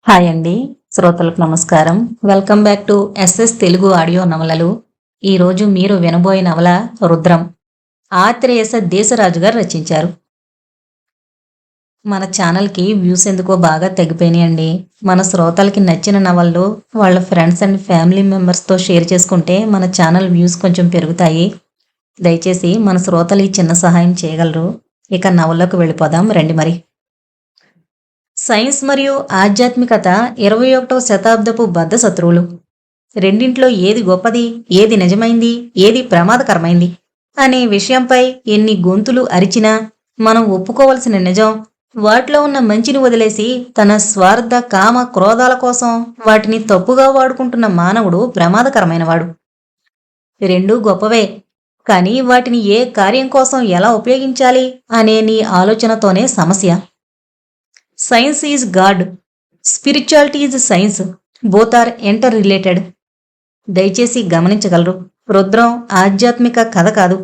Hi అండి. శ్రోతలకు నమస్కారం. Welcome back to SS Telugu audio నవలలు. ఈరోజు మీరు వినబోయే నవల 'రుద్రం'. ఆత్రేయస దేశరాజు గారు రచించారు. మన ఛానల్‌కి వ్యూస్ ఎందుకో బాగా తగ్గిపోయినాయండి. మన శ్రోతలకి నచ్చిన నవలలు వాళ్ళ ఫ్రెండ్స్ అండ్ ఫ్యామిలీ మెంబర్స్‌తో షేర్ చేసుకుంటే మన ఛానల్ వ్యూస్ కొంచెం పెరుగుతాయి. దయచేసి మన శ్రోతలు ఈ చిన్న సహాయం చేయగలరు. ఇక నవల్లోకి వెళ్ళిపోదాం రండి మరి. సైన్స్ మరియు ఆధ్యాత్మికత 21వ శతాబ్దపు బద్ధ శత్రువులు. రెండింట్లో ఏది గొప్పది, ఏది నిజమైంది, ఏది ప్రమాదకరమైంది అనే విషయంపై ఎన్ని గొంతులు అరిచినా మనం ఒప్పుకోవలసిన నిజం, వాటిలో ఉన్న మంచిని వదిలేసి తన స్వార్థ కామ క్రోధాల కోసం వాటిని తప్పుగా వాడుకుంటున్న మానవుడు ప్రమాదకరమైనవాడు. రెండూ గొప్పవే, కానీ వాటిని ఏ కార్యం కోసం ఎలా ఉపయోగించాలి అనే నీ ఆలోచనతోనే సమస్య. Science is God, spirituality is science, both are inter related. దయచేసి గమనించగలరు, రుద్రం ఆధ్యాత్మిక కథ కాదు,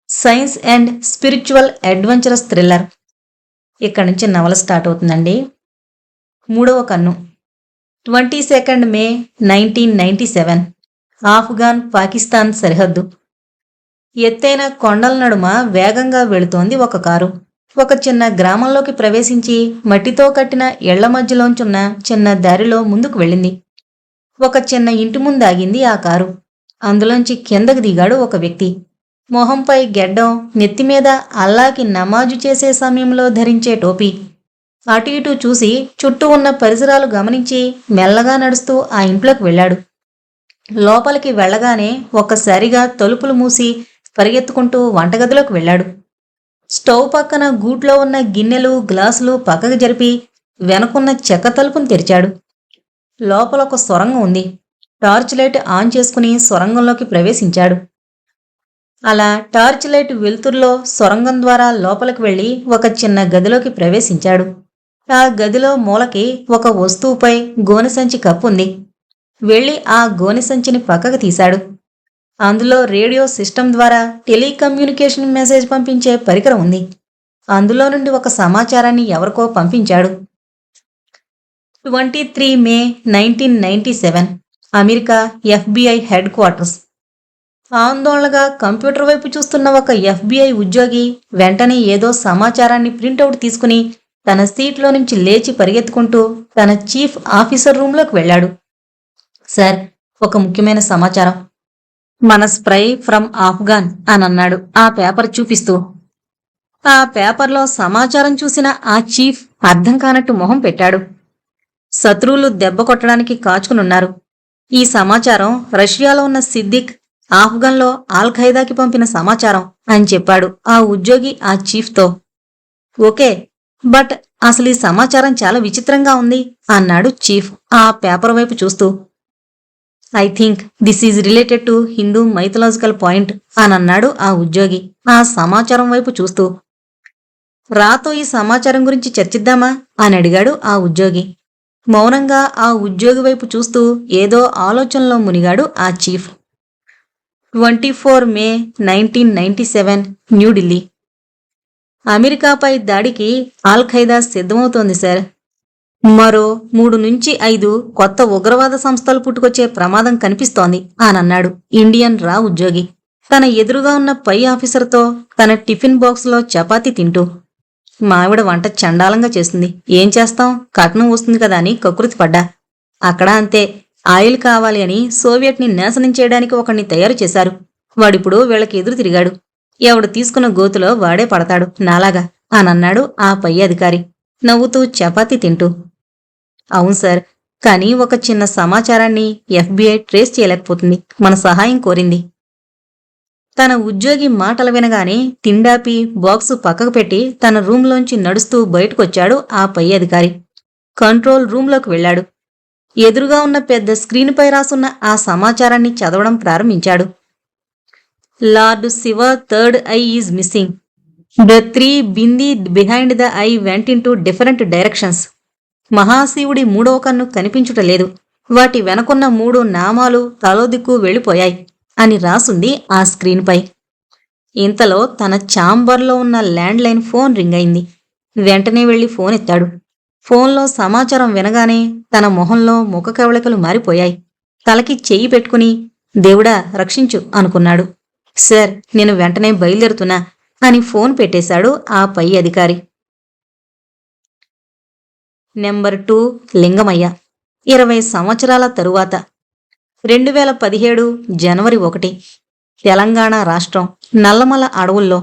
science and spiritual adventurous thriller. ఇక్కడ నుంచి నవల స్టార్ట్ అవుతుందండి. 3వ కన్ను. 22 మే 1997, ఆఫ్ఘాన్ పాకిస్తాన్ సరిహద్దు. ఎత్తైన కొండల నడుమ వేగంగా వెళుతోంది ఒక కారు. ఒక చిన్న గ్రామంలోకి ప్రవేశించి మట్టితో కట్టిన ఇళ్ల మధ్యలోంచున్న చిన్న దారిలో ముందుకు వెళ్ళింది. ఒక చిన్న ఇంటి ముందాగింది ఆ కారు. అందులోంచి కిందకు దిగాడు ఒక వ్యక్తి. మొహంపై గెడ్డం, నెత్తిమీద అల్లాకి నమాజు చేసే సమయంలో ధరించే టోపీ. అటు ఇటు చూసి చుట్టూ ఉన్న పరిసరాలు గమనించి మెల్లగా నడుస్తూ ఆ ఇంట్లోకి వెళ్ళాడు. లోపలికి వెళ్ళగానే ఒక్కసారిగా తలుపులు మూసి పరిగెత్తుకుంటూ వంటగదిలోకి వెళ్ళాడు. స్టవ్ పక్కన గూట్లో ఉన్న గిన్నెలు, గ్లాసులు పక్కకు జరిపి వెనకున్న చెక్క తలుపును తెరిచాడు. లోపల ఒక సొరంగం ఉంది. టార్చ్ లైట్ ఆన్ చేసుకుని సొరంగంలోకి ప్రవేశించాడు. అలా టార్చ్ లైట్ వెలుతురులో సొరంగం ద్వారా లోపలికి వెళ్లి ఒక చిన్న గదిలోకి ప్రవేశించాడు. ఆ గదిలో మూలకి ఒక వస్తువుపై గోనెసంచి కప్పుంది. వెళ్లి ఆ గోనెసంచిని పక్కకు తీశాడు. అందులో రేడియో సిస్టమ్ ద్వారా టెలికమ్యూనికేషన్ మెసేజ్ పంపించే పరికరం ఉంది. అందులో నుండి ఒక సమాచారాన్ని ఎవరికో పంపించాడు. 23 మే 1997, అమెరికా FBI హెడ్ క్వార్టర్స్. ఆందోళనగా కంప్యూటర్ వైపు చూస్తున్న ఒక FBI ఉద్యోగి వెంటనే ఏదో సమాచారాన్ని ప్రింటౌట్ తీసుకుని తన సీట్లో నుంచి లేచి పరిగెత్తుకుంటూ తన చీఫ్ ఆఫీసర్ రూంలోకి వెళ్ళాడు. సార్, ఒక ముఖ్యమైన సమాచారం. మన స్ప్రై ఫ్రమ్ ఆఫ్ఘాన్ అనన్నాడు ఆ పేపర్ చూపిస్తూ. ఆ పేపర్లో సమాచారం చూసిన ఆ చీఫ్ అర్థం కానట్టు మొహం పెట్టాడు. శత్రువులు దెబ్బ కొట్టడానికి కాచుకునున్నారు. ఈ సమాచారం రష్యాలో ఉన్న సిద్దిక్ ఆఫ్ఘన్లో ఆల్ ఖైదాకి పంపిన సమాచారం అని చెప్పాడు ఆ ఉద్యోగి ఆ చీఫ్తో. ఓకే, బట్ అసలు ఈ సమాచారం చాలా విచిత్రంగా ఉంది అన్నాడు చీఫ్ ఆ పేపర్ వైపు చూస్తూ. I think this is related to Hindu mythological point అనన్నాడు ఆ ఉద్యోగి ఆ సమాచారం వైపు చూస్తూ. రాతో ఈ సమాచారం గురించి చర్చిద్దామా అని అడిగాడు ఆ ఉద్యోగి. మౌనంగా ఆ ఉద్యోగి వైపు చూస్తూ ఏదో ఆలోచనలో మునిగాడు ఆ చీఫ్. 24 మే 1997, న్యూఢిల్లీ. అమెరికాపై దాడికి ఆల్ ఖైదా సిద్ధమవుతోంది సార్. మరో 3 నుంచి 5 కొత్త ఉగ్రవాద సంస్థలు పుట్టుకొచ్చే ప్రమాదం కనిపిస్తోంది అనన్నాడు ఇండియన్ రా ఉద్యోగి తన ఎదురుగా ఉన్న పై ఆఫీసర్తో తన టిఫిన్ బాక్స్లో చపాతీ తింటూ. మావిడ వంట చండాలంగా చేస్తుంది, ఏం చేస్తాం, కట్నం వస్తుంది కదా అని కకృతి పడ్డా. అక్కడ అంతే, ఆయిల్ కావాలి అని సోవియట్ని నాశనం చేయడానికి ఒకడిని తయారు చేశారు. వాడిప్పుడు వీళ్ళకి ఎదురు తిరిగాడు. ఎవడు తీసుకున్న గోతులో వాడే పడతాడు నాలాగా అనన్నాడు ఆ పై అధికారి నవ్వుతూ చపాతీ తింటూ. అవును సార్, కానీ ఒక చిన్న సమాచారాన్ని FBI ట్రేస్ చేయలేకపోతుంది. మన సహాయం కోరింది. తన ఉద్యోగి మాటలు వినగానే తిండాపి బాక్సు పక్కకు పెట్టి తన రూంలోంచి నడుస్తూ బయటకొచ్చాడు ఆ పై అధికారి. కంట్రోల్ రూంలోకి వెళ్ళాడు. ఎదురుగా ఉన్న పెద్ద స్క్రీన్పై రాసున్న ఆ సమాచారాన్ని చదవడం ప్రారంభించాడు. Lord Shiva third eye is missing. The 3 bindi behind the eye went in two different directions. మహాశివుడి 3వ కన్ను కనిపించుటలేదు. వాటి వెనకున్న 3 నామాలు తలో దిక్కు వెళ్ళిపోయాయి అని రాసుంది ఆ స్క్రీన్పై. ఇంతలో తన ఛాంబర్లో ఉన్న ల్యాండ్లైన్ ఫోన్ రింగ్ అయింది. వెంటనే వెళ్లి ఫోన్ ఎత్తాడు. ఫోన్లో సమాచారం వినగానే తన మొహంలో ముఖ కవళికలు మారిపోయాయి. తలకి చెయ్యి పెట్టుకుని దేవుడా రక్షించు అనుకున్నాడు. సార్, నేను వెంటనే బయలుదేరుతున్నా అని ఫోన్ పెట్టేశాడు ఆ పై అధికారి. నెంబర్ 2 లింగమయ్య. 20 సంవత్సరాల తరువాత 2017 జనవరి 1 తెలంగాణ రాష్ట్రం నల్లమల అడవుల్లో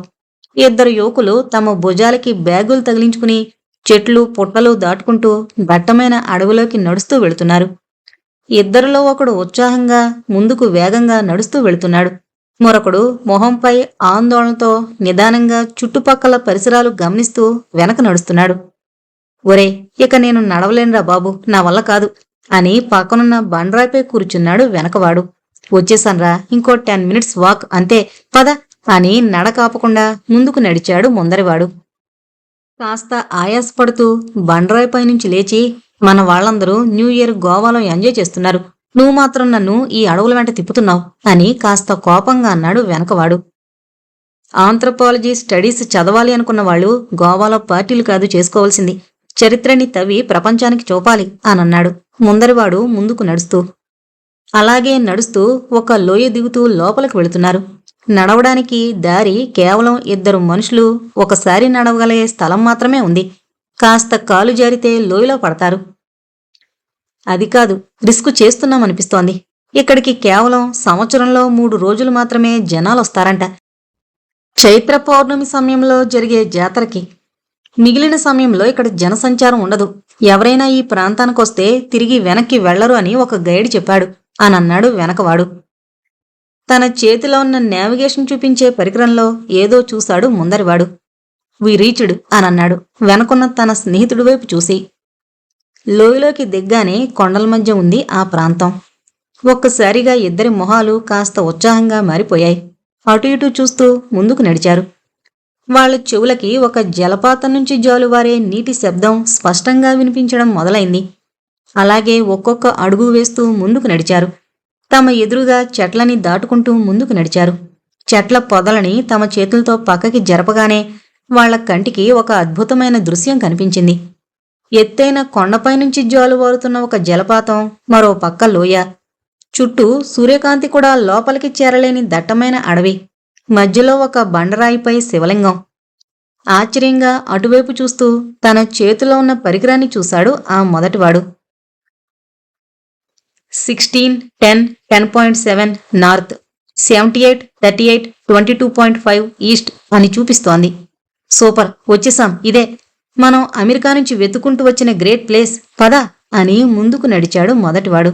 2 యువకులు తమ భుజాలకి బ్యాగులు తగిలించుకుని చెట్లు పుట్టలు దాటుకుంటూ దట్టమైన అడవిలోకి నడుస్తూ వెళుతున్నారు. ఇద్దరిలో ఒకడు ఉత్సాహంగా ముందుకు వేగంగా నడుస్తూ వెళుతున్నాడు. మరొకడు మొహంపై ఆందోళనతో నిదానంగా చుట్టుపక్కల పరిసరాలు గమనిస్తూ వెనక నడుస్తున్నాడు. ఒరే, ఇక నేను నడవలేనురా బాబు, నా వల్ల కాదు అని పక్కనున్న బండరాయిపై కూర్చున్నాడు వెనకవాడు. వచ్చేసాన్రా, ఇంకో 10 మినిట్స్ వాక్ అంతే, పద అని నడకాపకుండా ముందుకు నడిచాడు ముందరివాడు. కాస్త ఆయాసపడుతూ బండరాయిపై నుంచి లేచి, మన వాళ్ళందరూ న్యూ ఇయర్ గోవాలో ఎంజాయ్ చేస్తున్నారు, నువ్వు మాత్రం నన్ను ఈ అడవుల వెంట తిప్పుతున్నావు అని కాస్త కోపంగా అన్నాడు వెనకవాడు. ఆంథ్రపాలజీ స్టడీస్ చదవాలి అనుకున్న వాళ్ళు గోవాలో పార్టీలు కాదు చేసుకోవాల్సింది, చరిత్రని తవ్వి ప్రపంచానికి చూపాలి అనన్నాడు ముందరివాడు ముందుకు నడుస్తూ. అలాగే నడుస్తూ ఒక లోయ దిగుతూ లోపలికి వెళుతున్నారు. నడవడానికి దారి కేవలం 2 మనుషులు ఒకసారి నడవగలిగే స్థలం మాత్రమే ఉంది. కాస్త కాలు జారితే లోయలో పడతారు. అది కాదు, రిస్క్ చేస్తున్నామనిపిస్తోంది. ఇక్కడికి కేవలం సంవత్సరంలో 3 రోజులు మాత్రమే జనాలొస్తారంట. చైత్ర పౌర్ణమి సమయంలో జరిగే జాతరకి. మిగిలిన సమయంలో ఇక్కడ జనసంచారం ఉండదు. ఎవరైనా ఈ ప్రాంతానికొస్తే తిరిగి వెనక్కి వెళ్లరు అని ఒక గైడ్ చెప్పాడు అనన్నాడు వెనకవాడు. తన చేతిలో ఉన్న నావిగేషన్ చూపించే పరికరంలో ఏదో చూశాడు ముందరివాడు. వి రీచ్డ్ అనన్నాడు వెనకున్న తన స్నేహితుడి వైపు చూసి. లోయలోకి దిగ్గానే కొండల మధ్య ఉంది ఆ ప్రాంతం. ఒక్కసారిగా ఇద్దరి మొహాలు కాస్త ఉత్సాహంగా మారిపోయాయి. అటు ఇటు చూస్తూ ముందుకు నడిచారు. వాళ్ళ చెవులకి ఒక జలపాతం నుంచి జాలువారే నీటి శబ్దం స్పష్టంగా వినిపించడం మొదలైంది. అలాగే ఒక్కొక్క అడుగు వేస్తూ ముందుకు నడిచారు. తమ ఎదురుగా చెట్లని దాటుకుంటూ ముందుకు నడిచారు. చెట్ల పొదలని తమ చేతులతో పక్కకి జరపగానే వాళ్ల కంటికి ఒక అద్భుతమైన దృశ్యం కనిపించింది. ఎత్తైన కొండపై నుంచి జాలువారుతున్న ఒక జలపాతం, మరో పక్క లోయ, చుట్టూ సూర్యకాంతి కూడా లోపలికి చేరలేని దట్టమైన అడవి, మధ్యలో ఒక బండరాయిపై శివలింగం. ఆశ్చర్యంగా అటువైపు చూస్తూ తన చేతిలో ఉన్న పరికరాన్ని చూశాడు ఆ మొదటివాడు. 16, 10, 10.7 నార్త్, 78, 38, 22.5 ఈస్ట్ అని చూపిస్తోంది. సూపర్, వచ్చేసాం, ఇదే మనం అమెరికా నుంచి వెతుకుంటూ వచ్చిన గ్రేట్ ప్లేస్, పదా అని ముందుకు నడిచాడు మొదటివాడు.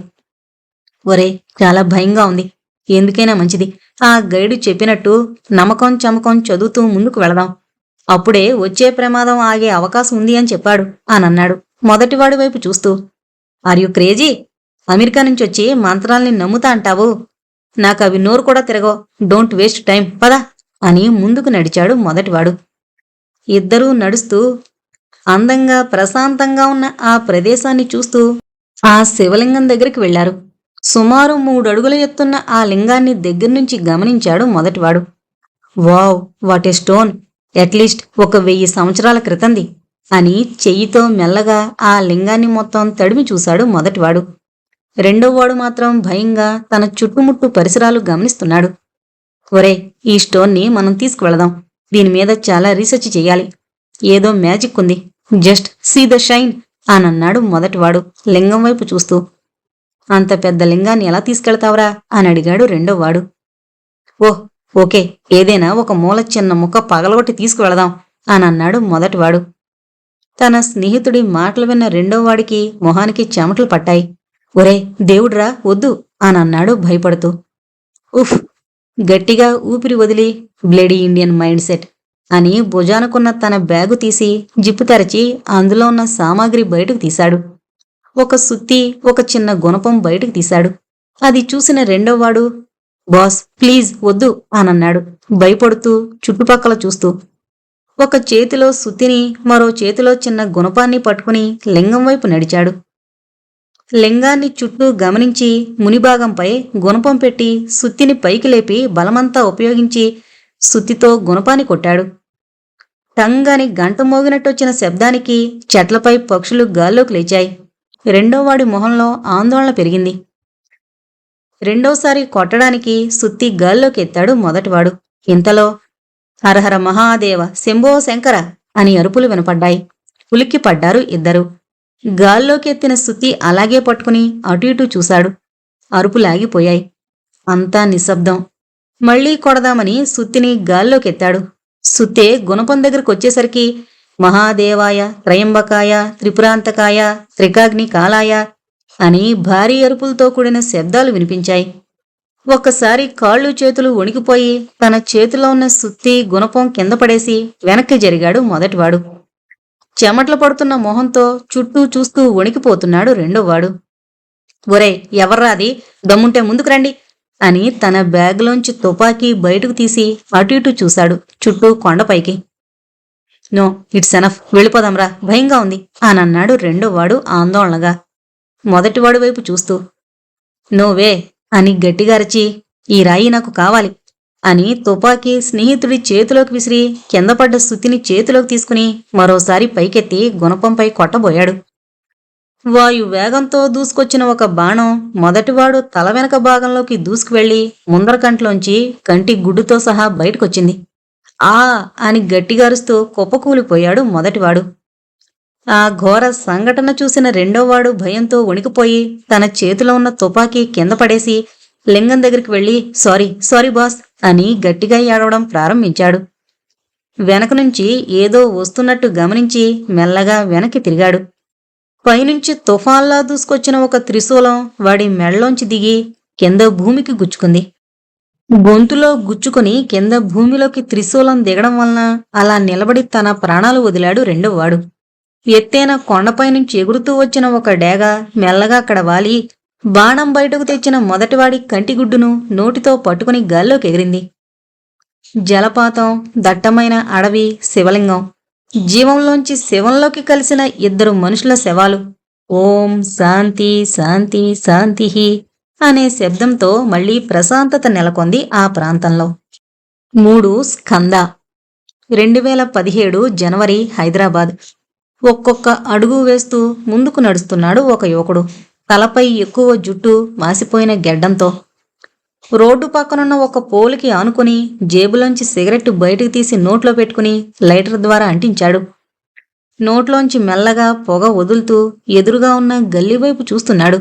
ఒరే, చాలా భయంగా ఉంది, ఎందుకైనా మంచిది ఆ గైడు చెప్పినట్టు నమ్మకం చమకం చదువుతూ ముందుకు వెళదాం, అప్పుడే వచ్చే ప్రమాదం ఆగే అవకాశం ఉంది అని చెప్పాడు అనన్నాడు మొదటివాడి వైపు చూస్తూ. Are you crazy? అమెరికా నుంచి వచ్చి మంత్రాల్ని నమ్ముతా అంటావు? నాకు అవి నోరు కూడా తిరగో, డోంట్ వేస్ట్ టైం, పదా అని ముందుకు నడిచాడు మొదటివాడు. ఇద్దరూ నడుస్తూ అందంగా ప్రశాంతంగా ఉన్న ఆ ప్రదేశాన్ని చూస్తూ ఆ శివలింగం దగ్గరికి వెళ్లారు. సుమారు 3 అడుగుల ఎత్తున్న ఆ లింగాన్ని దగ్గర్నుంచి గమనించాడు మొదటివాడు. Wow, what a stone, at least ఒక 1000 సంవత్సరాల క్రితంది అని చెయ్యితో మెల్లగా ఆ లింగాన్ని మొత్తం తడిమి చూశాడు మొదటివాడు. రెండోవాడు మాత్రం భయంగా తన చుట్టుముట్టు పరిసరాలు గమనిస్తున్నాడు. ఒరే, ఈ స్టోన్ని మనం తీసుకువెళదాం, దీనిమీద చాలా రీసెర్చ్ చెయ్యాలి, ఏదో మ్యాజిక్ ఉంది, జస్ట్ సీ ద షైన్ అనన్నాడు మొదటివాడు లింగం వైపు చూస్తూ. అంత పెద్ద లింగాన్ని ఎలా తీసుకెళ్తావురా అని అడిగాడు రెండోవాడు. ఓహ్, ఓకే, ఏదైనా ఒక మూల చిన్న ముక్క పగలగొట్టి తీసుకువెళదాం అనన్నాడు మొదటివాడు. తన స్నేహితుడి మాటలు విన్న రెండోవాడికి మొహానికి చెమటలు పట్టాయి. ఒరే దేవుడ్రా, వద్దు అనన్నాడు భయపడుతూ. ఉఫ్, గట్టిగా ఊపిరి వదిలి బ్లేడీ ఇండియన్ మైండ్ సెట్ అని భుజానుకున్న తన బ్యాగు తీసి జిప్పు తెరచి అందులో ఉన్న సామాగ్రి బయటకు తీశాడు. ఒక సుత్తి, ఒక చిన్న గుణపం బయటకు తీశాడు. అది చూసిన రెండోవాడు, బాస్ ప్లీజ్ వద్దు అనన్నాడు భయపడుతూ చుట్టుపక్కల చూస్తూ. ఒక చేతిలో సుత్తిని, మరో చేతిలో చిన్న గుణపాన్ని పట్టుకుని లింగం వైపు నడిచాడు. లింగాన్ని చుట్టూ గమనించి మునిభాగంపై గుణపం పెట్టి సుత్తిని పైకి లేపి బలమంతా ఉపయోగించి సుత్తితో గుణపాన్ని కొట్టాడు. టంగని గంట మోగినట్టొచ్చిన శబ్దానికి చెట్లపై పక్షులు గాల్లోకి లేచాయి. రెండోవాడి మొహంలో ఆందోళన పెరిగింది. రెండోసారి కొట్టడానికి సుత్తి గాల్లోకి ఎత్తాడు మొదటివాడు. ఇంతలో హరహర మహాదేవ, శంభో శంకర అని అరుపులు వినపడ్డాయి. ఉలిక్కి పడ్డారు ఇద్దరు. గాల్లోకి ఎత్తిన సుత్తి అలాగే పట్టుకుని అటు ఇటూ చూశాడు. అరుపులాగిపోయాయి. అంతా నిశ్శబ్దం. మళ్లీ కొడదామని సుత్తిని గాల్లోకెత్తాడు. సుత్తే గుణపం దగ్గరకొచ్చేసరికి మహాదేవాయ, త్రయంబకాయ, త్రిపురాంతకాయ, త్రికాగ్ని కాలాయ అని భారీ అరుపులతో కూడిన శబ్దాలు వినిపించాయి. ఒక్కసారి కాళ్ళు చేతులు వణికిపోయి తన చేతిలో ఉన్న సుత్తి గుణపం కింద పడేసి వెనక్కి జరిగాడు మొదటివాడు. చెమట్లు పడుతున్న మొహంతో చుట్టూ చూస్తూ వణికిపోతున్నాడు రెండోవాడు. ఒరే, ఎవర్రాది? దమ్ముంటే ముందుకు రండి అని తన బ్యాగ్లోంచి తుపాకీ బయటకు తీసి అటు ఇటు చూశాడు, చుట్టూ కొండపైకి. నో, ఇట్స్ ఎనఫ్, వెళ్ళిపోదాంరా, భయంగా ఉంది అనన్నాడు రెండోవాడు ఆందోళనగా మొదటివాడు వైపు చూస్తూ. నోవే అని గట్టిగా అరిచి, ఈ రాయి నాకు కావాలి అని తుపాకీ స్నేహితుడి చేతిలోకి విసిరి కిందపడ్డ సుత్తిని చేతిలోకి తీసుకుని మరోసారి పైకెత్తి గుణపంపై కొట్టబోయాడు. వాయు వేగంతో దూసుకొచ్చిన ఒక బాణం మొదటివాడు తల వెనక భాగంలోకి దూసుకువెళ్లి ముందర కంట్లోంచి కంటి గుడ్డుతో సహా బయటకొచ్చింది. ఆ అని గట్టిగా అరుస్తూ కుప్పకూలిపోయాడు మొదటివాడు. ఆ ఘోర సంఘటన చూసిన రెండోవాడు భయంతో వణికిపోయి తన చేతిలో ఉన్న తుపాకీ కింద పడేసి లింగం దగ్గరికి వెళ్లి సారీ సారీ బాస్ అని గట్టిగా ఏడవడం ప్రారంభించాడు. వెనక నుంచి ఏదో వస్తున్నట్టు గమనించి మెల్లగా వెనక్కి తిరిగాడు. పైనుంచి తుఫాన్లా దూసుకొచ్చిన ఒక త్రిశూలం వాడి మెళ్ళలోంచి దిగి కింద భూమికి గుచ్చుకుంది. గొంతులో గుచ్చుకుని కింద భూమిలోకి త్రిశూలం దిగడం వలన అలా నిలబడి తన ప్రాణాలు వదిలాడు రెండోవాడు. ఎత్తైన కొండపై నుంచి ఎగురుతూ వచ్చిన ఒక డేగ మెల్లగా అక్కడ వాలి బాణం బయటకు తెచ్చిన మొదటివాడి కంటిగుడ్డును నోటితో పట్టుకుని గాల్లోకి ఎగిరింది. జలపాతం, దట్టమైన అడవి, శివలింగం, జీవంలోంచి శివంలోకి కలిసిన ఇద్దరు మనుషుల శవాలు. ఓం శాంతి శాంతి శాంతిహి అనే శబ్దంతో మళ్లీ ప్రశాంతత నెలకొంది ఆ ప్రాంతంలో. 3 స్కంద 2017 జనవరి, హైదరాబాద్. ఒక్కొక్క అడుగు వేస్తూ ముందుకు నడుస్తున్నాడు ఒక యువకుడు. తలపై ఎక్కువ జుట్టు, మాసిపోయిన గెడ్డంతో. రోడ్డు పక్కనున్న ఒక పోలుకి ఆనుకుని జేబులోంచి సిగరెట్టు బయటకు తీసి నోట్లో పెట్టుకుని లైటర్ ద్వారా అంటించాడు. నోట్లోంచి మెల్లగా పొగ వదులుతూ ఎదురుగా ఉన్న గల్లీవైపు చూస్తున్నాడు.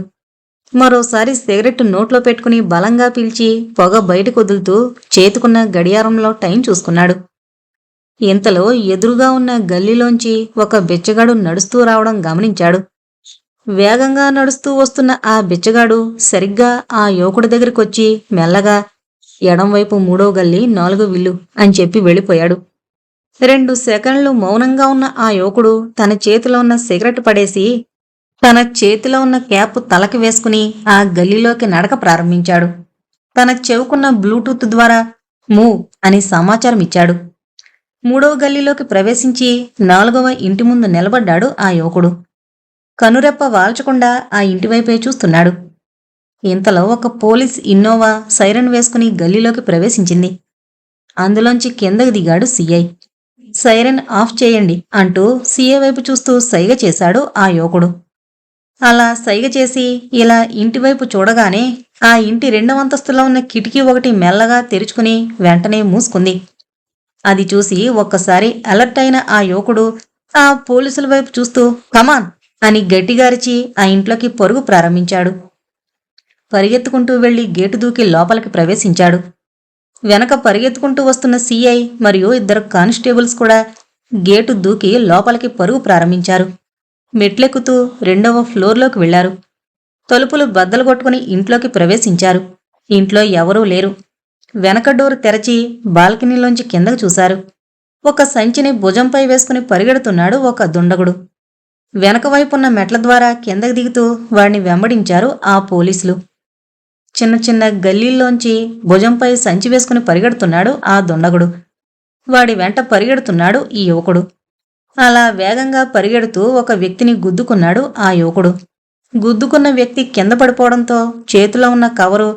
మరోసారి సిగరెట్టు నోట్లో పెట్టుకుని బలంగా పీల్చి పొగ బయటకు వదులుతూ చేతుకున్న గడియారంలో టైం చూసుకున్నాడు. ఇంతలో ఎదురుగా ఉన్న గల్లీలోంచి ఒక బిచ్చగాడు నడుస్తూ రావడం గమనించాడు. వేగంగా నడుస్తూ వస్తున్న ఆ బిచ్చగాడు సరిగ్గా ఆ యువకుడి దగ్గరికొచ్చి మెల్లగా ఎడంవైపు 3వ గల్లీ 4వ విల్లు అని చెప్పి వెళ్ళిపోయాడు. 2 సెకండ్లు మౌనంగా ఉన్న ఆ యువకుడు తన చేతిలో ఉన్న సిగరెట్ పడేసి తన చేతిలో ఉన్న క్యాప్ తలకి వేసుకుని ఆ గల్లీలోకి నడక ప్రారంభించాడు. తన చెవుకున్న బ్లూటూత్ ద్వారా మూవ్ అని సమాచారం ఇచ్చాడు. 3వ గల్లీలోకి ప్రవేశించి 4వ ఇంటి ముందు నిలబడ్డాడు ఆ యువకుడు. కనురెప్ప వాల్చకుండా ఆ ఇంటివైపే చూస్తున్నాడు. ఇంతలో ఒక పోలీస్ ఇన్నోవా సైరన్ వేసుకుని గల్లీలోకి ప్రవేశించింది. అందులోంచి కిందకి దిగాడు సీఐ. సైరన్ ఆఫ్ చేయండి అంటూ సీఐ వైపు చూస్తూ సైగ చేశాడు ఆ యువకుడు. అలా సైగ చేసి ఇలా ఇంటివైపు చూడగానే ఆ ఇంటి 2వ అంతస్తులో ఉన్న కిటికీ ఒకటి మెల్లగా తెరుచుకుని వెంటనే మూసుకుంది. అది చూసి ఒక్కసారి అలర్ట్ అయిన ఆ యువకుడు ఆ పోలీసుల వైపు చూస్తూ కమాన్ అని గట్టిగారిచి ఆ ఇంట్లోకి పరుగు ప్రారంభించాడు. పరిగెత్తుకుంటూ వెళ్లి గేటు దూకి లోపలికి ప్రవేశించాడు. వెనక పరిగెత్తుకుంటూ వస్తున్న సీఐ మరియు 2 కానిస్టేబుల్స్ కూడా గేటు దూకి లోపలికి పరుగు ప్రారంభించారు. మెట్లెక్కుతూ 2వ ఫ్లోర్లోకి వెళ్లారు. తలుపులు బద్దలు కొట్టుకుని ఇంట్లోకి ప్రవేశించారు. ఇంట్లో ఎవరూ లేరు. వెనక డోరు తెరచి బాల్కనీలోంచి కిందకు చూశారు. ఒక సంచిని భుజంపై వేసుకుని పరిగెడుతున్నాడు ఒక దుండగుడు. వెనకవైపున్న మెట్ల ద్వారా కిందకు దిగుతూ వాడిని వెంబడించారు ఆ పోలీసులు. చిన్న చిన్న గల్లీల్లోంచి భుజంపై సంచి వేసుకుని పరిగెడుతున్నాడు ఆ దుండగుడు. వాడి వెంట పరిగెడుతున్నాడు ఈ యువకుడు. అలా వేగంగా పరిగెడుతూ ఒక వ్యక్తిని గుద్దుకున్నాడు ఆ యువకుడు. గుద్దుకున్న వ్యక్తి కింద పడిపోవడంతో చేతిలో ఉన్న కవరు,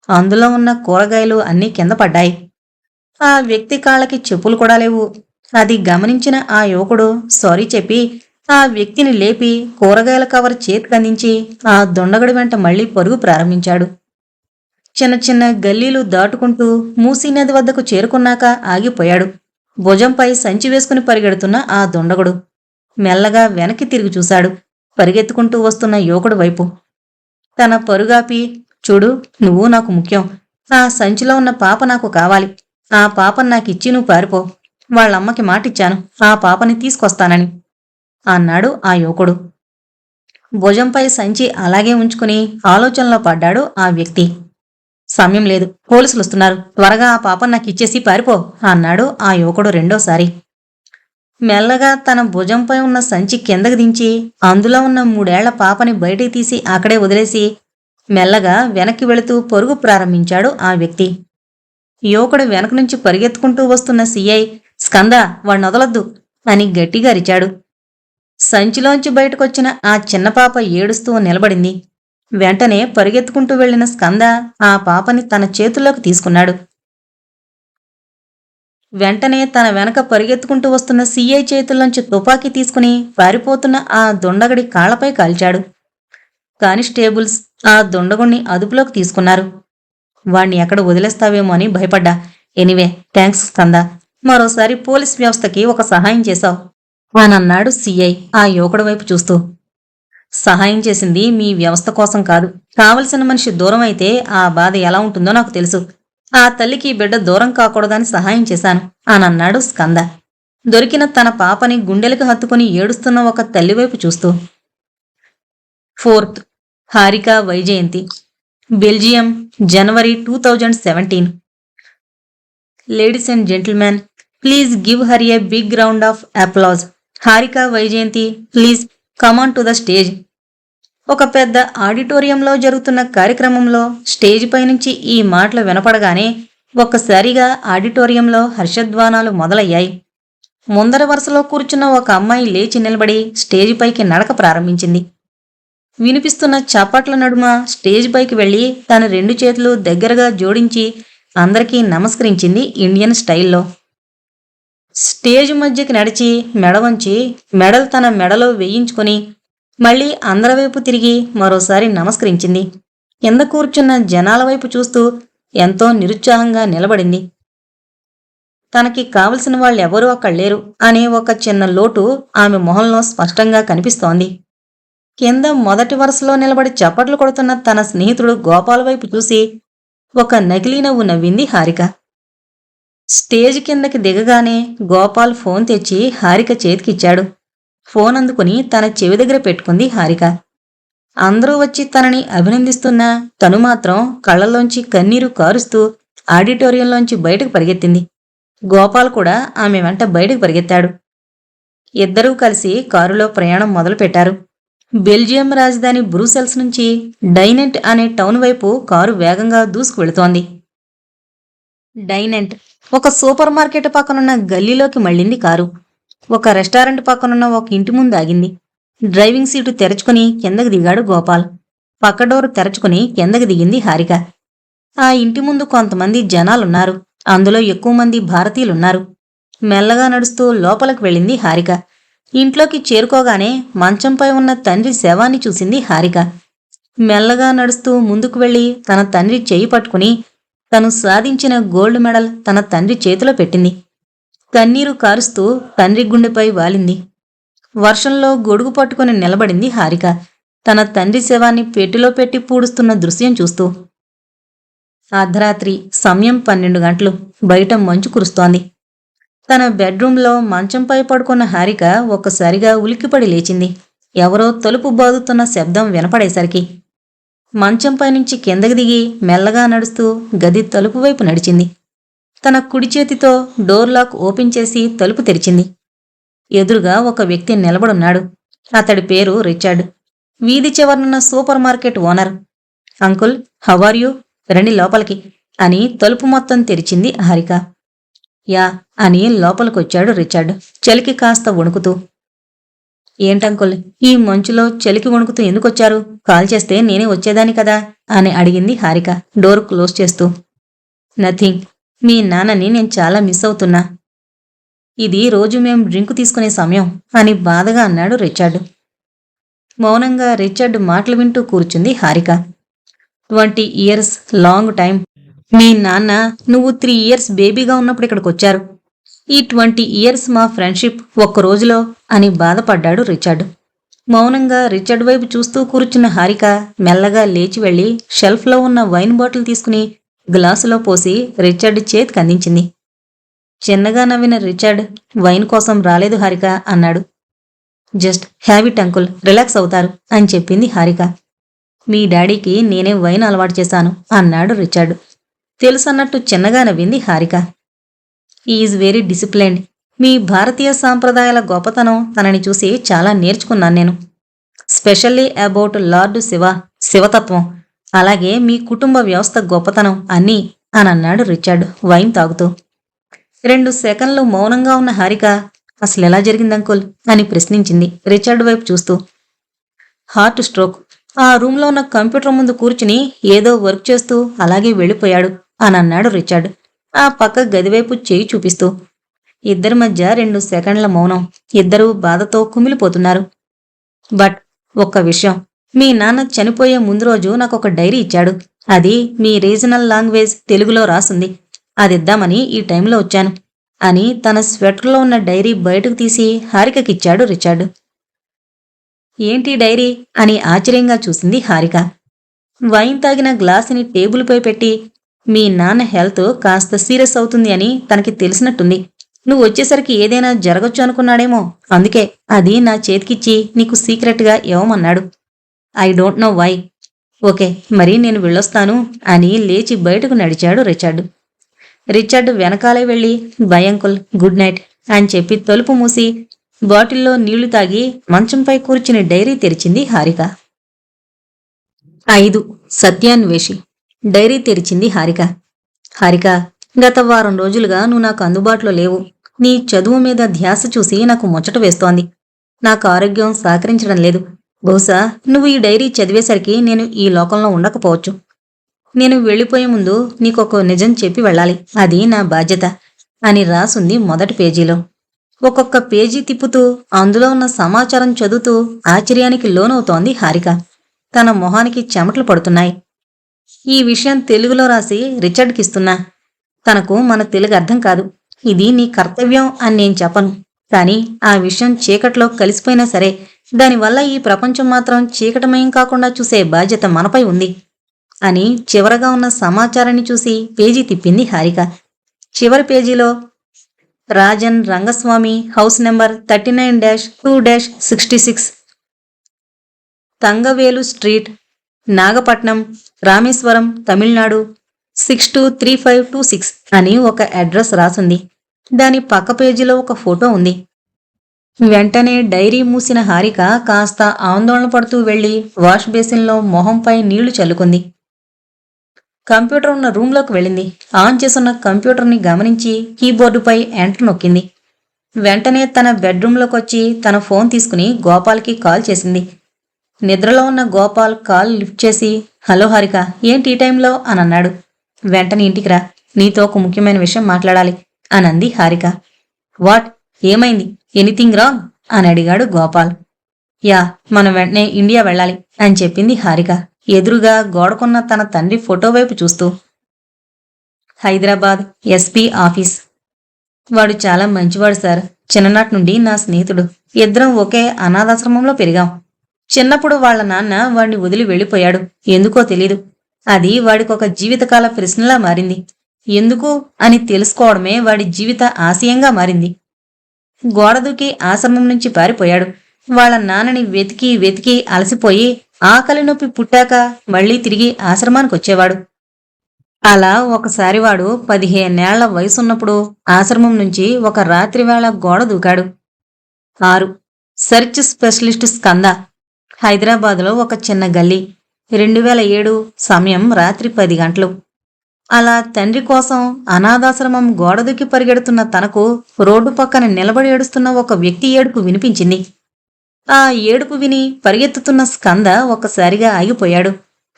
అందులో ఉన్న కూరగాయలు అన్నీ కింద పడ్డాయి. ఆ వ్యక్తి కాళ్ళకి చెప్పులు కూడా లేవు. అది గమనించిన ఆ యువకుడు సారీ చెప్పి ఆ వ్యక్తిని లేపి కూరగాయల కవర్ చేతికందించి ఆ దొండగడి వెంట మళ్లీ పరుగు ప్రారంభించాడు. చిన్న చిన్న గల్లీలు దాటుకుంటూ మూసీ నది వద్దకు చేరుకున్నాక ఆగిపోయాడు. భుజంపై సంచి వేసుకుని పరిగెడుతున్న ఆ దొండగుడు మెల్లగా వెనక్కి తిరిగి చూశాడు పరిగెత్తుకుంటూ వస్తున్న యువకుడి వైపు. తన పరుగాపి, చూడు, నువ్వు నాకు ముఖ్యం. ఆ సంచిలో ఉన్న పాప నాకు కావాలి. ఆ పాపను నాకిచ్చి నువ్వు పారిపో. వాళ్ళమ్మకి మాటిచ్చాను ఆ పాపని తీసుకొస్తానని అన్నాడు ఆ యువకుడు. భుజంపై సంచి అలాగే ఉంచుకుని ఆలోచనలో పడ్డాడు ఆ వ్యక్తి. సమయం లేదు, పోలీసులు వస్తున్నారు, త్వరగా ఆ పాపను నాకిచ్చేసి పారిపో అన్నాడు ఆ యువకుడు రెండోసారి. మెల్లగా తన భుజంపై ఉన్న సంచి కిందకి దించి అందులో ఉన్న 3 ఏళ్ల పాపని బయటికి తీసి అక్కడే వదిలేసి మెల్లగా వెనక్కి వెళుతూ పరుగు ప్రారంభించాడు ఆ వ్యక్తి. యువకుడు వెనక నుంచి పరిగెత్తుకుంటూ వస్తున్న సిఐ, స్కంద, వాణ్ణొదలొద్దు అని గట్టిగా అరిచాడు. సంచిలోంచి బయటకొచ్చిన ఆ చిన్న పాప ఏడుస్తూ నిలబడింది. వెంటనే పరిగెత్తుకుంటూ వెళ్లిన స్కంద ఆ పాపని తన చేతుల్లోకి తీసుకున్నాడు. వెంటనే తన వెనక పరిగెత్తుకుంటూ వస్తున్న సిఐ చేతుల్లోంచి తుపాకీ తీసుకుని పారిపోతున్న ఆ దొండగడి కాళ్లపై కాల్చాడు. కానిస్టేబుల్స్ ఆ దొండగుణ్ణి అదుపులోకి తీసుకున్నారు. వాణ్ణి ఎక్కడ వదిలేస్తావేమో అని భయపడ్డా. ఎనీవే, థ్యాంక్స్ స్కంద, మరోసారి పోలీస్ వ్యవస్థకి ఒక సహాయం చేశావు అనన్నాడు సిఐ ఆ యువకుడి వైపు చూస్తూ. సహాయం చేసింది మీ వ్యవస్థ కోసం కాదు. కావలసిన మనిషి దూరం అయితే ఆ బాధ ఎలా ఉంటుందో నాకు తెలుసు. ఆ తల్లికి బిడ్డ దూరం కాకూడదని సహాయం చేశాను అనన్నాడు స్కంద దొరికిన తన పాపని గుండెలకు హత్తుకుని ఏడుస్తున్న ఒక తల్లివైపు చూస్తూ. 4th హారిక వైజయంతి, బెల్జియం, జనవరి 2017. Ladies and gentlemen, please give her a big round of applause. Harika Vaijayanti, please come on to the stage. ఒక పెద్ద ఆడిటోరియంలో జరుగుతున్న కార్యక్రమంలో స్టేజ్ పైనుంచి ఈ మాటలు వినపడగానే ఒక్కసారిగా ఆడిటోరియంలో హర్షధ్వానాలు మొదలయ్యాయి. ముందర వరుసలో కూర్చున్న ఒక అమ్మాయి లేచి నిలబడి స్టేజ్ పైకి నడక ప్రారంభించింది. వినిపిస్తున్న చప్పట్ల నడుమ స్టేజ్ పైకి వెళ్లి తన 2 చేతులు దగ్గరగా జోడించి అందరికీ నమస్కరించింది ఇండియన్ స్టైల్లో. స్టేజ్ మధ్యకి నడిచి మెడవంచి మెడలు తన మెడలో వేయించుకుని మళ్లీ అందరి వైపు తిరిగి మరోసారి నమస్కరించింది. కింద కూర్చున్న జనాల వైపు చూస్తూ ఎంతో నిరుత్సాహంగా నిలబడింది. తనకి కావలసిన వాళ్ళెవరూ అక్కడ లేరు అనే ఒక చిన్న లోటు ఆమె మొహంలో స్పష్టంగా కనిపిస్తోంది. కింద మొదటి వరుసలో నిలబడి చప్పట్లు కొడుతున్న తన స్నేహితుడు గోపాల్ వైపు చూసి ఒక నకిలీ నవ్వు నవ్వింది హారిక. స్టేజ్ కిందకి దిగగానే గోపాల్ ఫోన్ తెచ్చి హారిక చేతికిచ్చాడు. ఫోన్ అందుకుని తన చెవి దగ్గర పెట్టుకుంది హారిక. అందరూ వచ్చి తనని అభినందిస్తున్నా తను మాత్రం కళ్లలోంచి కన్నీరు కారుస్తూ ఆడిటోరియంలోంచి బయటకు పరిగెత్తింది. గోపాల్ కూడా ఆమె వెంట బయటకు పరిగెత్తాడు. ఇద్దరూ కలిసి కారులో ప్రయాణం మొదలుపెట్టారు. బెల్జియం రాజధాని బ్రూసెల్స్ నుంచి డైనెంట్ అనే టౌన్ వైపు కారు వేగంగా దూసుకు వెళుతోంది. డైనెంట్ ఒక సూపర్ మార్కెట్ పక్కనున్న గల్లీలోకి మళ్ళింది కారు. ఒక రెస్టారెంట్ పక్కనున్న ఒక ఇంటి ముందు ఆగింది. డ్రైవింగ్ సీటు తెరుచుకుని కిందకి దిగాడు గోపాల్. పక్క డోరు తెరుచుకుని కిందకి దిగింది హారిక. ఆ ఇంటి ముందు కొంతమంది జనాలున్నారు. అందులో ఎక్కువ మంది భారతీయులున్నారు. మెల్లగా నడుస్తూ లోపలికి వెళ్ళింది హారిక. ఇంట్లోకి చేరుకోగానే మంచంపై ఉన్న తండ్రి శవాన్ని చూసింది హారిక. మెల్లగా నడుస్తూ ముందుకు వెళ్లి తన తండ్రి చెయ్యి పట్టుకుని తను సాధించిన గోల్డ్ మెడల్ తన తండ్రి చేతిలో పెట్టింది. కన్నీరు కారుస్తూ తండ్రి గుండెపై వాలింది. వర్షంలో గొడుగు పట్టుకుని నిలబడింది హారిక తన తండ్రి శవాన్ని పెట్టెలో పెట్టి పూడుస్తున్న దృశ్యం చూస్తూ. అర్ధరాత్రి, సమయం 12 గంటలు. బయట మంచు కురుస్తోంది. తన బెడ్రూంలో మంచంపై పడుకున్న హారిక ఒక్కసారిగా ఉలిక్కిపడి లేచింది. ఎవరో తలుపు బాదుతున్న శబ్దం వినపడేసరికి మంచంపై నుంచి కిందకి దిగి మెల్లగా నడుస్తూ గది తలుపు వైపు నడిచింది. తన కుడి చేతితో డోర్ లాక్ ఓపెన్ చేసి తలుపు తెరిచింది. ఎదురుగా ఒక వ్యక్తి నిలబడున్నాడు. అతడి పేరు రిచర్డ్, వీధి చివరనున్న super market owner. Uncle, how are you? రండి లోపలికి అని తలుపు మొత్తం తెరిచింది హారిక. యా అని లోపలికొచ్చాడు రిచర్డ్, చలికి కాస్త వణుకుతూ. ఏంటంకుల్, ఈ మంచులో చలికి వణుకుతూ ఎందుకొచ్చారు? కాల్ చేస్తే నేనే వచ్చేదాని కదా అని అడిగింది హారిక డోర్ క్లోజ్ చేస్తూ. నథింగ్, మీ నాన్నని నేను చాలా మిస్ అవుతున్నా. ఇది రోజు మేం డ్రింకు తీసుకునే సమయం అని బాధగా అన్నాడు రిచర్డ్. మౌనంగా రిచర్డ్ మాటలు వింటూ కూర్చుంది హారిక. 20 years long time. మీ నాన్న నువ్వు 3 ఇయర్స్ బేబీగా ఉన్నప్పుడు ఇక్కడికొచ్చారు. ఈ 20 ఇయర్స్ మా ఫ్రెండ్షిప్ ఒక్క రోజులో అని బాధపడ్డాడు రిచర్డ్. మౌనంగా రిచర్డ్ వైపు చూస్తూ కూర్చున్న హారిక మెల్లగా లేచి వెళ్లి షెల్ఫ్లో ఉన్న వైన్ బాటిల్ తీసుకుని గ్లాసులో పోసి రిచర్డ్ చేతికి అందించింది. చిన్నగా నవ్విన రిచర్డ్, వైన్ కోసం రాలేదు హారిక అన్నాడు. Just have it uncle, relax అవుతారు అని చెప్పింది హారిక. మీ డాడీకి నేనే వైన్ అలవాటు చేశాను అన్నాడు రిచర్డ్. తెలుసన్నట్టు చిన్నగా నవ్వింది హారిక. Is very disciplined. మీ భారతీయ సాంప్రదాయాల గొప్పతనం తనని చూసి చాలా నేర్చుకున్నాను నేను. స్పెషల్లీ అబౌట్ లార్డ్ శివతత్వం, అలాగే మీ కుటుంబ వ్యవస్థ గొప్పతనం అన్నీ అని అన్నాడు రిచర్డ్ వైన్ తాగుతూ. 2 సెకన్లు మౌనంగా ఉన్న హారిక అసలెలా జరిగిందంకుల్ అని ప్రశ్నించింది రిచర్డ్ వైపు చూస్తూ. Heart stroke. ఆ రూమ్లో ఉన్న కంప్యూటర్ ముందు కూర్చుని ఏదో వర్క్ చేస్తూ అలాగే వెళ్ళిపోయాడు అని అన్నాడు రిచర్డ్ ఆ పక్క గదివైపు చేయి చూపిస్తూ. ఇద్దరి మధ్య 2 సెకండ్ల మౌనం. ఇద్దరూ బాధతో కుమిలిపోతున్నారు. బట్ ఒక్క విషయం, మీ నాన్న చనిపోయే ముందు రోజు నాకొక డైరీ ఇచ్చాడు. అది మీ రీజనల్ లాంగ్వేజ్ తెలుగులో రాసుంది. అదిద్దామని ఈ టైంలో వచ్చాను అని తన స్వెటర్లో ఉన్న డైరీ బయటకు తీసి హారికకిచ్చాడు రిచర్డ్. ఏంటి డైరీ అని ఆశ్చర్యంగా చూసింది హారిక. వైన్ తాగిన గ్లాసుని టేబుల్పై పెట్టి, మీ నాన్న హెల్త్ కాస్త సీరియస్ అవుతుంది అని తనకి తెలిసినట్టుంది. నువ్వు వచ్చేసరికి ఏదైనా జరగచ్చు అనుకున్నాడేమో, అందుకే అది నా చేతికిచ్చి నీకు సీక్రెట్గా ఇవ్వమన్నాడు. I don't know why. Okay, మరి నేను వెళ్ళొస్తాను అని లేచి బయటకు నడిచాడు రిచర్డ్. రిచర్డ్ వెనకాలే వెళ్ళి బై అంకుల్, గుడ్ నైట్ అని చెప్పి తలుపు మూసి బాటిల్లో నీళ్లు తాగి మంచంపై కూర్చుని డైరీ తెరిచింది హారిక. 5. సత్యాన్వేషి. డైరీ తెరిచింది హారిక. హారిక, గత వారం రోజులుగా నువ్వు నాకు అందుబాటులో లేవు. నీ చదువు మీద ధ్యాస చూసి నాకు ముచ్చట వేస్తోంది. నాకు ఆరోగ్యం సహకరించడం లేదు. బహుశా నువ్వు ఈ డైరీ చదివేసరికి నేను ఈ లోకంలో ఉండకపోవచ్చు. నేను వెళ్ళిపోయే ముందు నీకొక నిజం చెప్పి వెళ్ళాలి, అది నా బాధ్యత అని రాసుంది మొదటి పేజీలో. ఒక్కొక్క పేజీ తిప్పుతూ అందులో ఉన్న సమాచారం చదువుతూ ఆశ్చర్యానికి లోనవుతోంది హారిక. తన మొహానికి చెమటలు పడుతున్నాయి. ఈ విషయం తెలుగులో రాసి రిచర్డ్కిస్తున్నా. తనకు మన తెలుగు అర్థం కాదు. ఇది నీ కర్తవ్యం అని నేను చెప్పను, కానీ ఆ విషయం చీకట్లో కలిసిపోయినా సరే దానివల్ల ఈ ప్రపంచం మాత్రం చీకటమయం కాకుండా చూసే బాధ్యత మనపై ఉంది అని చివరగా ఉన్న సమాచారాన్ని చూసి పేజీ తిప్పింది హారిక. చివరి పేజీలో Rajan Rangaswamy, house number 39-2-66, Thangavelu street, Nagapattinam, Rameswaram, Tamil Nadu 623526 అని ఒక అడ్రస్ రాసుంది. దాని పక్క పేజీలో ఒక ఫోటో ఉంది. వెంటనే డైరీ మూసిన హారిక కాస్త ఆందోళన పడుతూ వెళ్లి వాష్ బేసిన్లో మొహంపై నీళ్లు చల్లుకుంది. కంప్యూటర్ ఉన్న రూంలోకి వెళ్ళింది. ఆన్ చేసున్న కంప్యూటర్ని గమనించి కీబోర్డుపై ఎంటర్ నొక్కింది. వెంటనే తన బెడ్రూంలోకొచ్చి తన ఫోన్ తీసుకుని గోపాల్కి కాల్ చేసింది. నిద్రలో ఉన్న గోపాల్ కాల్ లిఫ్ట్ చేసి, హలో హారిక, ఏంటి ఈ టైంలో అని అన్నాడు. వెంటనే ఇంటికి రా, నీతో ఒక ముఖ్యమైన విషయం మాట్లాడాలి అని అంది హారిక. వాట్, ఏమైంది, ఎనీథింగ్ రాంగ్ అని అడిగాడు గోపాల్. యా, మనం వెంటనే ఇండియా వెళ్ళాలి అని చెప్పింది హారిక ఎదురుగా గోడకున్న తన తండ్రి ఫోటో వైపు చూస్తూ. Hyderabad SP office. వాడు చాలా మంచివాడు సార్. చిన్ననాటి నుండి నా స్నేహితుడు. ఇద్దరం ఒకే అనాథాశ్రమంలో పెరిగాం. చిన్నప్పుడు వాళ్ల నాన్న వాడిని వదిలి వెళ్ళిపోయాడు. ఎందుకో తెలీదు. అది వాడికొక జీవితకాల ప్రశ్నలా మారింది. ఎందుకు అని తెలుసుకోవడమే వాడి జీవిత ఆశయంగా మారింది. గోడ దూకి ఆశ్రమం నుంచి పారిపోయాడు. వాళ్ల నాన్నని వెతికి వెతికి అలసిపోయి ఆకలి నొప్పి పుట్టాక మళ్లీ తిరిగి ఆశ్రమానికొచ్చేవాడు. అలా ఒకసారి వాడు 15 ఏళ్ల వయసున్నప్పుడు ఆశ్రమం నుంచి ఒక రాత్రివేళ గోడ దూకాడు. 6. Search specialist Skanda. హైదరాబాదులో ఒక చిన్న గల్లీ. 2007 సమయం రాత్రి 10 గంటలు. అలా తండ్రి కోసం అనాథాశ్రమం గోడ దూకి పరిగెడుతున్న తనకు రోడ్డు పక్కన నిలబడి ఏడుస్తున్న ఒక వ్యక్తి ఏడుపు వినిపించింది. ఆ ఏడుపు విని పరిగెత్తుతున్న స్కంద ఒక్కసారిగా ఆగిపోయాడు.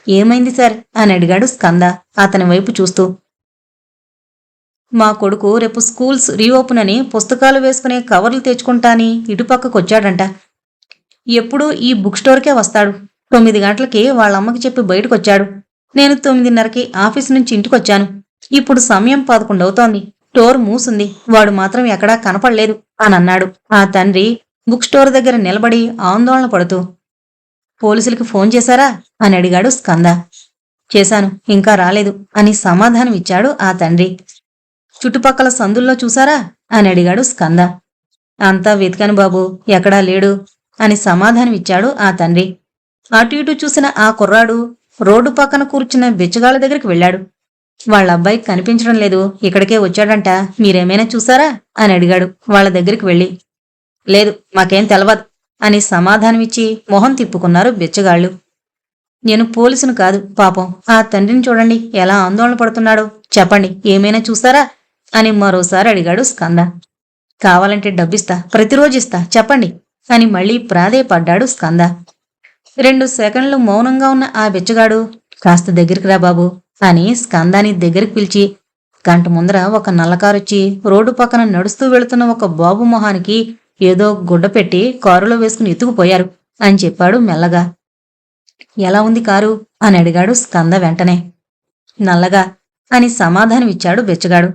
ఏమైంది సార్ అని అడిగాడు స్కంద అతని వైపు చూస్తూ. మా కొడుకు రేపు స్కూల్స్ రీఓపెన్ అని పుస్తకాలు వేసుకునే కవర్లు తెచ్చుకుంటాని ఇటుపక్కకొచ్చాడంట. ఎప్పుడూ ఈ బుక్ స్టోర్కే వస్తాడు. 9 గంటలకి వాళ్ళమ్మకి చెప్పి బయటకొచ్చాడు. నేను 9:30కి ఆఫీసు నుంచి ఇంటికొచ్చాను. ఇప్పుడు సమయం 11 అవుతోంది. స్టోర్ మూసుంది. వాడు మాత్రం ఎక్కడా కనపడలేదు అనన్నాడు. ఆ తండ్రి బుక్ స్టోర్ దగ్గర నిలబడి ఆందోళన పడుతూ. పోలీసులకి ఫోన్ చేశారా అని అడిగాడు స్కంద. చేశాను, ఇంకా రాలేదు అని సమాధానమిచ్చాడు ఆ తండ్రి. చుట్టుపక్కల సందుల్లో చూశారా అని అడిగాడు స్కంద. అంతా వెతికాను బాబు, ఎక్కడా లేడు అని సమాధానమిచ్చాడు ఆ తండ్రి. అటు ఇటు చూసిన ఆ కుర్రాడు రోడ్డు పక్కన కూర్చున్న బిచ్చగాళ్ళ దగ్గరికి వెళ్ళాడు. వాళ్ళ అబ్బాయి కనిపించడం లేదు, ఇక్కడికే వచ్చాడంట, మీరేమైనా చూసారా అని అడిగాడు వాళ్ళ దగ్గరికి వెళ్ళి. లేదు, మాకేం తెలవదు అని సమాధానమిచ్చి మొహం తిప్పుకున్నారు బిచ్చగాళ్ళు. నేను పోలీసును కాదు, పాపం ఆ తండ్రిని చూడండి ఎలా ఆందోళన పడుతున్నాడో, చెప్పండి ఏమైనా చూసారా అని మరోసారి అడిగాడు స్కంద. కావాలంటే డబ్బిస్తా, ప్రతిరోజు ఇస్తా, చెప్పండి అని మళ్లీ ప్రాధేయపడ్డాడు స్కంద. 2 సెకండ్లు మౌనంగా ఉన్న ఆ బిచ్చగాడు కాస్త దగ్గరికి రా బాబు అని స్కందాని దగ్గరికి పిలిచి, గంట ముందర ఒక నల్లకారొచ్చి రోడ్డు పక్కన నడుస్తూ వెళుతున్న ఒక బాబు మొహానికి ఏదో గుడ్డ పెట్టి కారులో వేసుకుని ఎత్తుకుపోయారు అని చెప్పాడు మెల్లగా. ఎలా ఉంది కారు అని అడిగాడు స్కంద వెంటనే. నల్లగా అని సమాధానమిచ్చాడు బిచ్చగాడు.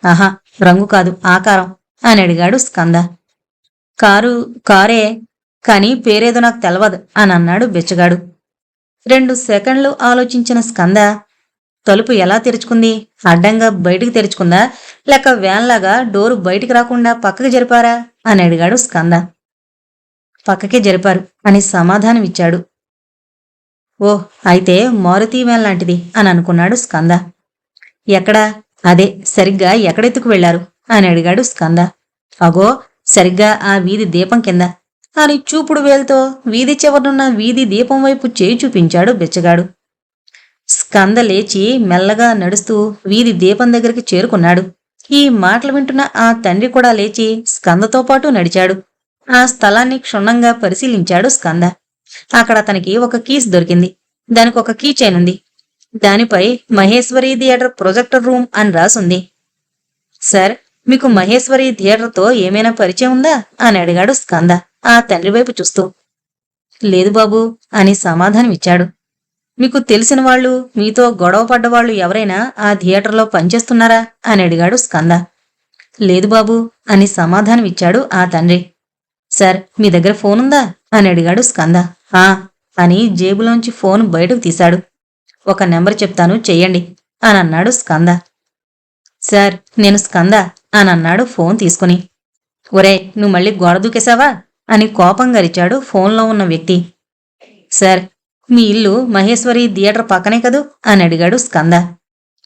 ఆహా, రంగు కాదు ఆకారం అని అడిగాడు స్కంద. కారే, కాని పేరేదో నాకు తెలవదు అని అన్నాడు బిచ్చగాడు. 2 సెకండ్లు ఆలోచించిన స్కంద, తలుపు ఎలా తెరుచుకుంది? అడ్డంగా బయటికి తెరుచుకుందా, లేక వ్యాన్లాగా డోరు బయటికి రాకుండా పక్కకి జరిపారా అని అడిగాడు స్కంద. పక్కకే జరిపారు అని సమాధానమిచ్చాడు. ఓహ్, అయితే మారుతీ వ్యాన్ లాంటిది అని అనుకున్నాడు స్కంద. ఎక్కడా? అదే, సరిగ్గా ఎక్కడెత్తుకు వెళ్లారు అని అడిగాడు స్కంద. అగో, సరిగ్గా ఆ వీధి దీపం కింద అని చూపుడు వేలుతో వీధి చివరనున్న వీధి దీపం వైపు చేయి చూపించాడు బిచ్చగాడు. స్కంద లేచి మెల్లగా నడుస్తూ వీధి దీపం దగ్గరికి చేరుకున్నాడు. ఈ మాటలు వింటున్న ఆ తండ్రి కూడా లేచి స్కందతో పాటు నడిచాడు. ఆ స్థలాన్ని క్షుణ్ణంగా పరిశీలించాడు స్కంద. అక్కడ అతనికి ఒక కీస్ దొరికింది. దానికి ఒక కీ చైన్ ఉంది. దానిపై మహేశ్వరి థియేటర్ ప్రొజెక్టర్ రూమ్ అని రాసుంది. సార్, మీకు మహేశ్వరి థియేటర్తో ఏమైనా పరిచయం ఉందా అని అడిగాడు స్కంద ఆ తండ్రి వైపు చూస్తూ. లేదు బాబు అని సమాధానమిచ్చాడు. మీకు తెలిసిన వాళ్ళు, మీతో గొడవ పడ్డవాళ్లు ఎవరైనా ఆ థియేటర్లో పనిచేస్తున్నారా అని అడిగాడు స్కంద. లేదు బాబు అని సమాధానమిచ్చాడు ఆ తండ్రి. సార్, మీ దగ్గర ఫోన్ ఉందా అని అడిగాడు స్కంద. ఆ అని జేబులోంచి ఫోన్ బయటకు తీశాడు. ఒక నెంబర్ చెప్తాను, చెయ్యండి అని అన్నాడు స్కంద. సార్, నేను స్కంద అని అన్నాడు ఫోన్ తీసుకుని. ఒరే, నువ్వు మళ్ళీ గోడ దూకేశావా అని కోపంగా అరిచాడు ఫోన్లో ఉన్న వ్యక్తి. సార్, మీ ఇల్లు మహేశ్వరి థియేటర్ పక్కనే కదూ అని అడిగాడు స్కంద.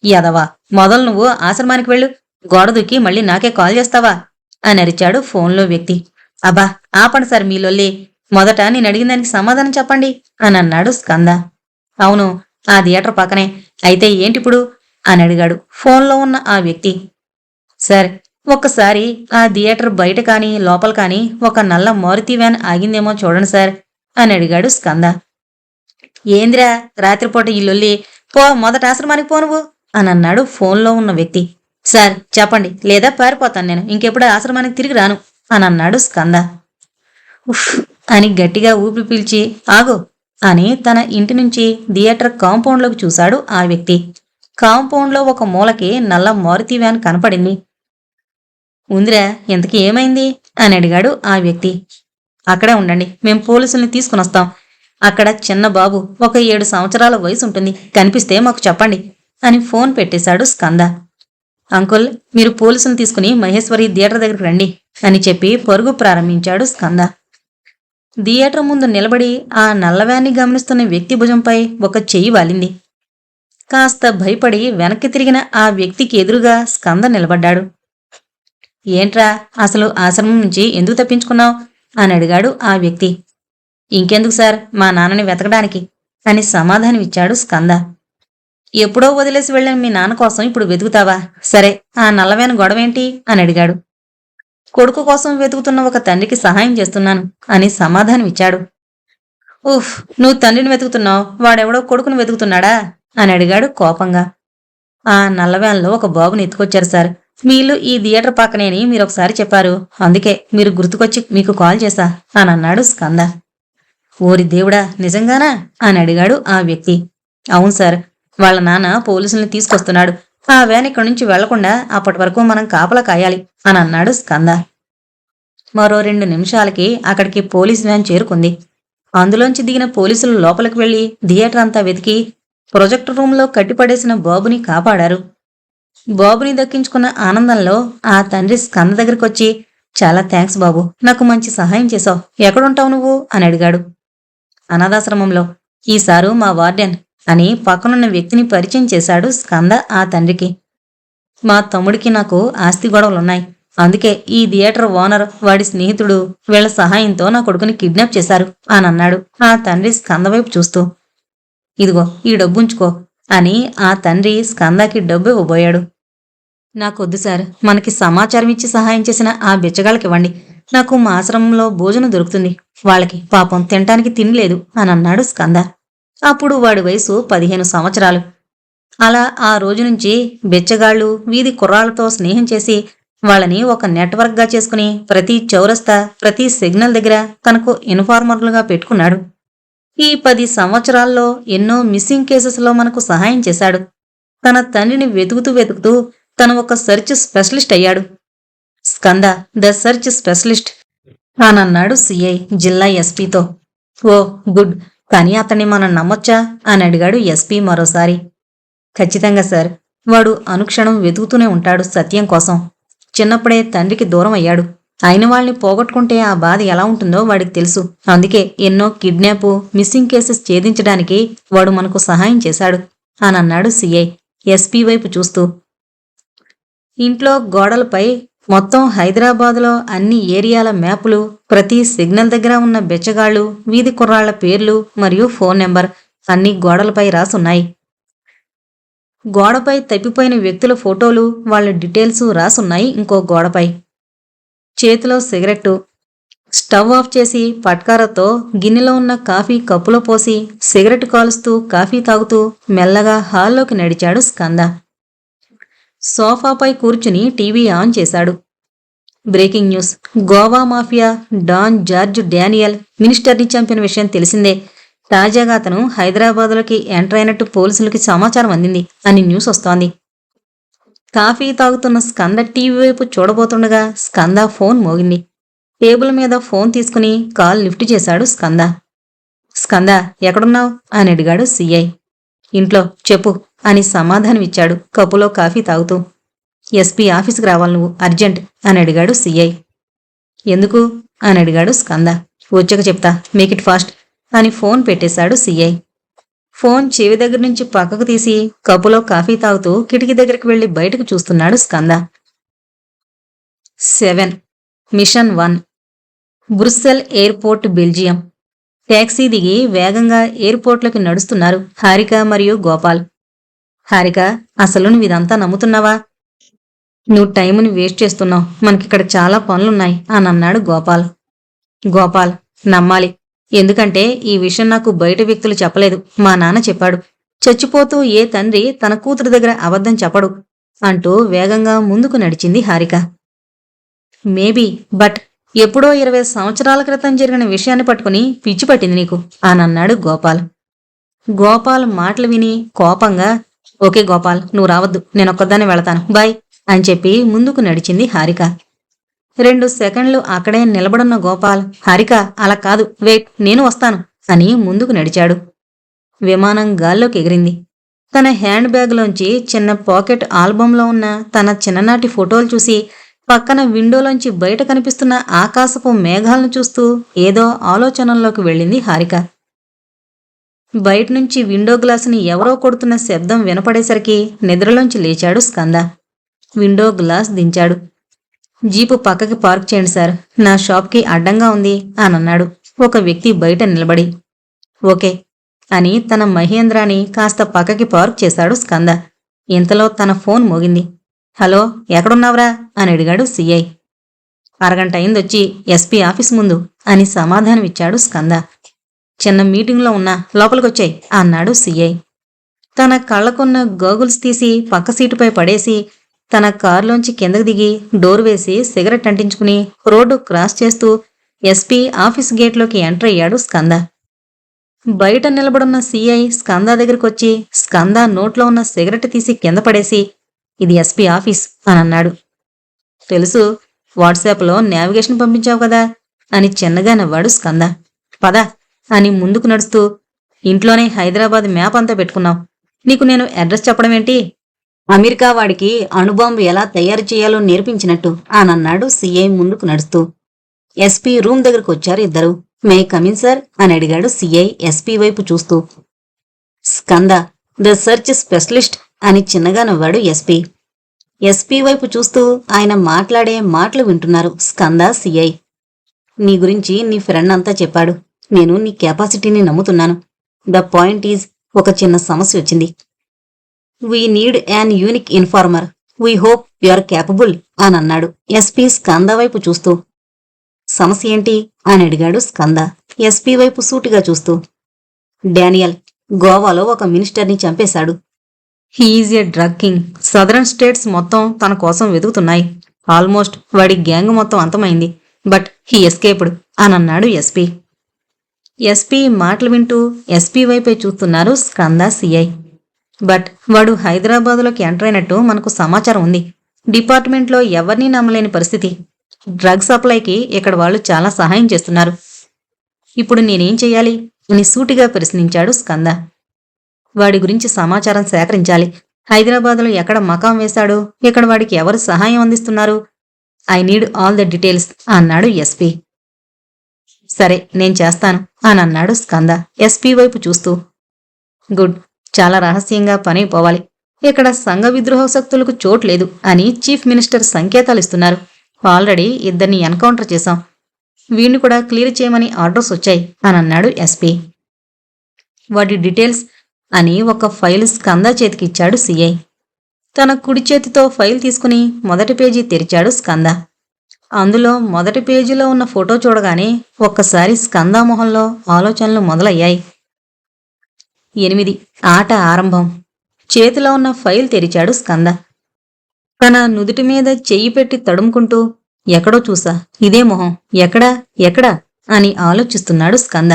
యాదవా, మొదలు నువ్వు ఆశ్రమానికి వెళ్ళు, గోడ దూకి మళ్ళీ నాకే కాల్ చేస్తావా అని అరిచాడు ఫోన్లో వ్యక్తి. అబ్బా, ఆపండి సార్ మీ లొల్లి, మొదట నేను అడిగిన దానికి సమాధానం చెప్పండి అని అన్నాడు స్కంద. అవును, ఆ థియేటర్ పక్కనే, అయితే ఏంటిప్పుడు అని అడిగాడు ఫోన్లో ఉన్న ఆ వ్యక్తి. సార్, ఒక్కసారి ఆ థియేటర్ బయట కాని లోపల కాని ఒక నల్ల మారుతి వ్యాన్ ఆగిందేమో చూడండి సార్ అని అడిగాడు స్కంద. ఏందిరా రాత్రిపూట ఈ లొల్లి, పో మొదట ఆశ్రమానికి పో నువ్వు అని అన్నాడు ఫోన్లో ఉన్న వ్యక్తి. సార్ చెప్పండి, లేదా పారిపోతాను నేను, ఇంకెప్పుడు ఆశ్రమానికి తిరిగి రాను అని అన్నాడు స్కంద. ఉఫ్ అని గట్టిగా ఊపిరి పీల్చి ఆగు అని తన ఇంటి నుంచి థియేటర్ కాంపౌండ్లోకి చూశాడు ఆ వ్యక్తి. కాంపౌండ్లో ఒక మూలకి నల్ల మారుతి వ్యాన్ కనపడింది. ఉందిరా, ఇంతకీ ఏమైంది అని అడిగాడు ఆ వ్యక్తి. అక్కడే ఉండండి, మేం పోలీసుల్ని తీసుకునొస్తాం. అక్కడ చిన్న బాబు, ఒక 7 సంవత్సరాల వయసు ఉంటుంది, కనిపిస్తే మాకు చెప్పండి అని ఫోన్ పెట్టేశాడు స్కంద. అంకుల్, మీరు పోలీసుని తీసుకుని మహేశ్వరి థియేటర్ దగ్గరికి రండి అని చెప్పి పరుగు ప్రారంభించాడు స్కంద. థియేటర్ ముందు నిలబడి ఆ నల్లవ్యాన్ని గమనిస్తున్న వ్యక్తి భుజంపై ఒక చెయ్యి వాలింది. కాస్త భయపడి వెనక్కి తిరిగిన ఆ వ్యక్తికి ఎదురుగా స్కంద నిలబడ్డాడు. ఏంట్రా, అసలు ఆశ్రమం నుంచి ఎందుకు తప్పించుకున్నావు అని అడిగాడు ఆ వ్యక్తి. ఇంకెందుకు సార్, మా నాన్నని వెతకడానికి అని సమాధానమిచ్చాడు స్కంద. ఎప్పుడో వదిలేసి వెళ్ళిన మీ నాన్న కోసం ఇప్పుడు వెతుకుతావా? సరే, ఆ నల్లవేన గొడవేంటి అని అడిగాడు. కొడుకు కోసం వెతుకుతున్న ఒక తండ్రికి సహాయం చేస్తున్నాను అని సమాధానమిచ్చాడు. ఉఫ్, నువ్వు తండ్రిని వెతుకుతున్నావు, వాడెవడో కొడుకును వెతుకుతున్నాడా అని అడిగాడు కోపంగా. ఆ నల్లవ్యాన్లో ఒక బాబుని ఎత్తుకొచ్చారు సార్, మీ ఇల్లు ఈ థియేటర్ పక్కనే అని మీరొకసారి చెప్పారు. అందుకే మీరు గుర్తుకొచ్చి మీకు కాల్ చేశా అని అన్నాడు స్కంద. ఓరి దేవుడా, నిజంగానా అని అడిగాడు ఆ వ్యక్తి. అవును సార్, వాళ్ళ నాన్న పోలీసుల్ని తీసుకొస్తున్నాడు. ఆ వ్యాన్ ఇక్కడి నుంచి వెళ్లకుండా అప్పటి వరకు మనం కాపలా కాయాలి అని అన్నాడు స్కంద. మరో 2 నిమిషాలకి అక్కడికి పోలీస్ వ్యాన్ చేరుకుంది. అందులోంచి దిగిన పోలీసులు లోపలికి వెళ్లి థియేటర్ అంతా వెతికి ప్రొజెక్టర్ రూంలో కట్టిపడేసిన బాబుని కాపాడారు. బాబుని దక్కించుకున్న ఆనందంలో ఆ తండ్రి స్కంద దగ్గరకొచ్చి, చాలా థ్యాంక్స్ బాబు, నాకు మంచి సహాయం చేశావు. ఎక్కడుంటావు నువ్వు అని అడిగాడు. అనాథాశ్రమంలో. ఈసారు మా వార్డెన్ అని పక్కనున్న వ్యక్తిని పరిచయం చేశాడు స్కంద ఆ తండ్రికి. మా తమ్ముడికి నాకు ఆస్తి గొడవలున్నాయి. అందుకే ఈ థియేటర్ ఓనర్, వాడి స్నేహితుడు వీళ్ల సహాయంతో నా కొడుకుని కిడ్నాప్ చేశారు అని అన్నాడు ఆ తండ్రి స్కంద వైపు చూస్తూ. ఇదిగో ఈ డబ్బుంచుకో అని ఆ తండ్రి స్కందకి డబ్బు ఇవ్వబోయాడు. నాకొద్దు సార్, మనకి సమాచారం ఇచ్చి సహాయం చేసిన ఆ బిచ్చగాళ్ళకివ్వండి. నాకు మా ఆశ్రమంలో భోజనం దొరుకుతుంది. వాళ్ళకి పాపం తినటానికి తినలేదు అని అన్నాడు స్కంద. అప్పుడు వాడి వయసు 15 సంవత్సరాలు. అలా ఆ రోజు నుంచి బిచ్చగాళ్ళు వీధి కుర్రాళ్లతో స్నేహం చేసి వాళ్ళని ఒక నెట్వర్క్గా చేసుకుని ప్రతి చౌరస్తా, ప్రతి సిగ్నల్ దగ్గర తనకు ఇన్ఫార్మర్లుగా పెట్టుకున్నాడు. ఈ 10 సంవత్సరాల్లో ఎన్నో మిస్సింగ్ కేసెస్లో మనకు సహాయం చేశాడు. తన తండ్రిని వెతుకుతూ తను ఒక సెర్చ్ స్పెషలిస్ట్ అయ్యాడు. స్కంద ద సెర్చ్ స్పెషలిస్ట్ అనన్నాడు సిఐ జిల్లా ఎస్పీతో. ఓ గుడ్, కానీ అతన్ని మనం నమ్మొచ్చా అని అడిగాడు ఎస్పీ మరోసారి. ఖచ్చితంగా సార్, వాడు అనుక్షణం వెతుకుతూనే ఉంటాడు సత్యం కోసం. చిన్నప్పుడే తండ్రికి దూరం అయ్యాడు. అయిన వాళ్ళని పోగొట్టుకుంటే ఆ బాధ ఎలా ఉంటుందో వాడికి తెలుసు. అందుకే ఎన్నో కిడ్నాప్, మిస్సింగ్ కేసెస్ ఛేదించడానికి వాడు మనకు సహాయం చేశాడు అని అన్నాడు సిఐ ఎస్పీ వైపు చూస్తూ. ఇంట్లో గోడలపై మొత్తం హైదరాబాదులో అన్ని ఏరియాల మ్యాపులు, ప్రతి సిగ్నల్ దగ్గర ఉన్న బెచ్చగాళ్లు, వీధి కుర్రాళ్ల పేర్లు మరియు ఫోన్ నెంబర్ అన్ని గోడలపై రాసున్నాయి. గోడపై తప్పిపోయిన వ్యక్తుల ఫోటోలు, వాళ్ళ డీటెయిల్స్ రాసున్నాయి ఇంకో గోడపై. చేతిలో సిగరెట్టు, స్టవ్ ఆఫ్ చేసి పట్కారతో గిన్నెలో ఉన్న కాఫీ కప్పులో పోసి సిగరెట్ కాలుస్తూ కాఫీ తాగుతూ మెల్లగా హాల్లోకి నడిచాడు స్కంద. సోఫాపై కూర్చుని టీవీ ఆన్ చేశాడు. Breaking news. Goa mafia don George Daniel మినిస్టర్ని చంపిన విషయం తెలిసిందే. తాజాగా అతను హైదరాబాద్లోకి ఎంటర్ అయినట్టు పోలీసులకి సమాచారం అందింది అని న్యూస్ వస్తోంది. కాఫీ తాగుతున్న స్కంద టీవీ వైపు చూడబోతుండగా స్కంద ఫోన్ మోగింది. టేబుల్ మీద ఫోన్ తీసుకుని కాల్ లిఫ్ట్ చేశాడు స్కంద. స్కంద, ఎక్కడున్నావు అని అడిగాడు సిఐ. ఇంట్లో, చెప్పు అని సమాధానమిచ్చాడు కప్పులో కాఫీ తాగుతూ. ఎస్పీ ఆఫీసుకు రావాలి నువ్వు, అర్జెంట్ అని అడిగాడు సిఐ. ఎందుకు అని అడిగాడు స్కంద. వచ్చాక చెప్తా, మేక్ ఇట్ ఫాస్ట్ అని ఫోన్ పెట్టేశాడు సిఐ. ఫోన్ చెవి దగ్గర నుంచి పక్కకు తీసి కప్పులో కాఫీ తాగుతూ కిటికీ దగ్గరికి వెళ్లి బయటకు చూస్తున్నాడు Skanda. 7 mission 1. Brussels airport, Belgium. Taxi దిగి వేగంగా ఎయిర్పోర్ట్లోకి నడుస్తున్నారు హారిక మరియు గోపాల్. హారిక, అసలు నువ్వు ఇదంతా నమ్ముతున్నావా? నువ్వు టైంని వేస్ట్ చేస్తున్నావు, మనకిక్కడ చాలా పనులున్నాయి అని అన్నాడు గోపాల్. గోపాల్, నమ్మాలి. ఎందుకంటే ఈ విషయం నాకు బయట వ్యక్తులు చెప్పలేదు, మా నాన్న చెప్పాడు. చచ్చిపోతూ ఏ తండ్రి తన కూతురు దగ్గర అబద్ధం చెప్పడు అంటూ వేగంగా ముందుకు నడిచింది హారిక. మేబీ, బట్ ఎప్పుడో 20 సంవత్సరాల క్రితం జరిగిన విషయాన్ని పట్టుకుని పిచ్చి పట్టింది నీకు అని అన్నాడు గోపాల్. గోపాల్ మాటలు విని కోపంగా, ఓకే గోపాల్, నువ్వు రావద్దు, నేనొక్కదాన్ని వెళతాను, బాయ్ అని చెప్పి ముందుకు నడిచింది హారిక. 2 సెకండ్లు అక్కడే నిలబడున్న గోపాల్, హారిక అలా కాదు, వెయిట్, నేను వస్తాను అని ముందుకు నడిచాడు. విమానం గాల్లోకి ఎగిరింది. తన హ్యాండ్ బ్యాగ్లోంచి చిన్న పాకెట్ ఆల్బంలో ఉన్న తన చిన్ననాటి ఫోటోలు చూసి పక్కన విండోలోంచి బయట కనిపిస్తున్న ఆకాశపు మేఘాలను చూస్తూ ఏదో ఆలోచనల్లోకి వెళ్ళింది హారిక. బయటనుంచి విండో గ్లాసుని ఎవరో కొడుతున్న శబ్దం వినపడేసరికి నిద్రలోంచి లేచాడు స్కంద. విండో గ్లాస్ దించాడు. జీపు పక్కకి పార్క్ చేయండి సార్, నా షాప్కి అడ్డంగా ఉంది అని అన్నాడు ఒక వ్యక్తి బయట నిలబడి. ఓకే అని తన మహేంద్రాని కాస్త పక్కకి పార్క్ చేశాడు స్కంద. ఇంతలో తన ఫోన్ మోగింది. హలో, ఎక్కడున్నావురా అని అడిగాడు సిఐ. అరగంట అయిందొచ్చి ఎస్పీ ఆఫీస్ ముందు అని సమాధానమిచ్చాడు స్కంద. చిన్న మీటింగ్లో ఉన్నా, లోపలికొచ్చాయి అన్నాడు సిఐ. తన కళ్ళకున్న గోగుల్స్ తీసి పక్క సీటుపై పడేసి తన కారులోంచి కిందకు దిగి డోర్ వేసి సిగరెట్ అంటించుకుని రోడ్డు క్రాస్ చేస్తూ ఎస్పీ ఆఫీస్ గేట్లోకి ఎంటర్ అయ్యాడు స్కంద. బయట నిలబడున్న సీఐ స్కంద దగ్గరికొచ్చి స్కంద నోట్లో ఉన్న సిగరెట్ తీసి కింద పడేసి, ఇది ఎస్పీ ఆఫీస్ అని అన్నాడు. తెలుసు, వాట్సాప్లో నావిగేషన్ పంపించావు కదా అని చిన్నగా నవ్వాడు స్కంద. పద అని ముందుకు నడుస్తూ, ఇంట్లోనే హైదరాబాద్ మ్యాప్ అంతా పెట్టుకున్నావు, నీకు నేను అడ్రస్ చెప్పడం ఏంటి? అమెరికా వాడికి అణుబాంబు ఎలా తయారు చేయాలో నేర్పించినట్టు అనన్నాడు సీఐ ముందుకు నడుస్తూ. ఎస్పీ రూమ్ దగ్గరకు వచ్చారు ఇద్దరు. మే కమిన్ సార్ అని అడిగాడు సీఐ ఎస్పీ వైపు చూస్తూ. స్కంద, ద సెర్చ్ స్పెషలిస్ట్ అని చిన్నగా నవ్వాడు ఎస్పీ. ఎస్పీ వైపు చూస్తూ ఆయన మాట్లాడే మాటలు వింటున్నారు స్కంద, సీఐ. నీ గురించి నీ ఫ్రెండ్ అంతా చెప్పాడు. నేను నీ కెపాసిటీని నమ్ముతున్నాను. ద పాయింట్ ఈజ్, ఒక చిన్న సమస్య వచ్చింది. We need an unique informer. We hope you are capable అని అన్నాడు ఎస్పీ స్కంద వైపు చూస్తూ. సమస్య ఏంటి అని అడిగాడు స్కంద ఎస్పీ వైపు సూటిగా చూస్తూ. డానియల్ గోవాలో ఒక మినిస్టర్ని చంపేశాడు. హీఈజ్ ఎ డ్రగ్ కింగ్. సదరన్ స్టేట్స్ మొత్తం తన కోసం వెతుకుతున్నాయి. ఆల్మోస్ట్ వాడి గ్యాంగ్ మొత్తం అంతమైంది. బట్ హీ ఎస్కేప్డ్ అని అన్నాడు ఎస్పీ. ఎస్పీ మాటలు వింటూ ఎస్పీ వైపే చూస్తున్నారు స్కంద, సీఐ. బట్ వాడు హైదరాబాదులోకి ఎంటర్ అయినట్టు మనకు సమాచారం ఉంది. డిపార్ట్మెంట్లో ఎవరినీ నమ్మలేని పరిస్థితి. డ్రగ్ సప్లైకి ఇక్కడ వాళ్ళు చాలా సహాయం చేస్తున్నారు. ఇప్పుడు నేనేం చెయ్యాలి అని సూటిగా ప్రశ్నించాడు స్కంద. వాడి గురించి సమాచారం సేకరించాలి. హైదరాబాద్లో ఎక్కడ మకాం వేశాడు, ఇక్కడ వాడికి ఎవరు సహాయం అందిస్తున్నారు. I need all the details అన్నాడు ఎస్పీ. సరే, నేను చేస్తాను అని అన్నాడు స్కంద ఎస్పీ వైపు చూస్తూ. గుడ్, చాలా రహస్యంగా పని పోవాలి. ఇక్కడ సంఘ విద్రోహ శక్తులకు చోటు లేదు అని చీఫ్ మినిస్టర్ సంకేతాలు ఇస్తున్నారు. ఆల్రెడీ ఇద్దరిని ఎన్కౌంటర్ చేశాం. వీణ్ణి కూడా క్లియర్ చేయమని ఆర్డర్స్ వచ్చాయి అని అన్నాడు ఎస్పీ. వాటి డీటెయిల్స్ అని ఒక ఫైల్ స్కంద చేతికిచ్చాడు సీఐ. తన కుడి చేతితో ఫైల్ తీసుకుని మొదటి పేజీ తెరిచాడు స్కంద. అందులో మొదటి పేజీలో ఉన్న ఫోటో చూడగానే ఒక్కసారి స్కంద మొహంలో ఆలోచనలు మొదలయ్యాయి. 8 ఆట ఆరంభం. చేతిలో ఉన్న ఫైల్ తెరిచాడు స్కంద. తన నుదుటి మీద చెయ్యి పెట్టి తడుముకుంటూ, ఎక్కడో చూసా, ఇదే మొహం, ఎక్కడా ఎక్కడా అని ఆలోచిస్తున్నాడు స్కంద.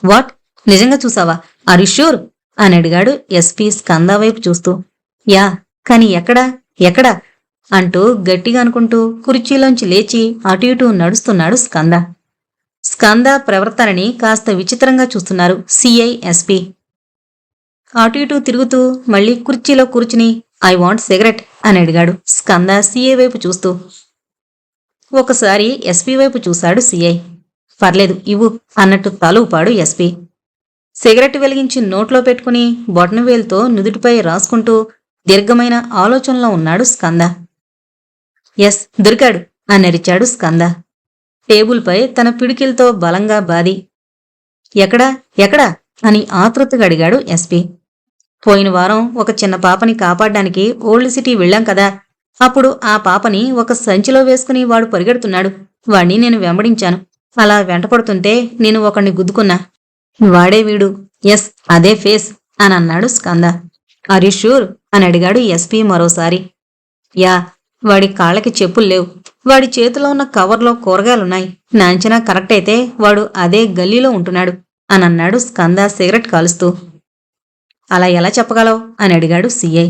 వాట్, నిజంగా చూసావా? ఆర్ యు ష్యూర్ అని అడిగాడు ఎస్పీ స్కంద వైపు చూస్తూ. యా, కాని ఎక్కడా ఎక్కడా అంటూ గట్టిగా అనుకుంటూ కుర్చీలోంచి లేచి అటు ఇటూ నడుస్తున్నాడు స్కంద. స్కంద ప్రవర్తనని కాస్త విచిత్రంగా చూస్తున్నారు సీఐ, ఎస్పీ. అటు ఇటూ తిరుగుతూ మళ్లీ కుర్చీలో కూర్చుని, ఐ వాంట్ సిగరెట్ అని అడిగాడు స్కంద సీఐ వైపు చూస్తూ. ఒకసారి ఎస్పీ వైపు చూశాడు సీఐ. పర్లేదు, ఇవ్వు అన్నట్టు తల ఊపాడు ఎస్పీ. సిగరెట్ వెలిగించి నోట్లో పెట్టుకుని బొటనవేలుతో నుదుటిపై రాసుకుంటూ దీర్ఘమైన ఆలోచనలో ఉన్నాడు స్కంద. ఎస్, దొరికాడు అని అరిచాడు స్కంద. టేబుల్పై తన పిడికిలతో బలంగా బాది. ఎక్కడా ఎక్కడా అని ఆతృతగా అడిగాడు ఎస్పీ. పోయిన వారం ఒక చిన్న పాపని కాపాడ్డానికి ఓల్డ్ సిటీ వెళ్ళాం కదా, అప్పుడు ఆ పాపని ఒక సంచిలో వేసుకుని వాడు పరిగెడుతున్నాడు. వాణ్ణి నేను వెంబడించాను. అలా వెంటపడుతుంటే నేను ఒకణ్ణి గుద్దుకున్నా. వాడే వీడు. ఎస్, అదే ఫేస్ అని అన్నాడు స్కంద. ఆర్ యు ష్యూర్ అని అడిగాడు ఎస్పీ మరోసారి. యా, వాడి కాళ్ళకి చెప్పులు లేవు. వాడి చేతిలో ఉన్న కవర్లో కూరగాయలున్నాయి. నా అంచనా కరెక్ట్ అయితే వాడు అదే గల్లీలో ఉంటున్నాడు అని అన్నాడు స్కంద సిగరెట్ కాలుస్తూ. అలా ఎలా చెప్పగలవు అని అడిగాడు సీఐ.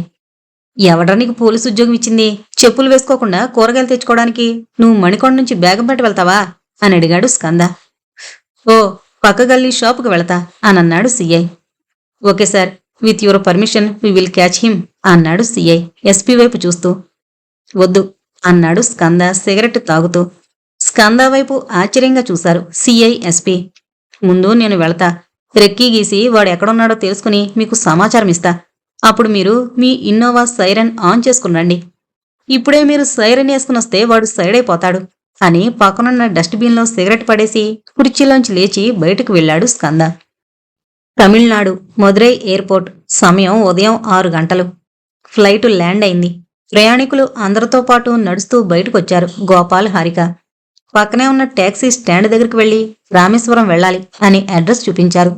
ఎవడ్రా నీకు పోలీసు ఉద్యోగం ఇచ్చింది? చెప్పులు వేసుకోకుండా కూరగాయలు తెచ్చుకోవడానికి నువ్వు మణికొండ నుంచి బేగం పెట్టి వెళ్తావా అని అడిగాడు స్కంద. ఓ, పక్క గల్లీ షాపుకు వెళతా అని అన్నాడు CI. Okay sir, with your permission we will catch him అన్నాడు సీఐ ఎస్పీ వైపు చూస్తూ. వద్దు అన్నాడు స్కంద సిగరెట్ తాగుతూ. స్కంద వైపు ఆశ్చర్యంగా చూశారు సీఐ, ఎస్పీ. ముందు నేను వెళతా. రెక్కీ గీసి వాడు ఎక్కడున్నాడో తెలుసుకుని మీకు సమాచారం ఇస్తా. అప్పుడు మీరు మీ ఇన్నోవా సైరన్ ఆన్ చేసుకుని. ఇప్పుడే మీరు సైరన్ వేసుకుని వస్తే వాడు సైడ్ అయిపోతాడు అని పక్కనున్న డస్ట్బిన్లో సిగరెట్ పడేసి కుర్చీలోంచి లేచి బయటకు వెళ్లాడు స్కంద. తమిళనాడు మదురై ఎయిర్పోర్ట్. సమయం ఉదయం 6 గంటలు. ఫ్లైటు ల్యాండ్ అయింది. ప్రయాణికులు అందరితో పాటు నడుస్తూ బయటకొచ్చారు గోపాల్, హారిక. పక్కనే ఉన్న ట్యాక్సీ స్టాండ్ దగ్గరికి వెళ్లి రామేశ్వరం వెళ్ళాలి అని అడ్రస్ చూపించారు.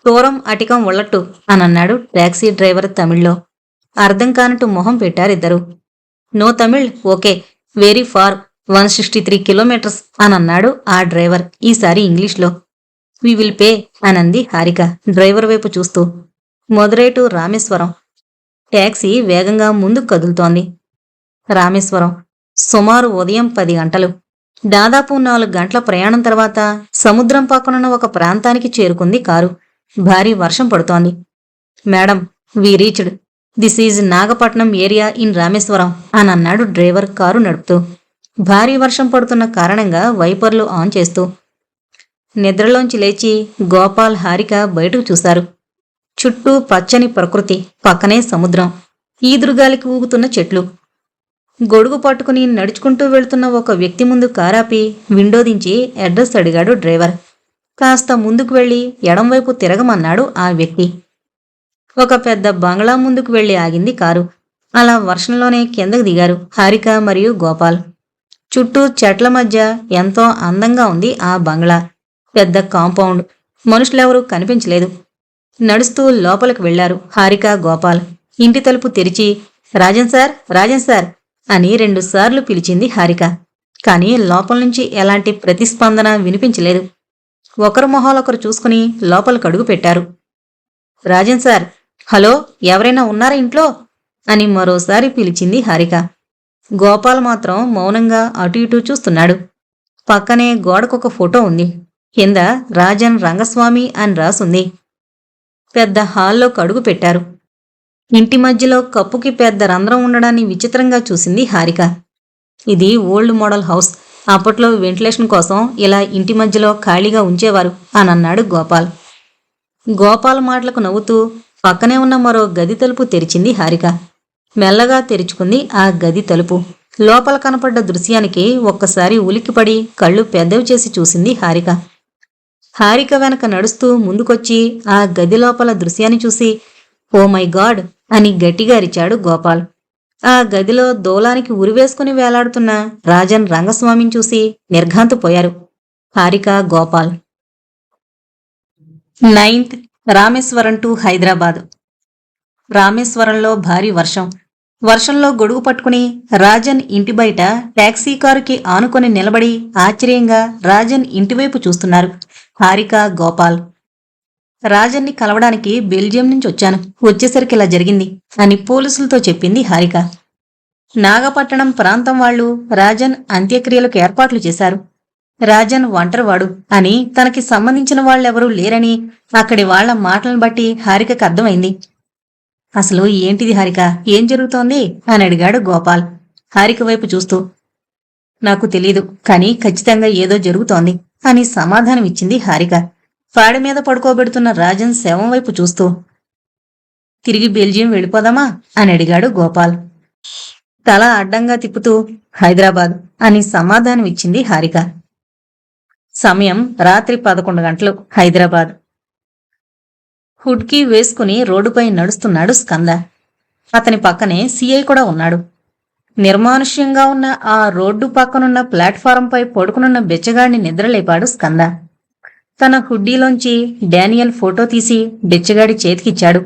దూరం అటికం ఉళ్ళట్టు అని అన్నాడు ట్యాక్సీ డ్రైవర్ తమిళ్లో. అర్థం కానట్టు మొహం పెట్టారిద్దరు. No Tamil, okay, very far, 163 kilometres అనన్నాడు ఆ డ్రైవర్ ఈసారి ఇంగ్లీష్లో. వి విల్ పే అనంది హారిక డ్రైవర్ వైపు చూస్తూ. మదురై టు రామేశ్వరం. ట్యాక్సీ వేగంగా ముందుకు కదులుతోంది. రామేశ్వరం. సుమారు ఉదయం 10 గంటలు. దాదాపు 4 గంటల ప్రయాణం తర్వాత సముద్రం పక్కనున్న ఒక ప్రాంతానికి చేరుకుంది కారు. భారీ వర్షం పడుతోంది. Madam, we reached. This is Nagapattinam area in Rameswaram అనన్నాడు డ్రైవర్ కారు నడుపుతూ, భారీ వర్షం పడుతున్న కారణంగా వైపర్లు ఆన్ చేస్తూ. నిద్రలోంచి లేచి గోపాల్, హారిక బయటకు చూశారు. చుట్టూ పచ్చని ప్రకృతి, పక్కనే సముద్రం, ఈదురుగాలికి ఊగుతున్న చెట్లు. గొడుగు పట్టుకుని నడుచుకుంటూ వెళ్తున్న ఒక వ్యక్తి ముందు కారాపి విండో దించి అడ్రస్ అడిగాడు డ్రైవర్. కాస్త ముందుకు వెళ్లి ఎడంవైపు తిరగమన్నాడు ఆ వ్యక్తి. ఒక పెద్ద బంగ్లా ముందుకు వెళ్లి ఆగింది కారు. అలా వర్షంలోనే కిందకు దిగారు హారిక మరియు గోపాల్. చుట్టూ చెట్ల మధ్య ఎంతో అందంగా ఉంది ఆ బంగ్లా. పెద్ద కాంపౌండ్. మనుషులెవరూ కనిపించలేదు. నడుస్తూ లోపలికి వెళ్లారు హారిక, గోపాల్. ఇంటి తలుపు తెరిచి రాజన్ సార్, రాజన్ సార్ అని 2 సార్లు పిలిచింది హారిక. కాని లోపల నుంచి ఎలాంటి ప్రతిస్పందన వినిపించలేదు. ఒకరు మొహాలొకరు చూసుకుని లోపలికి అడుగు పెట్టారు. రాజన్ సార్, హలో, ఎవరైనా ఉన్నారా ఇంట్లో అని మరోసారి పిలిచింది హారిక. గోపాల్ మాత్రం మౌనంగా అటు ఇటూ చూస్తున్నాడు. పక్కనే గోడకొక ఫోటో ఉంది. కింద రాజన్ రంగస్వామి అని రాసుంది. పెద్ద హాల్లోకి అడుగు పెట్టారు. ఇంటి మధ్యలో కప్పుకి పెద్ద రంధ్రం ఉండడాన్ని విచిత్రంగా చూసింది హారిక. ఇది ఓల్డ్ మోడల్ హౌస్. అప్పట్లో వెంటిలేషన్ కోసం ఇలా ఇంటి మధ్యలో ఖాళీగా ఉంచేవారు అనన్నాడు గోపాల్. గోపాల్ మాటలకు నవ్వుతూ పక్కనే ఉన్న మరో గది తలుపు తెరిచింది హారిక. మెల్లగా తెరుచుకుంది ఆ గది తలుపు. లోపల కనపడ్డ దృశ్యానికి ఒక్కసారి ఉలిక్కిపడి కళ్ళు పెద్దవి చేసి చూసింది హారిక. హారిక వెనక నడుస్తూ ముందుకొచ్చి ఆ గది లోపల దృశ్యాన్ని చూసి ఓ మై గాడ్ అని గట్టిగా అరిచాడు గోపాల్. ఆ గదిలో దూలానికి ఉరివేసుకుని వేలాడుతున్న రాజన్ రంగస్వామిని చూసి నిర్ఘాంతపోయారు హారిక, గోపాల్. 9th Rameswaram to Hyderabad. రామేశ్వరంలో భారీ వర్షం. వర్షంలో గొడుగు పట్టుకుని రాజన్ ఇంటి బయట టాక్సీ కారుకి ఆనుకొని నిలబడి ఆశ్చర్యంగా రాజన్ ఇంటివైపు చూస్తున్నారు హారిక, గోపాల్. రాజన్ని కలవడానికి బెల్జియం నుంచి వచ్చాను. వచ్చేసరికి ఇలా జరిగింది అని పోలీసులతో చెప్పింది హారిక. నాగపట్టణం ప్రాంతం వాళ్లు రాజన్ అంత్యక్రియలకు ఏర్పాట్లు చేశారు. రాజన్ ఒంటరివాడు అని, తనకి సంబంధించిన వాళ్ళెవరూ లేరని అక్కడి వాళ్ల మాటలను బట్టి హారికకు అర్థమైంది. అసలు ఏంటిది హారిక, ఏం జరుగుతోంది అని అడిగాడు గోపాల్ హారిక వైపు చూస్తూ. నాకు తెలీదు, కానీ ఖచ్చితంగా ఏదో జరుగుతోంది అని సమాధానమిచ్చింది హారిక పాడి మీద పడుకోబెడుతున్న రాజన్ శవం వైపు చూస్తూ. తిరిగి బెల్జియం వెళ్ళిపోదామా అని అడిగాడు గోపాల్ తల అడ్డంగా తిప్పుతూ. హైదరాబాద్ అని సమాధానమిచ్చింది హారిక. సమయం రాత్రి 11 గంటలు. హైదరాబాద్. హుడ్కీ వేసుకుని రోడ్డుపై నడుస్తున్నాడు స్కంద. అతని పక్కనే సిఐ కూడా ఉన్నాడు. నిర్మానుష్యంగా ఉన్న ఆ రోడ్డు పక్కనున్న ప్లాట్ఫారంపై పడుకునున్న బెచ్చగాడిని నిద్రలేపాడు స్కంద. తన హుడ్డీలోంచి డానియల్ ఫోటో తీసి బెచ్చగాడి చేతికిచ్చాడు.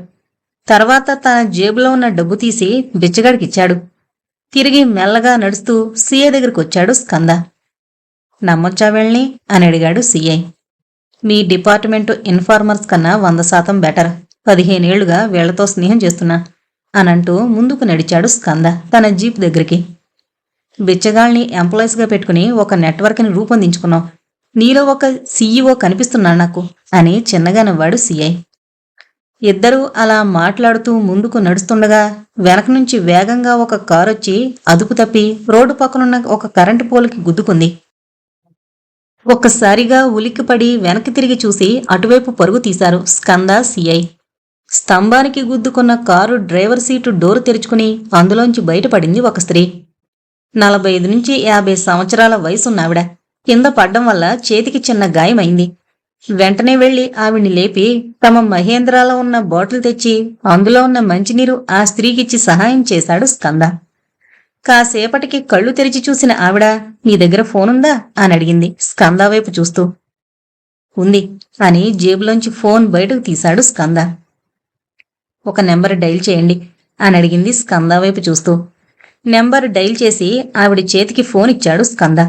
తర్వాత తన జేబులో ఉన్న డబ్బు తీసి బెచ్చగాడికిచ్చాడు. తిరిగి మెల్లగా నడుస్తూ సిఐ దగ్గరికొచ్చాడు స్కంద. నమ్మొచ్చా వీళ్ళని అని అడిగాడు సిఐ. మీ డిపార్ట్మెంటు ఇన్ఫార్మర్స్ కన్నా 100% బెటర్. 15 ఏళ్లుగా వీళ్లతో స్నేహం చేస్తున్నా అనంటూ ముందుకు నడిచాడు స్కంద తన జీప్ దగ్గరికి. బిచ్చగాళ్ని ఎంప్లాయీస్గా పెట్టుకుని ఒక నెట్వర్క్ని రూపొందించుకున్నాం. నీలో ఒక సీఈఓ కనిపిస్తున్నాడు నాకు అని చిన్నగా నవ్వాడు సిఐ. ఇద్దరూ అలా మాట్లాడుతూ ముందుకు నడుస్తుండగా వెనక నుంచి వేగంగా ఒక కారొచ్చి అదుపు తప్పి రోడ్డు పక్కనున్న ఒక కరెంటు పోలుకి గుద్దుకుంది. ఒక్కసారిగా ఉలిక్కిపడి వెనక్కి తిరిగి చూసి అటువైపు పరుగు తీశారు స్కంద, సిఐ. స్తంభానికి గుద్దుకున్న కారు డ్రైవర్ సీటు డోరు తెరుచుకుని అందులోంచి బయటపడింది ఒక స్త్రీ. 45 నుంచి 50 సంవత్సరాల వయసున్నావిడ. కింద పడ్డం వల్ల చేతికి చిన్న గాయమైంది. వెంటనే వెళ్లి ఆవిడ్ని లేపి తమ మహేంద్రాలో ఉన్న బాటిల్ తెచ్చి అందులో ఉన్న మంచినీరు ఆ స్త్రీకిచ్చి సహాయం చేశాడు స్కంద. కాసేపటికి కళ్ళు తెరిచి చూసిన ఆవిడ, నీ దగ్గర ఫోనుందా అని అడిగింది స్కంద వైపు చూస్తూ. ఉంది అని జేబులోంచి ఫోన్ బయటకు తీశాడు స్కంద. ఒక నెంబర్ డైల్ చేయండి. అని అడిగింది స్కంద వైపు చూస్తూ. నెంబర్ డైల్ చేసి ఆవిడ చేతికి ఫోన్ ఇచ్చాడు స్కంద.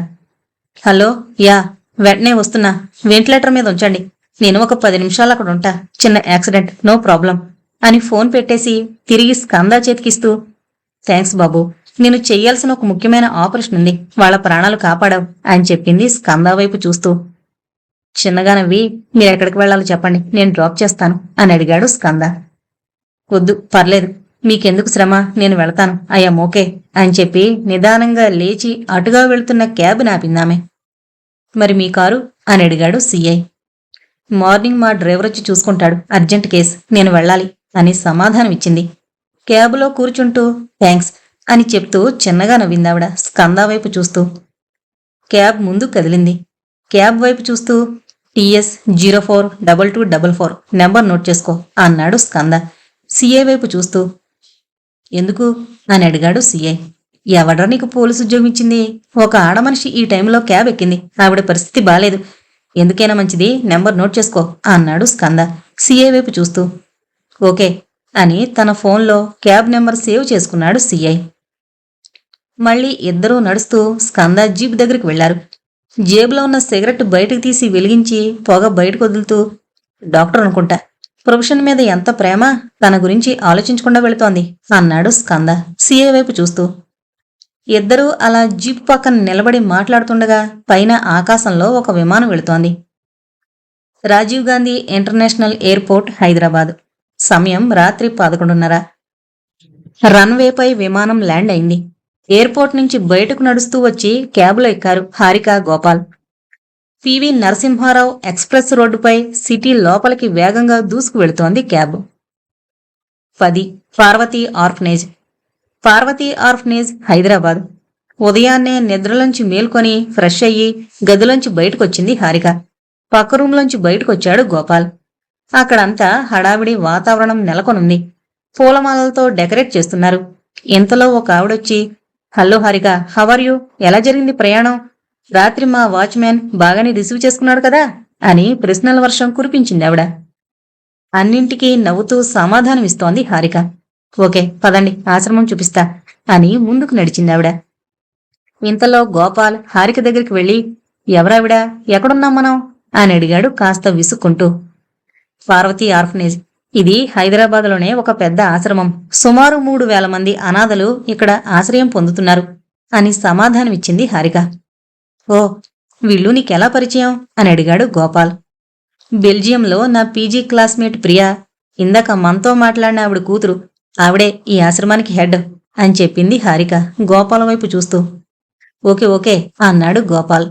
హలో, యా, వెంటనే వస్తున్నా, వెంటిలేటర్ మీద ఉంచండి, నేను ఒక 10 నిమిషాలు అక్కడ ఉంటా, చిన్న యాక్సిడెంట్, నో ప్రాబ్లం అని ఫోన్ పెట్టేసి తిరిగి స్కంద చేతికిస్తూ, థ్యాంక్స్ బాబు, నేను చెయ్యాల్సిన ఒక ముఖ్యమైన ఆపరేషన్ ఉంది, వాళ్ళ ప్రాణాలు కాపాడావు అని చెప్పింది స్కంద వైపు చూస్తూ. చిన్నగా నవ్వి, మీరెక్కడికి వెళ్ళాలో చెప్పండి, నేను డ్రాప్ చేస్తాను అని అడిగాడు స్కంద. వద్దు, పర్లేదు, మీకెందుకు శ్రమ, నేను వెళతాను, అయ్యా ఓకే అని చెప్పి నిదానంగా లేచి అటుగా వెళ్తున్న క్యాబ్ నాపిందామె. మరి మీ కారు అని అడిగాడు సిఐ. మార్నింగ్ మా డ్రైవర్ వచ్చి చూసుకుంటాడు, అర్జెంట్ కేస్, నేను వెళ్ళాలి అని సమాధానం ఇచ్చింది. క్యాబులో కూర్చుంటూ థ్యాంక్స్ అని చెప్తూ చిన్నగా నవ్విందావిడ స్కంద వైపు చూస్తూ. క్యాబ్ ముందు కదిలింది. క్యాబ్ వైపు చూస్తూ TS 042244 నెంబర్ నోట్ చేసుకో అన్నాడు స్కంద సిఐ వైపు చూస్తూ. ఎందుకు అని అడిగాడు సిఐ. ఎవడ్రా నీకు పోలీసు ఉద్యోగం ఇచ్చింది? ఒక ఆడమనిషి ఈ టైంలో క్యాబ్ ఎక్కింది, ఆవిడ పరిస్థితి బాలేదు, ఎందుకైనా మంచిది నెంబర్ నోట్ చేసుకో అన్నాడు స్కంద సిఐ వైపు చూస్తూ. ఓకే అని తన ఫోన్లో క్యాబ్ నెంబర్ సేవ్ చేసుకున్నాడు సిఐ. మళ్ళీ ఇద్దరూ నడుస్తూ స్కంద జీప్ దగ్గరికి వెళ్లారు. జేబులో ఉన్న సిగరెట్ బయటకు తీసి వెలిగించి పొగ బయటకు వదులుతూ, డాక్టర్ అనుకుంటా, ప్రొఫెషన్ మీద ఎంత ప్రేమ, తన గురించి ఆలోచించకుండా వెళుతోంది అన్నాడు స్కంద సిఐ వైపు చూస్తూ. ఇద్దరూ అలా జీప్ పక్కన నిలబడి మాట్లాడుతుండగా పైన ఆకాశంలో ఒక విమానం వెళుతోంది. Rajiv Gandhi international airport, Hyderabad. సమయం రాత్రి 11:30. రన్వేపై విమానం ల్యాండ్ అయింది. ఎయిర్పోర్ట్ నుంచి బయటకు నడుస్తూ వచ్చి క్యాబ్లో ఎక్కారు హారిక, గోపాల్. పివి నరసింహారావు ఎక్స్ప్రెస్ రోడ్డుపై సిటీ లోపలికి వేగంగా దూసుకు వెళుతోంది cab. 10. Parvati orphanage. Parvati orphanage, Hyderabad. ఉదయాన్నే నిద్రలోంచి మేల్కొని ఫ్రెష్ అయ్యి గదిలోంచి బయటకొచ్చింది హారిక. పక్క రూంలోంచి బయటకొచ్చాడు గోపాల్. అక్కడంతా హడావిడి వాతావరణం నెలకొనుంది. పూలమాలలతో డెకరేట్ చేస్తున్నారు. ఇంతలో ఒక ఆవిడొచ్చి, హలో హారిక, హవర్ యూ, ఎలా జరిగింది ప్రయాణం? రాత్రి మా వాచ్మ్యాన్ బాగానే రిసీవ్ చేసుకున్నాడు కదా అని ప్రశ్నల వర్షం కురిపించింది ఆవిడ. అన్నింటికీ నవ్వుతూ సమాధానమిస్తోంది హారిక. ఓకే, పదండి, ఆశ్రమం చూపిస్తా అని ముందుకు నడిచింది ఆవిడ. ఇంతలో గోపాల్ హారిక దగ్గరికి వెళ్లి, ఎవరావిడ, ఎక్కడున్నాం మనం అని అడిగాడు కాస్త విసుక్కుంటూ. పార్వతీ ఆర్ఫనేజ్, ఇది హైదరాబాద్లోనే ఒక పెద్ద ఆశ్రమం. సుమారు 3,000 మంది అనాథలు ఇక్కడ ఆశ్రయం పొందుతున్నారు అని సమాధానమిచ్చింది హారిక. ఓ, వీళ్ళు నీకెలా పరిచయం అని అడిగాడు గోపాల్. బెల్జియంలో నా పీజీ క్లాస్మేట్ ప్రియా, ఇందాక మనతో మాట్లాడిన ఆవిడ కూతురు, ఆవిడే ఈ ఆశ్రమానికి హెడ్ అని చెప్పింది హారిక గోపాల్ వైపు చూస్తూ. ఓకే ఓకే అన్నాడు గోపాల్.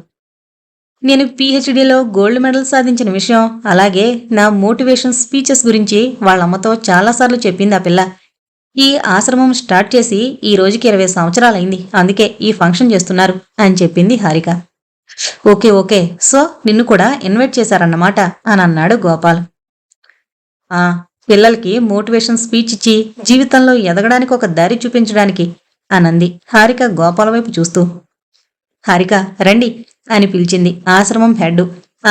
నేను PhDలో గోల్డ్ మెడల్ సాధించిన విషయం, అలాగే నా మోటివేషన్ స్పీచెస్ గురించి వాళ్ళమ్మతో చాలాసార్లు చెప్పింది ఆ పిల్ల. ఈ ఆశ్రమం స్టార్ట్ చేసి ఈ రోజుకి 20 సంవత్సరాలైంది, అందుకే ఈ ఫంక్షన్ చేస్తున్నారు అని చెప్పింది హారిక. ఓకే ఓకే, సో నిన్ను కూడా ఇన్వైట్ చేశారన్నమాట అని అన్నాడు గోపాల్. పిల్లలకి మోటివేషన్ స్పీచ్ ఇచ్చి జీవితంలో ఎదగడానికి ఒక దారి చూపించడానికి అనంది హారిక గోపాల్ వైపు చూస్తూ. హారిక, రండి అని పిలిచింది ఆశ్రమం హెడ్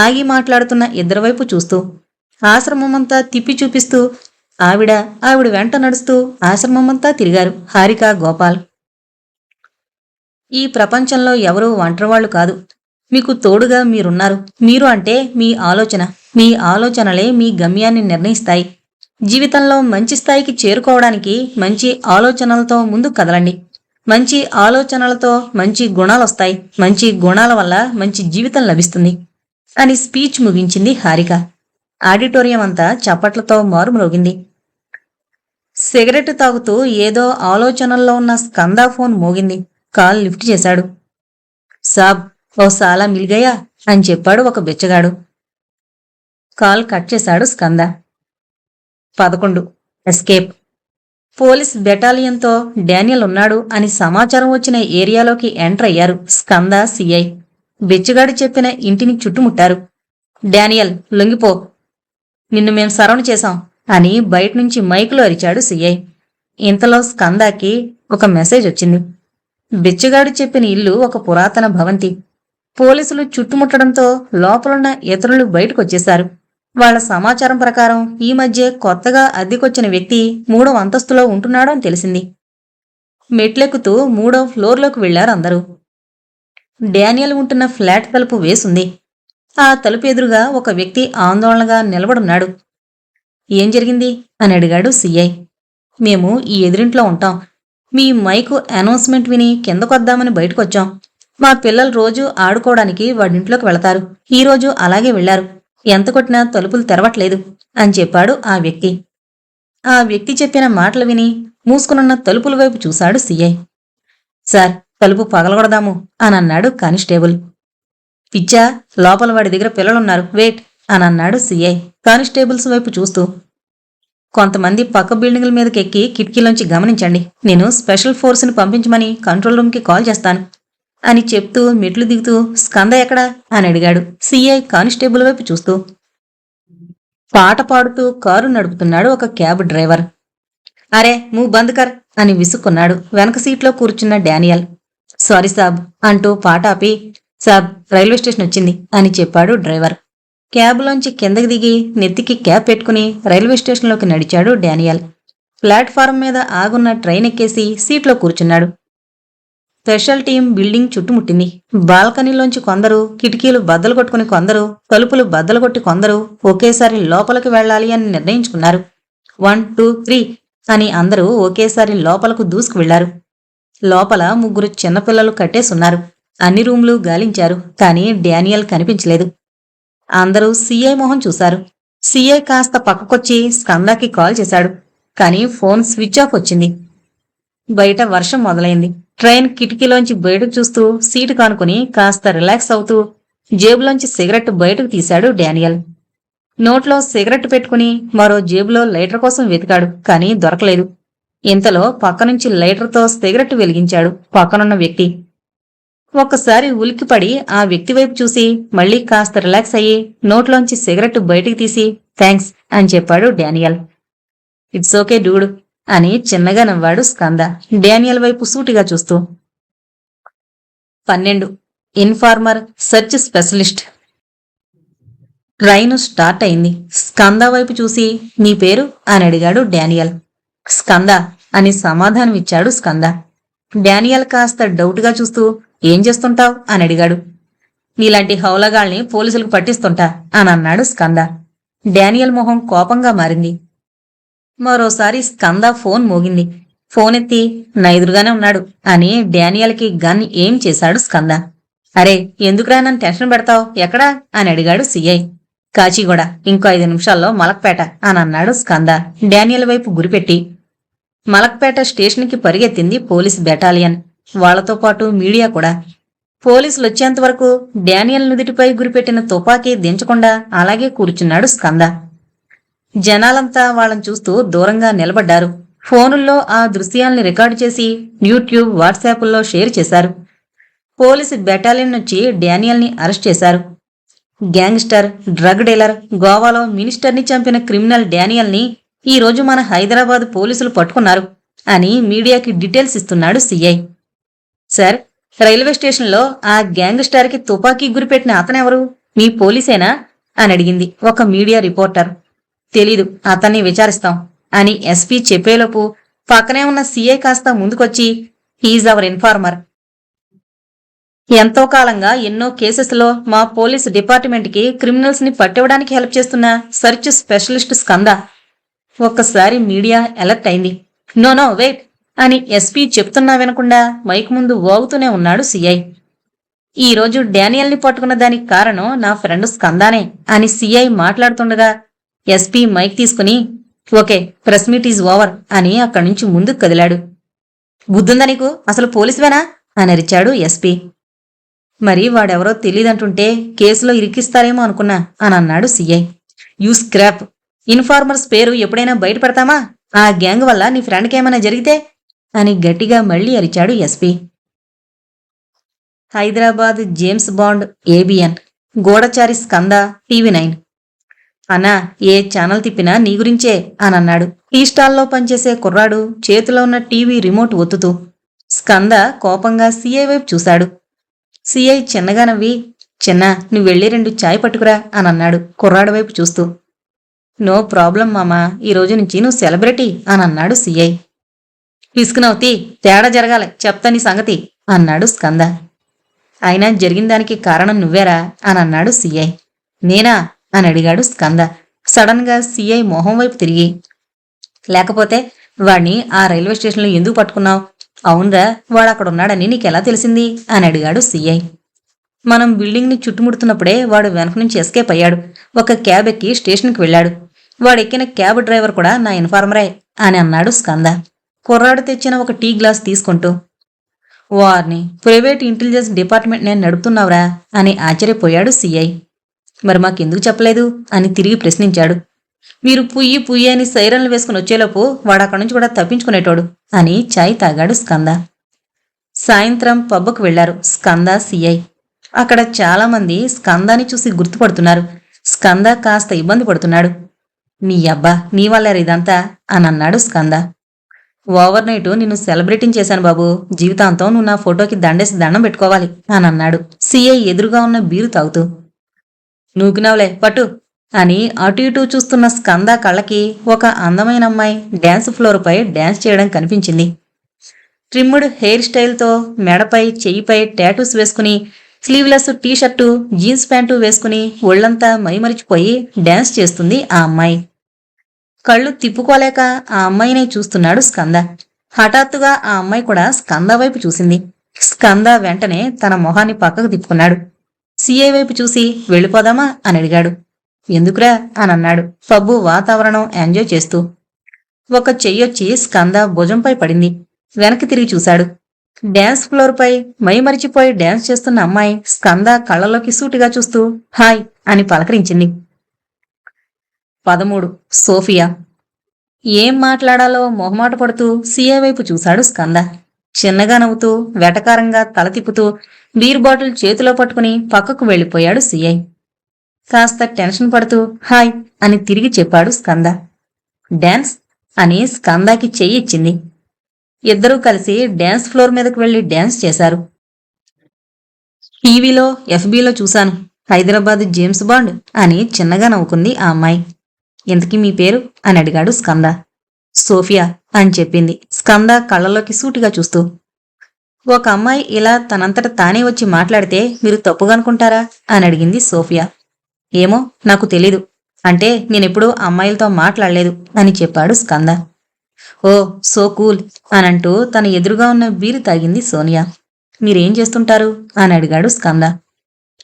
ఆగి మాట్లాడుతున్న ఇద్దరి వైపు చూస్తూ. ఆశ్రమమంతా తిప్పి చూపిస్తూ ఆవిడ వెంట నడుస్తూ ఆశ్రమమంతా తిరిగారు హారిక, గోపాల్. ఈ ప్రపంచంలో ఎవరూ ఒంటరివాళ్లు కాదు, మీకు తోడుగా మీరున్నారు. మీరు అంటే మీ ఆలోచనలే మీ గమ్యాన్ని నిర్ణయిస్తాయి. జీవితంలో మంచి స్థాయికి చేరుకోవడానికి మంచి ఆలోచనలతో ముందుకు కదలండి. మంచి ఆలోచనలతో మంచి గుణాలొస్తాయి. మంచి గుణాల వల్ల మంచి జీవితం లభిస్తుంది అని స్పీచ్ ముగించింది హారిక. ఆడిటోరియం అంతా చప్పట్లతో మారుమ్రోగింది. సిగరెట్ తాగుతూ ఏదో ఆలోచనల్లో ఉన్న స్కంద ఫోన్ మోగింది. కాల్ లిఫ్ట్ చేశాడు. సాబ్, ఓ సాలా మిల్గయా అని చెప్పాడు ఒక బిచ్చగాడు. కాల్ కట్ చేశాడు స్కంద. 11. ఎస్కేప్. పోలీస్ బెటాలియన్తో డానియల్ ఉన్నాడు అని సమాచారం వచ్చిన ఏరియాలోకి ఎంటర్ అయ్యారు స్కంద, సిఐ. బిచ్చగాడు చెప్పిన ఇంటిని చుట్టుముట్టారు. డానియల్, లొంగిపో, నిన్ను మేం సరౌండ్ చేశాం అని బయటనుంచి మైకులో అరిచాడు సిఐ. ఇంతలో స్కందాకి ఒక మెసేజ్ వచ్చింది. బిచ్చగాడు చెప్పిన ఇల్లు ఒక పురాతన భవంతి. పోలీసులు చుట్టుముట్టడంతో లోపలున్న ఇతరులు బయటకొచ్చేశారు. వాళ్ళ సమాచారం ప్రకారం ఈ మధ్య కొత్తగా అద్దెకొచ్చిన వ్యక్తి 3వ అంతస్తులో ఉంటున్నాడు అని తెలిసింది. మెట్లెక్కుతూ 3వ ఫ్లోర్లోకి వెళ్లారు అందరూ. డానియల్ ఉంటున్న ఫ్లాట్ తలుపు వేసుంది. ఆ తలుపు ఎదురుగా ఒక వ్యక్తి ఆందోళనగా నిలబడున్నాడు. ఏం జరిగింది అని అడిగాడు సిఐ. మేము ఈ ఎదురింట్లో ఉంటాం. మీ మైకు అనౌన్స్మెంట్ విని కిందకొద్దామని బయటకొచ్చాం. మా పిల్లలు రోజూ ఆడుకోవడానికి వాడింట్లోకి వెళతారు. ఈరోజు అలాగే వెళ్లారు. ఎంత కొట్టినా తలుపులు తెరవట్లేదు అని చెప్పాడు ఆ వ్యక్తి. ఆ వ్యక్తి చెప్పిన మాటలు విని మూసుకునున్న తలుపుల వైపు చూశాడు సిఐ. సార్, తలుపు పగలగొడదాము అనన్నాడు కానిస్టేబుల్. పిచ్చా, లోపల వాడి దగ్గర పిల్లలున్నారు, వెయిట్ అనన్నాడు సిఐ కానిస్టేబుల్స్ వైపు చూస్తూ. కొంతమంది పక్క బిల్డింగుల మీదకి ఎక్కి కిటికీలోంచి గమనించండి. నేను స్పెషల్ ఫోర్స్ని పంపించమని కంట్రోల్ రూమ్కి కాల్ చేస్తాను అని చెప్తూ మెట్లు దిగుతూ స్కంద ఎక్కడా అని అడిగాడు సిఐ కానిస్టేబుల్ వైపు చూస్తూ. పాట పాడుతూ కారు నడుపుతున్నాడు ఒక క్యాబ్ డ్రైవర్. అరే మూవ్ బంద్ కర్ అని విసుక్కున్నాడు వెనక సీట్లో కూర్చున్న డానియల్. సారీ సాబ్ అంటూ పాట ఆపి, సాబ్ రైల్వే స్టేషన్ వచ్చింది అని చెప్పాడు డ్రైవర్. క్యాబ్లోంచి కిందకి దిగి నెత్తికి క్యాబ్ పెట్టుకుని రైల్వే స్టేషన్లోకి నడిచాడు డానియల్. ప్లాట్ఫారం మీద ఆగున్న ట్రైన్ ఎక్కేసి సీట్లో కూర్చున్నాడు. స్పెషల్ టీం బిల్డింగ్ చుట్టుముట్టింది. బాల్కనీలోంచి కొందరు, కిటికీలు బద్దలు కొట్టుకుని కొందరు, తలుపులు బద్దలు కొట్టి కొందరు ఒకేసారి లోపలికి వెళ్లాలి అని నిర్ణయించుకున్నారు. 1, 2, 3 అని అందరూ ఒకేసారి లోపలకు దూసుకు వెళ్లారు. లోపల 3 చిన్నపిల్లలు కట్టేసున్నారు. అన్ని రూమ్లు గాలించారు, కానీ డానియల్ కనిపించలేదు. అందరూ సిఐ మొహం చూశారు. సిఐ కాస్త పక్కకొచ్చి స్కందాకి కాల్ చేశాడు, కానీ ఫోన్ స్విచ్ ఆఫ్ వచ్చింది. బయట వర్షం మొదలైంది. ట్రైన్ కిటికీలోంచి బయటకు చూస్తూ సీటు కానుకుని కాస్త రిలాక్స్ అవుతూ జేబులోంచి సిగరెట్ బయటకు తీశాడు డానియల్. నోట్లో సిగరెట్ పెట్టుకుని మరో జేబులో లైటర్ కోసం వెతికాడు, కానీ దొరకలేదు. ఇంతలో పక్కనుంచి లైటర్తో సిగరెట్ వెలిగించాడు పక్కనున్న వ్యక్తి. ఒక్కసారి ఉలిక్కిపడి ఆ వ్యక్తి వైపు చూసి మళ్లీ కాస్త రిలాక్స్ అయ్యి నోట్లోంచి సిగరెట్ బయటికి తీసి థ్యాంక్స్ అని చెప్పాడు డానియల్. ఇట్స్ ఓకే డూడ్ అని చిన్నగా నవ్వాడు స్కంద డానియల్ వైపు సూటిగా చూస్తూ. 12. Informer search specialist. Train start అయింది. స్కంద వైపు చూసి నీ పేరు అని అడిగాడు డానియల్. స్కంద అని సమాధానమిచ్చాడు స్కంద. డానియల్ కాస్త డౌట్గా చూస్తూ ఏం చేస్తుంటావ్ అని అడిగాడు. నీలాంటి హౌలగాల్ని పోలీసులకు పట్టిస్తుంటా అని అన్నాడు స్కంద. డానియల్ మొహం కోపంగా మారింది. మరోసారి స్కంద ఫోన్ మోగింది. ఫోన్ ఎత్తి నా ఎదురుగానే ఉన్నాడు అని డానియల్కి గన్ ఏం చేశాడు స్కంద. అరే ఎందుకురా నన్ను టెన్షన్ పెడతావు, ఎక్కడా అని అడిగాడు సిఐ. కాచిగూడ, ఇంకో 5 నిమిషాల్లో మలక్పేట అని అన్నాడు స్కంద డానియల్ వైపు గురిపెట్టి. మలక్పేట స్టేషన్కి పరిగెత్తింది పోలీస్ బెటాలియన్, వాళ్లతో పాటు మీడియా కూడా. పోలీసులు వచ్చేంతవరకు డానియల్ నుదిటిపై గురిపెట్టిన తుపాకీ దించకుండా అలాగే కూర్చున్నాడు స్కంద. జనాలంతా వాళ్ళని చూస్తూ దూరంగా నిలబడ్డారు. ఫోనుల్లో ఆ దృశ్యాల్ని రికార్డు చేసి యూట్యూబ్, వాట్సాప్ల్లో షేర్ చేశారు. పోలీసు బెటాలియన్ నుంచి డానియల్ని అరెస్ట్ చేశారు. గ్యాంగ్స్టర్, డ్రగ్ డీలర్, గోవాలో మినిస్టర్ని చంపిన క్రిమినల్ డానియల్ని ఈరోజు మన హైదరాబాద్ పోలీసులు పట్టుకున్నారు అని మీడియాకి డీటెయిల్స్ ఇస్తున్నాడు సిఐ. సార్, రైల్వే స్టేషన్లో ఆ గ్యాంగ్స్టర్కి తుపాకీ గురిపెట్టిన అతనెవరు, మీ పోలీసేనా అని అడిగింది ఒక మీడియా రిపోర్టర్. తెలీదు, అతన్ని విచారిస్తాం అని ఎస్పీ చెప్పేలోపు పక్కనే ఉన్న సిఐ కాస్త ముందుకొచ్చి హీజ్ అవర్ ఇన్ఫార్మర్. ఎంతో కాలంగా ఎన్నో కేసెస్లో మా పోలీస్ డిపార్ట్మెంట్కి క్రిమినల్స్ ని పట్టివ్వడానికి హెల్ప్ చేస్తున్న సెర్చ్ స్పెషలిస్ట్ స్కంద. ఒక్కసారి మీడియా అలర్ట్ అయింది. నో వెయిట్ అని ఎస్పీ చెప్తున్నా వినకుండా మైక్ ముందు వాగుతూనే ఉన్నాడు సిఐ. ఈరోజు డానియల్ని పట్టుకున్న దానికి కారణం నా ఫ్రెండ్ స్కందానే అని సిఐ మాట్లాడుతుండగా ఎస్పీ మైక్ తీసుకుని okay, press meet is over అని అక్కడి నుంచి ముందుకు కదిలాడు. బుద్ధుందా నీకు, అసలు పోలీసువేనా అని అరిచాడు ఎస్పీ. మరి వాడెవరో తెలీదంటుంటే కేసులో ఇరికిస్తారేమో అనుకున్నా అని అన్నాడు సిఐ. యూ స్క్రాప్, ఇన్ఫార్మర్స్ పేరు ఎప్పుడైనా బయట పెడతామా? ఆ గ్యాంగ్ వల్ల నీ ఫ్రెండ్కేమైనా జరిగితే అని గట్టిగా మళ్లీ అరిచాడు SP. Hyderabad James Bond ABN, గూఢచారి స్కంద, టీవీ9. అన్నా, ఏ ఛానల్ తిప్పినా నీ గురించే అని అన్నాడు టీ స్టాల్లో పనిచేసే కుర్రాడు చేతిలో ఉన్న టీవీ రిమోట్ ఒత్తుతూ. స్కంద కోపంగా సిఐ వైపు చూశాడు. సిఐ చిన్నగా నవ్వి, చిన్న నువ్వెళ్ళి 2 చాయ్ పట్టుకురా అని అన్నాడు కుర్రాడు వైపు చూస్తూ. నో ప్రాబ్లం మామా, ఈ రోజు నుంచి నువ్వు సెలబ్రిటీ అని అన్నాడు సిఐ. పిసుకునవుతి, తేడా జరగాలి, చెప్తా నీ సంగతి అన్నాడు స్కంద. అయినా జరిగిన దానికి కారణం నువ్వేరా అని అన్నాడు సిఐ. నేనా అని అడిగాడు స్కంద సడన్ గా సిఐ మొహం వైపు తిరిగి. లేకపోతే వాణ్ణి ఆ రైల్వే స్టేషన్లో ఎందుకు పట్టుకున్నావు? అవునరా, వాడు అక్కడ ఉన్నాడని నీకెలా తెలిసింది అని అడిగాడు సిఐ. మనం బిల్డింగ్ ని చుట్టుముడుతున్నప్పుడే వాడు వెనక నుంచి ఎస్కేప్ అయ్యాడు. ఒక క్యాబ్ ఎక్కి స్టేషన్కి వెళ్ళాడు. వాడెక్కిన క్యాబ్ డ్రైవర్ కూడా నా ఇన్ఫార్మరే అని అన్నాడు స్కంద కుర్రాడు తెచ్చిన ఒక టీ గ్లాస్ తీసుకుంటూ. వారిని ప్రైవేట్ ఇంటెలిజెన్స్ డిపార్ట్మెంట్ నేను నడుపుతున్నావురా అని ఆశ్చర్యపోయాడు సిఐ. మరి మాకెందుకు చెప్పలేదు అని తిరిగి ప్రశ్నించాడు. మీరు పుయ్యి పుయ్యి అని సైరన్లు వేసుకుని వచ్చేలోపు వాడు అక్కడి నుంచి కూడా తప్పించుకునేటోడు అని చాయ్ తాగాడు స్కంద. సాయంత్రం పబ్బుకు వెళ్లారు స్కంద, సిఐ. అక్కడ చాలా మంది స్కందాని చూసి గుర్తుపడుతున్నారు. స్కంద కాస్త ఇబ్బంది పడుతున్నాడు. నీ అబ్బా, నీ వల్లేరు ఇదంతా అని అన్నాడు స్కంద. ఓవర్ నైట్ నిన్ను సెలబ్రిటీని చేశాను బాబు, జీవితాంతం నువ్వు నా ఫోటోకి దండేసి దండం పెట్టుకోవాలి అని అన్నాడు సిఐ ఎదురుగా ఉన్న బీరు తాగుతూ. నూకినావులే పట్టు అని అటు ఇటు చూస్తున్న స్కంద కళ్ళకి ఒక అందమైన అమ్మాయి డ్యాన్స్ ఫ్లోర్ పై డ్యాన్స్ చేయడం కనిపించింది. ట్రిమ్డ్ హెయిర్ స్టైల్తో మెడపై చెయ్యిపై టాటూస్ వేసుకుని స్లీవ్లెస్ టీషర్టు జీన్స్ ప్యాంటు వేసుకుని ఒళ్లంతా మైమరిచిపోయి డ్యాన్స్ చేస్తుంది ఆ అమ్మాయి. కళ్ళు తిప్పుకోలేక ఆ అమ్మాయినే చూస్తున్నాడు స్కంద. హఠాత్తుగా ఆ అమ్మాయి కూడా స్కంద వైపు చూసింది. స్కంద వెంటనే తన మొహాన్ని పక్కకు తిప్పుకున్నాడు. సిఐ వైపు చూసి వెళ్ళిపోదామా అని అడిగాడు. ఎందుకురా అని అన్నాడు పబ్బు వాతావరణం ఎంజాయ్ చేస్తూ. ఒక చెయ్యొచ్చి స్కంద భుజంపై పడింది. వెనక్కి తిరిగి చూశాడు. డ్యాన్స్ ఫ్లోర్ పై మైమరిచిపోయి డ్యాన్స్ చేస్తున్న అమ్మాయి స్కంద కళ్ళలోకి సూటిగా చూస్తూ హాయ్ అని పలకరించింది. 13. సోఫియా. ఏం మాట్లాడాలో మొహమాట పడుతూ సిఐ వైపు చూశాడు స్కంద. చిన్నగా నవ్వుతూ వెటకారంగా తల తిప్పుతూ బీర్ బాటిల్ చేతిలో పట్టుకుని పక్కకు వెళ్లిపోయాడు సిఐ. కాస్త టెన్షన్ పడుతూ హాయ్ అని తిరిగి చెప్పాడు స్కంద. డాన్స్ అని స్కందాకి చెయ్యి ఇచ్చింది. ఇద్దరూ కలిసి డ్యాన్స్ ఫ్లోర్ మీదకు వెళ్లి డ్యాన్స్ చేశారు. టీవీలో ఎఫ్బీలో చూశాను, హైదరాబాద్ జేమ్స్ బాండ్ అని చిన్నగా నవ్వుకుంది ఆ అమ్మాయి. ఇంతకీ మీ పేరు అని అడిగాడు స్కంద. సోఫియా అని చెప్పింది స్కంద కళ్ళలోకి సూటిగా చూస్తూ. ఒక అమ్మాయి ఇలా తనంతట తానే వచ్చి మాట్లాడితే మీరు తప్పుగా అనుకుంటారా అని అడిగింది సోఫియా. ఏమో నాకు తెలీదు, అంటే నేనెప్పుడూ అమ్మాయిలతో మాట్లాడలేదు అని చెప్పాడు స్కంద. ఓ సో కూల్ అనంటూ తన ఎదురుగా ఉన్న బీరు తాగింది సోనియా. మీరేం చేస్తుంటారు అని అడిగాడు స్కంద.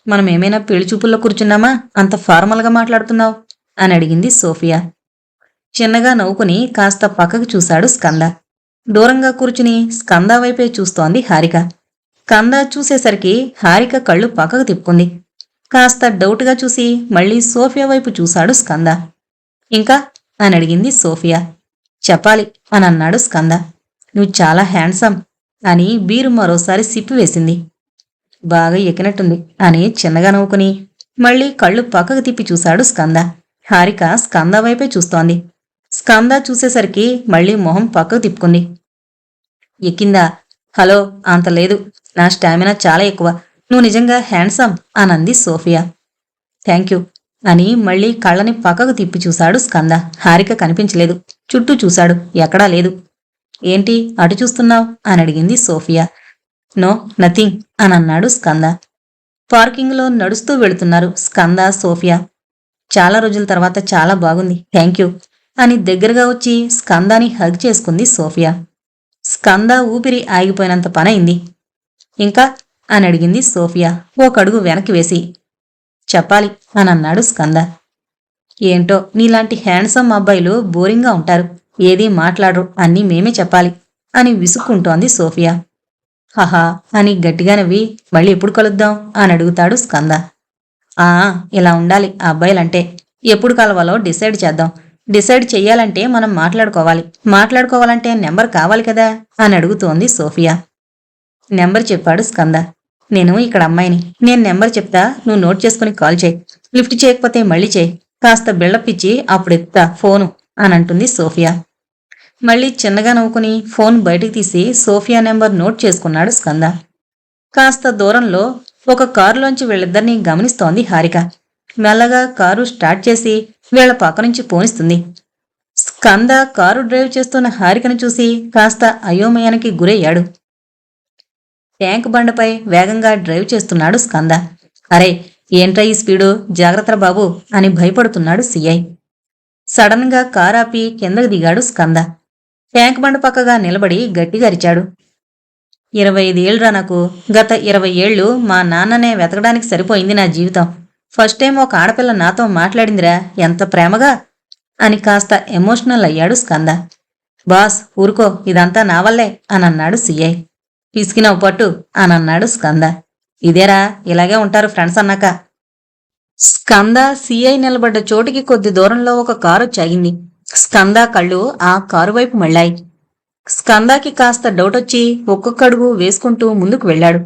మనం ఏమైనా పెళ్లి చూపుల్లో కూర్చున్నామా, అంత ఫార్మల్గా మాట్లాడుతున్నావు అని అడిగింది సోఫియా. చిన్నగా నవ్వుకుని కాస్త పక్కకు చూశాడు స్కంద. దూరంగా కూర్చుని స్కంద వైపే చూస్తోంది హారిక. స్కంద చూసేసరికి హారిక కళ్ళు పక్కకు తిప్పుకుంది. కాస్త డౌట్గా చూసి మళ్లీ సోఫియా వైపు చూశాడు స్కంద. ఇంకా అని అడిగింది సోఫియా. చెప్పాలి అని అన్నాడు స్కంద. నువ్వు చాలా హ్యాండ్సమ్ అని బీరు మరోసారి సిప్పి వేసింది. బాగా ఎక్కినట్టుంది అని చిన్నగా నవ్వుకుని మళ్లీ కళ్ళు పక్కకు తిప్పి చూశాడు స్కంద. హారిక స్కంద వైపే చూస్తోంది. స్కంద చూసేసరికి మళ్లీ మొహం పక్కకు తిప్పుకుంది. ఎక్కిందా? హలో, అంత లేదు, నా స్టామినా చాలా ఎక్కువ, నువ్వు నిజంగా హ్యాండ్సమ్ అనంది సోఫియా. థ్యాంక్ యూ అని మళ్లీ కళ్ళని పక్కకు తిప్పి చూశాడు స్కంద. హారిక కనిపించలేదు. చుట్టూ చూశాడు, ఎక్కడా లేదు. ఏంటి అటు చూస్తున్నావు అని అడిగింది సోఫియా. నో నథింగ్ అని అన్నాడు స్కంద. పార్కింగ్లో నడుస్తూ వెళుతున్నారు స్కంద, సోఫియా. చాలా రోజుల తర్వాత చాలా బాగుంది, థ్యాంక్ యూ అని దగ్గరగా వచ్చి స్కందాని హగ్ చేసుకుంది సోఫియా. స్కంద ఊపిరి ఆగిపోయినంత పనైంది. ఇంకా అని అడిగింది సోఫియా ఒకడుగు వెనక్కి వేసి. చెప్పాలి అని అన్నాడు స్కంద. ఏంటో నీలాంటి హ్యాండ్సమ్ అబ్బాయిలు బోరింగ్గా ఉంటారు, ఏదీ మాట్లాడరు, అన్నీ మేమే చెప్పాలి అని విసుక్కుంటోంది సోఫియా. హహా అని గట్టిగా నవ్వి మళ్ళీ ఎప్పుడు కలుద్దాం అని అడుగుతాడు స్కంద. ఇలా ఉండాలి ఆ అబ్బాయిలంటే, ఎప్పుడు కలవాలో డిసైడ్ చేద్దాం, డిసైడ్ చెయ్యాలంటే మనం మాట్లాడుకోవాలంటే నెంబర్ కావాలి కదా అని అడుగుతోంది సోఫియా. నెంబర్ చెప్పాడు స్కంద. నేను ఇక్కడ అమ్మాయిని, నేను నెంబర్ చెప్తా, నువ్వు నోట్ చేసుకుని కాల్ చేయి, లిఫ్ట్ చేయకపోతే మళ్ళీ చేయి, కాస్త బిల్డప్ ఇచ్చి అప్పుడు ఎత్తా ఫోను అని అంటుంది సోఫియా. మళ్ళీ చిన్నగా నవ్వుకుని ఫోన్ బయటికి తీసి సోఫియా నెంబర్ నోట్ చేసుకున్నాడు స్కంద. కాస్త దూరంలో ఒక కారులోంచి వీళ్ళిద్దరినీ గమనిస్తోంది హారిక. మెల్లగా కారు స్టార్ట్ చేసి వీళ్ల పక్క నుంచి పోనిస్తుంది. స్కంద కారు డ్రైవ్ చేస్తున్న హారికను చూసి కాస్త అయోమయానికి గురయ్యాడు. ట్యాంక్ బండపై వేగంగా డ్రైవ్ చేస్తున్నాడు స్కంద. అరే, ఏంట్రా ఈ స్పీడు, జాగ్రత్త బాబు అని భయపడుతున్నాడు సిఐ. సడన్ గా కారాపి కిందకు దిగాడు స్కంద. ట్యాంక్ బండ పక్కగా నిలబడి గట్టిగా అరిచాడు. 25 ఏళ్లరా నాకు. గత 20 ఏళ్లు మా నాన్ననే వెతకడానికి సరిపోయింది నా జీవితం. ఫస్ట్ టైం ఒక ఆడపిల్ల నాతో మాట్లాడిందిరా, ఎంత ప్రేమగా అని కాస్త ఎమోషనల్ అయ్యాడు స్కంద. బాస్ ఊరుకో, ఇదంతా నా వల్లే అనన్నాడు సిఐ. పిసికినవు పట్టు అనన్నాడు స్కంద. ఇదేరా, ఇలాగే ఉంటారు ఫ్రెండ్స్ అన్నాక. స్కంద సిఐ నిలబడ్డ చోటికి కొద్ది దూరంలో ఒక కారు చాగింది. స్కంద కళ్ళు ఆ కారు వైపు మళ్ళాయి. స్కందాకి కాస్త డౌటొచ్చి ఒక్కొక్కడుగు వేసుకుంటూ ముందుకు వెళ్లాడు.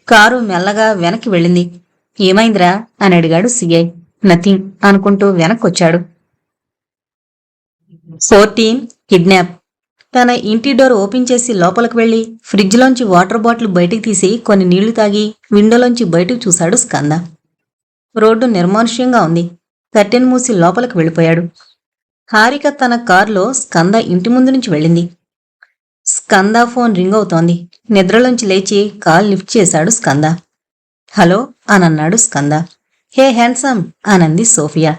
కారు మెల్లగా వెనక్కి వెళ్ళింది. ఏమైందిరా అని అడిగాడు సిఐ. నథింగ్ అనుకుంటూ వెనక్కొచ్చాడు. 14 కిడ్నాప్. తన ఇంటి డోర్ ఓపెన్ చేసి లోపలికి వెళ్లి ఫ్రిడ్జ్లోంచి వాటర్ బాటిల్ బయటికి తీసి కొన్ని నీళ్లు తాగి విండోలోంచి బయటకు చూశాడు స్కంద. రోడ్డు నిర్మానుష్యంగా ఉంది. కర్టెన్ మూసి లోపలికి వెళ్ళిపోయాడు. హారిక తన కారులో స్కంద ఇంటి ముందు నుంచి వెళ్ళింది. స్కంద ఫోన్ రింగ్ అవుతోంది. నిద్రలోంచి లేచి కాల్ లిఫ్ట్ చేశాడు స్కంద. హలో అనన్నాడు స్కంద. హే హ్యాండ్సమ్ అనంది సోఫియా.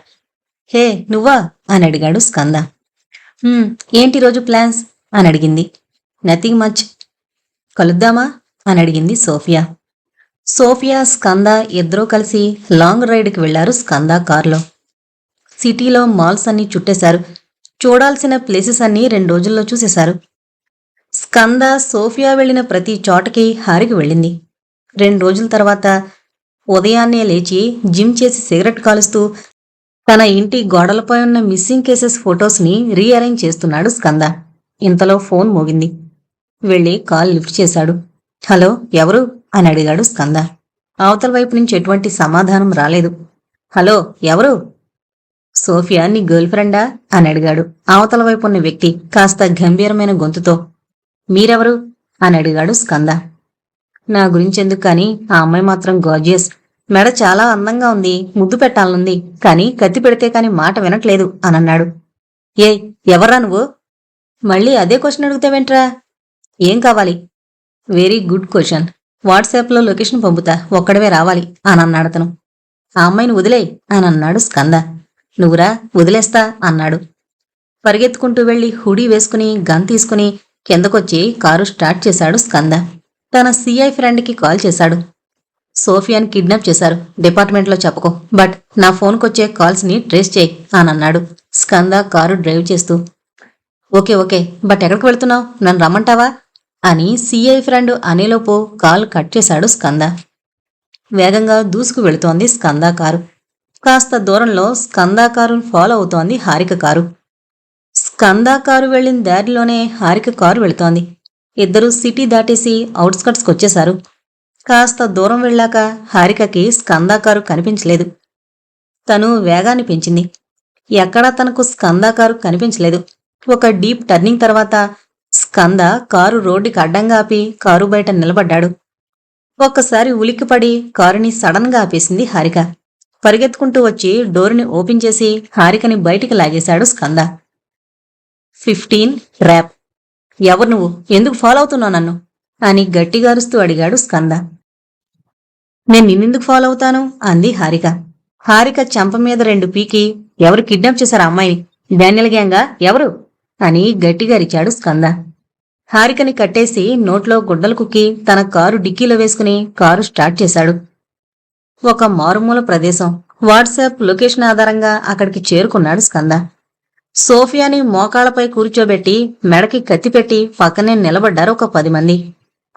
హే నువ్వా అని అడిగాడు స్కంద. ఏంటి రోజు ప్లాన్స్ అని అడిగింది. Nothing much. కలుద్దామా అని అడిగింది సోఫియా. సోఫియా స్కంద ఇద్దరూ కలిసి లాంగ్ రైడ్కి వెళ్లారు స్కంద కారులో. సిటీలో మాల్స్ అన్నీ చుట్టేశారు. చూడాల్సిన ప్లేసెస్ అన్నీ 2 రోజుల్లో చూసేశారు. స్కంద సోఫియా వెళ్లిన ప్రతి చోటకి హారిక వెళ్ళింది. 2 రోజుల తర్వాత ఉదయాన్నే లేచి జిమ్ చేసి సిగరెట్ కాలుస్తూ తన ఇంటి గోడలపై ఉన్న మిస్సింగ్ కేసెస్ ఫొటోస్ని రీఅరేంజ్ చేస్తున్నాడు స్కంద. ఇంతలో ఫోన్ మోగింది. వెళ్ళి కాల్ లిఫ్ట్ చేశాడు. హలో, ఎవరు అని అడిగాడు స్కంద. అవతల వైపు నుంచి ఎటువంటి సమాధానం రాలేదు. హలో, ఎవరు? సోఫియా నీ గర్ల్ ఫ్రెండా అని అడిగాడు అవతల వైపు ఉన్న వ్యక్తి కాస్త గంభీరమైన గొంతుతో. మీరెవరు అని అడిగాడు స్కంద. నా గురించెందుకు కానీ ఆ అమ్మాయి మాత్రం గార్జియస్. మెడ చాలా అందంగా ఉంది, ముద్దు పెట్టాలనుంది, కానీ కత్తి పెడితే కాని మాట వినట్లేదు అనన్నాడు. ఏ ఎవర్రా నువ్వు? మళ్ళీ అదే క్వశ్చన్ అడుగుతావేంట్రా? ఏం కావాలి? Very good question. వాట్సాప్లో లొకేషన్ పంపుతా, ఒక్కడవే రావాలి అనన్నాడతను. ఆ అమ్మాయిని వదిలేయ్ అనన్నాడు స్కంద. నువ్వురా, వదిలేస్తా అన్నాడు. పరిగెత్తుకుంటూ వెళ్లి హుడీ వేసుకుని గన్ తీసుకుని కిందకొచ్చి కారు స్టార్ట్ చేశాడు స్కంద. తన సిఐ ఫ్రెండ్కి కాల్ చేశాడు. సోఫియాని కిడ్నాప్ చేశారు, డిపార్ట్మెంట్లో చెప్పకు, బట్ నా ఫోన్కొచ్చే కాల్స్ని ట్రేస్ చేయి అనన్నాడు స్కంద కారు డ్రైవ్ చేస్తూ. ఓకే ఓకే, బట్ ఎక్కడికి వెళ్తున్నావు? నన్ను రమ్మంటావా అని సిఐ ఫ్రెండ్ అనేలోపు కాల్ కట్ చేశాడు స్కంద. వేగంగా దూసుకు వెళుతోంది స్కంద కారు. కాస్త దూరంలో స్కంద కారును ఫాలో అవుతోంది హారిక కారు. స్కంద కారు వెళ్లిన దారిలోనే హారిక కారు వెళుతోంది. ఇద్దరూ సిటీ దాటేసి అవుట్స్కట్స్కి వచ్చేశారు. కాస్త దూరం వెళ్ళాక హారికకి స్కంద కారు కనిపించలేదు. తను వేగాన్ని పెంచింది. ఎక్కడా తనకు స్కంద కారు కనిపించలేదు. ఒక డీప్ టర్నింగ్ తర్వాత స్కంద కారు రోడ్డుకి అడ్డంగా ఆపి కారు బయట నిలబడ్డాడు. ఒక్కసారి ఉలిక్కిపడి కారుని సడన్ గా ఆపేసింది హారిక. పరిగెత్తుకుంటూ వచ్చి డోరుని ఓపెన్ చేసి హారికని బయటికి లాగేశాడు స్కంద. 15 ర్యాప్. ఎవరు నువ్వు? ఎందుకు ఫాలో అవుతున్నావు నన్ను అని గట్టిగారుస్తూ అడిగాడు స్కంద. నేను నిన్నెందుకు ఫాలో అవుతాను అంది హారిక. హారిక చెంప మీద 2 పీకి, ఎవరు కిడ్నాప్ చేశారు అమ్మాయిని? డానియల్ గ్యాంగా? ఎవరు అని గట్టిగా అరిచాడు స్కంద. హారికని కట్టేసి నోట్లో గుడ్డలు కుక్కి తన కారు డిక్కీలో వేసుకుని కారు స్టార్ట్ చేశాడు. ఒక మారుమూల ప్రదేశం. వాట్సాప్ లొకేషన్ ఆధారంగా అక్కడికి చేరుకున్నాడు స్కంద. సోఫియాని మోకాళ్లపై కూర్చోబెట్టి మెడకి కత్తి పెట్టి పక్కనే నిలబడ్డారు ఒక 10 మంది.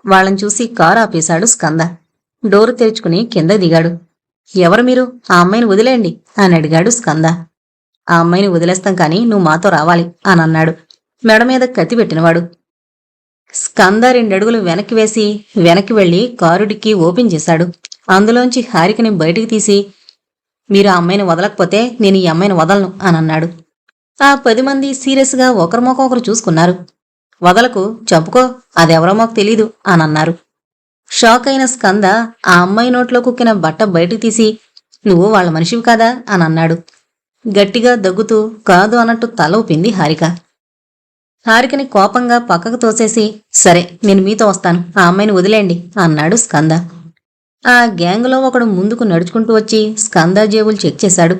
వాళ్ళని చూసి కారు ఆపేశాడు స్కంద. డోరు తెరుచుకుని కింద దిగాడు. ఎవరు మీరు? ఆ అమ్మాయిని వదిలేయండి అని అడిగాడు స్కంద. ఆ అమ్మాయిని వదిలేస్తాం కానీ నువ్వు మాతో రావాలి అని అన్నాడు మెడ మీద కత్తి పెట్టినవాడు. స్కంద 2 అడుగులు వెనక్కి వేసి వెనక్కి వెళ్లి కారు డిక్కీ ఓపెన్ చేశాడు. అందులోంచి హారికని బయటికి తీసి, మీరు ఆ అమ్మాయిని వదలకపోతే నేను ఈ అమ్మాయిని వదలను అని అన్నాడు. ఆ 10 మంది సీరియస్గా ఒకరి మొక్క ఒకరు చూసుకున్నారు. వదలకు, చంపుకో, అదెవరో మాకు తెలీదు అని అన్నారు. షాక్ అయిన స్కంద ఆ అమ్మాయి నోట్లో కుక్కిన బట్ట బయటికి తీసి, నువ్వు వాళ్ళ మనిషివి కాదా అని అన్నాడు. గట్టిగా దగ్గుతూ కాదు అన్నట్టు తల ఊపింది హారిక. హారికని కోపంగా పక్కకు తోసేసి, సరే నేను మీతో వస్తాను, ఆ అమ్మాయిని వదిలేయండి అన్నాడు స్కంద. ఆ గ్యాంగులో ఒకడు ముందుకు నడుచుకుంటూ వచ్చి స్కంద జేబులు చెక్ చేశాడు.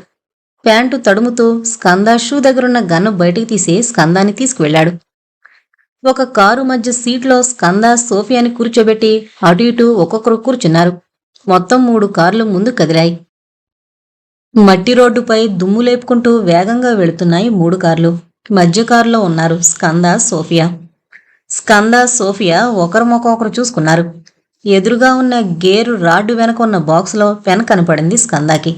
ప్యాంటు తడుముతూ స్కంద షూ దగ్గరున్న గన్ను బయటికి తీసి స్కందాన్ని తీసుకువెళ్లాడు. ఒక కారు మధ్య సీట్లో స్కంద సోఫియాని కూర్చోబెట్టి అటు ఇటు ఒక్కొక్కరు కూర్చున్నారు. మొత్తం 3 కార్లు ముందు కదిలాయి. మట్టి రోడ్డుపై దుమ్ము లేపుకుంటూ వేగంగా వెళుతున్నాయి 3 కార్లు. మధ్య కారులో ఉన్నారు స్కంద, సోఫియా. స్కంద, సోఫియా ఒకరు మొక్కొకరు చూసుకున్నారు. ఎదురుగా ఉన్న గేరు రాడ్డు వెనక ఉన్న బాక్సులో పెన్ కనపడింది స్కందాకి.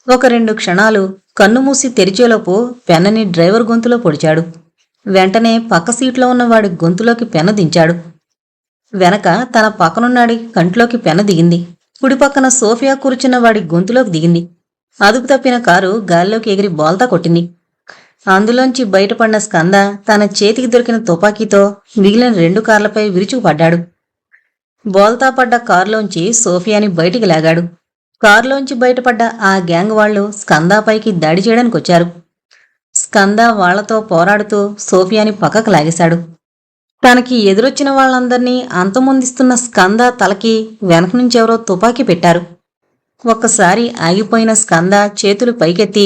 ఒక 2 క్షణాలు కన్నుమూసి తెరిచేలోపు పెన్నని డ్రైవర్ గొంతులో పొడిచాడు. వెంటనే పక్క సీట్లో ఉన్న వాడి గొంతులోకి పెన్ను దించాడు. వెనక తన పక్కనున్నాడి కంట్లోకి పెన్ను దిగింది. కుడి పక్కన సోఫియా కూర్చున్న వాడి గొంతులోకి దిగింది. అదుపు తప్పిన కారు గాల్లోకి ఎగిరి బోల్తా కొట్టింది. అందులోంచి బయటపడిన స్కంద తన చేతికి దొరికిన తుపాకీతో మిగిలిన 2 కార్లపై విరుచుకుపడ్డాడు. బోల్తా పడ్డ కారులోంచి సోఫియాని బయటికి లాగాడు. కారులోంచి బయటపడ్డ ఆ గ్యాంగ్ వాళ్లు స్కందాపైకి దాడి చేయడానికొచ్చారు. స్కంద వాళ్లతో పోరాడుతూ సోఫియాని పక్కకు లాగేశాడు. తనకి ఎదురొచ్చిన వాళ్ళందర్నీ అంతమొందిస్తున్న స్కంద తలకి వెనక నుంచెవరో తుపాకీ పెట్టారు. ఒక్కసారి ఆగిపోయిన స్కంద చేతులు పైకెత్తి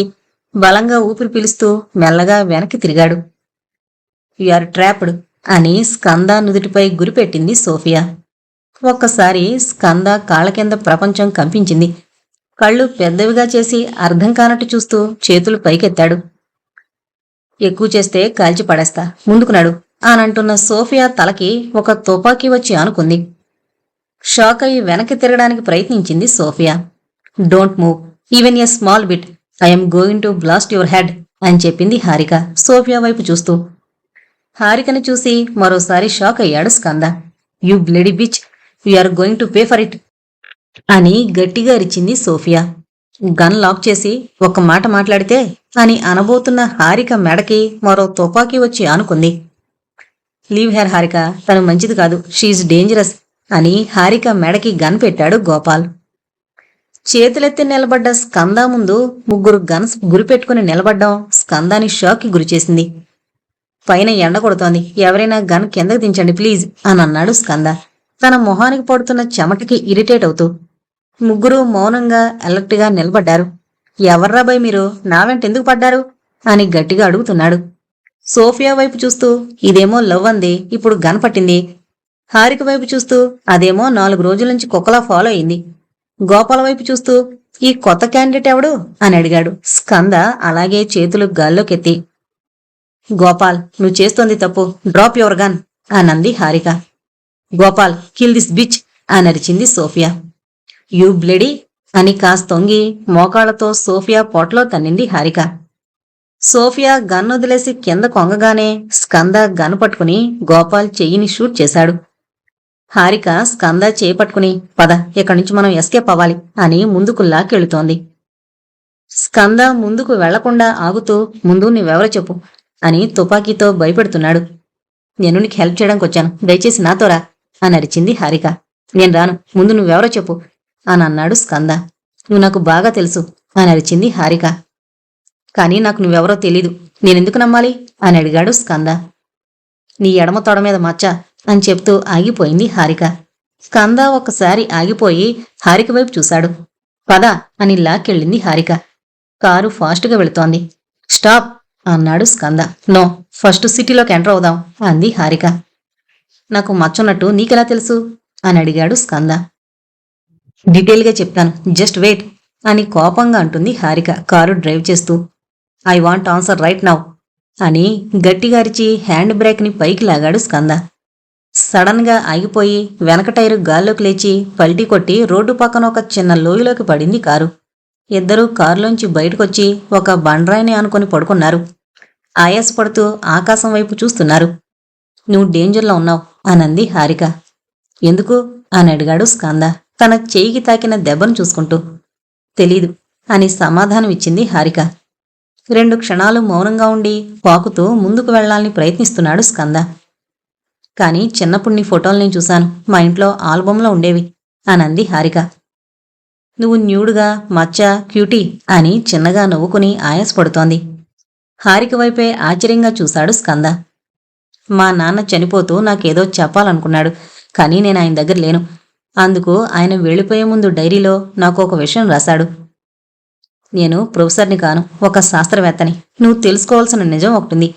బలంగా ఊపిరి పీలుస్తూ మెల్లగా వెనక్కి తిరిగాడు. యు ఆర్ ట్రాప్డ్ అని స్కంద నుదుటిపై గురిపెట్టింది సోఫియా. ఒక్కసారి స్కంద కాళ్ళ కింద ప్రపంచం కంపించింది. కళ్ళు పెద్దవిగా చేసి అర్థం కానట్టు చూస్తూ చేతులు పైకెత్తాడు. ఎక్కువ చేస్తే కాల్చి పడేస్తా, ముందుకు నడు అనంటున్న సోఫియా తలకి ఒక తుపాకీ వచ్చి ఆనుకుంది. షాక్ అయి వెనక్కి తిరగడానికి ప్రయత్నించింది Sophia. Don't move even a small bit, I'm going to blast your head అని చెప్పింది హారిక సోఫియా వైపు చూస్తూ. హారికని చూసి మరోసారి షాక్ అయ్యాడు Skanda. You bloody bitch, you are going to pay for it అని గట్టిగా అరిచింది సోఫియా. గన్ లాక్ చేసి ఒక్క మాట మాట్లాడితే అని అనబోతున్న హారిక మెడకి మరో తుపాకీ వచ్చి ఆనుకుంది. లీవ్ హెర్ హారిక, తను మంచిది కాదు, షీఈస్ డేంజరస్ అని హారిక మెడకి గన్ పెట్టాడు గోపాల్. చేతులెత్తి నిలబడ్డ స్కంద ముందు 3 గన్స్ గురిపెట్టుకుని నిలబడ్డం స్కందాని షాక్కి గురిచేసింది. పైన ఎండ కొడుతోంది, ఎవరైనా గన్ కిందకి దించండి ప్లీజ్ అని అన్నాడు స్కంద తన మొహానికి పడుతున్న చెమటకి ఇరిటేట్ అవుతూ. 3 మౌనంగా అలర్ట్గా నిలబడ్డారు. ఎవర్రాబాయ్ మీరు, నా వెంట ఎందుకు పడ్డారు అని గట్టిగా అడుగుతున్నాడు. సోఫియా వైపు చూస్తూ ఇదేమో లవ్ అంది, ఇప్పుడు గన్ పట్టింది. హారిక వైపు చూస్తూ అదేమో 4 రోజుల నుంచి కుక్కలా ఫాలో అయింది. గోపాల వైపు చూస్తూ ఈ కొత్త క్యాండిడేట్ ఎవడు అని అడిగాడు స్కంద అలాగే చేతులు గాల్లోకెత్తి. గోపాల్, నువ్వు చేస్తోంది తప్పు, డ్రాప్ యువర్ గన్ అనంది Harika. Gopal, kill this bitch అని అరిచింది సోఫియా. యూ బ్లడీ అని కాస్తొంగి మోకాళ్లతో సోఫియా పొట్లో తన్నింది హారిక. సోఫియా గన్ వదిలేసి కింద కొంగగానే స్కంద గన్ పట్టుకుని గోపాల్ చెయ్యిని షూట్ చేశాడు. హారిక స్కంద చేపట్టుకుని పద, ఇక్కడి నుంచి మనం ఎస్కేప్ అవ్వాలి అని ముందుకు లాక్కెళుతోంది. స్కంద ముందుకు వెళ్లకుండా ఆగుతూ ముందు నువ్వెవరో చెప్పు అని తుపాకీతో భయపెడుతున్నాడు. నేను నీకు హెల్ప్ చేయడానికి వచ్చాను, దయచేసి నాతోరా అని అరిచింది హారిక. నేను రాను, ముందు నువ్వెవరో చెప్పు అని అన్నాడు స్కంద. నువ్వు నాకు బాగా తెలుసు అని అరిచింది హారిక. కానీ నాకు నువ్వెవరో తెలీదు, నేనెందుకు నమ్మాలి అని అడిగాడు స్కంద. నీ ఎడమ తొడ మీద మచ్చ అని చెప్తూ ఆగిపోయింది హారిక. స్కంద ఒక్కసారి ఆగిపోయి హారిక వైపు చూశాడు. పద అని లాక్కెళ్ళింది హారిక. కారు ఫాస్ట్గా వెళుతోంది. స్టాప్ అన్నాడు స్కంద. నో, ఫస్ట్ సిటీలోకి ఎంటర్ అవుదాం అంది హారిక. నాకు మచ్చున్నట్టు నీకెలా తెలుసు అని అడిగాడు స్కంద. డీటెయిల్గా చెప్తాను, జస్ట్ వెయిట్ అని కోపంగా అంటుంది హారిక కారు డ్రైవ్ చేస్తూ. I want answer right now అని గట్టిగా అరిచి హ్యాండ్ బ్రేక్ని పైకి లాగాడు స్కంద. సడన్ గా ఆగిపోయి వెనక టైరు గాల్లోకి లేచి పల్టీ కొట్టి రోడ్డు పక్కన ఒక చిన్న లోయలోకి పడింది కారు. ఇద్దరూ కారులోంచి బయటకొచ్చి ఒక బండ్రాయిని ఆనుకొని పడుకున్నారు. ఆయాసపడుతూ ఆకాశం వైపు చూస్తున్నారు. నువ్వు డేంజర్లో ఉన్నావు అనంది హారిక. ఎందుకు అని అడిగాడు స్కంద తన చేయికి తాకిన దెబ్బను చూసుకుంటూ. తెలీదు అని సమాధానం ఇచ్చింది హారిక. 2 క్షణాలు మౌనంగా ఉండి పాకుతూ ముందుకు వెళ్లాలని ప్రయత్నిస్తున్నాడు స్కంద. కానీ చిన్నప్పుడు నీ ఫోటోలు నేను చూశాను, మా ఇంట్లో ఆల్బంలో ఉండేవి అనంది హారిక. నువ్వు న్యూడుగా మచ్చ క్యూటీ అని చిన్నగా నవ్వుకుని ఆయాసపడుతోంది. హారిక వైపే ఆశ్చర్యంగా చూశాడు స్కంద. మా నాన్న చనిపోతూ నాకేదో చెప్పాలనుకున్నాడు, కానీ నేను ఆయన దగ్గర లేను. అందుకు ఆయన వెళ్ళిపోయే ముందు డైరీలో నాకు ఒక విషయం రాశాడు. నేను ప్రొఫెసర్ని కాను, ఒక శాస్త్రవేత్తని. నువ్వు తెలుసుకోవాల్సిన నిజం ఒకటుంది.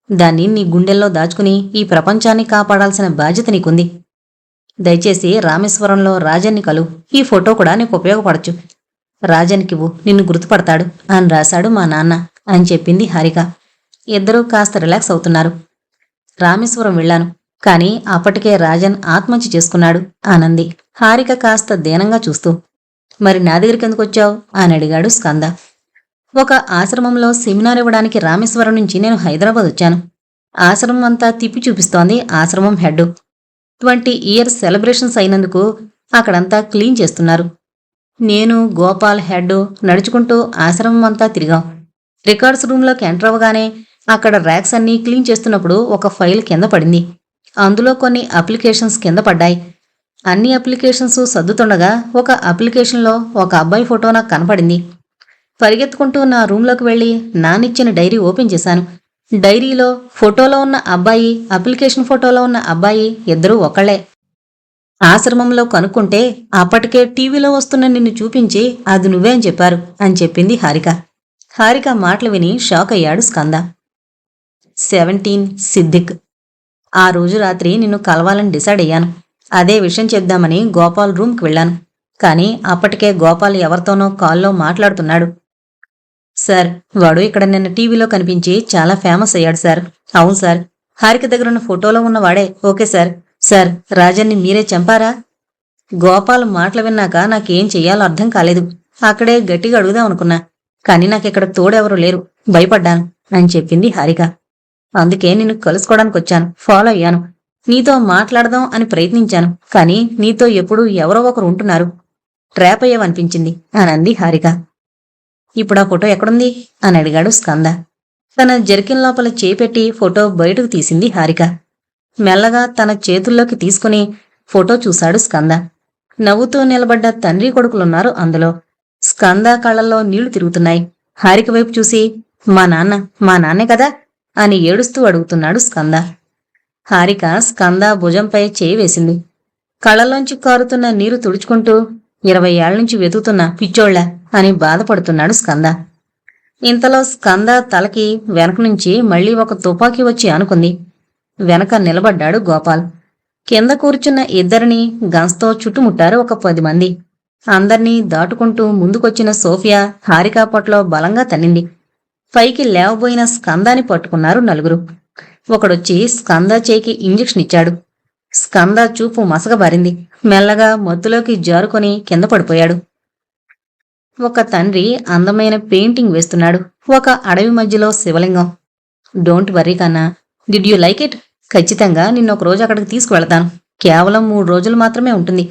దాన్ని నీ గుండెల్లో దాచుకుని ఈ ప్రపంచాన్ని కాపాడాల్సిన బాధ్యత నీకుంది. దయచేసి రామేశ్వరంలో రాజన్ని కలువు. ఈ ఫోటో కూడా నీకు ఉపయోగపడచ్చు. రాజన్కివ్వు, నిన్ను గుర్తుపడతాడు అని రాశాడు మా నాన్న అని చెప్పింది హారిక. ఇద్దరూ కాస్త రిలాక్స్ అవుతున్నారు. రామేశ్వరం వెళ్ళాను, కానీ అప్పటికే రాజన్ ఆత్మహత్య చేసుకున్నాడు అనంది హారిక కాస్త దీనంగా చూస్తూ. మరి నా దగ్గరికి ఎందుకు వచ్చావు అని అడిగాడు స్కంద. ఒక ఆశ్రమంలో సెమినార్ ఇవ్వడానికి రామేశ్వరం నుంచి నేను హైదరాబాద్ వచ్చాను. ఆశ్రమం అంతా తిప్పి చూపిస్తోంది ఆశ్రమం హెడ్. 20 ఇయర్స్ సెలబ్రేషన్స్ అయినందుకు అక్కడంతా క్లీన్ చేస్తున్నారు. నేను గోపాల్ హెడ్ నడుచుకుంటూ ఆశ్రమం అంతా తిరిగాం. రికార్డ్స్ రూమ్లోకి ఎంటర్ అవ్వగానే అక్కడ ర్యాక్స్ అన్నీ క్లీన్ చేస్తున్నప్పుడు ఒక ఫైల్ కింద పడింది. అందులో కొన్ని అప్లికేషన్స్ కింద పడ్డాయి. అన్ని అప్లికేషన్స్ సర్దుతుండగా ఒక అప్లికేషన్లో ఒక అబ్బాయి ఫోటో నాకు కనపడింది. పరిగెత్తుకుంటూ నా రూమ్లోకి వెళ్ళి నానిచ్చిన డైరీ ఓపెన్ చేశాను. డైరీలో ఫోటోలో ఉన్న అబ్బాయి, అప్లికేషన్ ఫోటోలో ఉన్న అబ్బాయి ఇద్దరూ ఒకళ్లే. ఆశ్రమంలో కనుక్కుంటే అప్పటికే టీవీలో వస్తున్న నిన్ను చూపించి అది నువ్వే అని చెప్పారు అని చెప్పింది హారిక. హారిక మాటలు విని షాక్ అయ్యాడు స్కంద. 17 సిద్దిక్. ఆ రోజు రాత్రి నిన్ను కలవాలని డిసైడ్ అయ్యాను. అదే విషయం చెప్దామని గోపాల్ రూమ్కి వెళ్ళాను. కానీ అప్పటికే గోపాల్ ఎవరితోనో కాల్లో మాట్లాడుతున్నాడు. సార్, వాడు ఇక్కడ నిన్న టీవీలో కనిపించి చాలా ఫేమస్ అయ్యాడు సార్. అవును సార్, హారిక దగ్గరున్న ఫోటోలో ఉన్నవాడే. Okay sir. సార్, రాజన్ని మీరే చంపారా? గోపాల్ మాటలు విన్నాక నాకేం చెయ్యాలో అర్థం కాలేదు. అక్కడే గట్టిగా అడుగుదాం అనుకున్నా, కానీ నాకిక్కడ తోడెవరూ లేరు. భయపడ్డాను అని చెప్పింది హారిక. అందుకే నిన్ను కలుసుకోవడానికి వచ్చాను, ఫాలో అయ్యాను. నీతో మాట్లాడదాం అని ప్రయత్నించాను, కానీ నీతో ఎప్పుడూ ఎవరో ఒకరు ఉంటున్నారు. ట్రాప్ అయ్యావనిపించింది అని అంది హారిక. ఇప్పుడు ఆ ఫోటో ఎక్కడుంది అని అడిగాడు స్కంద. తన జర్కిన్ లోపల చేపెట్టి ఫోటో బయటకు తీసింది హారిక. మెల్లగా తన చేతుల్లోకి తీసుకుని ఫోటో చూశాడు స్కంద. నవ్వుతూ నిలబడ్డ తండ్రి కొడుకులున్నారు అందులో. స్కంద కళ్ళల్లో నీళ్లు తిరుగుతున్నాయి. హారిక వైపు చూసి, మా నాన్నే కదా అని ఏడుస్తూ అడుగుతున్నాడు స్కంద. హారిక స్కంద భుజంపై చేయి వేసింది. కళ్ళలోంచి కారుతున్న నీరు తుడుచుకుంటూ, 20 ఏళ్ల నుంచి వెతుకుతున్నా పిచ్చోళ్ల అని బాధపడుతున్నాడు స్కంద. ఇంతలో స్కంద తలకి వెనక నుంచి మళ్లీ ఒక తుపాకీ వచ్చి ఆనుకుంది. వెనక నిలబడ్డాడు గోపాల్. కింద కూర్చున్న ఇద్దరిని గన్స్తో చుట్టుముట్టారు ఒక 10 మంది. అందర్నీ దాటుకుంటూ ముందుకొచ్చిన సోఫియా హారికా పొట్లో బలంగా తన్నింది. పైకి లేవబోయిన స్కందాని పట్టుకున్నారు 4. ఒకడొచ్చి స్కంద చేయికి ఇంజెక్షన్ ఇచ్చాడు. స్కంద చూపు మసకబారింది. మెల్లగా మత్తులోకి జారుకొని కింద పడిపోయాడు. ఒక తండ్రి అందమైన పెయింటింగ్ వేస్తున్నాడు. ఒక అడవి మధ్యలో శివలింగం. డోంట్ వర్రీ కన్నా, డిడ్ యూ లైక్ ఇట్? ఖచ్చితంగా నిన్నొక రోజు అక్కడికి తీసుకువెళతాను. కేవలం 3 రోజులు మాత్రమే ఉంటుంది.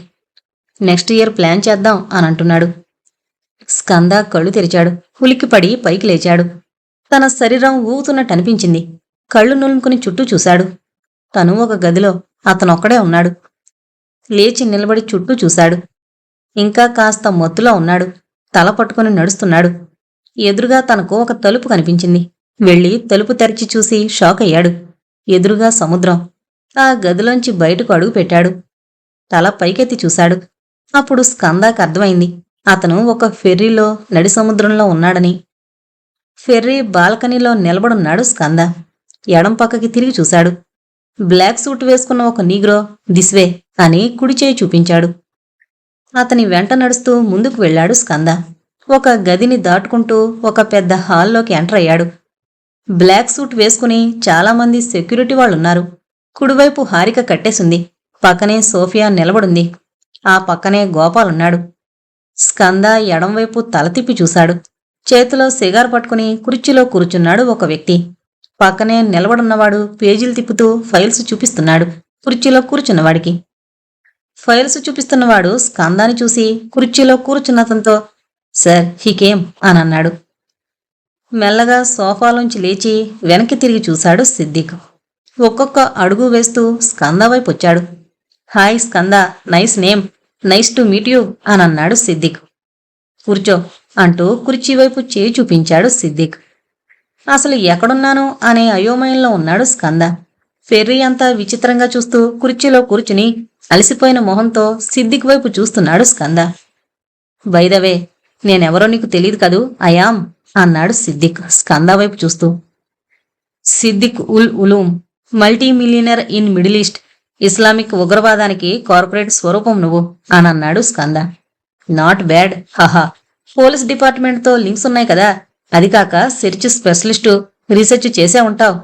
నెక్స్ట్ ఇయర్ ప్లాన్ చేద్దాం అని అంటున్నాడు. స్కంద కళ్ళు తెరిచాడు. ఉలిక్కిపడి పైకి లేచాడు. తన శరీరం ఊగుతున్నట్టు అనిపించింది. కళ్ళు నులుముకుని చుట్టూ చూశాడు. తను ఒక గదిలో అతనొక్కడే ఉన్నాడు. లేచి నిలబడి చుట్టూ చూశాడు. ఇంకా కాస్త మత్తులో ఉన్నాడు. తల పట్టుకుని నడుస్తున్నాడు. ఎదురుగా తనకు ఒక తలుపు కనిపించింది. వెళ్ళి తలుపు తెరిచి చూసి షాక్ అయ్యాడు. ఎదురుగా సముద్రం. ఆ గదిలోంచి బయటకు అడుగు పెట్టాడు. తల పైకెత్తి చూశాడు. అప్పుడు స్కందాకు అర్థమైంది అతను ఒక ఫెర్రీలో నడి సముద్రంలో ఉన్నాడని. ఫెర్రీ బాల్కనీలో నిలబడున్నాడు స్కంద. ఎడం పక్కకి తిరిగి చూశాడు. బ్లాక్ సూట్ వేసుకున్న ఒక నీగ్రో దిస్వే అని కుడి చేయి చూపించాడు. అతని వెంట నడుస్తూ ముందుకు వెళ్ళాడు స్కంద. ఒక గదిని దాటుకుంటూ ఒక పెద్ద హాల్లోకి ఎంటర్ అయ్యాడు. బ్లాక్ సూట్ వేసుకుని చాలామంది సెక్యూరిటీ వాళ్ళున్నారు. కుడివైపు హారిక కట్టేసింది. పక్కనే సోఫియా నిలబడుంది. ఆ పక్కనే గోపాలున్నాడు. స్కంద ఎడంవైపు తల తిప్పి చూశాడు. చేతిలో సిగార్ పట్టుకుని కుర్చీలో కూర్చున్నాడు ఒక వ్యక్తి. పక్కనే నిలబడున్నవాడు పేజీలు తిప్పుతూ ఫైల్స్ చూపిస్తున్నాడు కుర్చీలో కూర్చున్నవాడికి. ఫైల్స్ చూపిస్తున్నవాడు స్కందాని చూసి కుర్చీలో కూర్చున్నతంతో, సార్ హీకేం అని అన్నాడు. మెల్లగా సోఫాలోంచి లేచి వెనక్కి తిరిగి చూశాడు సిద్దిక్. ఒక్కొక్క అడుగు వేస్తూ స్కంద వైపు వచ్చాడు. Hi Skanda, nice name, nice to meet you అని అన్నాడు సిద్దిక్. కూర్చో అంటూ కుర్చీ వైపు చేయి చూపించాడు సిద్దిక్. అసలు ఎక్కడున్నాను అనే అయోమయంలో ఉన్నాడు స్కంద. ఫెర్రీ అంతా విచిత్రంగా చూస్తూ కుర్చీలో కూర్చుని అలసిపోయిన మొహంతో సిద్దిక్ వైపు చూస్తున్నాడు స్కంద. బైదవే, నేనెవరో నీకు తెలీదు కదూ, అయామ్ అన్నాడు సిద్దిక్ స్కంద వైపు చూస్తూ. Siddiq Ul Uloom, multi millionaire in Middle East, Islamic ఉగ్రవాదానికి కార్పొరేట్ స్వరూపం నువ్వు అని అన్నాడు Skanda. Not bad, haha. Police డిపార్ట్మెంట్తో లింక్స్ ఉన్నాయి కదా, అది కాక సెర్చ్ స్పెషలిస్టు, రీసెర్చ్ చేసే ఉంటావు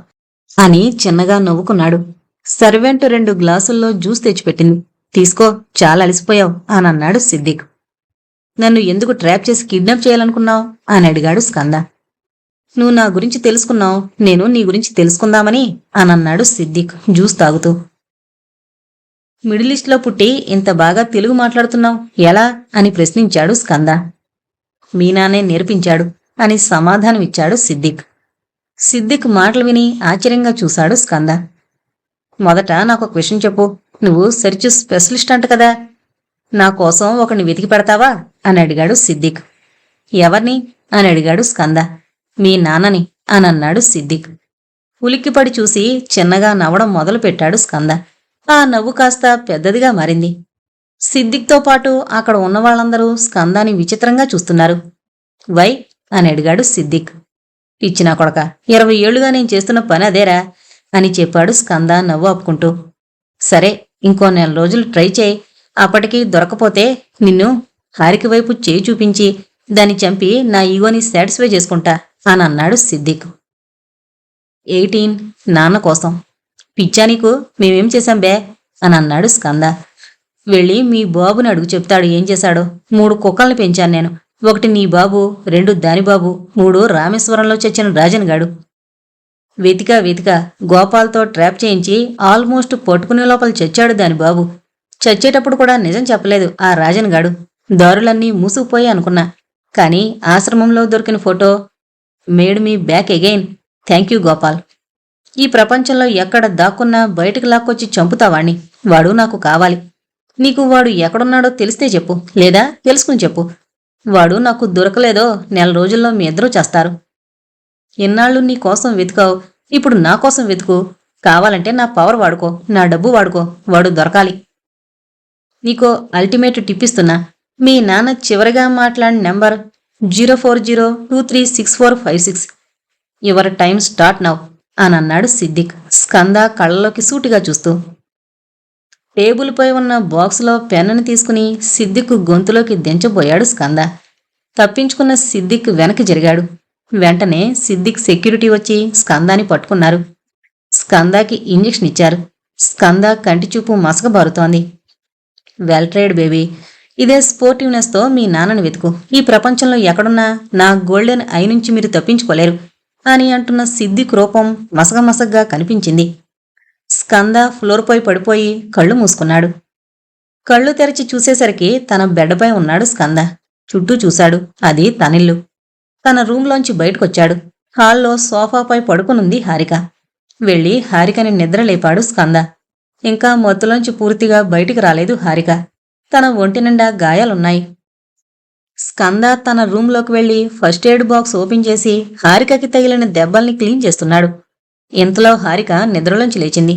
అని చిన్నగా నవ్వుకున్నాడు. సర్వెంట్ 2 గ్లాసుల్లో జ్యూస్ తెచ్చిపెట్టింది. తీసుకో, చాలా అలసిపోయావు అని అన్నాడు సిద్దిక్. నన్ను ఎందుకు ట్రాప్ చేసి కిడ్నాప్ చేయాలనుకున్నావు అని అడిగాడు స్కంద. నువ్వు నా గురించి తెలుసుకున్నావు, నేను నీ గురించి తెలుసుకుందామని అని అన్నాడు సిద్దిక్ జ్యూస్ తాగుతూ. మిడిల్ ఈస్ట్లో పుట్టి ఇంత బాగా తెలుగు మాట్లాడుతున్నావు ఎలా అని ప్రశ్నించాడు స్కంద. మీ నాన్నే నేర్పించాడు అని సమాధానమిచ్చాడు సిద్దిక్. సిద్దిక్ మాటలు విని ఆశ్చర్యంగా చూశాడు స్కంద. మొదట నాకు క్వశ్చన్ చెప్పు, నువ్వు సెర్చ్ స్పెషలిస్ట్ అంట కదా, నా కోసం ఒకరిని వెతికి పెడతావా అని అడిగాడు సిద్దిక్. ఎవరిని అని అడిగాడు స్కంద. మీ నాన్నని అని అన్నాడు సిద్దిక్. ఉలిక్కిపడి చూసి చిన్నగా నవ్వడం మొదలుపెట్టాడు స్కంద. ఆ నవ్వు కాస్త పెద్దదిగా మారింది. సిద్దిక్తో పాటు అక్కడ ఉన్నవాళ్లందరూ స్కందాని విచిత్రంగా చూస్తున్నారు. వై అని అడిగాడు సిద్దిక్. పిచ్చినా కొడక, 20 ఏళ్లుగా నేను చేస్తున్న పని అదేరా అని చెప్పాడు స్కంద నవ్వు ఆపుకుంటూ. సరే, ఇంకో 4 రోజులు ట్రై చేయి, అప్పటికీ దొరకపోతే నిన్ను హారిక వైపు చేయి చూపించి దాన్ని చంపి నా ఈగోని సాటిస్ఫై చేసుకుంటా అని అన్నాడు సిద్దిక్. 18 నాన్న కోసం. పిచ్చా నీకు, మేమేం చేశాం బే అని అన్నాడు స్కంద. వెళ్ళి మీ బాబుని అడుగు, చెప్తాడు ఏం చేశాడో. 3 కుక్కల్ని పెంచాను నేను. 1 నీ బాబు, 2 దాని బాబు, 3 రామేశ్వరంలో చచ్చిన రాజన్ గాడు. వెతికా గోపాల్తో ట్రాప్ చేయించి ఆల్మోస్ట్ పట్టుకునే లోపల చచ్చాడు దాని బాబు. చచ్చేటప్పుడు కూడా నిజం చెప్పలేదు ఆ రాజన్ గాడు. దారులన్నీ మూసుకుపోయి అనుకున్నా, కానీ ఆశ్రమంలో దొరికిన photo made me back again. Thank you Gopal. ఈ ప్రపంచంలో ఎక్కడ దాక్కున్నా బయటకు లాక్కొచ్చి చంపుతావాణ్ణి. వాడు నాకు కావాలి. నీకు వాడు ఎక్కడున్నాడో తెలిస్తే చెప్పు, లేదా తెలుసుకుని చెప్పు. వాడు నాకు దొరకలేదో 4 రోజుల్లో మీ ఇద్దరూ చేస్తారు. ఎన్నాళ్ళు నీ కోసం వెతుకావు, ఇప్పుడు నా కోసం వెతుకు. కావాలంటే నా పవర్ వాడుకో, నా డబ్బు వాడుకో, వాడు దొరకాలి. నీకో అల్టిమేట్ టిప్ ఇస్తున్నా. మీ నాన్న చివరిగా మాట్లాడిన number 040236456. Your time start now అని అన్నాడు సిద్దిక్ స్కంద కళ్ళలోకి సూటిగా చూస్తూ. టేబుల్పై ఉన్న బాక్సులో పెన్నుని తీసుకుని సిద్దిక్ గొంతులోకి దించబోయాడు స్కంద. తప్పించుకున్న సిద్దిక్ వెనక్కి జరిగాడు. వెంటనే సిద్దిక్ సెక్యూరిటీ వచ్చి స్కందాని పట్టుకున్నారు. స్కందాకి ఇంజెక్షన్ ఇచ్చారు. స్కంద కంటిచూపు మసకబారుతోంది. Well tried baby. ఇదే స్పోర్టివ్నెస్తో మీ నాన్నని వెతుకు. ఈ ప్రపంచంలో ఎక్కడున్నా నా గోల్డెన్ ఐ నుంచి మీరు తప్పించుకోలేరు అని అంటున్న సిద్దిక్ రూపం మసగమసగ్గా కనిపించింది. స్కంద ఫ్లోర్పై పడిపోయి కళ్ళు మూసుకున్నాడు. కళ్ళు తెరచి చూసేసరికి తన బెడ్పై ఉన్నాడు స్కంద. చుట్టూ చూశాడు. అది తనిల్లు. తన రూంలోంచి బయటకొచ్చాడు. హాల్లో సోఫాపై పడుకునుంది హారిక. వెళ్ళి హారికని నిద్రలేపాడు స్కంద. ఇంకా మత్తులోంచి పూర్తిగా బయటికి రాలేదు హారిక. తన ఒంటి నిండా గాయాలున్నాయి. స్కంద తన రూంలోకి వెళ్లి ఫస్ట్ ఎయిడ్ బాక్స్ ఓపెన్ చేసి హారికకి తగిలిన దెబ్బల్ని క్లీన్ చేస్తున్నాడు. ఇంతలో హారిక నిద్రలోంచి లేచింది.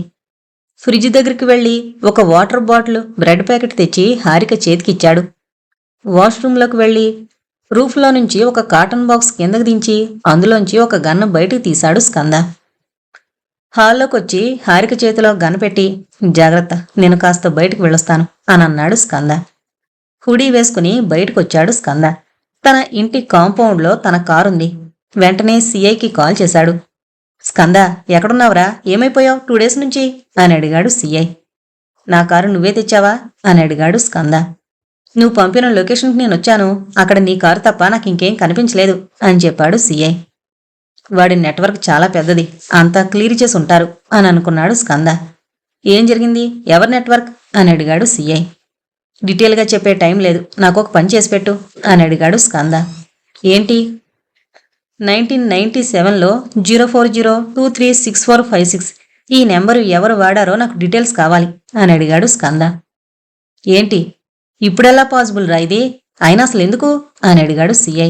ఫ్రిడ్జ్ దగ్గరికి వెళ్లి ఒక వాటర్ బాటిల్, బ్రెడ్ ప్యాకెట్ తెచ్చి హారిక చేతికిచ్చాడు. వాష్రూంలోకి వెళ్లి రూఫ్లో నుంచి ఒక కాటన్ బాక్స్ కిందకు దించి అందులోంచి ఒక గన్ను బయటికి తీశాడు స్కంద. హాల్లోకొచ్చి హారిక చేతిలో గన్ పెట్టి, జాగ్రత్త, నేను కాస్త బయటకు వెళ్ళొస్తాను అని అన్నాడు స్కంద. హుడీ వేసుకుని బయటకొచ్చాడు స్కంద. తన ఇంటి కాంపౌండ్లో తన కారుంది. వెంటనే సిఐకి కాల్ చేశాడు. స్కంద, ఎక్కడున్నావురా, ఏమైపోయావు 2 డేస్ నుంచి అని అడిగాడు సిఐ. నా కారు నువ్వే తెచ్చావా అని అడిగాడు స్కంద. నువ్వు పంపిన లొకేషన్కి నేనొచ్చాను. అక్కడ నీ కారు తప్ప నాకు ఇంకేం కనిపించలేదు అని చెప్పాడు సిఐ. వాడి నెట్వర్క్ చాలా పెద్దది, అంతా క్లియర్ చేసి ఉంటారు అని అనుకున్నాడు స్కంద. ఏం జరిగింది, ఎవరి నెట్వర్క్ అని అడిగాడు సిఐ. డీటెయిల్గా చెప్పే టైం లేదు, నాకు ఒక పని చేసి పెట్టు అని అడిగాడు స్కంద. ఏంటి? 1997లో 040236456 ఈ నెంబరు ఎవరు వాడారో నాకు డీటెయిల్స్ కావాలి అని అడిగాడు స్కంద. ఏంటి, ఇప్పుడెలా పాసిబుల్ రా ఇది అయినా అసలు ఎందుకు అని అడిగాడు సిఐ.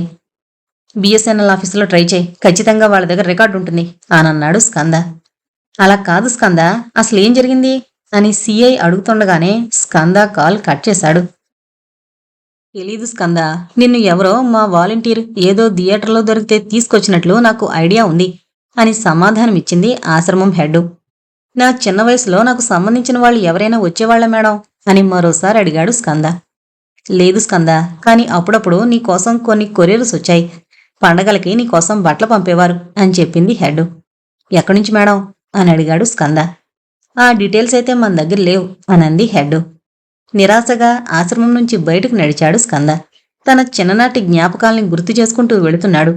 బిఎస్ఎన్ఎల్ ఆఫీసులో ట్రై చేయి, ఖచ్చితంగా వాళ్ళ దగ్గర రికార్డు ఉంటుంది అనన్నాడు స్కంద. అలా కాదు స్కంద, అసలు ఏం జరిగింది అని సిఐ అడుగుతుండగానే స్కంద కాల్ కట్ చేశాడు. తెలీదు స్కంద, నిన్ను ఎవరో మా వాలంటీర్ ఏదో థియేటర్లో దొరికితే తీసుకొచ్చినట్లు నాకు ఐడియా ఉంది అని సమాధానమిచ్చింది ఆశ్రమం హెడ్. నా చిన్న వయసులో నాకు సంబంధించిన వాళ్ళు ఎవరైనా వచ్చేవాళ్ల మేడం అని మరోసారి అడిగాడు స్కంద. లేదు స్కంద, కానీ అప్పుడప్పుడు నీకోసం కొన్ని కొరియర్స్ వచ్చాయి. పండగలకి నీకోసం బట్టలు పంపేవారు అని చెప్పింది హెడ్. ఎక్కడి నుంచి మేడం అని అడిగాడు స్కంద. ఆ డీటెయిల్స్ అయితే మన దగ్గర లేవు అనంది హెడ్. నిరాశగా ఆశ్రమం నుంచి బయటకు నడిచాడు స్కంద. తన చిన్ననాటి జ్ఞాపకాల్ని గుర్తు చేసుకుంటూ వెళుతున్నాడు.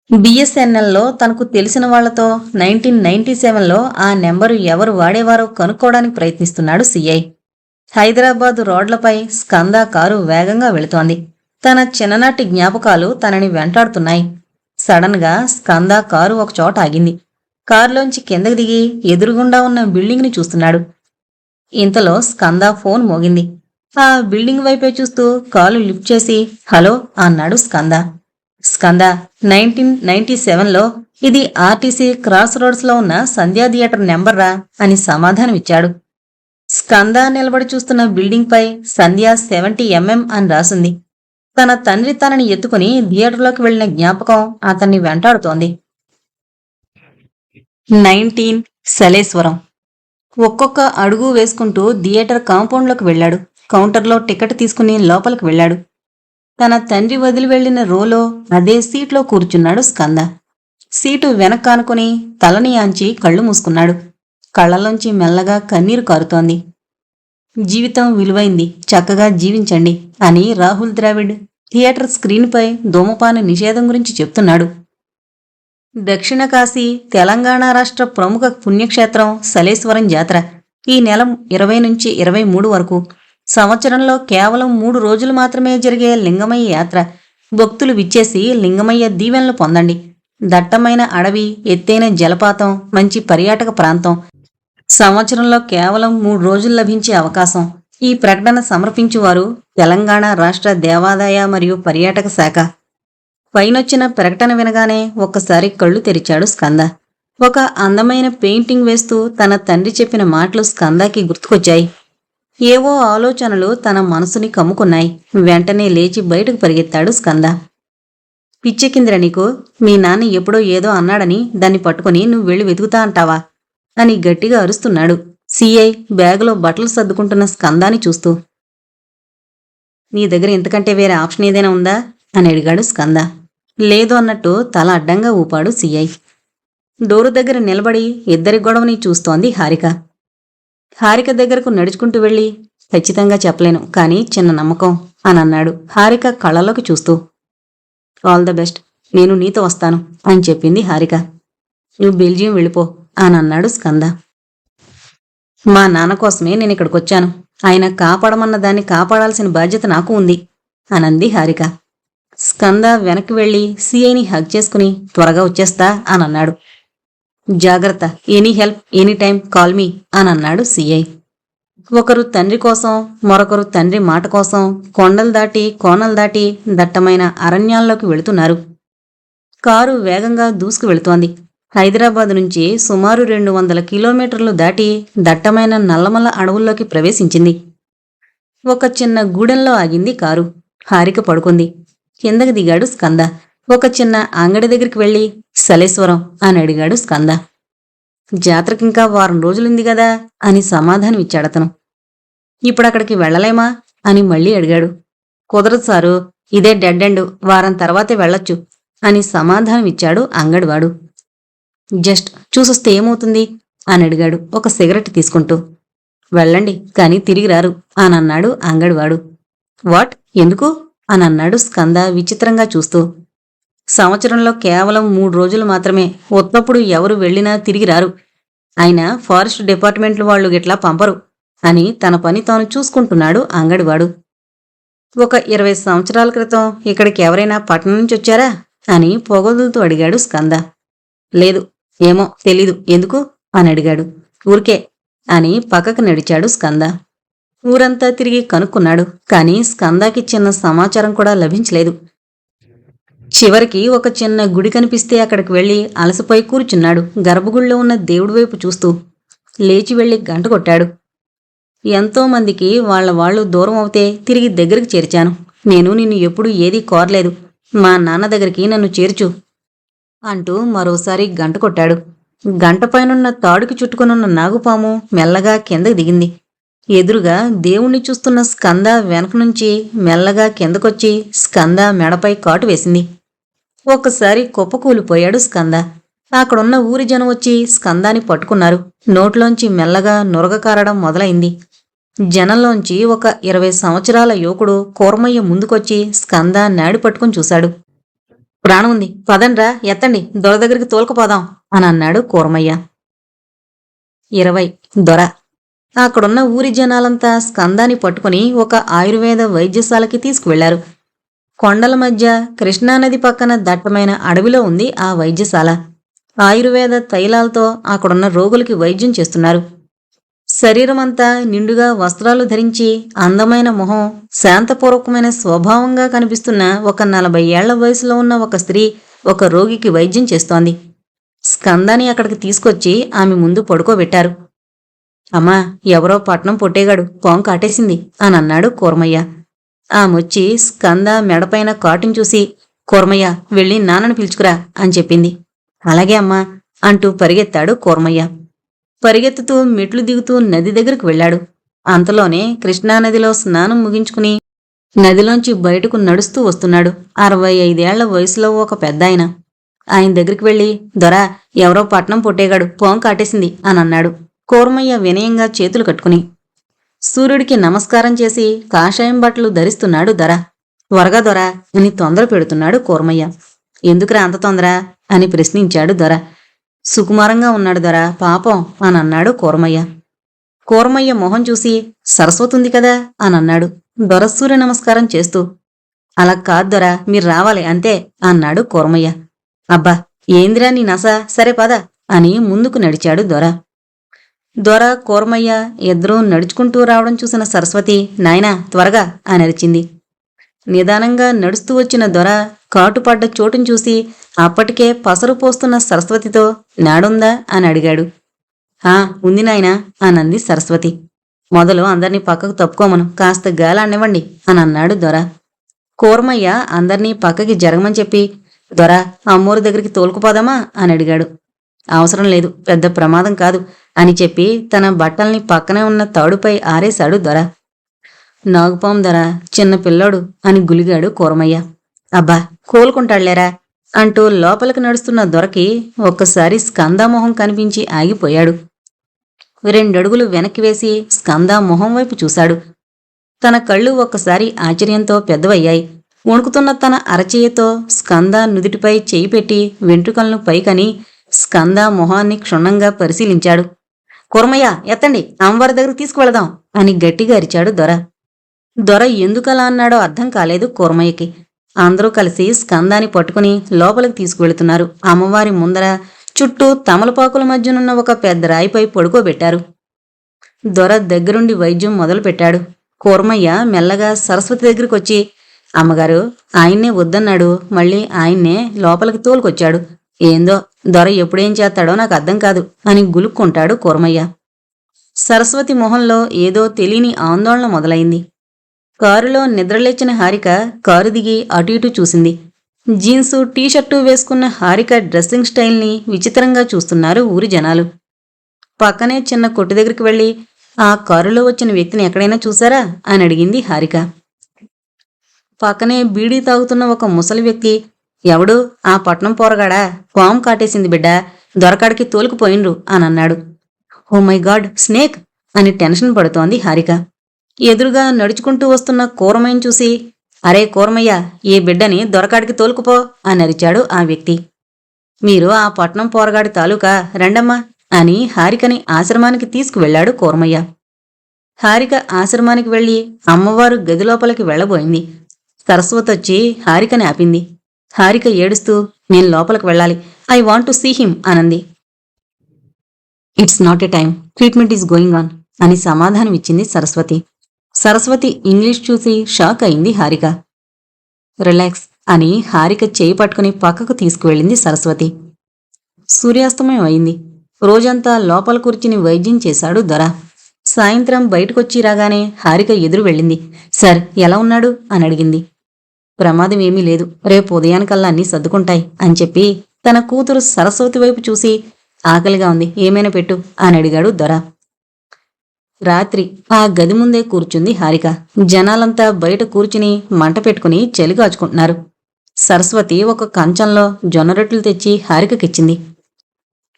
బిఎస్ఎన్ఎల్లో తనకు తెలిసిన వాళ్లతో 1997లో ఆ నెంబరు ఎవరు వాడేవారో కనుక్కోవడానికి ప్రయత్నిస్తున్నాడు సిఐ. హైదరాబాదు రోడ్లపై స్కంద కారు వేగంగా వెళుతోంది. తన చిన్ననాటి జ్ఞాపకాలు తనని వెంటాడుతున్నాయి. సడన్ గా స్కంద కారు ఒకచోట ఆగింది. కారులోంచి కిందకి దిగి ఎదురుగుండా ఉన్న బిల్డింగ్ని చూస్తున్నాడు. ఇంతలో స్కంద ఫోన్ మోగింది. ఆ బిల్డింగ్ వైపే చూస్తూ కాలు లిఫ్ట్ చేసి హలో అన్నాడు స్కంద. స్కంద, 1997లో ఇది ఆర్టీసీ క్రాస్ రోడ్స్లో ఉన్న సంధ్యా థియేటర్ నెంబర్రా అని సమాధానమిచ్చాడు. స్కంద నిలబడి చూస్తున్న బిల్డింగ్ పై సంధ్య 70mm అని రాసుంది. తన తండ్రి తనని ఎత్తుకుని థియేటర్లోకి వెళ్లిన జ్ఞాపకం అతన్ని వెంటాడుతోంది. 19 సలేశ్వరం. ఒక్కొక్క అడుగు వేసుకుంటూ థియేటర్ కాంపౌండ్లోకి వెళ్లాడు. కౌంటర్లో టికెట్ తీసుకుని లోపలికి వెళ్లాడు. తన తండ్రి వదిలి వెళ్లిన రోలో అదే సీట్లో కూర్చున్నాడు స్కంద. సీటు వెనక్కానుకుని తలని ఆంచి కళ్ళు మూసుకున్నాడు. కళ్లలోంచి మెల్లగా కన్నీరు కారుతోంది. జీవితం విలువైంది, చక్కగా జీవించండి అని రాహుల్ ద్రావిడ్ థియేటర్ స్క్రీన్పై ధూమపాన నిషేధం గురించి చెప్తున్నాడు. దక్షిణ కాశీ, తెలంగాణ రాష్ట్ర ప్రముఖ పుణ్యక్షేత్రం సలేశ్వరం జాతర ఈ నెల 20 నుంచి 23 వరకు. సంవత్సరంలో కేవలం 3 రోజులు మాత్రమే జరిగే లింగమయ్య యాత్ర. భక్తులు విచ్చేసి లింగమయ్య దీవెనలు పొందండి. దట్టమైన అడవి, ఎత్తైన జలపాతం, మంచి పర్యాటక ప్రాంతం. సంవత్సరంలో కేవలం 3 రోజులు లభించే అవకాశం. ఈ ప్రకటన సమర్పించువారు తెలంగాణ రాష్ట్ర దేవాదాయ మరియు పర్యాటక శాఖ. పైనొచ్చిన ప్రకటన వినగానే ఒక్కసారి కళ్ళు తెరిచాడు స్కంద. ఒక అందమైన పెయింటింగ్ వేస్తూ తన తండ్రి చెప్పిన మాటలు స్కందకి గుర్తుకొచ్చాయి. ఏవో ఆలోచనలు తన మనసుని కమ్ముకున్నాయి. వెంటనే లేచి బయటకు పరిగెత్తాడు స్కంద. పిచ్చెక్కిందిరా నీకు? మీ నాన్న ఎప్పుడో ఏదో అన్నాడని దాన్ని పట్టుకుని నువ్వు వెళ్ళి వెతుకుతా అంటావా అని గట్టిగా అరుస్తున్నాడు సిఐ బ్యాగులో బట్టలు సర్దుకుంటున్న స్కందాని చూస్తూ. నీ దగ్గర ఇంతకంటే వేరే ఆప్షన్ ఏదైనా ఉందా అని అడిగాడు స్కంద. లేదు అన్నట్టు తల అడ్డంగా ఊపాడు సిఐ. డోరు దగ్గర నిలబడి ఇద్దరి గొడవని చూస్తోంది హారిక. హారిక దగ్గరకు నడుచుకుంటూ వెళ్ళి ఖచ్చితంగా చెప్పలేను, కానీ చిన్న నమ్మకం అని అన్నాడు హారిక కళ్ళలోకి చూస్తూ. ఆల్ ద బెస్ట్, నేను నీతో వస్తాను అని చెప్పింది హారిక. నువ్వు బెల్జియం వెళ్ళిపో అని అన్నాడు స్కంద. మా నాన్న కోసమే నేను ఇక్కడికొచ్చాను. ఆయన కాపాడమన్న దాన్ని కాపాడాల్సిన బాధ్యత నాకు ఉంది అనంది హారిక. స్కంద వెనక్కి వెళ్లి సిఐని హగ్ చేసుకుని త్వరగా వచ్చేస్తా అని అన్నాడు. జాగ్రత్త, any help any time call me అని అన్నాడు సిఐ. ఒకరు తండ్రి కోసం, మరొకరు తండ్రి మాట కోసం కొండలు దాటి కోనలు దాటి దట్టమైన అరణ్యాల్లోకి వెళుతున్నారు. కారు వేగంగా దూసుకు వెళుతోంది. హైదరాబాద్ నుంచి సుమారు 200 కిలోమీటర్లు దాటి దట్టమైన నల్లమల్ల అడవుల్లోకి ప్రవేశించింది. ఒక చిన్న గూడెంలో ఆగింది కారు. హారిక పడుకుంది. కిందకి దిగాడు స్కంద. ఒక చిన్న అంగడి దగ్గరికి వెళ్లి సలేశ్వరం అని అడిగాడు స్కంద. జాతరకింకా 1 వారం రోజులుంది గదా అని సమాధానమిచ్చాడతను. ఇప్పుడక్కడికి వెళ్లలేమా అని మళ్లీ అడిగాడు. కుదరదు సారు, ఇదే డెడ్ ఎండ్, వారం తర్వాతే వెళ్లొచ్చు అని సమాధానమిచ్చాడు అంగడివాడు. జస్ట్ చూసొస్తే ఏమవుతుంది అని అడిగాడు ఒక సిగరెట్ తీసుకుంటూ. వెళ్ళండి, కానీ తిరిగి రారు అని అన్నాడు అంగడివాడు. వాట్, ఎందుకు అని అన్నాడు స్కంద విచిత్రంగా చూస్తూ. సంవత్సరంలో కేవలం 3 రోజులు మాత్రమే, ఉత్తప్పుడు ఎవరు వెళ్ళినా తిరిగి రారు. అయినా ఫారెస్ట్ డిపార్ట్మెంట్లు వాళ్ళు గిట్లా పంపరు అని తన పని తాను చూసుకుంటున్నాడు అంగడివాడు. ఒక 20 సంవత్సరాల క్రితం ఇక్కడికి ఎవరైనా పట్టణం నుంచి వచ్చారా అని పొగదులతో అడిగాడు స్కంద. లేదు, ఏమో తెలీదు, ఎందుకు అని అడిగాడు. ఊరికే అని పక్కకు నడిచాడు స్కంద. ఊరంతా తిరిగి కనుక్కున్నాడు. కానీ స్కందాకి చిన్న సమాచారం కూడా లభించలేదు. చివరికి ఒక చిన్న గుడి కనిపిస్తే అక్కడికి వెళ్లి అలసిపోయి కూర్చున్నాడు, గర్భగుడిలో ఉన్న దేవుడి వైపు చూస్తూ. లేచి వెళ్లి గంట కొట్టాడు. ఎంతోమందికి వాళ్ళు దూరం అవుతే తిరిగి దగ్గరికి చేర్చాను. నేను నిన్ను ఎప్పుడూ ఏదీ కోరలేదు. మా నాన్న దగ్గరికి నన్ను చేర్చు అంటూ మరోసారి గంట కొట్టాడు. గంటపైనున్న తాడుకి చుట్టుకునున్న నాగుపాము మెల్లగా కిందకి దిగింది. ఎదురుగా దేవుణ్ణి చూస్తున్న స్కంద వెనక నుంచి మెల్లగా కిందకొచ్చి స్కంద మెడపై కాటు వేసింది. ఒక్కసారి కుప్పకూలిపోయాడు స్కంద. అక్కడున్న ఊరి జనం వచ్చి స్కందాని పట్టుకున్నారు. నోట్లోంచి మెల్లగా నురగ కారడం మొదలైంది. జనంలోంచి ఒక 20 సంవత్సరాల యువకుడు కూర్మయ్య ముందుకొచ్చి స్కంద నాడి పట్టుకుని చూశాడు. ప్రాణం ఉంది, పదండ్రా, ఎత్తండి, దొర దగ్గరికి తోలుకుపోదాం అని అన్నాడు కూర్మయ్య. 20 దొర. అక్కడున్న ఊరి జనాలంతా స్కందాని పట్టుకుని ఒక ఆయుర్వేద వైద్యశాలకి తీసుకువెళ్లారు. కొండల మధ్య కృష్ణానది పక్కన దట్టమైన అడవిలో ఉంది ఆ వైద్యశాల. ఆయుర్వేద తైలాలతో అక్కడున్న రోగులకి వైద్యం చేస్తున్నారు. శరీరమంతా నిండుగా వస్త్రాలు ధరించి అందమైన మొహం, శాంతపూర్వకమైన స్వభావంగా కనిపిస్తున్న ఒక 40 ఏళ్ల వయసులో ఉన్న ఒక స్త్రీ ఒక రోగికి వైద్యం చేస్తోంది. స్కందాని అక్కడికి తీసుకొచ్చి ఆమె ముందు పడుకోబెట్టారు. అమ్మా, ఎవరో పట్నం పొట్టేగాడు పాము కాటేసింది అని అన్నాడు కూర్మయ్య. ఆమొచ్చి స్కంద మెడపైన కాటును చూసి, కూర్మయ్య, వెళ్ళి నాన్నను పిలుచుకురా అని చెప్పింది. అలాగే అమ్మా అంటూ పరిగెత్తాడు కూర్మయ్య. పరిగెత్తుతూ మెట్లు దిగుతూ నది దగ్గరకు వెళ్ళాడు. అంతలోనే కృష్ణానదిలో స్నానం ముగించుకుని నదిలోంచి బయటకు నడుస్తూ వస్తున్నాడు 65 ఏళ్ల వయసులో ఒక పెద్దాయన. ఆయన దగ్గరికి వెళ్ళి, దొరా, ఎవరో పట్నం పొట్టేగాడు పాము కాటేసింది అని అన్నాడు. కూర్మయ్య వినయంగా చేతులు కట్టుకుని సూర్యుడికి నమస్కారం చేసి కాషాయం బట్టలు ధరిస్తున్నాడు దొర. త్వరగా దొర అని తొందర పెడుతున్నాడు కూర్మయ్య. ఎందుకురా అంత తొందర అని ప్రశ్నించాడు దొర. సుకుమారంగా ఉన్నాడు దొర, పాపం అని అన్నాడు కూర్మయ్య. కూర్మయ్య మొహం చూసి, సరస్వతి ఉంది కదా అని అన్నాడు దొర సూర్య నమస్కారం చేస్తూ. అలా కాదు దొర, మీరు రావాలి అంతే అన్నాడు కూర్మయ్య. అబ్బా, ఏందిరా నీ నస, సరే పద అని ముందుకు నడిచాడు దొర. దొర, కూర్మయ్య ఇద్దరూ నడుచుకుంటూ రావడం చూసిన సరస్వతి, నాయనా త్వరగా అని అరిచింది. నిదానంగా నడుస్తూ వచ్చిన దొర కాటుపడ్డ చోటును చూసి అప్పటికే పసరు పోస్తున్న సరస్వతితో, నాడుందా అని అడిగాడు. ఉంది నాయనా అనంది సరస్వతి. మొదలు అందర్నీ పక్కకు తప్పుకోమను, కాస్త గాలాన్నివ్వండి అని అన్నాడు దొర. కూర్మయ్య అందర్నీ పక్కకి జరగమని చెప్పి, దొర, అమ్మోరు దగ్గరికి తోలుకుపోదామా అని అడిగాడు. అవసరం లేదు, పెద్ద ప్రమాదం కాదు అని చెప్పి తన బట్టల్ని పక్కనే ఉన్న తాడుపై ఆరేశాడు దొర. నాగుపాం దొర, చిన్న పిల్లోడు అని గులిగాడు కూర్మయ్య. అబ్బా, కోలుకుంటాళ్లేరా అంటూ లోపలికి నడుస్తున్న దొరకి ఒక్కసారి స్కంద మొహం కనిపించి ఆగిపోయాడు. 2 అడుగులు వెనక్కి వేసి స్కంద మొహం వైపు చూశాడు. తన కళ్ళు ఒక్కసారి ఆశ్చర్యంతో పెద్దవయ్యాయి. వణుకుతున్న తన అరచేయతో స్కంద నుదిటిపై చేయి పెట్టి వెంట్రుకలను పైకని స్కంద మొహాన్ని క్షుణ్ణంగా పరిశీలించాడు. కూర్మయ్య, ఎత్తండి, అమ్మవారి దగ్గరకు తీసుకువెళదాం అని గట్టిగా అరిచాడు దొర. దొర ఎందుకలా అన్నాడో అర్థం కాలేదు కూర్మయ్యకి. అందరూ కలిసి స్కందాన్ని పట్టుకుని లోపలికి తీసుకువెళుతున్నారు. అమ్మవారి ముందర చుట్టూ తమలపాకుల మధ్యనున్న ఒక పెద్ద రాయిపై పడుకోబెట్టారు. దొర దగ్గరుండి వైద్యం మొదలుపెట్టాడు. కూర్మయ్య మెల్లగా సరస్వతి దగ్గరికి వచ్చి, అమ్మగారు, ఆయన్నే వద్దన్నాడు, మళ్ళీ ఆయన్నే లోపలికి తోలుకొచ్చాడు. ఏందో దొర ఎప్పుడేం చేస్తాడో నాకు అర్థం కాదు అని గులుక్కుంటాడు కూర్మయ్య. సరస్వతి మొహంలో ఏదో తెలియని ఆందోళన మొదలైంది. కారులో నిద్రలేచిన హారిక కారు దిగి అటు ఇటు చూసింది. జీన్సు టీషర్టు వేసుకున్న హారిక డ్రెస్సింగ్ స్టైల్ని విచిత్రంగా చూస్తున్నారు ఊరి జనాలు. పక్కనే చిన్న కొట్టు దగ్గరికి వెళ్ళి, ఆ కారులో వచ్చిన వ్యక్తిని ఎక్కడైనా చూసారా అని అడిగింది హారిక. పక్కనే బీడీ తాగుతున్న ఒక ముసలి వ్యక్తి, ఎవడు, ఆ పట్నం పోరగాడా, పాము కాటేసింది బిడ్డ, దొరకాడికి తోలుకుపోయిండ్రు అని అన్నాడు. ఓ మై గాడ్, స్నేక్ అని టెన్షన్ పడుతోంది హారిక. ఎదురుగా నడుచుకుంటూ వస్తున్న కూర్మయ్యను చూసి, అరే కూర్మయ్య, ఈ బిడ్డని దొరకాడికి తోలుకుపో అని అరిచాడు ఆ వ్యక్తి. మీరు ఆ పట్నం పోరగాడి తాలూకా, రండమ్మా అని హారికని ఆశ్రమానికి తీసుకువెళ్లాడు కూర్మయ్య. హారిక ఆశ్రమానికి వెళ్లి అమ్మవారు గది లోపలికి వెళ్లబోయింది. సరస్వతి వచ్చి హారికని ఆపింది. హారిక ఏడుస్తూ, నేను లోపలికి వెళ్ళాలి, I want to see him అనంది. It's not a time, treatment is going on అని సమాధానం ఇచ్చింది సరస్వతి. సరస్వతి ఇంగ్లీష్ చూసి షాక్ అయింది హారిక. రిలాక్స్ అని హారిక చేయి పట్టుకుని పక్కకు తీసుకువెళ్ళింది సరస్వతి. సూర్యాస్తమయం అయింది. రోజంతా లోపల కూర్చుని వైద్యం చేశాడు దొర. సాయంత్రం బయటకొచ్చి రాగానే హారిక ఎదురు వెళ్ళింది. సార్ ఎలా ఉన్నాడు అని అడిగింది. ప్రమాదం ఏమీ లేదు, రేపు ఉదయానికల్లా అన్నీ సర్దుకుంటాయి అని చెప్పి తన కూతురు సరస్వతి వైపు చూసి ఆకలిగా ఉంది, ఏమైనా పెట్టు అని అడిగాడు దొర. రాత్రి ఆ గది ముందే కూర్చుంది హారిక. జనాలంతా బయట కూర్చుని మంట పెట్టుకుని చలి కాచుకుంటున్నారు. సరస్వతి ఒక కంచంలో జొన్నరొట్టెలు తెచ్చి హారికకిచ్చింది.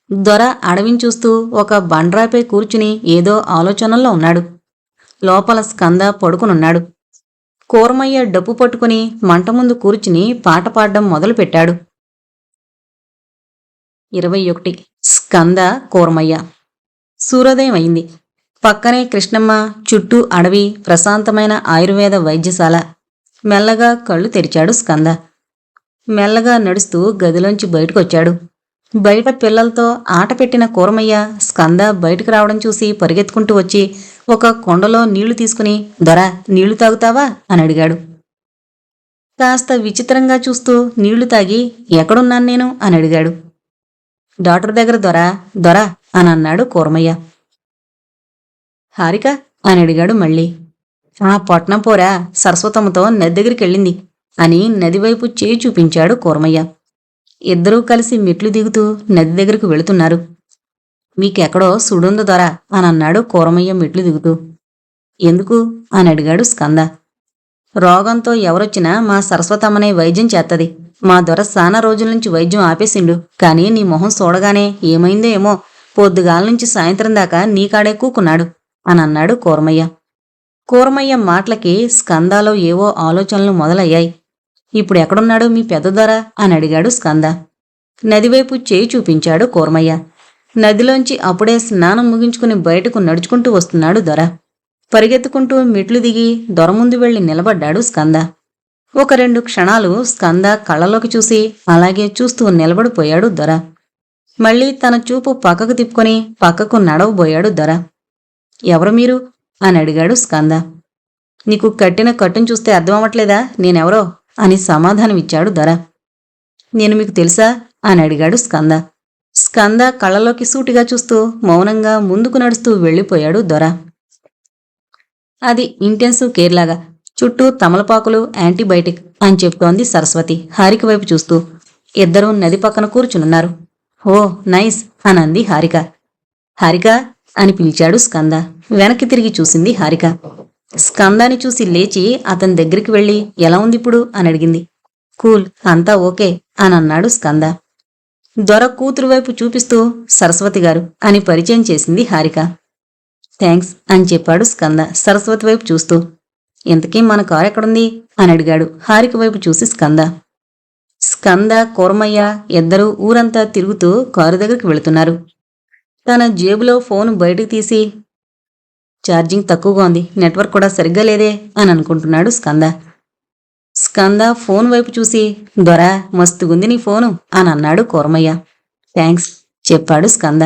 దొర అడవిని చూస్తూ ఒక బండ్రాపై కూర్చుని ఏదో ఆలోచనల్లో ఉన్నాడు. లోపల స్కంద పడుకునున్నాడు. కూరమయ్య డప్పు పట్టుకుని మంట ముందు కూర్చుని పాట పాడడం మొదలుపెట్టాడు. 21 స్కంద కూరమయ్య. సూర్యోదయం అయింది. పక్కనే కృష్ణమ్మ, చుట్టూ అడవి, ప్రశాంతమైన ఆయుర్వేద వైద్యశాల. మెల్లగా కళ్ళు తెరిచాడు స్కంద. మెల్లగా నడుస్తూ గదిలోంచి బయటకొచ్చాడు. బయట పిల్లలతో ఆట పెట్టిన కూరమయ్య స్కంద బయటకు రావడం చూసి పరిగెత్తుకుంటూ వచ్చి ఒక కొండలో నీళ్లు తీసుకుని దొర నీళ్లు తాగుతావా అని అడిగాడు. కాస్త విచిత్రంగా చూస్తూ నీళ్లు తాగి ఎక్కడున్నాను నేను అని అడిగాడు. డాక్టర్ దగ్గర దొర అని అన్నాడు కూరమయ్య. హారిక అని అడిగాడు మళ్ళీ. ఆ పట్నం పోరా సరస్వతమ్మతో నది దగ్గరికి వెళ్ళింది అని నదివైపు చేయి చూపించాడు కూరమయ్య. ఇద్దరూ కలిసి మెట్లు దిగుతూ నది దగ్గరకు వెళుతున్నారు. మీకెక్కడో సుడుంది దొర అని అన్నాడు కూరమయ్య మెట్లు దిగుతూ. ఎందుకు అని అడిగాడు స్కంద. రోగంతో ఎవరొచ్చినా మా సరస్వతమ్మనే వైద్యం చేత్తది. మా దొర సానా రోజుల నుంచి వైద్యం ఆపేసిండు. కానీ నీ మొహం చూడగానే ఏమైందో ఏమో, పొద్దుగాల నుంచి సాయంత్రం దాకా నీకాడే కూకున్నాడు అని అన్నాడు కూరమయ్య. కూరమయ్య మాటలకి స్కందాలో ఏవో ఆలోచనలు మొదలయ్యాయి. ఇప్పుడు ఎక్కడున్నాడు మీ పెద్ద దొర అని అడిగాడు స్కంద. నదివైపు చేయి చూపించాడు కూరమయ్య. నదిలోంచి అప్పుడే స్నానం ముగించుకుని బయటకు నడుచుకుంటూ వస్తున్నాడు దొర. పరిగెత్తుకుంటూ మెట్లు దిగి దొర ముందు వెళ్లి నిలబడ్డాడు స్కంద. ఒక 2 క్షణాలు స్కంద కళ్ళలోకి చూసి అలాగే చూస్తూ నిలబడిపోయాడు దొర. మళ్ళీ తన చూపు పక్కకు తిప్పుకొని పక్కకు నడవబోయాడు దొర. ఎవరు మీరు అని అడిగాడు స్కంద. నీకు కట్టిన కట్టును చూస్తే అర్థమవట్లేదా నేనెవరో అని సమాధానమిచ్చాడు దొర. నేను మీకు తెలుసా అని అడిగాడు స్కంద. స్కంద కళ్ళలోకి సూటిగా చూస్తూ మౌనంగా ముందుకు నడుస్తూ వెళ్ళిపోయాడు దొర. అది ఇంటెన్సివ్ కేర్ లాగా. చుట్టూ తమలపాకులు, యాంటీబయాటిక్ అని చెప్తోంది సరస్వతి హారిక వైపు చూస్తూ. ఇద్దరూ నది పక్కన కూర్చునున్నారు. ఓ నైస్ అని అంది హారిక. హారిక అని పిలిచాడు స్కంద. వెనక్కి తిరిగి చూసింది హారిక. స్కందాన్ని చూసి లేచి అతని దగ్గరికి వెళ్ళి ఎలా ఉంది ఇప్పుడు అని అడిగింది. కూల్, అంతా ఓకే అని అన్నాడు స్కంద. దొర కూతురు వైపు చూపిస్తూ సరస్వతి గారు అని పరిచయం చేసింది హారిక. థ్యాంక్స్ అని చెప్పాడు స్కంద సరస్వతి వైపు చూస్తూ. ఇంతకీ మన కారు ఎక్కడుంది అని అడిగాడు హారిక వైపు చూసి స్కంద. స్కంద, కూరమయ్య ఇద్దరూ ఊరంతా తిరుగుతూ కారు దగ్గరికి వెళుతున్నారు. తన జేబులో ఫోన్ బయటకు తీసి ఛార్జింగ్ తక్కువగా ఉంది, నెట్వర్క్ కూడా సరిగ్గా లేదే అని అనుకుంటున్నాడు స్కంద. స్కంద ఫోన్ వైపు చూసి దొర మస్తుగుంది నీ ఫోను అని అన్నాడు కూరమయ్య. థ్యాంక్స్ చెప్పాడు స్కంద.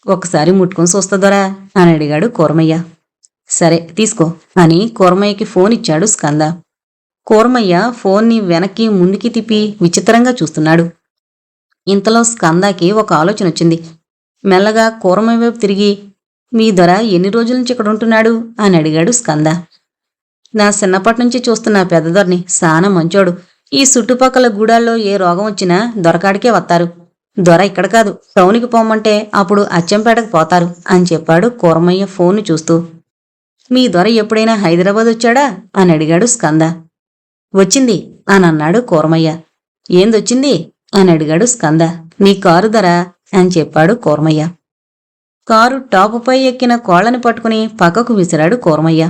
ఒకసారి ముట్టుకొని చూస్తదొరా అని అడిగాడు కూరమయ్య. సరే తీసుకో అని కూరమయ్యకి ఫోన్ ఇచ్చాడు స్కంద. కూరమయ్య ఫోన్ని వెనక్కి ముందుకి తిప్పి విచిత్రంగా చూస్తున్నాడు. ఇంతలో స్కందాకి ఒక ఆలోచన వచ్చింది. మెల్లగా కూరమయ్య వైపు తిరిగి మీ దొర ఎన్ని రోజుల నుంచి ఇక్కడ ఉంటున్నాడు అని అడిగాడు స్కంద. నా చిన్నప్పటి నుంచి చూస్తున్న పెద్ద దొరని, సానా మంచోడు. ఈ చుట్టుపక్కల గూడాల్లో ఏ రోగం వచ్చినా దొరకాడికే వస్తారు. దొర ఇక్కడ కాదు, టౌన్కి పోమంటే అప్పుడు అచ్చంపేటకు పోతారు అని చెప్పాడు కూరమయ్య ఫోన్ చూస్తూ. మీ దొర ఎప్పుడైనా హైదరాబాద్ వచ్చాడా అని అడిగాడు స్కంద. వచ్చింది అని అన్నాడు కూరమయ్య. ఏందొచ్చింది అని అడిగాడు స్కంద. నీ కారు దొర అని చెప్పాడు కూరమయ్య. కారు టాపుపై ఎక్కిన కోళ్లని పట్టుకుని పక్కకు విసిరాడు కూరమయ్య.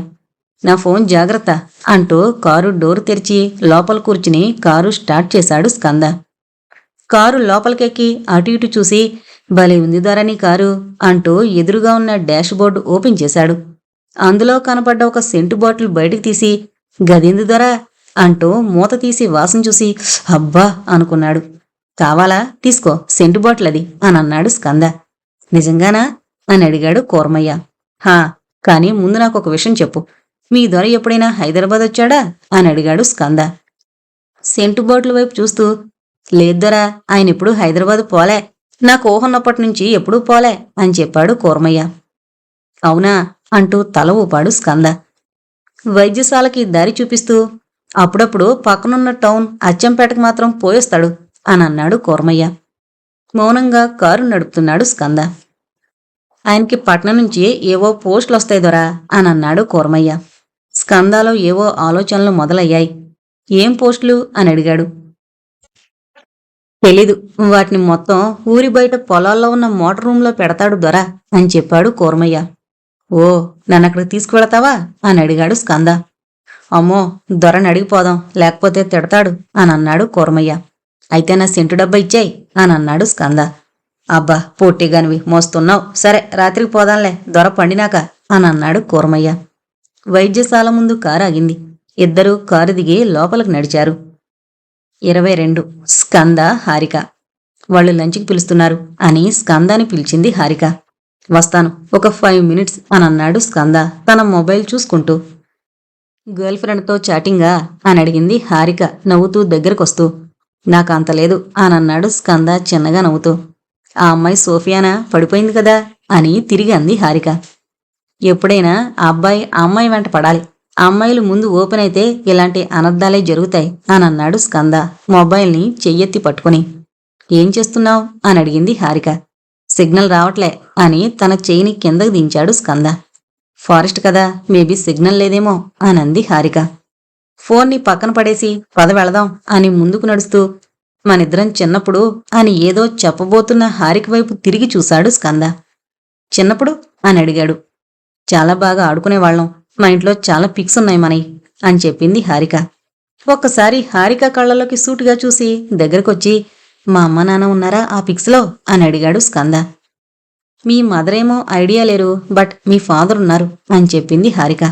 నా ఫోన్ జాగ్రత్త అంటూ కారు డోరు తెరిచి లోపల కూర్చుని కారు స్టార్ట్ చేశాడు స్కంద. కారు లోపలికెక్కి అటు ఇటు చూసి భలే ఉంది దొరని కారు అంటూ ఎదురుగా ఉన్న డాష్ బోర్డు ఓపెన్ చేశాడు. అందులో కనపడ్డ ఒక సెంటు బాటిల్ బయటికి తీసి గదింది దొర అంటూ మూత తీసి వాసన చూసి అబ్బా అనుకున్నాడు. కావాలా, తీసుకో, సెంటు బాటిల్ అది అని అన్నాడు స్కంద. నిజంగానా అని అడిగాడు కూరమయ్య. హా, కానీ ముందు నాకు ఒక విషయం చెప్పు. మీ దొర ఎప్పుడైనా హైదరాబాద్ వచ్చాడా అని అడిగాడు స్కంద. సెంటు బాటిల్ వైపు చూస్తూ, లేదు దొరా, ఆయన ఎప్పుడూ హైదరాబాద్ పోలే, నాకు ఊహన్నప్పటి నుంచి ఎప్పుడూ పోలే అని చెప్పాడు కూర్మయ్య. అవునా అంటూ తల ఊపాడు స్కంద. వైద్యశాలకి దారి చూపిస్తూ, అప్పుడప్పుడు పక్కనున్న టౌన్ అచ్చంపేటకు మాత్రం పోయేస్తాడు అని అన్నాడు కూర్మయ్య. మౌనంగా కారు నడుపుతున్నాడు స్కంద. ఆయనకి పట్నం నుంచి ఏవో పోస్టులు వస్తాయి దొరా అని అన్నాడు కూర్మయ్య. స్కందాలో ఏవో ఆలోచనలు మొదలయ్యాయి. ఏం పోస్టులు అని అడిగాడు. తెలీదు, వాటిని మొత్తం ఊరి బయట పొలాల్లో ఉన్న మోటార్ రూంలో పెడతాడు దొరా అని చెప్పాడు కూర్మయ్య. ఓ, నన్నక్కడికి తీసుకువెళతావా అని అడిగాడు స్కంద. అమ్మో, దొరని అడిగిపోదాం, లేకపోతే తిడతాడు అని అన్నాడు కూర్మయ్య. అయితే నా సెంటు డబ్బా ఇచ్చాయి అని అన్నాడు స్కంద. అబ్బా, పొట్టిగానివి మోస్తున్నావు, సరే రాత్రికి పోదాంలే, దొర పండినాక అని అన్నాడు కూర్మయ్య. వైద్యశాల ముందు కారు ఆగింది. ఇద్దరూ కారు దిగి లోపలికి నడిచారు. 22 స్కంద, హారిక. వాళ్ళు లంచ్కి పిలుస్తున్నారు అని స్కందాని పిలిచింది హారిక. వస్తాను, ఒక 5 మినిట్స్ అని అన్నాడు స్కంద తన మొబైల్ చూసుకుంటూ. గర్ల్ ఫ్రెండ్తో చాటింగా అని అడిగింది హారిక నవ్వుతూ దగ్గరకొస్తూ. నాకంత లేదు అని అన్నాడు స్కంద చిన్నగా నవ్వుతూ. ఆ అమ్మాయి సోఫియానా, పడిపోయింది కదా అని తిరిగి అంది హారిక. ఎప్పుడైనా ఆ అబ్బాయి ఆ అమ్మాయి వెంట పడాలి, ఆ అమ్మాయిలు ముందు ఓపెన్ అయితే ఇలాంటి అనర్థాలే జరుగుతాయి అని అన్నాడు స్కంద మొబైల్ని చెయ్యెత్తి పట్టుకుని. ఏం చేస్తున్నావు అని అడిగింది హారిక. సిగ్నల్ రావట్లే అని తన చెయ్యిని కిందకు దించాడు స్కంద. ఫారెస్ట్ కదా, మేబీ సిగ్నల్ లేదేమో అని అంది హారిక. ఫోన్ని పక్కన పడేసి పద వెళదాం అని ముందుకు నడుస్తూ, మనిద్దరం చిన్నప్పుడు అని ఏదో చెప్పబోతున్న హారిక వైపు తిరిగి చూశాడు స్కంద. చిన్నప్పుడు అని అడిగాడు. చాలా బాగా ఆడుకునేవాళ్ళం, మా ఇంట్లో చాలా పిక్స్ ఉన్నాయి మనయి అని చెప్పింది హారిక. ఒక్కసారి హారిక కళ్ళలోకి సూటిగా చూసి దగ్గరకొచ్చి, మా అమ్మ నాన్న ఉన్నారా ఆ పిక్స్లో అని అడిగాడు స్కంద. మీ మదరేమో ఐడియా లేరు, బట్ మీ ఫాదర్ ఉన్నారు అని చెప్పింది హారిక.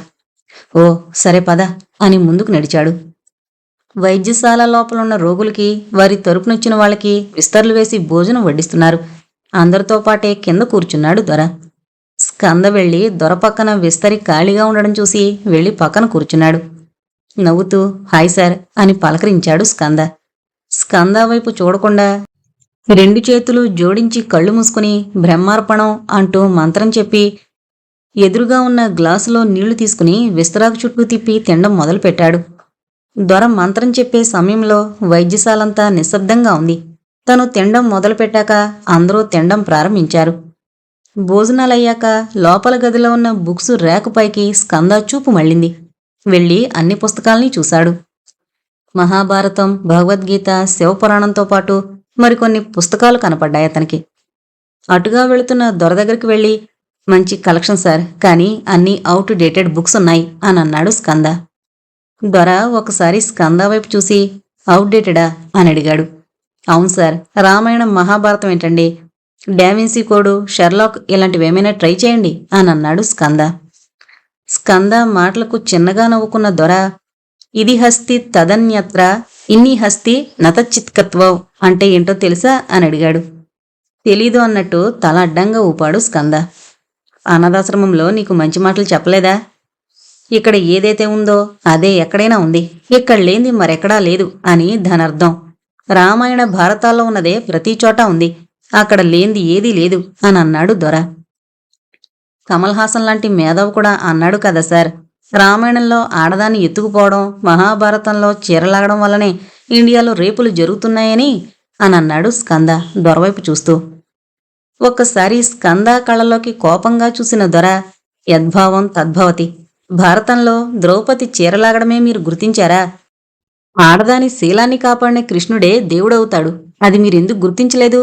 ఓ సరే పద అని ముందుకు నడిచాడు. వైద్యశాల లోపలున్న రోగులకి, వారి తరపునొచ్చిన వాళ్ళకి విస్తర్లు వేసి భోజనం వడ్డిస్తున్నారు. అందరితో పాటే కింద కూర్చున్నాడు దొర. స్కంద వెళ్లి దొర పక్కన విస్తరి ఖాళీగా ఉండడం చూసి వెళ్లి పక్కన కూర్చున్నాడు. నవ్వుతూ హాయ్ సార్ అని పలకరించాడు స్కంద. స్కంద వైపు చూడకుండా 2 చేతులు జోడించి కళ్ళు మూసుకుని బ్రహ్మార్పణం అంటూ మంత్రం చెప్పి ఎదురుగా ఉన్న గ్లాసులో నీళ్లు తీసుకుని విస్తరాకు చుట్టూ తిప్పి తినడం మొదలుపెట్టాడు. దొర మంత్రం చెప్పే సమయంలో వైద్యశాలంతా నిశ్శబ్దంగా ఉంది. తను తినడం మొదలుపెట్టాక అందరూ తినడం ప్రారంభించారు. భోజనాలయ్యాక లోపల గదిలో ఉన్న బుక్స్ ర్యాకుపైకి స్కంద చూపు మళ్ళింది. వెళ్ళి అన్ని పుస్తకాల్ని చూశాడు. మహాభారతం, భగవద్గీత, శివపురాణంతో పాటు మరికొన్ని పుస్తకాలు కనపడ్డాయి అతనికి. అటుగా వెళుతున్న దొర దగ్గరికి వెళ్ళి, మంచి కలెక్షన్ సార్, కానీ అన్నీ అవుట్ డేటెడ్ బుక్స్ ఉన్నాయి అని అన్నాడు స్కంద. దొర ఒకసారి స్కంద వైపు చూసి, అవుట్ డేటెడా అని అడిగాడు. అవును సార్, రామాయణం మహాభారతం ఏంటండి, డావిన్సీ కోడు, షెర్లాక్ ఇలాంటివేమైనా ట్రై చేయండి అని అన్నాడు స్కంద. స్కంద మాటలకు చిన్నగా నవ్వుకున్న దొర, ఇది హస్తి తదన్యత్ర ఇన్ని హస్తి నతచిత్కత్వం అంటే ఏంటో తెలుసా అని అడిగాడు. తెలీదు అన్నట్టు తల అడ్డంగా ఊపాడు స్కంద. అనాథాశ్రమంలో నీకు మంచి మాటలు చెప్పలేదా? ఇక్కడ ఏదైతే ఉందో అదే ఎక్కడైనా ఉంది, ఇక్కడ లేనిది మరెక్కడా లేదు అని ధనర్థం. రామాయణ భారతాల్లో ఉన్నదే ప్రతి చోట ఉంది, అక్కడ లేనిది ఏదీ లేదు అని అన్నాడు దొర. కమల్ హాసన్ లాంటి మేధావు కూడా అన్నాడు కదా సార్, రామాయణంలో ఆడదాన్ని ఎత్తుకుపోవడం, మహాభారతంలో చీరలాగడం వల్లనే ఇండియాలో రేపులు జరుగుతున్నాయని అని అన్నాడు స్కంద దొరవైపు చూస్తూ. ఒక్కసారి స్కంద కళ్ళలోకి కోపంగా చూసిన దొర, యద్భావం తద్భవతి, భారతంలో ద్రౌపది చీరలాగడమే మీరు గుర్తించారా? ఆడదాని శీలాన్ని కాపాడిన కృష్ణుడే దేవుడవుతాడు, అది మీరెందుకు గుర్తించలేదు?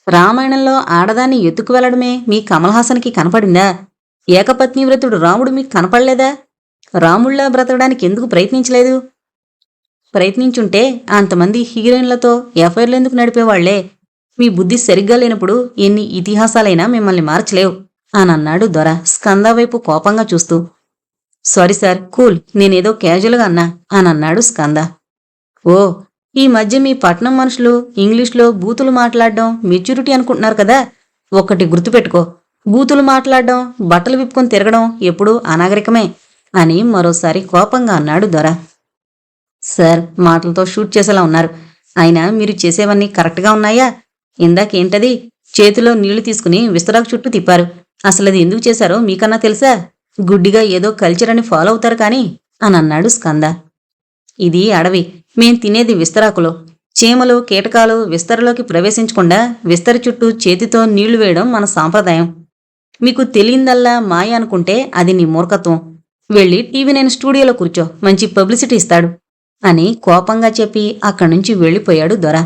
రామాయణంలో ఆడదాన్ని ఎత్తుకు వెళ్లడమే మీ కమల్ హాసన్కి కనపడిందా? ఏకపత్నివ్రతుడు రాముడు మీకు కనపడలేదా? రాముళ్లా బ్రతకడానికి ఎందుకు ప్రయత్నించలేదు? ప్రయత్నించుంటే అంతమంది హీరోయిన్లతో ఎఫ్ఐఆర్లు ఎందుకు నడిపేవాళ్లే? మీ బుద్ధి సరిగ్గా లేనప్పుడు ఎన్ని ఇతిహాసాలైనా మిమ్మల్ని మార్చలేవు అని అన్నాడు దొర స్కంద వైపు కోపంగా చూస్తూ. సారీ సార్, కూల్, నేనేదో క్యాజువల్గా అన్నా అని అన్నాడు స్కంద. ఓ, ఈ మధ్య మీ పట్నం మనుషులు ఇంగ్లీష్లో బూతులు మాట్లాడడం మెచ్యూరిటీ అనుకుంటున్నారు కదా. ఒక్కటి గుర్తుపెట్టుకో, బూతులు మాట్లాడడం, బట్టలు విప్పుకొని తిరగడం ఎప్పుడూ అనాగరికమే. అని మరోసారి కోపంగా అన్నాడు దొర. సార్, మాటలతో షూట్ చేసేలా ఉన్నారు. అయినా మీరు చేసేవన్నీ కరెక్ట్గా ఉన్నాయా? ఇందాకేంటది? చేతిలో నీళ్లు తీసుకుని విస్తరాకు చుట్టూ తిప్పారు. అసలది ఎందుకు చేశారో మీకన్నా తెలుసా? గుడ్డిగా ఏదో కల్చర్ అని ఫాలో అవుతారు కానీ అని అన్నాడు స్కంద. ఇది అడవి, మేం తినేది విస్తరాకులో. చీమలు కీటకాలు విస్తరలోకి ప్రవేశించకుండా విస్తరి చుట్టూ చేతితో నీళ్లు వేయడం మన సాంప్రదాయం. మీకు తెలియందల్లా మాయ అనుకుంటే అది నీ మూర్ఖత్వం. వెళ్ళి టీవీ నేను స్టూడియోలో కూర్చో, మంచి పబ్లిసిటీ ఇస్తాడు అని కోపంగా చెప్పి అక్కడి నుంచి వెళ్ళిపోయాడు దొర.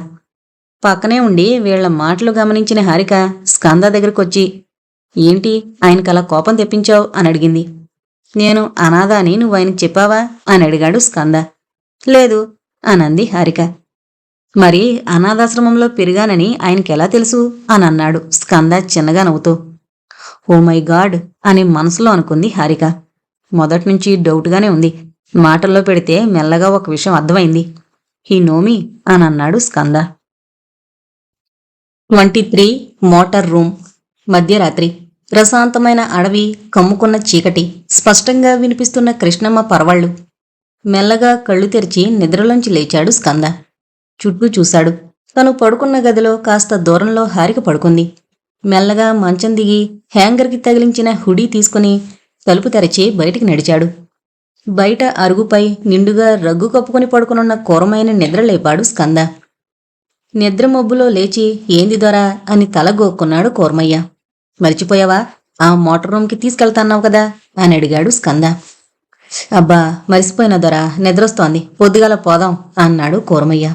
పక్కనే ఉండి వీళ్ల మాటలు గమనించిన హారిక స్కంద దగ్గరకొచ్చి, ఏంటి ఆయనకలా కోపం తెప్పించావు అని అడిగింది. నేను అనాథ అని నువ్వు ఆయనకు చెప్పావా అని అడిగాడు స్కంద. లేదు అనంది హారిక. మరి అనాథాశ్రమంలో పెరిగానని ఆయనకెలా తెలుసు అని అన్నాడు స్కంద చిన్నగా నవ్వుతూ. ఓ మై గాడ్ అని మనసులో అనుకుంది హారిక. మొదట్నుంచి డౌట్గానే ఉంది. మాటల్లో పెడితే మెల్లగా ఒక విషయం అర్థమైంది. హీ నోమీ అని అన్నాడు స్కంద. 23 motor room. మధ్యరాత్రి. ప్రశాంతమైన అడవి, కమ్ముకున్న చీకటి, స్పష్టంగా వినిపిస్తున్న కృష్ణమ్మ పరవళ్ళు. మెల్లగా కళ్ళు తెరిచి నిద్రలోంచి లేచాడు స్కంద. చుట్టూ చూశాడు. తను పడుకున్న గదిలో కాస్త దూరంలో హారిక పడుకుంది. మెల్లగా మంచం దిగి హ్యాంగర్కి తగిలించిన హుడీ తీసుకుని తలుపు తెరచి బయటికి నడిచాడు. బయట అరుగుపై నిండుగా రగ్గు కప్పుకుని పడుకునున్న కూరమైన నిద్రలేపాడు స్కంద. నిద్ర మబ్బులో లేచి ఏంది దొరా అని తల గోక్కున్నాడు కూర్మయ్య. మరిచిపోయావా? ఆ మోటార్ రూమ్కి తీసుకెళ్తాన్నావు కదా అని అడిగాడు స్కంద. అబ్బా, మరిసిపోయిన దొరా, నిద్రొస్తోంది, పొద్దుగాల పోదాం అన్నాడు కూర్మయ్య.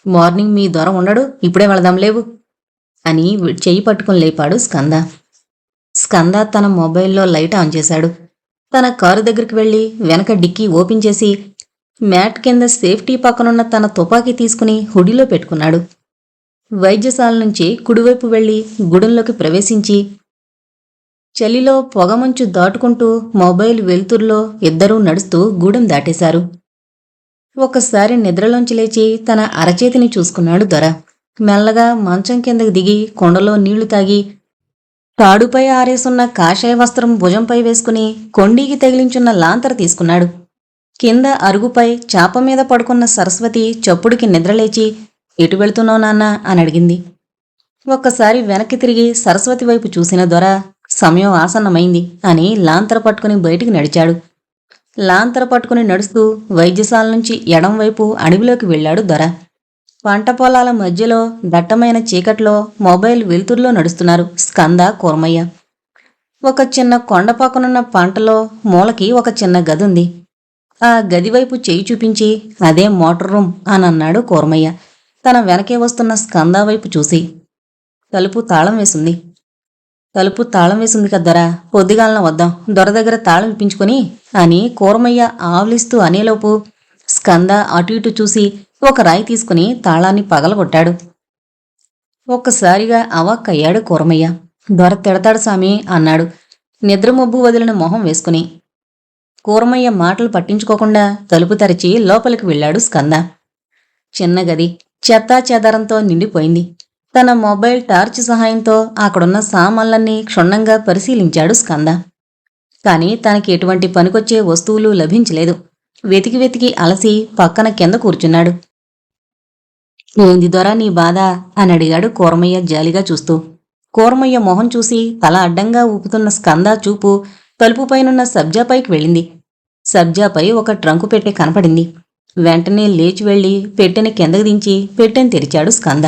మార్నింగ్ మీ దొర ఉండడు, ఇప్పుడే వెళదాం లేవు అని చెయ్యి పట్టుకుని లేపాడు స్కంద. స్కంద తన మొబైల్లో లైట్ ఆన్ చేశాడు. తన కారు దగ్గరికి వెళ్లి వెనక డిక్కీ ఓపెన్ చేసి మ్యాట్ కింద సేఫ్టీ పక్కనున్న తన తుపాకీ తీసుకుని హుడీలో పెట్టుకున్నాడు. వైద్యశాల నుంచి కుడివైపు వెళ్లి గుడంలోకి ప్రవేశించి చలిలో పొగమంచు దాటుకుంటూ మొబైల్ వెలుతురులో ఇద్దరూ నడుస్తూ గూడెం దాటేశారు. ఒకసారి నిద్రలోంచి లేచి తన అరచేతిని చూసుకున్నాడు దొర. మెల్లగా మంచం కిందకి దిగి కొండలో నీళ్లు తాగి తాడుపై ఆరేసున్న కాషాయ వస్త్రం భుజంపై వేసుకుని కొండీకి తగిలించున్న లాంతర తీసుకున్నాడు. కింద అరుగుపై చాప మీద పడుకున్న సరస్వతి చప్పుడుకి నిద్రలేచి, ఎటు వెళుతున్నావు నాన్న అని అడిగింది. ఒక్కసారి వెనక్కి తిరిగి సరస్వతి వైపు చూసిన దొర సమయం ఆసన్నమైంది అని లాంతర పట్టుకుని బయటికి నడిచాడు. లాంతర పట్టుకుని నడుస్తూ వైద్యశాల నుంచి ఎడంవైపు అడవిలోకి వెళ్లాడు దొర. పంట పొలాల మధ్యలో దట్టమైన చీకట్లో మొబైల్ వెలుతురులో నడుస్తున్నారు స్కంద, కూర్మయ్య. ఒక చిన్న కొండ పక్కనున్న పంటలో మూలకి ఒక చిన్న గదుంది. ఆ గదివైపు చేయి చూపించి అదే మోటార్ రూమ్ అని అన్నాడు కూర్మయ్య తన వెనకే వస్తున్న స్కంద వైపు చూసి. తలుపు తాళం వేసింది కద్దరా, పొద్దుగాలన వద్దాం, దొర దగ్గర తాళం ఇప్పించుకొని అని కూర్మయ్య ఆవలిస్తూ అనేలోపు స్కంద అటు ఇటు చూసి ఒక రాయి తీసుకుని తాళాన్ని పగలగొట్టాడు. ఒక్కసారిగా అవాక్కయ్యాడు కూర్మయ్య. దొర తిడతాడు సామి అన్నాడు నిద్రమబ్బు వదిలిన మొహం వేసుకుని. కూర్మయ్య మాటలు పట్టించుకోకుండా తలుపు తెరిచి లోపలికి వెళ్ళాడు స్కంద. చిన్న గది చెత్తా చెదారంతో నిండిపోయింది. తన మొబైల్ టార్చ్ సహాయంతో అక్కడున్న సామాన్లన్నీ క్షుణ్ణంగా పరిశీలించాడు స్కంద. కాని తనకి ఎటువంటి పనికొచ్చే వస్తువులు లభించలేదు. వెతికి వెతికి అలసి పక్కన కింద కూర్చున్నాడు. ఏంది దొర నీ బాధ అని అడిగాడు కూర్మయ్య జాలిగా చూస్తూ. కూర్మయ్య మొహం చూసి తల అడ్డంగా ఊపుతున్న స్కంద చూపు తలుపుపైనున్న సబ్జాపైకి వెళ్ళింది. సబ్జాపై ఒక ట్రంకు పెట్టె కనపడింది. వెంటనే లేచి వెళ్లి పెట్టెని కిందకు దించి పెట్టెని తెరిచాడు స్కంద.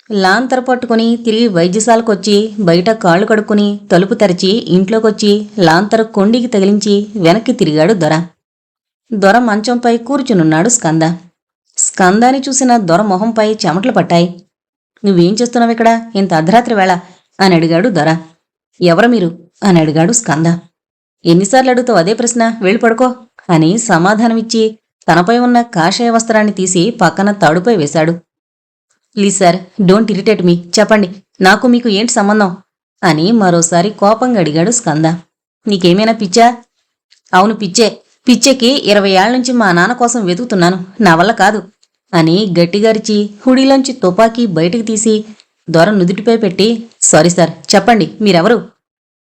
లాంతర పట్టుకుని తిరిగి వైద్యశాలకొచ్చి బయట కాళ్ళు కడుక్కుని తలుపు తెరిచి ఇంట్లోకొచ్చి లాంతర కొండికి తగిలించి వెనక్కి తిరిగాడు దొర. దొర మంచంపై కూర్చునున్నాడు స్కంద. స్కందాని చూసిన దొర మొహంపై చెమటలు పట్టాయి. నువ్వేం చేస్తున్నావిక్కడ ఇంత అర్ధరాత్రి వేళ అని అడిగాడు దొర. ఎవరు మీరు అని అడిగాడు స్కంద. ఎన్నిసార్లు అడుగుతావు అదే ప్రశ్న, వెళ్ళి పడుకో అని సమాధానమిచ్చి తనపై ఉన్న కాషాయ వస్త్రాన్ని తీసి పక్కన తాడుపై వేశాడు. Please sir, don't irritate me, చెప్పండి, నాకు మీకు ఏంటి సంబంధం అని మరోసారి కోపంగా అడిగాడు స్కంద. నీకేమైనా పిచ్చా? అవును పిచ్చే. పిచ్చెకి 20 ఏళ్ల నుంచి మా నాన్న కోసం వెతుకుతున్నాను, నా వల్ల కాదు అని గట్టిగరిచి హుడీలోంచి తుపాకీ బయటికి తీసి దొర నుదుటిపై పెట్టి, సారీ సార్, చెప్పండి మీరెవరు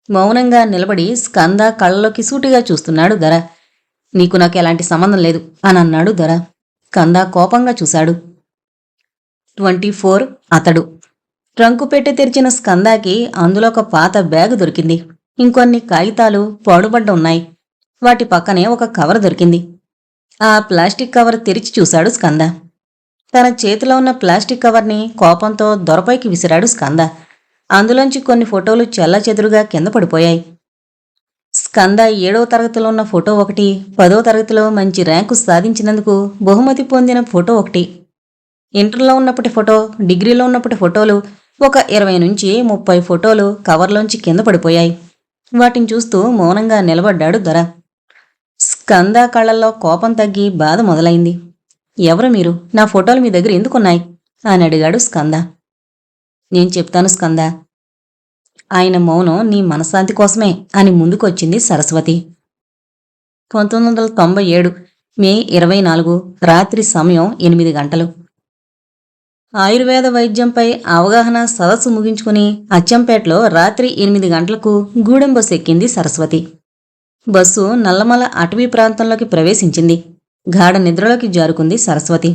మౌనంగా నిలబడి స్కంద కళ్ళలోకి సూటిగా చూస్తున్నాడు దొర. నీకు నాకు ఎలాంటి సంబంధం లేదు అని అన్నాడు దొర. స్కంద కోపంగా చూశాడు. 24 అతడు. ట్రంకు పెట్టి తెరిచిన స్కందాకి అందులో ఒక పాత బ్యాగు దొరికింది. ఇంకొన్ని కాగితాలు పాడుబడ్డ ఉన్నాయి. వాటి పక్కనే ఒక కవర్ దొరికింది. ఆ ప్లాస్టిక్ కవర్ తెరిచి చూశాడు స్కంద. తన చేతిలో ఉన్న ప్లాస్టిక్ కవర్ని కోపంతో దొరపైకి విసిరాడు స్కంద. అందులోంచి కొన్ని ఫోటోలు చెల్లాచెదురుగా కింద పడిపోయాయి. స్కంద 7వ తరగతిలో ఉన్న ఫోటో ఒకటి, 10వ తరగతిలో మంచి ర్యాంకు సాధించినందుకు బహుమతి పొందిన ఫోటో ఒకటి, ఇంటర్లో ఉన్నప్పటి ఫోటో, డిగ్రీలో ఉన్నప్పటి ఫోటోలు, ఒక 20 నుంచి 30 ఫోటోలు కవర్లోంచి కింద పడిపోయాయి. వాటిని చూస్తూ మౌనంగా నిలబడ్డాడు దొర. స్కంద కళ్ళల్లో కోపం తగ్గి బాధ మొదలైంది. ఎవరు మీరు? నా ఫోటోలు మీ దగ్గర ఎందుకున్నాయి అని అడిగాడు స్కంద. నేను చెప్తాను స్కంద. ఆయన మౌనం నీ మనశ్శాంతి కోసమే అని ముందుకొచ్చింది సరస్వతి. 1997 మే 24 రాత్రి సమయం 8 గంటలు. ఆయుర్వేద వైద్యంపై అవగాహన సదస్సు ముగించుకుని అచ్చంపేటలో రాత్రి 8 గంటలకు గూడెం బస్సు ఎక్కింది సరస్వతి. బస్సు నల్లమల అటవీ ప్రాంతంలోకి ప్రవేశించింది. గాఢ నిద్రలోకి జారుకుంది సరస్వతి.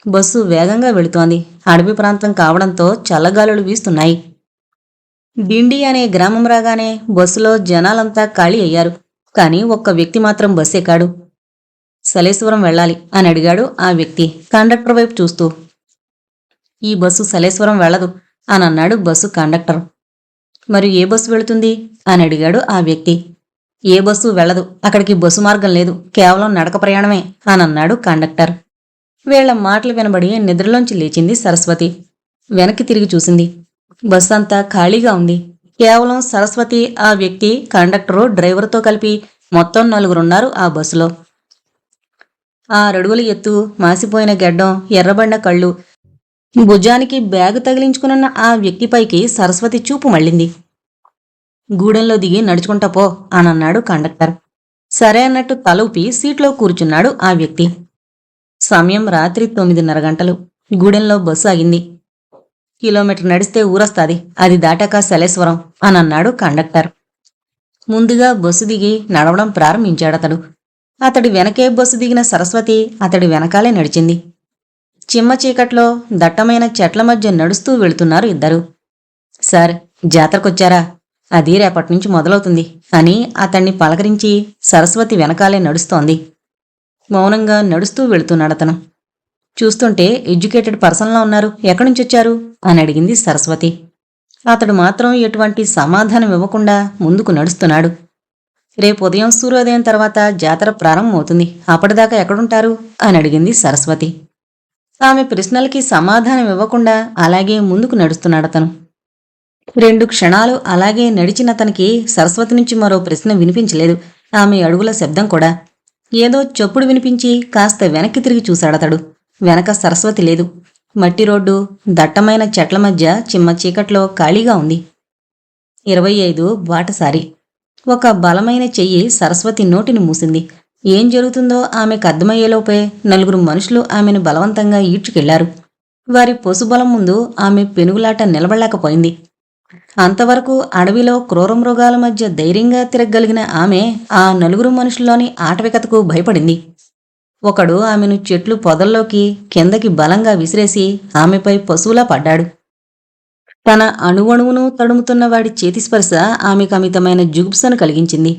బస్సు వేగంగా వెళుతోంది. అడవి ప్రాంతం కావడంతో చల్లగాలులు వీస్తున్నాయి. డిండి అనే గ్రామం రాగానే బస్సులో జనాలంతా ఖాళీ అయ్యారు. కాని ఒక్క వ్యక్తి మాత్రం బస్సు ఎక్కాడు. సలేశ్వరం వెళ్ళాలి అని అడిగాడు ఆ వ్యక్తి కండక్టర్ వైపు చూస్తూ. ఈ బస్సు సలేశ్వరం వెళ్ళదు అని అన్నాడు బస్సు కండక్టర్. మరి ఏ బస్సు వెళుతుంది అని అడిగాడు ఆ వ్యక్తి. ఏ బస్సు వెళ్ళదు, అక్కడికి బస్సు మార్గం లేదు, కేవలం నడక ప్రయాణమే అని అన్నాడు కండక్టర్. వీళ్ల మాటలు వినబడి నిద్రలోంచి లేచింది సరస్వతి. వెనక్కి తిరిగి చూసింది. బస్సు అంతా ఖాళీగా ఉంది. కేవలం సరస్వతి, ఆ వ్యక్తి, కండక్టరు, డ్రైవర్తో కలిపి మొత్తం 4 ఉన్నారు ఆ బస్సులో. 6 అడుగుల ఎత్తు, మాసిపోయిన గెడ్డం, ఎర్రబండ కళ్ళు, భుజానికి బ్యాగు తగిలించుకున్న ఆ వ్యక్తిపైకి సరస్వతి చూపు మళ్ళింది. గూడెంలో దిగి నడుచుకుంటా పో అని అన్నాడు కండక్టర్. సరే అన్నట్టు తల ఊపి సీట్లో కూర్చున్నాడు ఆ వ్యక్తి. సమయం రాత్రి 9:30 గంటలు. గూడెంలో బస్సు ఆగింది. కిలోమీటర్ నడిస్తే ఊరొస్తాది, అది దాటాక సలేశ్వరం అని అన్నాడు కండక్టర్. ముందుగా బస్సు దిగి నడవడం ప్రారంభించాడతడు. అతడి వెనకే బస్సు దిగిన సరస్వతి అతడి వెనకాలే నడిచింది. చిమ్మ చీకట్లో దట్టమైన చెట్ల మధ్య నడుస్తూ వెళుతున్నారు ఇద్దరు. సార్, జాతరకొచ్చారా? అది రేపట్నుంచి మొదలవుతుంది అని అతన్ని పలకరించి సరస్వతి వెనకాలే నడుస్తోంది. మౌనంగా నడుస్తూ వెళుతున్నాడతను. చూస్తుంటే ఎడ్యుకేటెడ్ పర్సన్లా ఉన్నారు, ఎక్కడ్నుంచొచ్చారు అని అడిగింది సరస్వతి. అతడు మాత్రం ఎటువంటి సమాధానం ఇవ్వకుండా ముందుకు నడుస్తున్నాడు. రేపు ఉదయం సూర్యోదయం తర్వాత జాతర ప్రారంభమవుతుంది, అప్పటిదాకా ఎక్కడుంటారు అని అడిగింది సరస్వతి. ఆమె ప్రశ్నలకి సమాధానం ఇవ్వకుండా అలాగే ముందుకు నడుస్తున్నాడతను. 2 క్షణాలు అలాగే నడిచినతనికి సరస్వతి నుంచి మరో ప్రశ్న వినిపించలేదు. ఆమె అడుగుల శబ్దం కూడా. ఏదో చప్పుడు వినిపించి కాస్త వెనక్కి తిరిగి చూశాడతడు. వెనక సరస్వతి లేదు. మట్టి రోడ్డు, దట్టమైన చెట్ల మధ్య చిమ్మ చీకట్లో ఖాళీగా ఉంది. 25 బాటసారి. ఒక బలమైన చెయ్యి సరస్వతి నోటిని మూసింది. ఏం జరుగుతుందో ఆమెకు అర్థమయ్యేలోపే 4 మనుషులు ఆమెను బలవంతంగా ఈడ్చుకెళ్లారు. వారి పొసుబలం ముందు ఆమె పెనుగులాట నిలబడలేకపోయింది. అంతవరకు అడవిలో క్రూరమృగాల మధ్య ధైర్యంగా తిరగగలిగిన ఆమె ఆ 4 మనుషుల్లోని ఆటవికతకు భయపడింది. ఒకడు ఆమెను చెట్లు పొదల్లోకి కిందకి బలంగా విసిరేసి ఆమెపై పశువులా పడ్డాడు. తన అణువణువును తడుముతున్న వాడి చేతి స్పర్శ ఆమెకు అమితమైన జుగుప్సను కలిగించింది.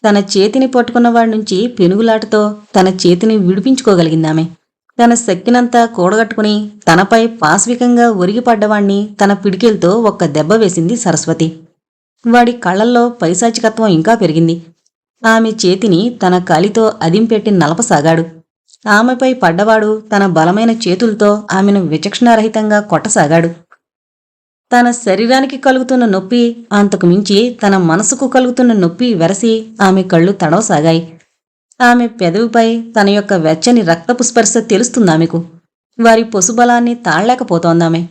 తన చేతిని పట్టుకున్నవాడి నుంచి పెనుగులాటతో తన చేతిని విడిపించుకోగలిగిందామె. తన శక్తినంతా కూడగట్టుకుని తనపై పాశవికంగా ఒరిగిపడ్డవాణ్ణి తన పిడికిలతో ఒక్క దెబ్బ వేసింది సరస్వతి. వాడి కళ్లల్లో పైశాచికత్వం ఇంకా పెరిగింది. ఆమె చేతిని తన కాలితో అదింపెట్టి నలపసాగాడు. ఆమెపై పడ్డవాడు తన బలమైన చేతులతో ఆమెను విచక్షణారహితంగా కొట్టసాగాడు. తన శరీరానికి కలుగుతున్న నొప్పి, అంతకు మించి తన మనసుకు కలుగుతున్న నొప్పి వెరసి ఆమె కళ్ళు తడవసాగాయి. ఆమె పెదవిపై తన యొక్క వెచ్చని రక్తపు స్పర్శ తెలుస్తుందామెకు. వారి పొసుబలాన్ని తాళ్లేకపోతోందామె.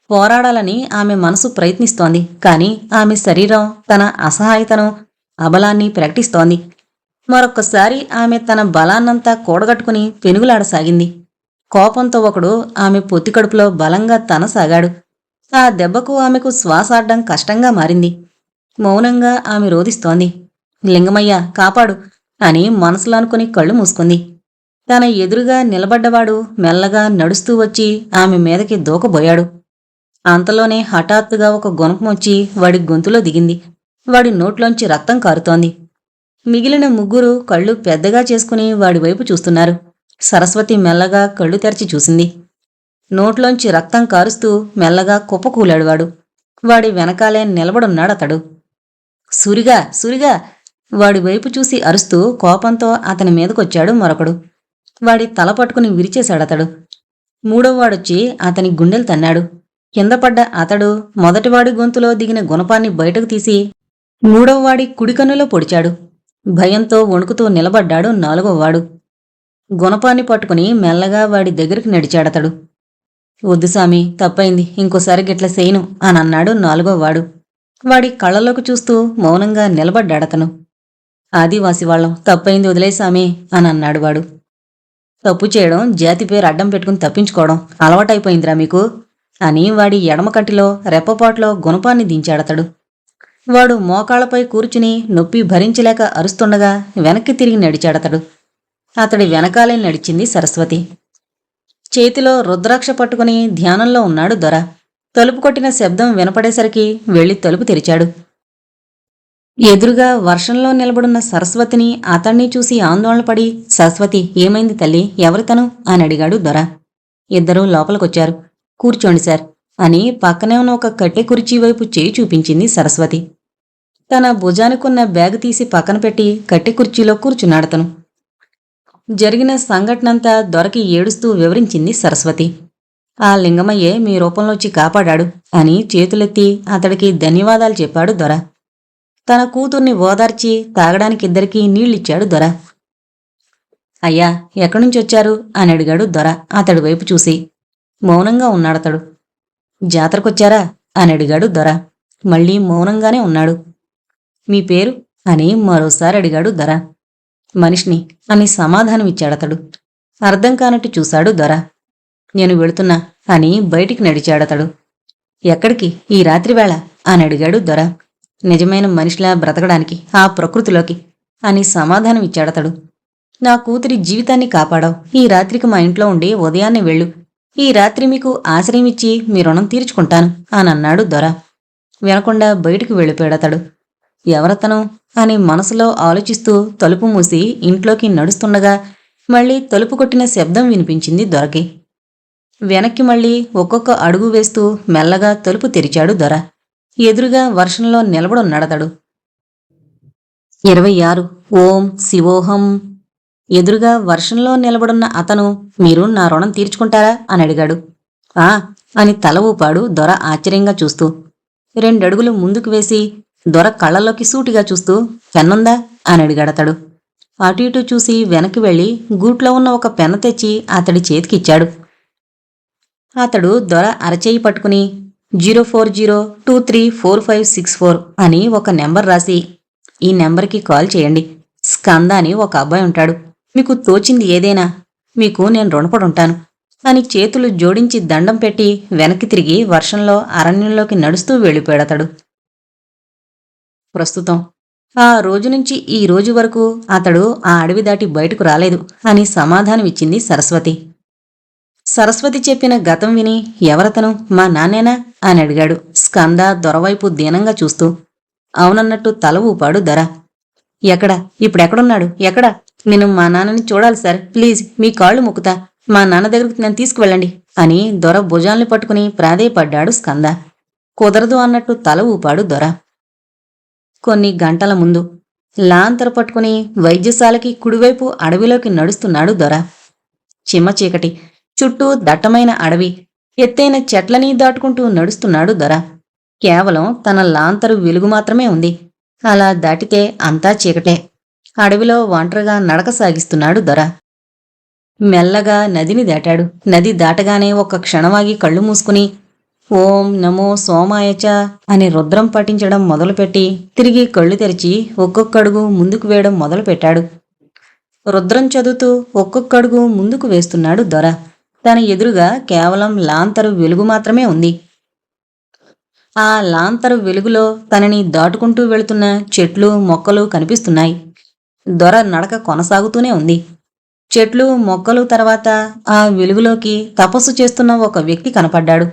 పోరాడాలని ఆమె మనసు ప్రయత్నిస్తోంది. కాని ఆమె శరీరం తన అసహాయతను, అబలాన్ని ప్రకటిస్తోంది. మరొక్కసారి ఆమె తన బలాన్నంతా కూడగట్టుకుని పెనుగులాడసాగింది. కోపంతో ఒకడు ఆమె పొత్తికడుపులో బలంగా తనసాగాడు. ఆ దెబ్బకు ఆమెకు శ్వాసాడ్డం కష్టంగా మారింది. మౌనంగా ఆమె రోదిస్తోంది. లింగమయ్య కాపాడు అని మనసులో అనుకుని కళ్ళు మూసుకుంది. తన ఎదురుగా నిలబడ్డవాడు మెల్లగా నడుస్తూ వచ్చి ఆమె మీదకి దూకబోయాడు. అంతలోనే హఠాత్తుగా ఒక గుణపం వచ్చి వాడి గొంతులో దిగింది. వాడి నోట్లోంచి రక్తం కారుతోంది. మిగిలిన ముగ్గురు కళ్ళు పెద్దగా చేసుకుని వాడివైపు చూస్తున్నారు. సరస్వతి మెల్లగా కళ్ళు తెరచి చూసింది. నోట్లోంచి రక్తం కారుస్తూ మెల్లగా కుప్పకూలాడు వాడు. వాడి వెనకాలే నిలబడున్నాడతడు. సురిగా సురిగా వాడి వైపు చూసి అరుస్తూ కోపంతో అతని మీదకొచ్చాడు మరొకడు. వాడి తల పట్టుకుని విరిచేశాడతడు. మూడోవాడొచ్చి అతని గుండెలు తన్నాడు. కింద పడ్డ అతడు మొదటివాడి గొంతులో దిగిన గుణపాన్ని బయటకు తీసి మూడోవాడి కుడికన్నులో పొడిచాడు. భయంతో వణుకుతూ నిలబడ్డాడు నాలుగోవాడు. గుణపాన్ని పట్టుకుని మెల్లగా వాడి దగ్గరికి నడిచాడతడు. వద్దు సామి, తప్పైంది, ఇంకోసారి గిట్ల చేయను అనన్నాడు నాలుగోవాడు. వాడి కళ్ళలోకి చూస్తూ మౌనంగా నిలబడ్డాడతను. ఆదివాసి వాళ్ళం, తప్పైంది వదిలేసామి అనన్నాడు వాడు. తప్పు చేయడం, జాతి పేరు అడ్డం పెట్టుకుని తప్పించుకోవడం అలవాటైపోయిందిరా మీకు అని వాడి ఎడమ కంటిలో రెప్పపాట్లో గుణపాన్ని దించాడతడు. వాడు మోకాళ్లపై కూర్చుని నొప్పి భరించలేక అరుస్తుండగా వెనక్కి తిరిగి నడిచాడతడు. అతడి వెనకాలే నడిచింది సరస్వతి. చేతిలో రుద్రాక్ష పట్టుకుని ధ్యానంలో ఉన్నాడు దొర. తలుపు కొట్టిన శబ్దం వినపడేసరికి వెళ్లి తలుపు తెరిచాడు. ఎదురుగా వర్షంలో నిలబడున్న సరస్వతిని అతన్ని చూసి ఆందోళనపడి, సరస్వతి ఏమైంది తల్లి, ఎవరితను అని అడిగాడు దొర. ఇద్దరూ లోపలికొచ్చారు. కూర్చోండి సార్ అని పక్కనే ఉన్న ఒక కట్టె కుర్చీ వైపు చేయి చూపించింది సరస్వతి. తన భుజానికున్న బ్యాగ్ తీసి పక్కన పెట్టి కట్టె కుర్చీలో కూర్చున్నాడతను. జరిగిన సంఘటనంతా దొరకి ఏడుస్తూ వివరించింది సరస్వతి. ఆ లింగమయ్యే మీ రూపంలోంచి కాపాడాడు అని చేతులెత్తి అతడికి ధన్యవాదాలు చెప్పాడు దొర. తన కూతుర్ని ఓదార్చి తాగడానికిద్దరికీ నీళ్ళిచ్చాడు దొర. అయ్యా, ఎక్కడ్నుంచొచ్చారు అని అడిగాడు దొర అతడి వైపు చూసి. మౌనంగా ఉన్నాడతడు. జాతరకొచ్చారా అని అడిగాడు దొర. మళ్ళీ మౌనంగానే ఉన్నాడు. మీ పేరు అని మరోసారి అడిగాడు దొర. మనిషిని అని సమాధానమిచ్చాడతడు. అర్థం కానట్టు చూశాడు దొర. నేను వెళుతున్నా అని బయటికి నడిచాడతడు. ఎక్కడికి ఈ రాత్రివేళ అని అడిగాడు దొర. నిజమైన మనిషిలా బ్రతకడానికి ఆ ప్రకృతిలోకి అని సమాధానమిచ్చాడతడు. నా కూతురి జీవితాన్ని కాపాడావు. ఈ రాత్రికి మా ఇంట్లో ఉండి ఉదయాన్నే వెళ్ళు. ఈ రాత్రి మీకు ఆశ్రయమిచ్చి మీ రుణం తీర్చుకుంటాను అని అన్నాడు దొర. వినకుండా బయటికి వెళ్ళిపోయాడతడు. ఎవరతను అని మనసులో ఆలోచిస్తూ తలుపు మూసి ఇంట్లోకి నడుస్తుండగా మళ్ళీ తలుపు కొట్టిన శబ్దం వినిపించింది దొరకి. వెనక్కి మళ్ళీ ఒక్కొక్క అడుగు వేస్తూ మెల్లగా తలుపు తెరిచాడు దొర. ఎదురుగా వర్షంలో నిలబడున్నాడతడు. 26 ఓం శివోహం. ఎదురుగా వర్షంలో నిలబడున్న అతను మీరు నా రుణం తీర్చుకుంటారా అని అడిగాడు. ఆ అని తల ఊపాడు దొర ఆశ్చర్యంగా చూస్తూ. 2 అడుగులు ముందుకు వేసి దొర కళ్ళలోకి సూటిగా చూస్తూ పెన్నుందా అని అడిగాడతడు. అటు ఇటు చూసి వెనక్కి వెళ్లి గూట్లో ఉన్న ఒక పెన్ను తెచ్చి అతడి చేతికిచ్చాడు. అతడు దొర అరచేయి పట్టుకుని 040234564 అని ఒక నెంబర్ రాసి, ఈ నెంబర్కి కాల్ చేయండి. స్కంద అని ఒక అబ్బాయి ఉంటాడు. మీకు తోచింది ఏదైనా, మీకు నేను రుణపడుంటాను అని చేతులు జోడించి దండం పెట్టి వెనక్కి తిరిగి వర్షంలో అరణ్యంలోకి నడుస్తూ వెళ్ళిపోయాడతడు. ప్రస్తుతం ఆ రోజు నుంచి ఈ రోజు వరకు అతడు ఆ అడవి దాటి బయటకు రాలేదు అని సమాధానమిచ్చింది సరస్వతి. సరస్వతి చెప్పిన గతం విని ఎవరతను, మా నాన్నేనా అని అడిగాడు స్కంద దొరవైపు దీనంగా చూస్తూ. అవునన్నట్టు తల ఊపాడు దొర. ఎక్కడ, ఇప్పుడెక్కడున్నాడు, ఎక్కడ? నేను మా నాన్నని చూడాలి సార్, ప్లీజ్ మీ కాళ్ళు మొక్కుతా, మా నాన్న దగ్గరికి నన్ను తీసుకువెళ్ళండి అని దొర భుజాల్ని పట్టుకుని ప్రాధేయపడ్డాడు స్కంద. కుదరదు అన్నట్టు తల ఊపాడు దొర. కొన్ని గంటల ముందు లాంతర పట్టుకుని వైద్యశాలకి కుడివైపు అడవిలోకి నడుస్తున్నాడు దొర. చిమ్మ చీకటి, చుట్టూ దట్టమైన అడవి, ఎత్తైన చెట్లని దాటుకుంటూ నడుస్తున్నాడు దొర. కేవలం తన లాంతరు వెలుగు మాత్రమే ఉంది. అలా దాటితే అంతా చీకటే. అడవిలో ఒంటరిగా నడక సాగిస్తున్నాడు దొర. మెల్లగా నదిని దాటాడు. నది దాటగానే ఒక్క క్షణమాగి కళ్ళు మూసుకుని ఓం నమో సోమాయచ అని రుద్రం పఠించడం మొదలుపెట్టి తిరిగి కళ్ళు తెరిచి ఒక్కొక్కడుగు ముందుకు వేయడం మొదలుపెట్టాడు. రుద్రం చదువుతూ ఒక్కొక్కడుగు ముందుకు వేస్తున్నాడు దొర. తన ఎదురుగా కేవలం లాంతరు వెలుగు మాత్రమే ఉంది. ఆ లాంతరు వెలుగులో తనని దాటుకుంటూ వెళుతున్న చెట్లు మొక్కలు కనిపిస్తున్నాయి. దొర నడక కొనసాగుతూనే ఉంది. చెట్లు మొక్కలు తర్వాత ఆ వెలుగులోకి తపస్సు చేస్తున్న ఒక వ్యక్తి కనపడ్డాడు.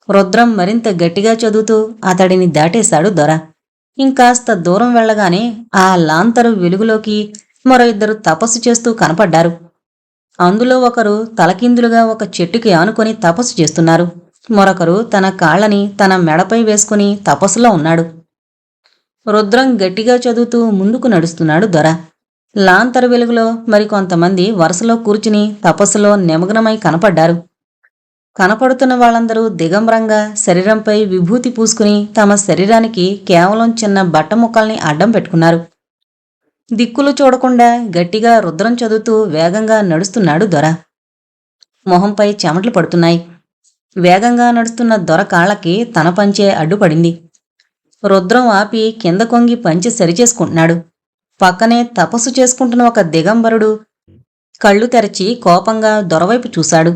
రుద్రం మరింత గట్టిగా చదువుతూ అతడిని దాటేశాడు దొర. ఇంకాస్త దూరం వెళ్ళగానే ఆ లాంతరు వెలుగులోకి మరో ఇద్దరు తపస్సు చేస్తూ కనపడ్డారు. అందులో ఒకరు తలకిందులుగా ఒక చెట్టుకి ఆనుకొని తపస్సు చేస్తున్నారు. మరొకరు తన కాళ్ళని తన మెడపై వేసుకుని తపస్సులో ఉన్నాడు. రుద్రం గట్టిగా చదువుతూ ముందుకు నడుస్తున్నాడు దొర. లాంతరు వెలుగులో మరికొంతమంది వరుసలో కూర్చుని తపస్సులో నిమగ్నమై కనపడ్డారు. కనపడుతున్న వాళ్ళందరూ దిగంబరంగా శరీరంపై విభూతి పూసుకుని తమ శరీరానికి కేవలం చిన్న బట్ట ముక్కల్ని అడ్డం పెట్టుకున్నారు. దిక్కులు చూడకుండా గట్టిగా రుద్రం చదువుతూ వేగంగా నడుస్తున్నాడు దొర. మొహంపై చెమటలు పడుతున్నాయి. వేగంగా నడుస్తున్న దొర కాళ్ళకి తన పంచే అడ్డుపడింది. రుద్రం ఆపి కింద కొంగి పంచె సరిచేసుకుంటున్నాడు. పక్కనే తపస్సు చేసుకుంటున్న ఒక దిగంబరుడు కళ్ళు తెరచి కోపంగా దొరవైపు చూశాడు.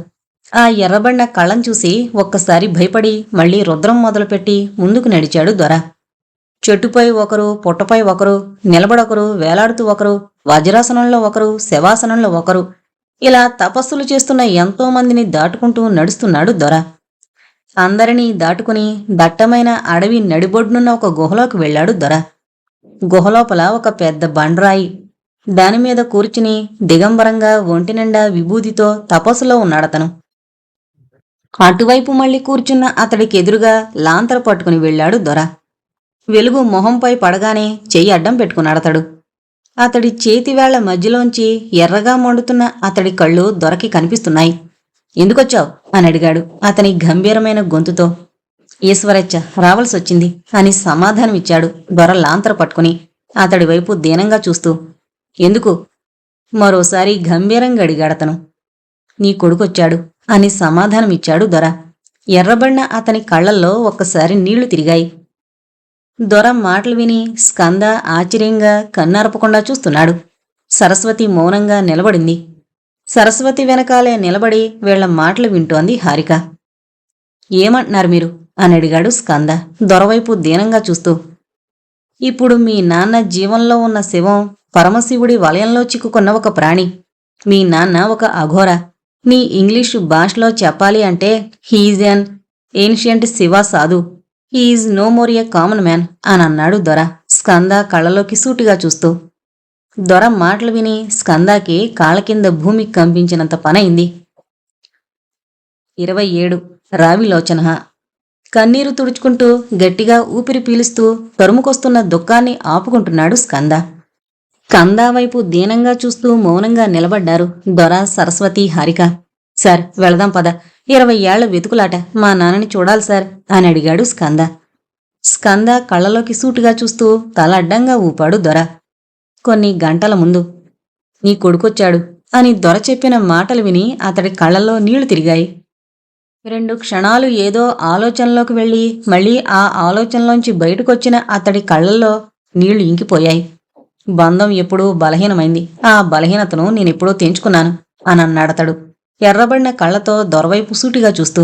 ఆ ఎర్రబడిన కళ్ళం చూసి ఒక్కసారి భయపడి మళ్లీ రుద్రం మొదలుపెట్టి ముందుకు నడిచాడు దొర. చెట్టుపై ఒకరు, పుట్టపై ఒకరు, నిలబడొకరు, వేలాడుతూ ఒకరు, వజ్రాసనంలో ఒకరు, శవాసనంలో ఒకరు, ఇలా తపస్సులు చేస్తున్న ఎంతో మందిని దాటుకుంటూ నడుస్తున్నాడు దొర. అందరినీ దాటుకుని దట్టమైన అడవి నడిబొడ్నున్న ఒక గుహలోకి వెళ్ళాడు దొర. గుహలోపల ఒక పెద్ద బండరాయి. దానిమీద కూర్చుని దిగంబరంగా ఒంటినిండా విభూతితో తపస్సులో ఉన్నాడతను. అటువైపు మళ్లీ కూర్చున్న అతడికి ఎదురుగా లాంతర పట్టుకుని వెళ్ళాడు దొర. వెలుగు మొహంపై పడగానే చెయ్యి అడ్డం పెట్టుకున్నాడతడు. అతడి చేతివేళ్ల మధ్యలోంచి ఎర్రగా మండుతున్న అతడి కళ్ళు దొరకి కనిపిస్తున్నాయి. ఎందుకొచ్చావు అని అడిగాడు అతని గంభీరమైన గొంతుతో. ఈశ్వరచ్చ, రావాల్సొచ్చింది అని సమాధానమిచ్చాడు దొర లాంతర పట్టుకుని అతడి వైపు దీనంగా చూస్తూ. ఎందుకు? మరోసారి గంభీరంగా అడిగాడతను. నీ కొడుకొచ్చాడు అని సమాధానమిచ్చాడు దొర. ఎర్రబడిన అతని కళ్లల్లో ఒక్కసారి నీళ్లు తిరిగాయి. దొర మాటలు విని స్కంద ఆశ్చర్యంగా కన్నార్పకుండా చూస్తున్నాడు. సరస్వతి మౌనంగా నిలబడింది. సరస్వతి వెనకాలే నిలబడి వీళ్ల మాటలు వింటోంది హారిక. ఏమంటున్నారు మీరు అని అడిగాడు స్కంద దొరవైపు దీనంగా చూస్తూ. ఇప్పుడు మీ నాన్న జీవంలో ఉన్న శివం పరమశివుడి వలయంలో చిక్కుకున్న ఒక ప్రాణి. మీ నాన్న ఒక అఘోర. నీ ఇంగ్లీషు భాషలో చెప్పాలి అంటే he is an ancient Shiva sadhu. He is no more a common man అని అన్నాడు దొర స్కంద కళ్ళలోకి సూటిగా చూస్తూ. దొర మాటలు విని స్కందాకి కాళ్ళ కింద భూమి కంపించినంత పనైంది. 27 రావిలోచన. కన్నీరు తుడుచుకుంటూ గట్టిగా ఊపిరి పీలుస్తూ తరుముకొస్తున్న దుఃఖాన్ని ఆపుకుంటున్నాడు స్కంద. స్కందా వైపు దీనంగా చూస్తూ మౌనంగా నిలబడ్డారు దొర, సరస్వతి, హారిక. సార్, వెళదాం పద. 20 ఏళ్ల వెతుకులాట. మా నాన్నని చూడాలి సార్ అని అడిగాడు స్కంద. స్కంద కళ్ళలోకి సూటిగా చూస్తూ తల అడ్డంగా ఊపాడు దొర. కొన్ని గంటల ముందు. నీ కొడుకొచ్చాడు అని దొర చెప్పిన మాటలు విని అతడి కళ్ళల్లో నీళ్లు తిరిగాయి. 2 క్షణాలు ఏదో ఆలోచనలోకి వెళ్ళి మళ్లీ ఆ ఆలోచనలోంచి బయటకొచ్చిన అతడి కళ్ళల్లో నీళ్లు ఇంకిపోయాయి. బంధం ఎప్పుడూ బలహీనమైంది. ఆ బలహీనతను నేనెప్పుడూ తెంచుకున్నాను అని అన్నాడతడు ఎర్రబడిన కళ్లతో దొరవైపు సూటిగా చూస్తూ.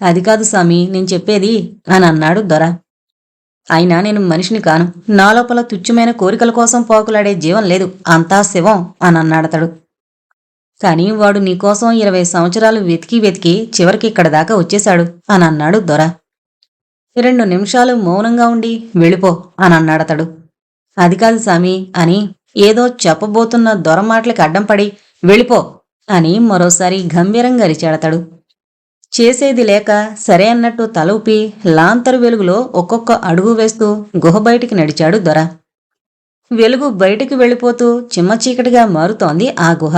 అది కాదు సామి నేను చెప్పేది అని అన్నాడు దొర. అయినా నేను మనిషిని కాను. నా లోపల తుచ్చమైన కోరికల కోసం పోకులాడే జీవం లేదు. అంతా శివం అని అన్నాడతడు. కాని వాడు నీకోసం 20 సంవత్సరాలు వెతికి వెతికి చివరికి ఇక్కడ దాకా వచ్చేశాడు అని అన్నాడు దొర. 2 నిమిషాలు మౌనంగా ఉండి వెళ్ళిపో అని అన్నాడతడు. అది కాదు సామి అని ఏదో చెప్పబోతున్న దొర మాటలకి అడ్డం పడి వెళ్ళిపో అని మరోసారి గంభీరంగా అరిచాడతడు. చేసేది లేక సరే అన్నట్టు తల ఊపి లాంతరు వెలుగులో ఒక్కొక్క అడుగు వేస్తూ గుహ బయటికి నడిచాడు దొర. వెలుగు బయటికి వెళ్ళిపోతూ చిమ్మ చీకటిగా మారుతోంది ఆ గుహ.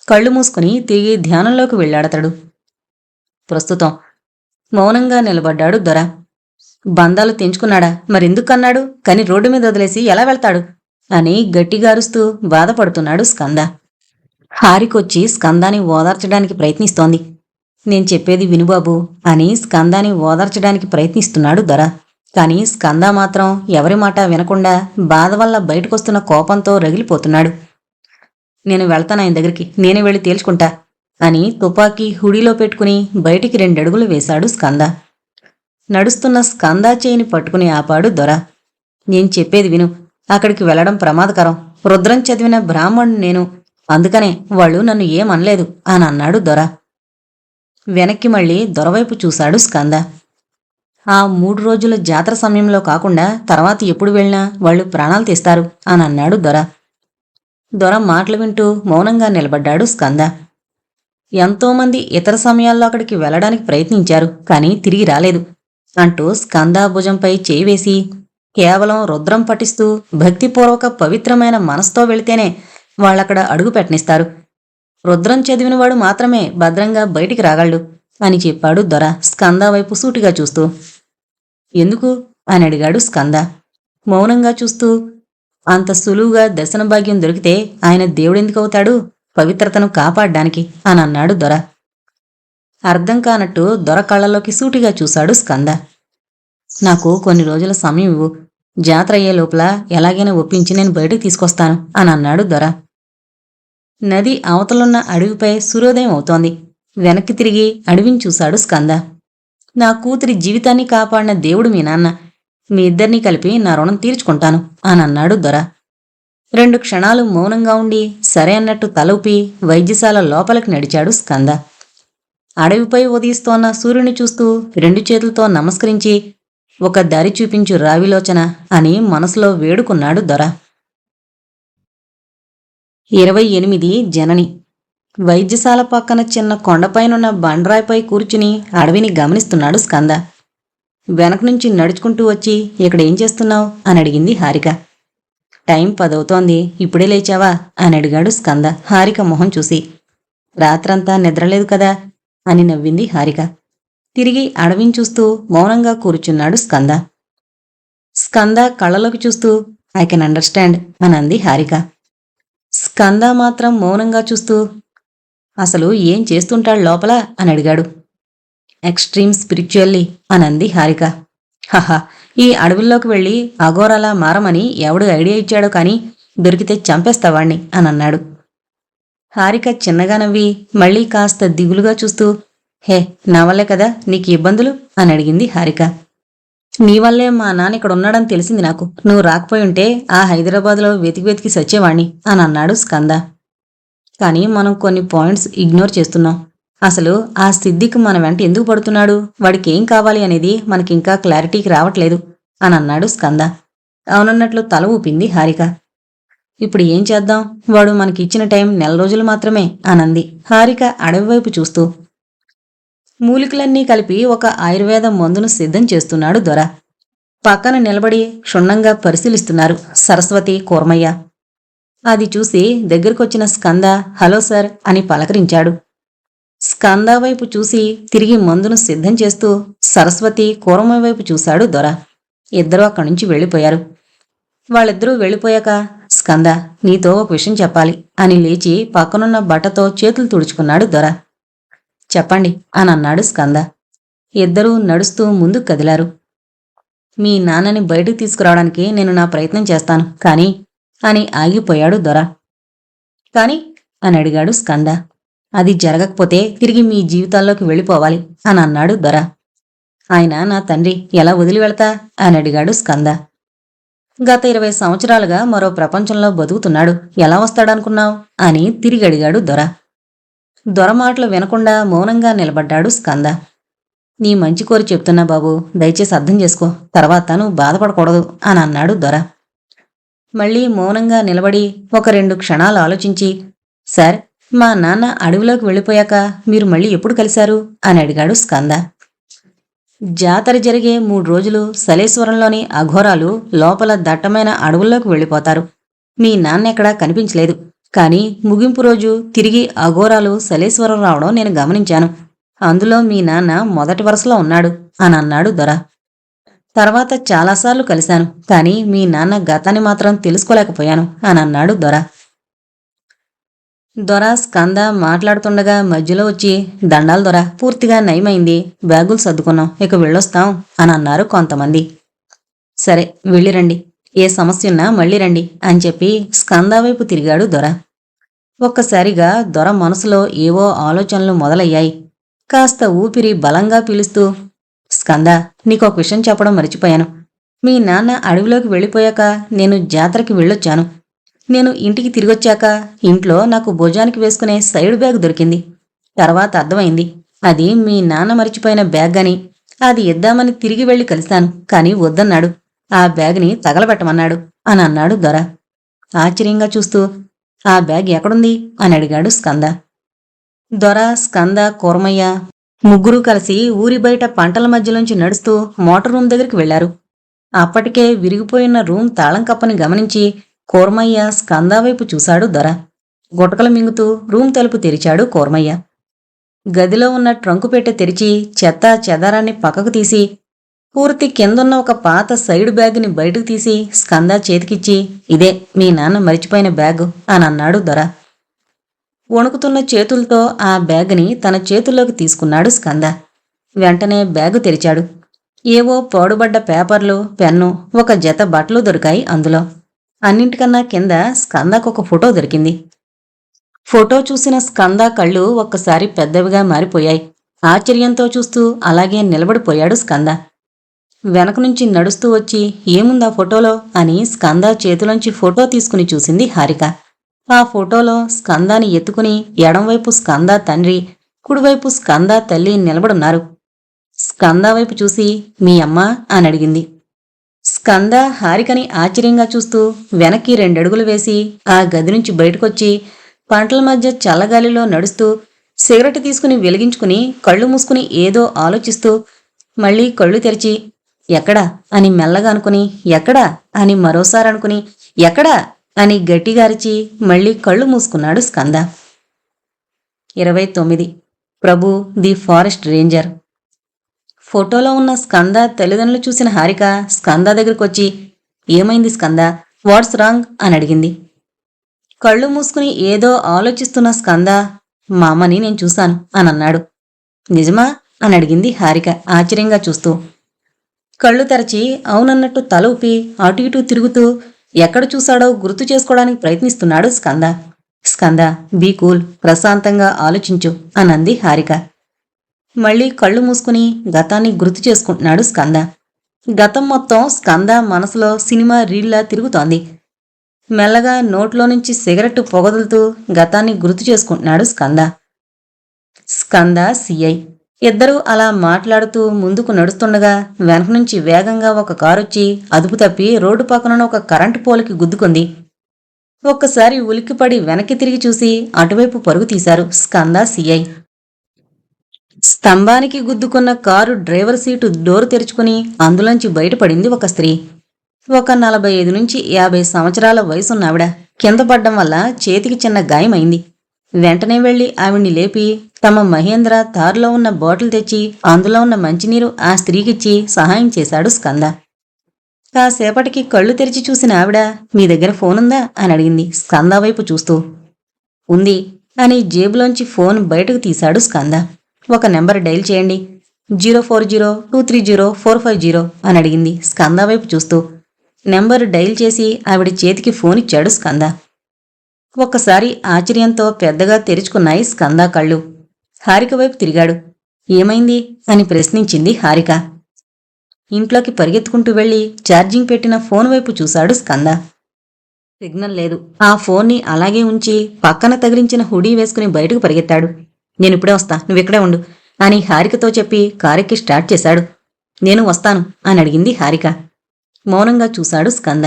కళ్ళు మూసుకుని తిరిగి ధ్యానంలోకి వెళ్ళాడతడు. ప్రస్తుతం మౌనంగా నిలబడ్డాడు దొర. బంధాలు తెంచుకున్నాడా? మరెందుకన్నాడు? కాని రోడ్డు మీద వదిలేసి ఎలా వెళ్తాడు అని గట్టిగా అరుస్తూ బాధపడుతున్నాడు స్కంద. హారికొచ్చి స్కందాని ఓదార్చడానికి ప్రయత్నిస్తోంది. నేను చెప్పేది వినుబాబు అని స్కందాని ఓదార్చడానికి ప్రయత్నిస్తున్నాడు దొర. కాని స్కంద మాత్రం ఎవరి మాట వినకుండా బాధ వల్ల బయటకొస్తున్న కోపంతో రగిలిపోతున్నాడు. నేను వెళ్తాను ఆయన దగ్గరికి, నేనే వెళ్ళి తేల్చుకుంటా అని తుపాకీ హుడీలో పెట్టుకుని బయటికి 2 అడుగులు వేశాడు స్కంద. నడుస్తున్న స్కందా చేయిని పట్టుకుని ఆపాడు దొర. నేను చెప్పేది విను. అక్కడికి వెళ్లడం ప్రమాదకరం. రుద్రం చదివిన బ్రాహ్మణుడు నేను. అందుకనే వాళ్ళు నన్ను ఏమనలేదు అని అన్నాడు దొర. వెనక్కి మళ్ళీ దొరవైపు చూశాడు స్కంద. ఆ 3 రోజుల జాతర సమయంలో కాకుండా తర్వాత ఎప్పుడు వెళ్ళినా వాళ్ళు ప్రాణాలు తీస్తారు అని అన్నాడు దొర. దొర మాటలు వింటూ మౌనంగా నిలబడ్డాడు స్కంద. ఎంతోమంది ఇతర సమయాల్లో అక్కడికి వెళ్లడానికి ప్రయత్నించారు, కానీ తిరిగి రాలేదు అంటూ స్కంద భుజంపై చేయి వేసి, కేవలం రుద్రం పఠిస్తూ భక్తిపూర్వక పవిత్రమైన మనసుతో వెళితేనే వాళ్ళక్కడ అడుగు పెట్టనిస్తారు. రుద్రం చదివినవాడు మాత్రమే భద్రంగా బయటికి రాగలడు అని చెప్పాడు దొర స్కంద వైపు సూటిగా చూస్తూ. ఎందుకు అని అడిగాడు స్కంద మౌనంగా చూస్తూ. అంత సులువుగా దర్శన భాగ్యం దొరికితే ఆయన దేవుడెందుకవుతాడు? పవిత్రతను కాపాడ్డానికి అని అన్నాడు దొర. అర్థం కానట్టు దొర కళ్ళలోకి సూటిగా చూశాడు స్కంద. నాకు కొన్ని రోజుల సమయం ఇవ్వు. జాతర అయ్యే లోపల ఎలాగైనా ఒప్పించి నేను బయటకు తీసుకొస్తాను అని అన్నాడు దొర. నది అవతలున్న అడవిపై సూర్యోదయం అవుతోంది. వెనక్కి తిరిగి అడవిని చూశాడు స్కంద. నా కూతురి జీవితాన్ని కాపాడిన దేవుడు మీ నాన్న. మీ ఇద్దరినీ కలిపి నా రుణం తీర్చుకుంటాను అని అన్నాడు దొర. 2 క్షణాలు మౌనంగా ఉండి సరే అన్నట్టు తల ఊపి వైద్యశాల లోపలికి నడిచాడు స్కంద. అడవిపై ఉదయిస్తోన్న సూర్యుని చూస్తూ 2 చేతులతో నమస్కరించి, ఒక దారి చూపించు రావిలోచన అని మనసులో వేడుకున్నాడు దొర. 28 జనని. వైద్యశాల పక్కన చిన్న కొండపైనున్న బండరాయిపై కూర్చుని అడవిని గమనిస్తున్నాడు స్కంద. వెనక నుంచి నడుచుకుంటూ వచ్చి, ఇక్కడేం చేస్తున్నావు అని అడిగింది హారిక. టైం 10 అవుతోంది, ఇప్పుడే లేచావా అని అడిగాడు స్కంద హారిక మొహం చూసి. రాత్రంతా నిద్రలేదు కదా అని నవ్వింది హారిక. తిరిగి అడవిని చూస్తూ మౌనంగా కూర్చున్నాడు స్కంద. స్కంద కళ్ళలోకి చూస్తూ, ఐ కెన్ అండర్స్టాండ్ అని అంది హారిక. స్కంద మాత్రం మౌనంగా చూస్తూ, అసలు ఏం చేస్తుంటాడు లోపల అని అడిగాడు. ఎక్స్ట్రీమ్ స్పిరిచువల్లీ అని అంది హారిక. హహా, ఈ అడవుల్లోకి వెళ్ళి అఘోరాలా మారమని ఎవడు ఐడియా ఇచ్చాడో కానీ దొరికితే చంపేస్తావాణ్ణి అని అన్నాడు. హారిక చిన్నగా నవ్వి మళ్ళీ కాస్త దిగులుగా చూస్తూ, హే, నా వల్లే కదా నీకు ఇబ్బందులు అని అడిగింది హారిక. నీ వల్లే మా నాన్న ఇక్కడ ఉన్నాడని తెలిసింది నాకు. నువ్వు రాకపోయి ఉంటే ఆ హైదరాబాద్లో వెతికి సచ్చేవాణ్ణి అని అన్నాడు స్కంద. కానీ మనం కొన్ని పాయింట్స్ ఇగ్నోర్ చేస్తున్నాం. అసలు ఆ సిద్ధికి మన వెంట ఎందుకు పడుతున్నాడు, వాడికి ఏం కావాలి అనేది మనకింకా క్లారిటీకి రావట్లేదు అని అన్నాడు స్కంద. అవునన్నట్లు తల ఊపింది హారిక. ఇప్పుడు ఏం చేద్దాం? వాడు మనకిచ్చిన టైం 1 రోజులు మాత్రమే అనంది హారిక అడవి వైపు చూస్తూ. మూలికలన్నీ కలిపి ఒక ఆయుర్వేద మందును సిద్ధం చేస్తున్నాడు దొర. పక్కన నిలబడి క్షుణ్ణంగా పరిశీలిస్తున్నారు సరస్వతి, కూర్మయ్య. అది చూసి దగ్గరకొచ్చిన స్కంద హలో సార్ అని పలకరించాడు. స్కంద వైపు చూసి తిరిగి మందును సిద్ధం చేస్తూ సరస్వతి, కూర్మయ్య వైపు చూశాడు దొర. ఇద్దరూ అక్కడి నుంచి వెళ్ళిపోయారు. వాళ్ళిద్దరూ వెళ్ళిపోయాక, స్కంద, నీతో ఒక విషయం చెప్పాలి అని లేచి పక్కనున్న బట్టతో చేతులు తుడుచుకున్నాడు దొర. చెప్పండి అని అన్నాడు స్కంద. ఇద్దరూ నడుస్తూ ముందుకు కదిలారు. మీ నాన్నని బయటకు తీసుకురావడానికి నేను నా ప్రయత్నం చేస్తాను కానీ అని ఆగిపోయాడు దొర. కాని అని అడిగాడు స్కంద. అది జరగకపోతే తిరిగి మీ జీవితాల్లోకి వెళ్ళిపోవాలి అని అన్నాడు దొర. ఆయన నా తండ్రి, ఎలా వదిలి వెళతా అని అడిగాడు స్కంద. గత 20 సంవత్సరాలుగా మరో ప్రపంచంలో బతుకుతున్నాడు, ఎలా వస్తాడనుకున్నావు అని తిరిగి అడిగాడు దొర. దొర మాటలు వినకుండా మౌనంగా నిలబడ్డాడు స్కంద. నీ మంచి కోరి చెప్తున్నా బాబు, దయచేసి అర్థం చేసుకో, తర్వాత నువ్వు బాధపడకూడదు అని అన్నాడు దొర. మళ్ళీ మౌనంగా నిలబడి ఒక 2 క్షణాలు ఆలోచించి, సార్, మా నాన్న అడవిలోకి వెళ్ళిపోయాక మీరు మళ్ళీ ఎప్పుడు కలిశారు అని అడిగాడు స్కంద. జాతర జరిగే 3 రోజులు సలేశ్వరంలోని అఘోరాలు లోపల దట్టమైన అడవుల్లోకి వెళ్ళిపోతారు. మీ నాన్న ఎక్కడా కనిపించలేదు, కానీ ముగింపు రోజు తిరిగి అఘోరాలు సలేశ్వరం రావడం నేను గమనించాను. అందులో మీ నాన్న మొదటి వరుసలో ఉన్నాడు అని అన్నాడు దొర. తర్వాత చాలాసార్లు కలిశాను, కానీ మీ నాన్న గతాన్ని మాత్రం తెలుసుకోలేకపోయాను అని అన్నాడు దొర. దొర స్కంద మాట్లాడుతుండగా మధ్యలో వచ్చి, దండాలు దొర, పూర్తిగా నయమైంది, బ్యాగులు సర్దుకున్నాం, ఇక వెళ్ళొస్తాం అని అన్నారు కొంతమంది. సరే వెళ్ళిరండి, ఏ సమస్య ఉన్నా మళ్ళీ రండి అని చెప్పి స్కంద వైపు తిరిగాడు దొర. ఒక్కసారిగా దొర మనసులో ఏవో ఆలోచనలు మొదలయ్యాయి. కాస్త ఊపిరి బలంగా పీలుస్తూ, స్కంద, నీకొక విషయం చెప్పడం మర్చిపోయాను. మీ నాన్న అడవిలోకి వెళ్ళిపోయాక నేను జాతరకి వెళ్ళొచ్చాను. నేను ఇంటికి తిరిగొచ్చాక ఇంట్లో నాకు భుజానికి వేసుకునే సైడ్ బ్యాగ్ దొరికింది. తర్వాత అర్థమైంది అది మీ నాన్న మరిచిపోయిన బ్యాగ్ అని. అది ఇద్దామని తిరిగి వెళ్లి కలిశాను, కాని వద్దన్నాడు. ఆ బ్యాగ్ని తగలబెట్టమన్నాడు అని అన్నాడు దొర. ఆశ్చర్యంగా చూస్తూ, ఆ బ్యాగ్ ఎక్కడుంది అని అడిగాడు స్కంద. దొర, స్కంద, కూర్మయ్య ముగ్గురూ కలిసి ఊరి బయట పంటల మధ్యలోంచి నడుస్తూ మోటార్ రూమ్ దగ్గరికి వెళ్లారు. అప్పటికే విరిగిపోయిన రూమ్ తాళం కప్పని గమనించి కూర్మయ్య స్కంద వైపు చూశాడు దొర. గుటకలు మింగుతూ రూమ్ తలుపు తెరిచాడు కూర్మయ్య. గదిలో ఉన్న ట్రంకు పెట్టె తెరిచి చెత్త చెదారాన్ని పక్కకు తీసి పూర్తి కిందున్న ఒక పాత సైడ్ బ్యాగ్ని బయటకు తీసి స్కంద చేతికిచ్చి, ఇదే మీ నాన్న మరిచిపోయిన బ్యాగు అని అన్నాడు దొర. వణుకుతున్న చేతులతో ఆ బ్యాగ్ని తన చేతుల్లోకి తీసుకున్నాడు స్కంద. వెంటనే బ్యాగు తెరిచాడు. ఏవో పాడుబడ్డ పేపర్లు, పెన్ను, ఒక జత బట్టలు దొరికాయి అందులో. అన్నింటికన్నా కింద స్కందకొక ఫోటో దొరికింది. ఫోటో చూసిన స్కంద కళ్ళు ఒక్కసారి పెద్దవిగా మారిపోయాయి. ఆశ్చర్యంతో చూస్తూ అలాగే నిలబడిపోయాడు స్కంద. వెనక నుంచి నడుస్తూ వచ్చి, ఏముందా ఫోటోలో అని స్కంద చేతిలోంచి ఫోటో తీసుకుని చూసింది హారిక. ఆ ఫోటోలో స్కందాని ఎత్తుకుని ఎడంవైపు స్కంద తండ్రి, కుడివైపు స్కంద తల్లి నిలబడున్నారు. స్కంద వైపు చూసి, మీ అమ్మ అని అడిగింది. స్కంద హారికని ఆశ్చర్యంగా చూస్తూ వెనక్కి 2 అడుగులు వేసి ఆ గది నుంచి బయటకొచ్చి పంటల మధ్య చల్లగాలిలో నడుస్తూ సిగరెట్ తీసుకుని వెలిగించుకుని కళ్ళు మూసుకుని ఏదో ఆలోచిస్తూ మళ్లీ కళ్ళు తెరిచి, ఎక్కడా అని మెల్లగా అనుకుని, ఎక్కడా అని మరోసారి అనుకుని, ఎక్కడా అని గట్టిగా అరిచి మళ్లీ కళ్ళు మూసుకున్నాడు స్కంద. 29. ప్రభు ది ఫారెస్ట్ రేంజర్. ఫోటోలో ఉన్న స్కంద తల్లిదండ్రులు చూసిన హారిక స్కంద దగ్గరకొచ్చి, ఏమైంది స్కంద, వాట్స్ రాంగ్ అని అడిగింది. కళ్ళు మూసుకుని ఏదో ఆలోచిస్తున్న స్కంద, మా అమ్మని నేను చూశాను అని అన్నాడు. నిజమా అని అడిగింది హారిక ఆశ్చర్యంగా చూస్తూ. కళ్ళు తెరచి అవునన్నట్టు తల ఊపి అటు ఇటు తిరుగుతూ ఎక్కడ చూశాడో గుర్తు చేసుకోవడానికి ప్రయత్నిస్తున్నాడు స్కంద. స్కంద, బీ కూల్, ప్రశాంతంగా ఆలోచించు అనంది హారిక. మళ్లీ కళ్ళు మూసుకుని గతాన్ని గుర్తు చేసుకుంటున్నాడు స్కంద. గతం మొత్తం స్కంద మనసులో సినిమా రీల్లా తిరుగుతోంది. మెల్లగా నోట్లో నుంచి సిగరెట్టు పొగదులుతూ గతాన్ని గుర్తు చేసుకుంటున్నాడు స్కంద. స్కంద, సిఐ ఇద్దరూ అలా మాట్లాడుతూ ముందుకు నడుస్తుండగా వెనక నుంచి వేగంగా ఒక కారొచ్చి అదుపు తప్పి రోడ్డు పక్కన ఒక కరెంటు పోలుకి గుద్దుకుంది. ఒక్కసారి ఉలిక్కిపడి వెనక్కి తిరిగి చూసి అటువైపు పరుగు తీశారు స్కంద, సిఐ. స్తంభానికి గుద్దుకున్న కారు డ్రైవర్ సీటు డోరు తెరుచుకుని అందులోంచి బయటపడింది ఒక స్త్రీ. ఒక 45 నుంచి 50 సంవత్సరాల వయసున్న ఆవిడ. కింద పడ్డం వల్ల చేతికి చిన్న గాయమైంది. వెంటనే వెళ్లి ఆవిడ్ని లేపి తమ మహేంద్ర తారులో ఉన్న బాటిల్ తెచ్చి అందులో ఉన్న మంచినీరు ఆ స్త్రీకిచ్చి సహాయం చేశాడు స్కంద. కాసేపటికి కళ్ళు తెరిచి చూసిన ఆవిడ, మీ దగ్గర ఫోనుందా అని అడిగింది స్కంద వైపు చూస్తూ. ఉంది అని జేబులోంచి ఫోన్ బయటకు తీశాడు స్కంద. ఒక నెంబర్ డైల్ చేయండి. 040230450 అని అడిగింది స్కంద వైపు చూస్తూ. నెంబర్ డైల్ చేసి ఆవిడ చేతికి ఫోన్ ఇచ్చాడు స్కంద. ఒక్కసారి ఆశ్చర్యంతో పెద్దగా తెరుచుకున్నాయి స్కంద కళ్ళు. హారిక వైపు తిరిగాడు. ఏమైంది అని ప్రశ్నించింది హారిక. ఇంట్లోకి పరిగెత్తుకుంటూ వెళ్లి ఛార్జింగ్ పెట్టిన ఫోన్ వైపు చూశాడు స్కంద. సిగ్నల్ లేదు. ఆ ఫోన్ని అలాగే ఉంచి పక్కన తగిలించిన హుడీ వేసుకుని బయటకు పరిగెత్తాడు. నేనిప్పుడే వస్తా, నువ్విక్కడే ఉండు అని హారికతో చెప్పి కారెక్కి స్టార్ట్ చేశాడు. నేను వస్తాను అని అడిగింది హారిక. మౌనంగా చూశాడు స్కంద.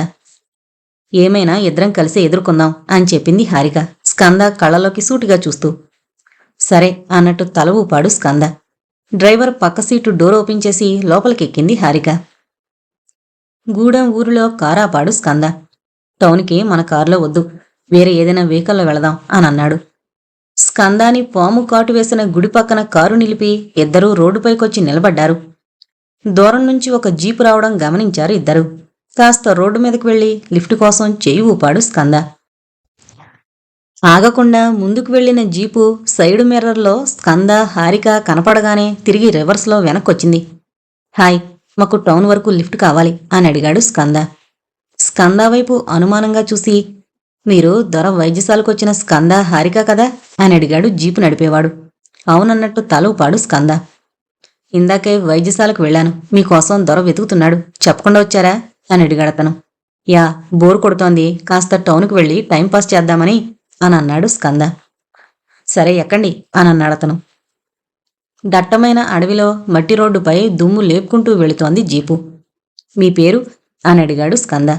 ఏమైనా ఇద్దరం కలిసి ఎదుర్కొందాం అని చెప్పింది హారిక స్కంద కళ్ళలోకి సూటిగా చూస్తూ. సరే అన్నట్టు తల ఊపాడు స్కంద. డ్రైవర్ పక్క సీటు డోర్ ఓపెన్ చేసి లోపలికెక్కింది హారిక. గూడెం ఊరిలో కారు ఆపాడు స్కంద. టౌన్కి మన కారులో వద్దు, వేరే ఏదైనా వెహికల్లో వెళదాం అని అన్నాడు. స్కందాని పాము కాటు వేసిన గుడి పక్కన కారు నిలిపి ఇద్దరూ రోడ్డుపైకొచ్చి నిలబడ్డారు. దూరం నుంచి ఒక జీపు రావడం గమనించారు ఇద్దరు. కాస్త రోడ్డు మీదకి వెళ్లి లిఫ్ట్ కోసం చెయ్యి ఊపాడు స్కంద. ఆగకుండా ముందుకు వెళ్లిన జీపు సైడు మిర్రర్లో స్కంద, హారిక కనపడగానే తిరిగి రివర్స్లో వెనక్కొచ్చింది. హాయ్, మాకు టౌన్ వరకు లిఫ్ట్ కావాలి అని అడిగాడు స్కంద. స్కంద వైపు అనుమానంగా చూసి, మీరు దొర వైద్యశాలకొచ్చిన స్కంద, హారిక కదా అని అడిగాడు జీపు నడిపేవాడు. అవునన్నట్టు తల ఊపాడు స్కంద. ఇందాకే వైద్యశాలకు వెళ్ళాను. మీకోసం దొర వెతుకుతున్నాడు. చెప్పకుండా వచ్చారా అని అడిగాడతను. యా, బోరు కొడుతోంది, కాస్త టౌన్కి వెళ్ళి టైంపాస్ చేద్దామని అని అన్నాడు స్కంద. సరే ఎక్కండి అని అన్నాడతను. దట్టమైన అడవిలో మట్టి రోడ్డుపై దుమ్ము లేపుకుంటూ వెళుతోంది జీపు. మీ పేరు అని అడిగాడు స్కంద.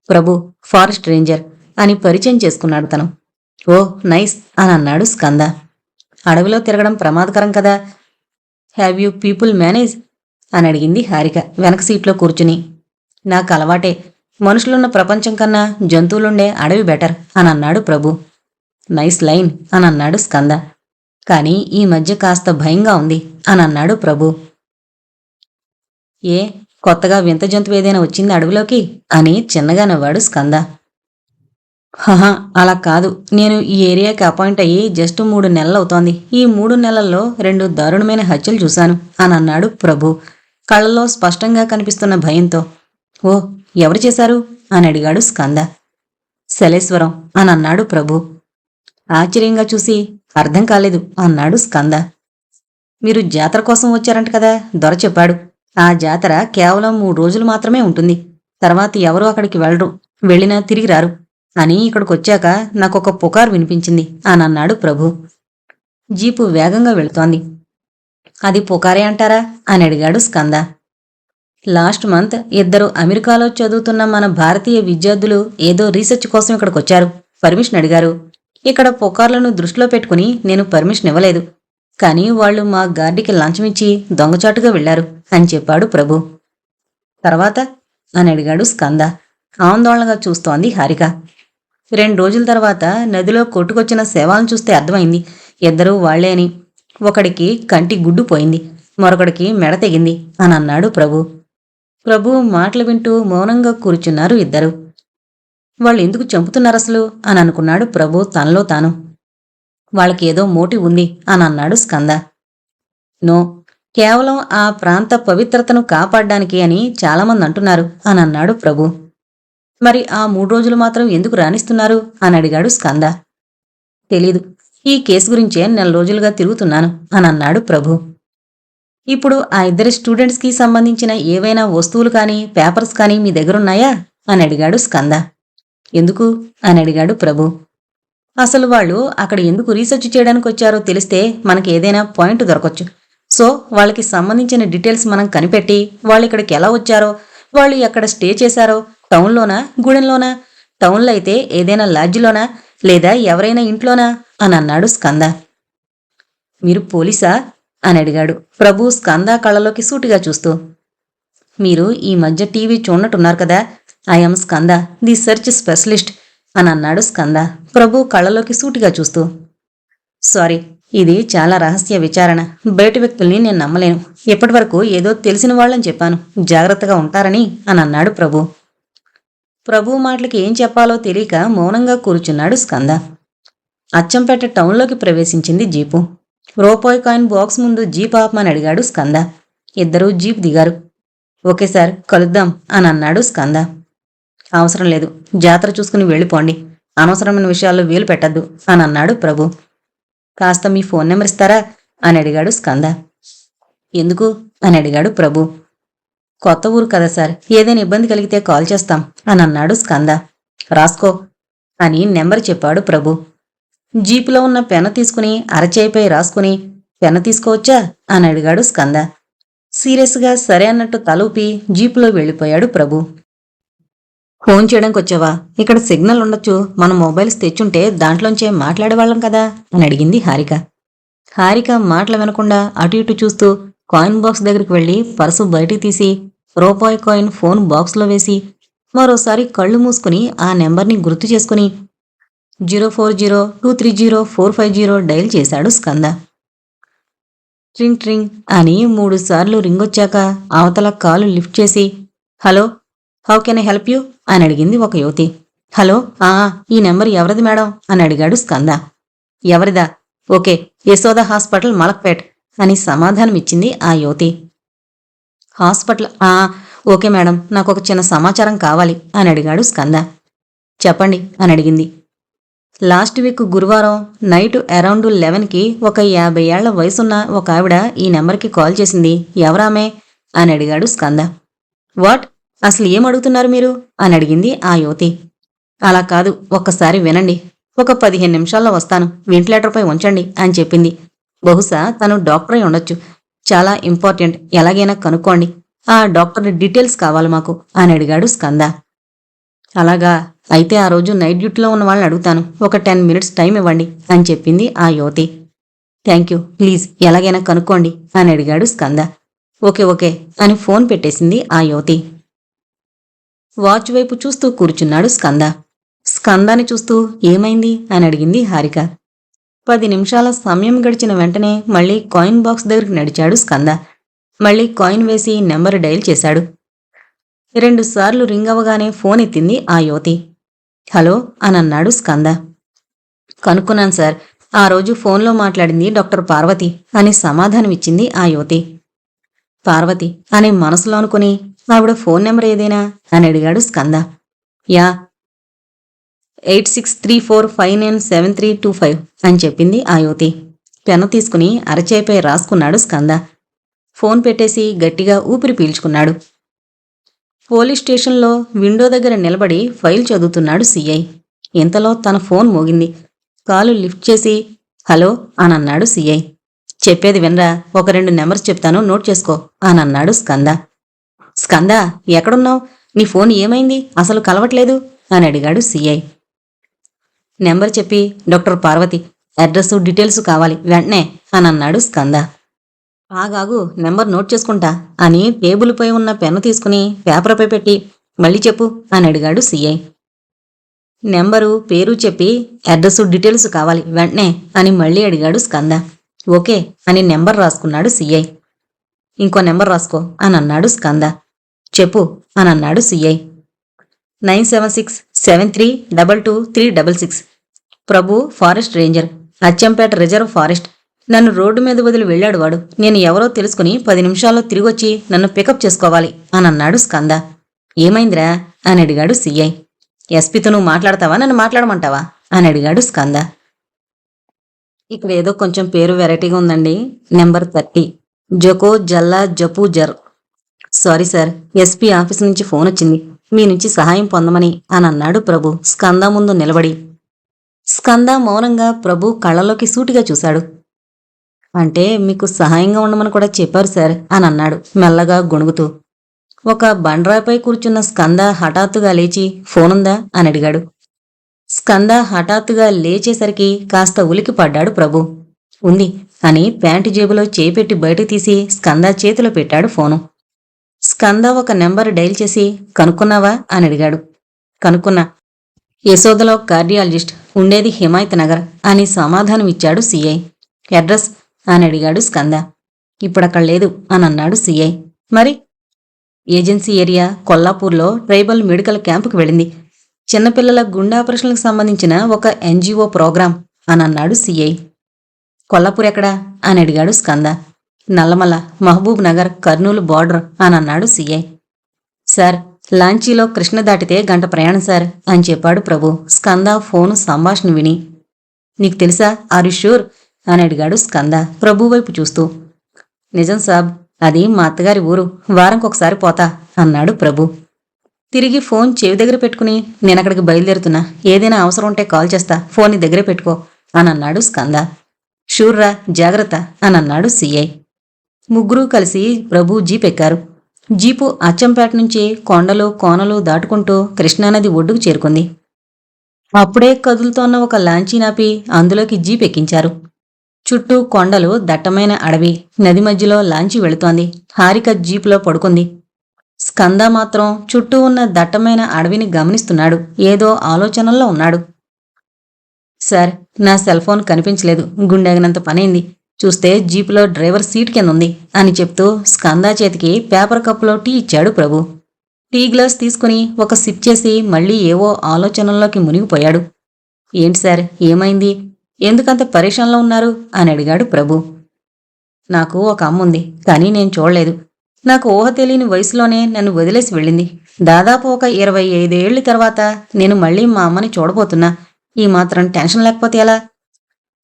ప్రభు, ఫారెస్ట్ రేంజర్ అని పరిచయం చేసుకున్నాడు తను. ఓ నైస్ అని అన్నాడు స్కంద. అడవిలో తిరగడం ప్రమాదకరం కదా. హ్యావ్ యూ పీపుల్ మేనేజ్ అని అడిగింది హారిక వెనక సీట్లో కూర్చుని. నాకు అలవాటే, మనుషులున్న ప్రపంచం కన్నా జంతువులుండే అడవి బెటర్ అని అన్నాడు ప్రభు. నైస్ లైన్ అని అన్నాడు స్కంద. కానీ ఈ మధ్య కాస్త భయంగా ఉంది అని అన్నాడు ప్రభు. ఏ, కొత్తగా వింత జంతువు ఏదైనా వచ్చింది అడవిలోకి అని చిన్నగా నవ్వాడు స్కంద. హహా, అలా కాదు. నేను ఈ ఏరియాకి అపాయింట్ అయ్యి జస్ట్ 3 నెలలవుతోంది. ఈ 3 నెలల్లో 2 దారుణమైన హత్యలు చూశాను అని అన్నాడు ప్రభు, కళ్ళలో స్పష్టంగా కనిపిస్తున్న భయంతో. ఓ, ఎవరు చేశారు అని అడిగాడు స్కంద. శలేశ్వరం అని అన్నాడు ప్రభు. ఆశ్చర్యంగా చూసి అర్థం కాలేదు అన్నాడు స్కంద. మీరు జాతర కోసం వచ్చారంట కదా, దొర చెప్పాడు. ఆ జాతర కేవలం 3 రోజులు మాత్రమే ఉంటుంది. తర్వాత ఎవరూ అక్కడికి వెళ్ళరు, వెళ్ళినా తిరిగి రారు అని ఇక్కడికొచ్చాక నాకొక పుకారు వినిపించింది అని అన్నాడు ప్రభు. జీపు వేగంగా వెళుతోంది. అది పుకారే అంటారా అని అడిగాడు స్కంద. లాస్ట్ మంత్ 2 అమెరికాలో చదువుతున్న మన భారతీయ విద్యార్థులు ఏదో రీసెర్చ్ కోసం ఇక్కడికొచ్చారు. పర్మిషన్ అడిగారు. ఇక్కడ పుకార్లను దృష్టిలో పెట్టుకుని నేను పర్మిషన్ ఇవ్వలేదు. కానీ వాళ్ళు మా గార్డికి లంచమిచ్చి దొంగచాటుగా వెళ్లారు అని చెప్పాడు ప్రభు. తర్వాత అని అడిగాడు స్కంద. ఆందోళనగా చూస్తోంది హారిక. 2 రోజుల తర్వాత నదిలో కొట్టుకొచ్చిన శవాలను చూస్తే అర్థమైంది 2 వాళ్లే అని. ఒకడికి కంటి గుడ్డు పోయింది, మరొకడికి మెడ తెగింది అని అన్నాడు ప్రభు. ప్రభు మాటలు వింటూ మౌనంగా కూర్చున్నారు 2. వాళ్ళు ఎందుకు చంపుతున్నారు అసలు అని అనుకున్నాడు ప్రభు తనలో తాను. వాళ్ళకి ఏదో మోటివ్ ఉంది అని అన్నాడు స్కంద. నో, కేవలం ఆ ప్రాంత పవిత్రతను కాపాడ్డానికి అని చాలామంది అంటున్నారు అని అన్నాడు ప్రభు. మరి ఆ 3 రోజులు మాత్రం ఎందుకు రాణిస్తున్నారు అని అడిగాడు స్కంద. తెలీదు, ఈ కేసు గురించే 1 నెల రోజులుగా తిరుగుతున్నాను అని అన్నాడు ప్రభు. ఇప్పుడు ఆ 2 స్టూడెంట్స్కి సంబంధించిన ఏవైనా వస్తువులు కానీ పేపర్స్ కానీ మీ దగ్గరున్నాయా అని అడిగాడు స్కంద. ఎందుకు అని అడిగాడు ప్రభు. అసలు వాళ్ళు అక్కడ ఎందుకు రీసెర్చ్ చేయడానికి వచ్చారో తెలిస్తే మనకి ఏదైనా పాయింట్ దొరకొచ్చు. సో వాళ్ళకి సంబంధించిన డీటెయిల్స్ మనం కనిపెట్టి వాళ్ళు ఇక్కడికి ఎలా వచ్చారో, వాళ్ళు ఎక్కడ స్టే చేశారో, టౌన్లోనా గూడెంలోనా, టౌన్లో అయితే ఏదైనా లాడ్జిలోనా లేదా ఎవరైనా ఇంట్లోనా అని అన్నాడు స్కంద. మీరు పోలీసా అని అడిగాడు ప్రభు స్కంద కళ్ళలోకి సూటిగా చూస్తూ. మీరు ఈ మధ్య టీవీ చూడనట్టున్నారు కదా, I'm Skanda, the search specialist అని అన్నాడు స్కంద ప్రభు కళ్ళలోకి సూటిగా చూస్తూ. సారీ, ఇది చాలా రహస్య విచారణ. బయట వ్యక్తుల్ని నేను నమ్మలేను. ఇప్పటివరకు ఏదో తెలిసిన వాళ్ళని చెప్పాను, జాగ్రత్తగా ఉంటారని అని అన్నాడు ప్రభు. ప్రభు మాటలకి ఏం చెప్పాలో తెలియక మౌనంగా కూర్చున్నాడు స్కంద. అచ్చంపేట టౌన్లోకి ప్రవేశించింది జీపు. రూపాయి కాయిన్ బాక్స్ ముందు జీప్ ఆపమని అడిగాడు స్కంద. 2 జీప్ దిగారు. ఓకే సార్, కలుద్దాం అని అన్నాడు స్కంద. అవసరం లేదు, జాతర చూసుకుని వెళ్ళిపోండి, అనవసరమైన విషయాల్లో వేలు పెట్టద్దు అని అన్నాడు ప్రభు. కాస్త మీ ఫోన్ నెంబర్ ఇస్తారా అని అడిగాడు స్కంద. ఎందుకు అని అడిగాడు ప్రభు. కొత్త ఊరు కదా సార్, ఏదైనా ఇబ్బంది కలిగితే కాల్ చేస్తాం అని అన్నాడు స్కంద. రాసుకో అని నెంబర్ చెప్పాడు ప్రభు. జీపులో ఉన్న పెన తీసుకుని అరచేయిపై రాసుకుని, పెన తీసుకోవచ్చా అని అడిగాడు స్కంద. సీరియస్గా సరే అన్నట్టు తలూపి జీపులో వెళ్ళిపోయాడు ప్రభు. ఫోన్ చేయడానికి వచ్చావా? ఇక్కడ సిగ్నల్ ఉండొచ్చు, మన మొబైల్స్ తెచ్చుంటే దాంట్లోంచే మాట్లాడేవాళ్ళం కదా అని అడిగింది హారిక. హారిక మాటలు వినకుండా అటు ఇటు చూస్తూ కాయిన్ బాక్స్ దగ్గరికి వెళ్ళి పర్సు బయటికి తీసి రూపాయి కాయిన్ ఫోన్ బాక్స్లో వేసి మరోసారి కళ్ళు మూసుకుని ఆ నెంబర్ని గుర్తు చేసుకుని 04023045 డైల్ చేశాడు స్కంద. ట్రింగ్ ట్రింగ్ అని 3 సార్లు రింగొచ్చాక అవతల కాలు లిఫ్ట్ చేసి hello, how can I help you అని అడిగింది ఒక యువతి. హలో, ఈ నెంబర్ ఎవరిది మేడం అని అడిగాడు స్కంద. ఎవరిదా? ఓకే, యశోద హాస్పిటల్ మలక్పేట్ అని సమాధానమిచ్చింది ఆ యువతి. హాస్పిటల్? ఓకే మేడం, నాకు ఒక చిన్న సమాచారం కావాలి అని అడిగాడు స్కంద. చెప్పండి అని అడిగింది. లాస్ట్ వీక్ గురువారం నైట్ అరౌండ్ 11కి ఒక 50 ఏళ్ల వయసున్న ఒక ఆవిడ ఈ నెంబర్కి కాల్ చేసింది. ఎవరామే అని అడిగాడు స్కంద. వాట్? అసలు ఏం అడుగుతున్నారు మీరు అని అడిగింది ఆ యువతి. అలా కాదు, ఒక్కసారి వినండి. ఒక 15 నిమిషాల్లో వస్తాను, వెంటిలేటర్పై ఉంచండి అని చెప్పింది. బహుశా తను డాక్టర్ అయి ఉండొచ్చు. చాలా ఇంపార్టెంట్, ఎలాగైనా కనుక్కోండి. ఆ డాక్టర్ డీటెయిల్స్ కావాలి మాకు అని అడిగాడు స్కంద. అలాగా, అయితే ఆ రోజు నైట్ డ్యూటీలో ఉన్న వాళ్ళని అడుగుతాను. ఒక 10 మినిట్స్ టైం ఇవ్వండి అని చెప్పింది ఆ యువతి. థ్యాంక్ యూ, ప్లీజ్ ఎలాగైనా కనుక్కోండి అని అడిగాడు స్కంద. ఓకే ఓకే అని ఫోన్ పెట్టేసింది ఆ యువతి. వాచ్ వైపు చూస్తూ కూర్చున్నాడు స్కంద. స్కందాన్ని చూస్తూ ఏమైంది అని అడిగింది హారిక. 10 నిమిషాల సమయం గడిచిన వెంటనే మళ్ళీ కాయిన్ బాక్స్ దగ్గరికి నడిచాడు స్కంద. మళ్ళీ కాయిన్ వేసి నెంబర్ డయల్ చేశాడు. 2 సార్లు రింగ్ అవగానే ఫోన్ ఎత్తింది ఆ యువతి. హలో అని అన్నాడు స్కంద. కనుక్కున్నాను సార్, ఆ రోజు ఫోన్లో మాట్లాడింది డాక్టర్ పార్వతి అని సమాధానమిచ్చింది ఆ యువతి. పార్వతి అని మనసులో అనుకుని, ఆవిడ ఫోన్ నెంబర్ ఏదైనా అని అడిగాడు స్కంద. యా, 8634597325 అని చెప్పింది ఆ యువతి. పెన్ను తీసుకుని అరచేపై రాసుకున్నాడు స్కంద. ఫోన్ పెట్టేసి గట్టిగా ఊపిరి పీల్చుకున్నాడు. పోలీస్ స్టేషన్లో విండో దగ్గర నిలబడి ఫైల్ చదువుతున్నాడు సిఐ. ఇంతలో తన ఫోన్ మోగింది. కాలు లిఫ్ట్ చేసి హలో అని అన్నాడు సిఐ. చెప్పేది వినరా, ఒక 2 నెంబర్స్ చెప్తాను, నోట్ చేసుకో అని అన్నాడు స్కంద. స్కంద, ఎక్కడున్నావు? నీ ఫోన్ ఏమైంది, అసలు కలవట్లేదు అని అడిగాడు సిఐ. నెంబర్ చెప్పి డాక్టర్ పార్వతి, అడ్రస్ డీటెయిల్స్ కావాలి వెంటనే అని అన్నాడు స్కంద. ఆగాగు, నెంబర్ నోట్ చేసుకుంటా అని టేబుల్పై ఉన్న పెన్ను తీసుకుని పేపర్పై పెట్టి మళ్ళీ చెప్పు అని అడిగాడు సిఐ. నెంబరు పేరు చెప్పి అడ్రస్ డీటెయిల్స్ కావాలి వెంటనే అని మళ్ళీ అడిగాడు స్కంద. ఓకే అని నెంబర్ రాసుకున్నాడు సిఐ. ఇంకో నెంబర్ రాసుకో అని అన్నాడు స్కంద. చెప్పు అని అన్నాడు CI. 9767322366. Prabhu forest ranger, Achampet reserve forest. నన్ను రోడ్డు మీద వదిలి వెళ్ళాడు వాడు. నేను ఎవరో తెలుసుకుని 10 నిమిషాల్లో తిరిగొచ్చి నన్ను పికప్ చేసుకోవాలి అని అన్నాడు స్కంద. ఏమైందిరా అని అడిగాడు సిఐ. ఎస్పీతో నువ్వు మాట్లాడతావా, నన్ను మాట్లాడమంటావా అని అడిగాడు స్కంద. ఇక్కడ ఏదో కొంచెం పేరు వెరైటీగా ఉందండి. నెంబర్ 30, జొకో జల్లా జపూ జర్. సారీ సార్, ఎస్పీ ఆఫీస్ నుంచి ఫోన్ వచ్చింది, మీ నుంచి సహాయం పొందమని అని అన్నాడు ప్రభు స్కంద ముందు నిలబడి. స్కంద మౌనంగా ప్రభు కళ్ళలోకి సూటిగా చూశాడు. అంటే మీకు సహాయంగా ఉండమని కూడా చెప్పారు సార్ అని అన్నాడు మెల్లగా గొణుగుతూ. ఒక బండ్రాపై కూర్చున్న స్కంద హఠాత్తుగా లేచి ఫోనుందా అని అడిగాడు. స్కంద హఠాత్తుగా లేచేసరికి కాస్త ఉలికి పడ్డాడు ప్రభు. ఉంది అని ప్యాంటు జేబులో చేపెట్టి బయట తీసి స్కంద చేతిలో పెట్టాడు ఫోను. స్కంద ఒక నెంబర్ డైల్ చేసి కనుక్కున్నావా అని అడిగాడు. కనుక్కున్నా, యశోదలో కార్డియాలజిస్ట్, ఉండేది హిమాయత్ నగర్ అని సమాధానం ఇచ్చాడు సిఐ. అడ్రస్ అని అడిగాడు స్కంద. ఇప్పుడక్కడ లేదు అని అన్నాడు సిఐ. మరి? ఏజెన్సీ ఏరియా కొల్లాపూర్లో ట్రైబల్ మెడికల్ క్యాంపుకు వెళ్ళింది. చిన్నపిల్లల గుండె ఆపరేషన్లకు సంబంధించిన ఒక ఎన్జిఓ ప్రోగ్రాం అని అన్నాడు సిఐ. కొల్లాపూర్ ఎక్కడా అని అడిగాడు స్కంద. నల్లమల, మహబూబ్ నగర్, కర్నూలు బార్డర్ అని అన్నాడు సిఐ. సార్, లాంచీలో కృష్ణ దాటితే 1 గంట ప్రయాణం సార్ అని చెప్పాడు ప్రభు స్కంద ఫోను సంభాషణ విని. నీకు తెలుసా, ఆర్ యు ష్యూర్ అని అడిగాడు స్కంద ప్రభు వైపు చూస్తూ. నిజం సాబ్, అది మా అత్తగారి ఊరు, వారంకొకసారి పోతా అన్నాడు ప్రభు. తిరిగి ఫోన్ చెవి దగ్గర పెట్టుకుని నేనక్కడికి బయలుదేరుతున్నా, ఏదైనా అవసరం ఉంటే కాల్ చేస్తా, ఫోన్ నీ దగ్గరే పెట్టుకో అని అన్నాడు స్కంద. షూర్రా, జాగ్రత్త అని అన్నాడు సిఐ. ముగ్గురూ కలిసి ప్రభు జీప్ ఎక్కారు. జీపు అచ్చంపేట నుంచి కొండలు కోనలు దాటుకుంటూ కృష్ణానది ఒడ్డుకు చేరుకుంది. అప్పుడే కదులుతోన్న ఒక లాంచీ నాపి అందులోకి జీప్ ఎక్కించారు. చుట్టూ కొండలు, దట్టమైన అడవి, నది మధ్యలో లాంచీ వెళుతోంది. హారిక జీపులో పడుకుంది. స్కంద మాత్రం చుట్టూ ఉన్న దట్టమైన అడవిని గమనిస్తున్నాడు. ఏదో ఆలోచనల్లో ఉన్నాడు. సార్, నా సెల్ ఫోన్ కనిపించలేదు, గుండెగినంత పనైంది. చూస్తే జీపులో డ్రైవర్ సీట్ కింద ఉంది అని చెప్తూ స్కంద చేతికి పేపర్ కప్పులో టీ ఇచ్చాడు ప్రభు. టీ గ్లాస్ తీసుకుని ఒక సిప్ చేసి మళ్ళీ ఏవో ఆలోచనల్లోకి మునిగిపోయాడు. ఏంటి సార్, ఏమైంది, ఎందుకంత పరేషాన్లో ఉన్నారు అని అడిగాడు ప్రభు. నాకు ఒక అమ్ముంది, కానీ నేను చూడలేదు. నాకు ఊహ తెలియని వయసులోనే నన్ను వదిలేసి వెళ్ళింది. దాదాపు ఒక 25 ఏళ్ల తర్వాత నేను మళ్ళీ మా అమ్మని చూడబోతున్నా. ఈ మాత్రం టెన్షన్ లేకపోతే ఎలా?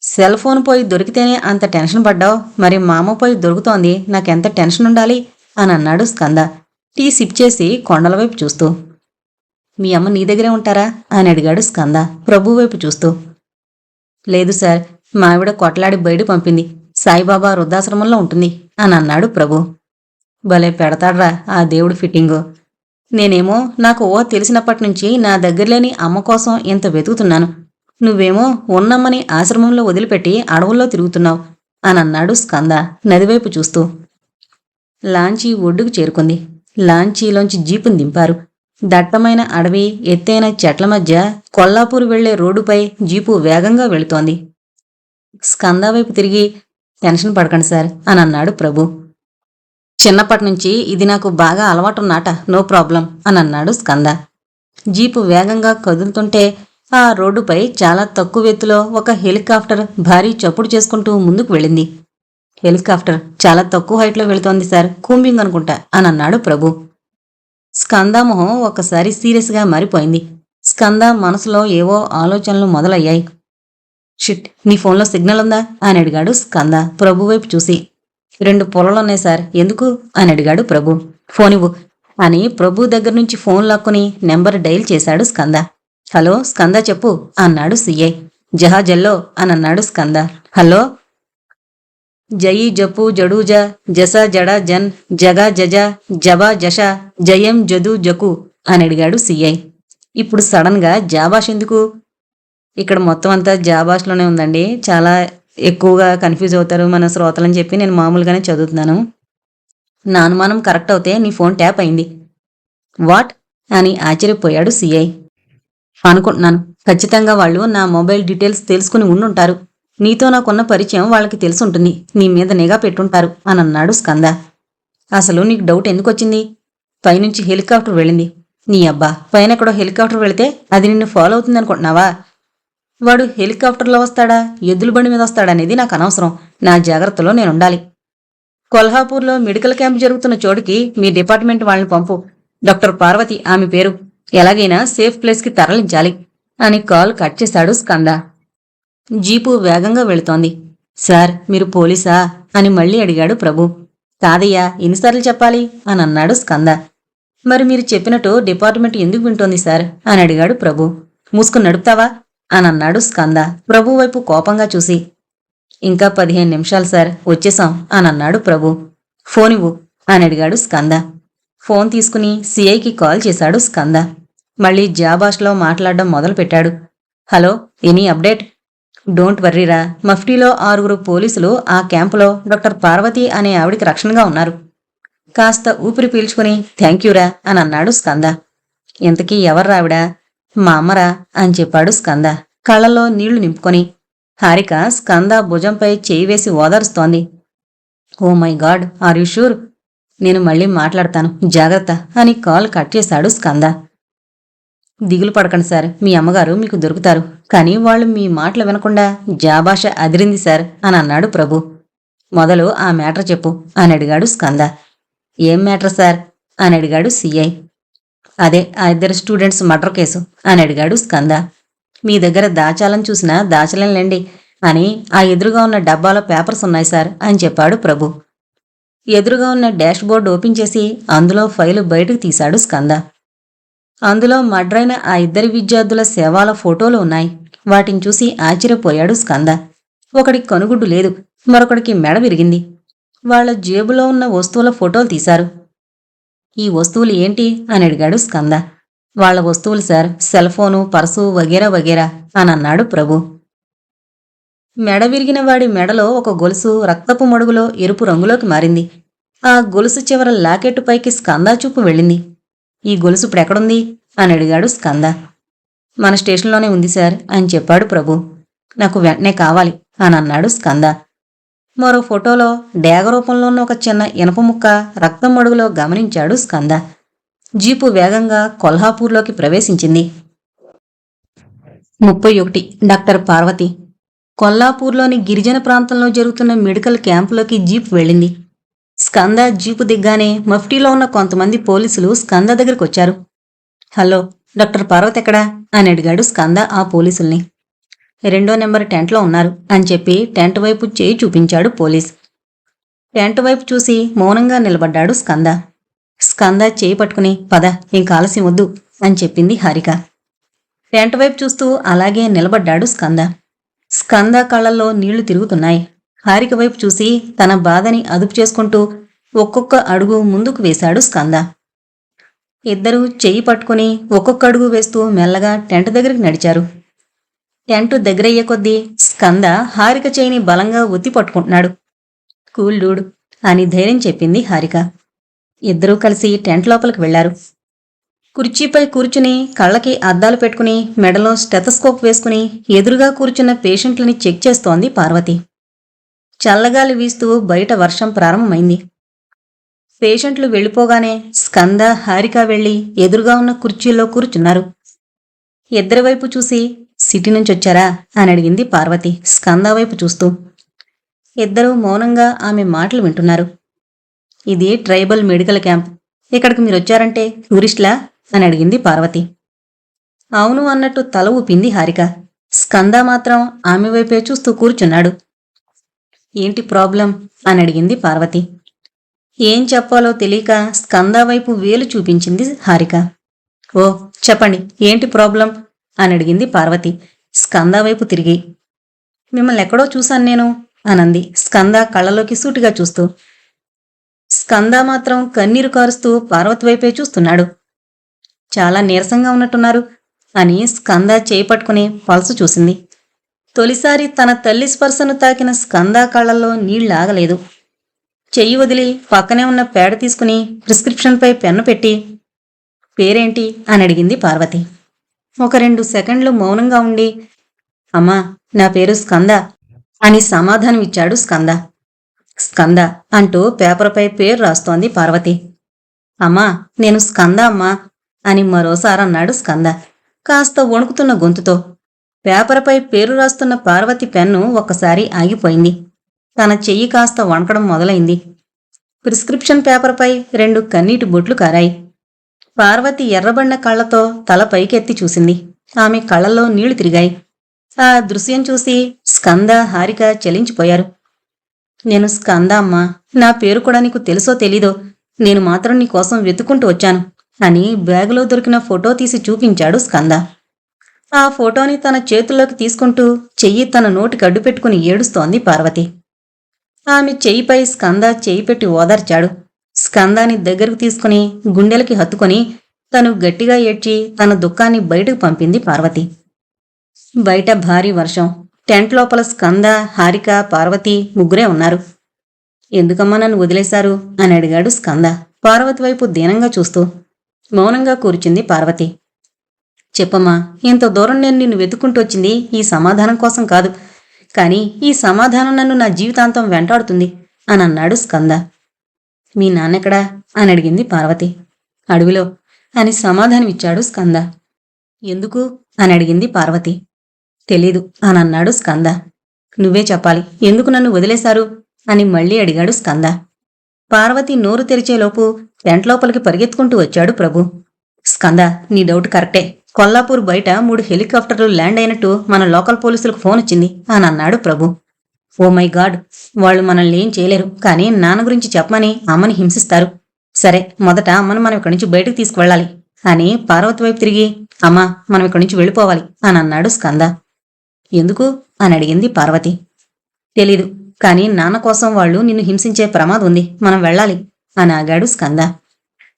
సెల్ ఫోన్ పోయి దొరికితేనే అంత టెన్షన్ పడ్డావు, మరి మా అమ్మ పోయి దొరుకుతోంది, నాకెంత టెన్షన్ ఉండాలి అని అన్నాడు స్కంద టీ సిప్ చేసి కొండల వైపు చూస్తూ. మీ అమ్మ నీ దగ్గరే ఉంటారా అని అడిగాడు స్కంద ప్రభు వైపు చూస్తూ. లేదు సార్, మా ఆవిడ కొట్లాడి బయట పంపింది, సాయిబాబా వృద్ధాశ్రమంలో ఉంటుంది అని అన్నాడు ప్రభు. భలే పెడతాడ్రా ఆ దేవుడు ఫిట్టింగు. నేనేమో నాకు ఊహ తెలిసినప్పటి నుంచి నా దగ్గరలేని అమ్మ కోసం ఇంత వెతుకుతున్నాను, నువ్వేమో ఉన్నమ్మని ఆశ్రమంలో వదిలిపెట్టి అడవుల్లో తిరుగుతున్నావు అని అన్నాడు స్కంద నదివైపు చూస్తూ. లాంచీ ఒడ్డుకు చేరుకుంది. లాంచీలోంచి జీపుని దింపారు. దట్టమైన అడవి, ఎత్తైన చెట్ల మధ్య కొల్లాపూర్ వెళ్లే రోడ్డుపై జీపు వేగంగా వెళుతోంది. స్కంద వైపు తిరిగి, టెన్షన్ పడకండి సార్ అని అన్నాడు ప్రభు. చిన్నప్పటినుంచి ఇది నాకు బాగా అలవాటున్నాట, నో ప్రాబ్లం అని అన్నాడు స్కంద. జీపు వేగంగా కదులుతుంటే ఆ రోడ్డుపై చాలా తక్కువ ఎత్తులో ఒక హెలికాప్టర్ భారీ చప్పుడు చేసుకుంటూ ముందుకు వెళ్ళింది. హెలికాప్టర్ చాలా తక్కువ హైట్లో వెళుతోంది సార్, కూంబింగ్ అనుకుంటా అని అన్నాడు ప్రభు. స్కంద మొహం ఒకసారి సీరియస్గా మారిపోయింది. స్కంద మనసులో ఏవో ఆలోచనలు మొదలయ్యాయి. షిట్, నీ ఫోన్లో సిగ్నల్ ఉందా అని అడిగాడు స్కంద ప్రభు వైపు చూసి. 2 పొలాలున్నాయి సార్, ఎందుకు అని అడిగాడు ప్రభు. ఫోన్ ఇవ్వు అని ప్రభు దగ్గర నుంచి ఫోన్ లాక్కుని నెంబర్ డైల్ చేశాడు స్కంద. హలో స్కంద చెప్పు అన్నాడు సిఐ. జహాజల్లో అని అన్నాడు స్కంద. హలో. జయి జపు జడూజ జస జడ జన్ జగా జజ జబా జష జయం జదు జకు అని అడిగాడు సిఐ. ఇప్పుడు సడన్ గా జాబాష్ ఎందుకు? ఇక్కడ మొత్తం అంతా జాబాష్లోనే ఉందండి, చాలా ఎక్కువగా కన్ఫ్యూజ్ అవుతారు మన శ్రోతలని చెప్పి నేను మామూలుగానే చదువుతున్నాను. నా అనుమానం కరెక్ట్ అవుతే నీ ఫోన్ ట్యాప్ అయింది. వాట్ అని ఆశ్చర్యపోయాడు సిఐ. అనుకుంటున్నాను, ఖచ్చితంగా వాళ్ళు నా మొబైల్ డీటెయిల్స్ తెలుసుకుని ఉండుంటారు. నీతో నాకున్న పరిచయం వాళ్ళకి తెలుసుంటుంది, నీ మీద నిఘా పెట్టుంటారు అని అన్నాడు స్కంద. అసలు నీకు డౌట్ ఎందుకు వచ్చింది? పైనుంచి హెలికాప్టర్ వెళ్ళింది. నీ అబ్బా, పైన ఎక్కడో హెలికాప్టర్ వెళితే అది నిన్ను ఫాలో అవుతుంది అనుకుంటున్నావా? వాడు హెలికాప్టర్లో వస్తాడా, ఎద్దుల బండి మీద వస్తాడనేది నాకు అనవసరం, నా జాగ్రత్తలో నేనుండాలి. కొల్హాపూర్లో మెడికల్ క్యాంప్ జరుగుతున్న చోటుకి మీ డిపార్ట్మెంట్ వాళ్ళని పంపు. డాక్టర్ పార్వతి ఆమె పేరు, ఎలాగైనా సేఫ్ ప్లేస్కి తరలించాలి అని కాల్ కట్ చేశాడు స్కంద. జీపు వేగంగా వెళుతోంది. సార్ మీరు పోలీసా అని మళ్ళీ అడిగాడు ప్రభు. కాదయ్యా, ఎన్నిసార్లు చెప్పాలి అని అన్నాడు స్కంద. మరి మీరు చెప్పినట్టు డిపార్ట్మెంట్ ఎందుకు వింటోంది సార్ అని అడిగాడు ప్రభు. మూసుకుని నడుపుతావా అని అన్నాడు స్కంద ప్రభు వైపు కోపంగా చూసి. ఇంకా 15 నిమిషాలు సార్, వచ్చేసాం అని అన్నాడు ప్రభు. ఫోన్ ఇవ్వు అని అడిగాడు స్కంద. ఫోన్ తీసుకుని సిఐకి కాల్ చేశాడు స్కంద. మళ్ళీ జాబాష్లో మాట్లాడడం మొదలుపెట్టాడు. Hello, any update? డోంట్ వర్రీరా, మఫ్టీలో 6 పోలీసులు ఆ క్యాంపులో డాక్టర్ పార్వతి అనే ఆవిడికి రక్షణగా ఉన్నారు. కాస్త ఊపిరి పీల్చుకుని థ్యాంక్యూరా అని అన్నాడు స్కంద. ఇంతకీ ఎవర్రావిడా? మా అమ్మరా అని చెప్పాడు స్కంద కళ్ళలో నీళ్లు నింపుకొని. హారిక స్కంద భుజంపై చేయి వేసి ఓదారుస్తోంది. Oh my god, are you sure? నేను మళ్ళీ మాట్లాడతాను, జాగ్రత్త అని కాల్ కట్ చేశాడు స్కంద. దిగులు పడకండి సార్, మీ అమ్మగారు మీకు దొరుకుతారు, కానీ వాళ్ళు మీ మాటలు వినకుండా జాబాష అదిరింది సార్ అని అన్నాడు ప్రభు. మొదలు ఆ మ్యాటర్ చెప్పు అని అడిగాడు స్కంద. ఏం మ్యాటర్ సార్ అని అడిగాడు సిఐ. అదే ఆ 2 స్టూడెంట్స్ మర్డర్ కేసు అని అడిగాడు స్కంద. మీ దగ్గర దాచాలని చూసినా దాచలేండి అని ఆ ఎదురుగా ఉన్న డబ్బాలో పేపర్స్ ఉన్నాయి సార్ అని చెప్పాడు ప్రభు. ఎదురుగా ఉన్న డాష్ బోర్డు ఓపెన్ చేసి అందులో ఫైలు బయటకు తీశాడు స్కంద. అందులో మర్డరైన ఆ 2 విద్యార్థుల శవాల ఫోటోలు ఉన్నాయి. వాటిని చూసి ఆశ్చర్యపోయాడు స్కంద. ఒకడికి కనుగుడ్డు లేదు, మరొకడికి మెడ విరిగింది. వాళ్ల జేబులో ఉన్న వస్తువుల ఫోటోలు తీశారు. ఈ వస్తువులు ఏంటి అని అడిగాడు స్కంద. వాళ్ల వస్తువులు సార్, సెల్ ఫోను, పర్సు వగేరా వగేరా అని అన్నాడు ప్రభు. మెడ విరిగిన వాడి మెడలో ఒక గొలుసు రక్తపు మడుగులో ఎరుపు రంగులోకి మారింది. ఆ గొలుసు చివర లాకెట్టు పైకి స్కంద చూపు వెళ్ళింది. ఈ గొలుసు ఇప్పుడెక్కడుంది అని అడిగాడు స్కంద. మన స్టేషన్లోనే ఉంది సార్ అని చెప్పాడు ప్రభు. నాకు వెంటనే కావాలి అని అన్నాడు స్కంద. మరో ఫోటోలో డేగ రూపంలో ఉన్న ఒక చిన్న ఇనప ముక్క రక్తం మడుగులో గమనించాడు స్కంద. జీపు వేగంగా కొల్హాపూర్లోకి ప్రవేశించింది. 31 డాక్టర్ పార్వతి. కొల్లాపూర్లోని గిరిజన ప్రాంతంలో జరుగుతున్న మెడికల్ క్యాంపులోకి జీప్ వెళ్ళింది. స్కంద జీపు దిగ్గానే మఫ్టీలో ఉన్న కొంతమంది పోలీసులు స్కంద దగ్గరకు వచ్చారు. హలో, డాక్టర్ పార్వతి ఎక్కడా అని అడిగాడు స్కంద ఆ పోలీసుల్ని. 2వ నెంబర్ టెంట్లో ఉన్నారు అని చెప్పి టెంట్ వైపు చేయి చూపించాడు పోలీస్. టెంట్ వైపు చూసి మౌనంగా నిలబడ్డాడు స్కంద. స్కంద చేయి పట్టుకుని పద, ఇంక ఆలస్యం వద్దు అని చెప్పింది హారిక. టెంట్ వైపు చూస్తూ అలాగే నిలబడ్డాడు స్కంద. స్కంద కళ్ళల్లో నీళ్లు తిరుగుతున్నాయి. హారిక వైపు చూసి తన బాధని అదుపు చేసుకుంటూ ఒక్కొక్క అడుగు ముందుకు వేశాడు స్కంద. ఇద్దరూ చెయ్యి పట్టుకుని ఒక్కొక్క అడుగు వేస్తూ మెల్లగా టెంట్ దగ్గరికి నడిచారు. టెంట్ దగ్గరయ్యే కొద్దీ స్కంద హారిక చేయిని బలంగా ఒత్తి పట్టుకుంటున్నాడు. కూల్ డూడ్ అని ధైర్యం చెప్పింది హారిక. ఇద్దరూ కలిసి టెంట్ లోపలికి వెళ్లారు. కుర్చీపై కూర్చుని కళ్ళకి అద్దాలు పెట్టుకుని మెడలో స్టెథోస్కోప్ వేసుకుని ఎదురుగా కూర్చున్న పేషెంట్లని చెక్ చేస్తోంది పార్వతి. చల్లగాలి వీస్తూ బయట వర్షం ప్రారంభమైంది. పేషెంట్లు వెళ్ళిపోగానే స్కంద హారిక వెళ్లి ఎదురుగా ఉన్న కుర్చీల్లో కూర్చున్నారు. ఇద్దరి వైపు చూసి సిటీ నుంచొచ్చారా అని అడిగింది పార్వతి స్కంద వైపు చూస్తూ. ఇద్దరూ మౌనంగా ఆమె మాటలు వింటున్నారు. ఇది ట్రైబల్ మెడికల్ క్యాంప్. ఇక్కడికి మీరొచ్చారంటే టూరిస్టులా అని అడిగింది పార్వతి. అవును అన్నట్టు తల ఊపింది హారిక. స్కంద మాత్రం ఆమె వైపే చూస్తూ కూర్చున్నాడు. ఏంటి ప్రాబ్లం అని అడిగింది పార్వతి. ఏం చెప్పాలో తెలియక స్కంద వైపు వేలు చూపించింది హారిక. ఓ చెప్పండి, ఏంటి ప్రాబ్లం అని అడిగింది పార్వతి స్కంద వైపు తిరిగి. మిమ్మల్ని ఎక్కడో చూశాను నేను అనంది స్కంద కళ్ళలోకి సూటిగా చూస్తూ. స్కంద మాత్రం కన్నీరు కారుస్తూ పార్వతి వైపే చూస్తున్నాడు. చాలా నీరసంగా ఉన్నట్టున్నారు అని స్కంద చేయి పట్టుకుని పల్సు చూసింది. తొలిసారి తన తల్లి స్పర్శను తాకిన స్కంద కళ్ళల్లో నీళ్లాగలేదు. చెయ్యి వదిలి పక్కనే ఉన్న పేడ తీసుకుని ప్రిస్క్రిప్షన్పై పెన్ను పెట్టి పేరేంటి అని అడిగింది పార్వతి. ఒక 2 సెకండ్లు మౌనంగా ఉండి అమ్మా నా పేరు స్కంద అని సమాధానం ఇచ్చాడు స్కంద. స్కంద అంటూ పేపర్పై పేరు రాస్తోంది పార్వతి. అమ్మా నేను స్కంద అమ్మా అని మరోసారన్నాడు స్కంద కాస్త వణుకుతున్న గొంతుతో. పేపర్పై పేరు రాస్తున్న పార్వతి పెన్ను ఒక్కసారి ఆగిపోయింది. తన చెయ్యి కాస్త వణకడం మొదలైంది. ప్రిస్క్రిప్షన్ పేపర్పై 2 కన్నీటి బొట్లు కారాయి. పార్వతి ఎర్రబడిన కళ్లతో తల పైకెత్తి చూసింది. ఆమె కళ్లలో నీళ్లు తిరిగాయి. ఆ దృశ్యం చూసి స్కంద హారిక చలించిపోయారు. నేను స్కంద అమ్మా, నా పేరు కూడా నీకు తెలుసో తెలీదో, నేను మాత్రం నీకోసం వెతుక్కుంటూ వచ్చాను అని బ్యాగులో దొరికిన ఫోటో తీసి చూపించాడు స్కంద. ఆ ఫోటోని తన చేతుల్లోకి తీసుకుంటూ చెయ్యి తన నోటికి అడ్డు పెట్టుకుని ఏడుస్తోంది పార్వతి. ఆమె చెయ్యిపై స్కంద చెయ్యి పెట్టి ఓదార్చాడు. స్కందాని దగ్గరకు తీసుకుని గుండెలకి హత్తుకొని తను గట్టిగా ఏడ్చి తన దుఃఖాన్ని బయటకు పంపింది పార్వతి. బయట భారీ వర్షం. టెంట్ లోపల స్కంద, హారిక, పార్వతి ముగ్గురే ఉన్నారు. ఎందుకమ్మా నన్ను వదిలేశారు అని అడిగాడు స్కంద పార్వతి వైపు దీనంగా చూస్తూ. మౌనంగా కూర్చుంది పార్వతి. చెప్పమ్మా, ఇంత దూరం నేను నిన్ను వెతుక్కుంటూ వచ్చింది ఈ సమాధానం కోసం కాదు, కానీ ఈ సమాధానం నన్ను నా జీవితాంతం వెంటాడుతుంది అని అన్నాడు స్కంద. మీ నాన్నెక్కడా అని అడిగింది పార్వతి. అడవిలో అని సమాధానమిచ్చాడు స్కంద. ఎందుకు అని అడిగింది పార్వతి. తెలీదు అని అన్నాడు స్కంద. నువ్వే చెప్పాలి, ఎందుకు నన్ను వదిలేశారు అని మళ్లీ అడిగాడు స్కంద. పార్వతి నోరు తెరిచేలోపు టెంట్ లోపలికి పరిగెత్తుకుంటూ వచ్చాడు ప్రభు. స్కంద, నీ డౌట్ కరెక్టే. కొల్లాపూర్ బయట 3 హెలికాప్టర్లు ల్యాండ్ అయినట్టు మన లోకల్ పోలీసులకు ఫోన్ వచ్చింది అని అన్నాడు ప్రభు. ఓ మై గాడ్, వాళ్ళు మనల్ని ఏం చేయలేరు, కానీ నాన్న గురించి చెప్పమని అమ్మని హింసిస్తారు. సరే, మొదట అమ్మను మనం ఇక్కడి నుంచి బయటకు తీసుకువెళ్ళాలి అని పార్వతి వైపు తిరిగి అమ్మా మనం ఇక్కడి నుంచి వెళ్ళిపోవాలి అని అన్నాడు స్కంద. ఎందుకు అని అడిగింది పార్వతి. తెలీదు, కానీ నాన్న కోసం వాళ్ళు నిన్ను హింసించే ప్రమాదం ఉంది, మనం వెళ్ళాలి అని ఆగాడు స్కంద.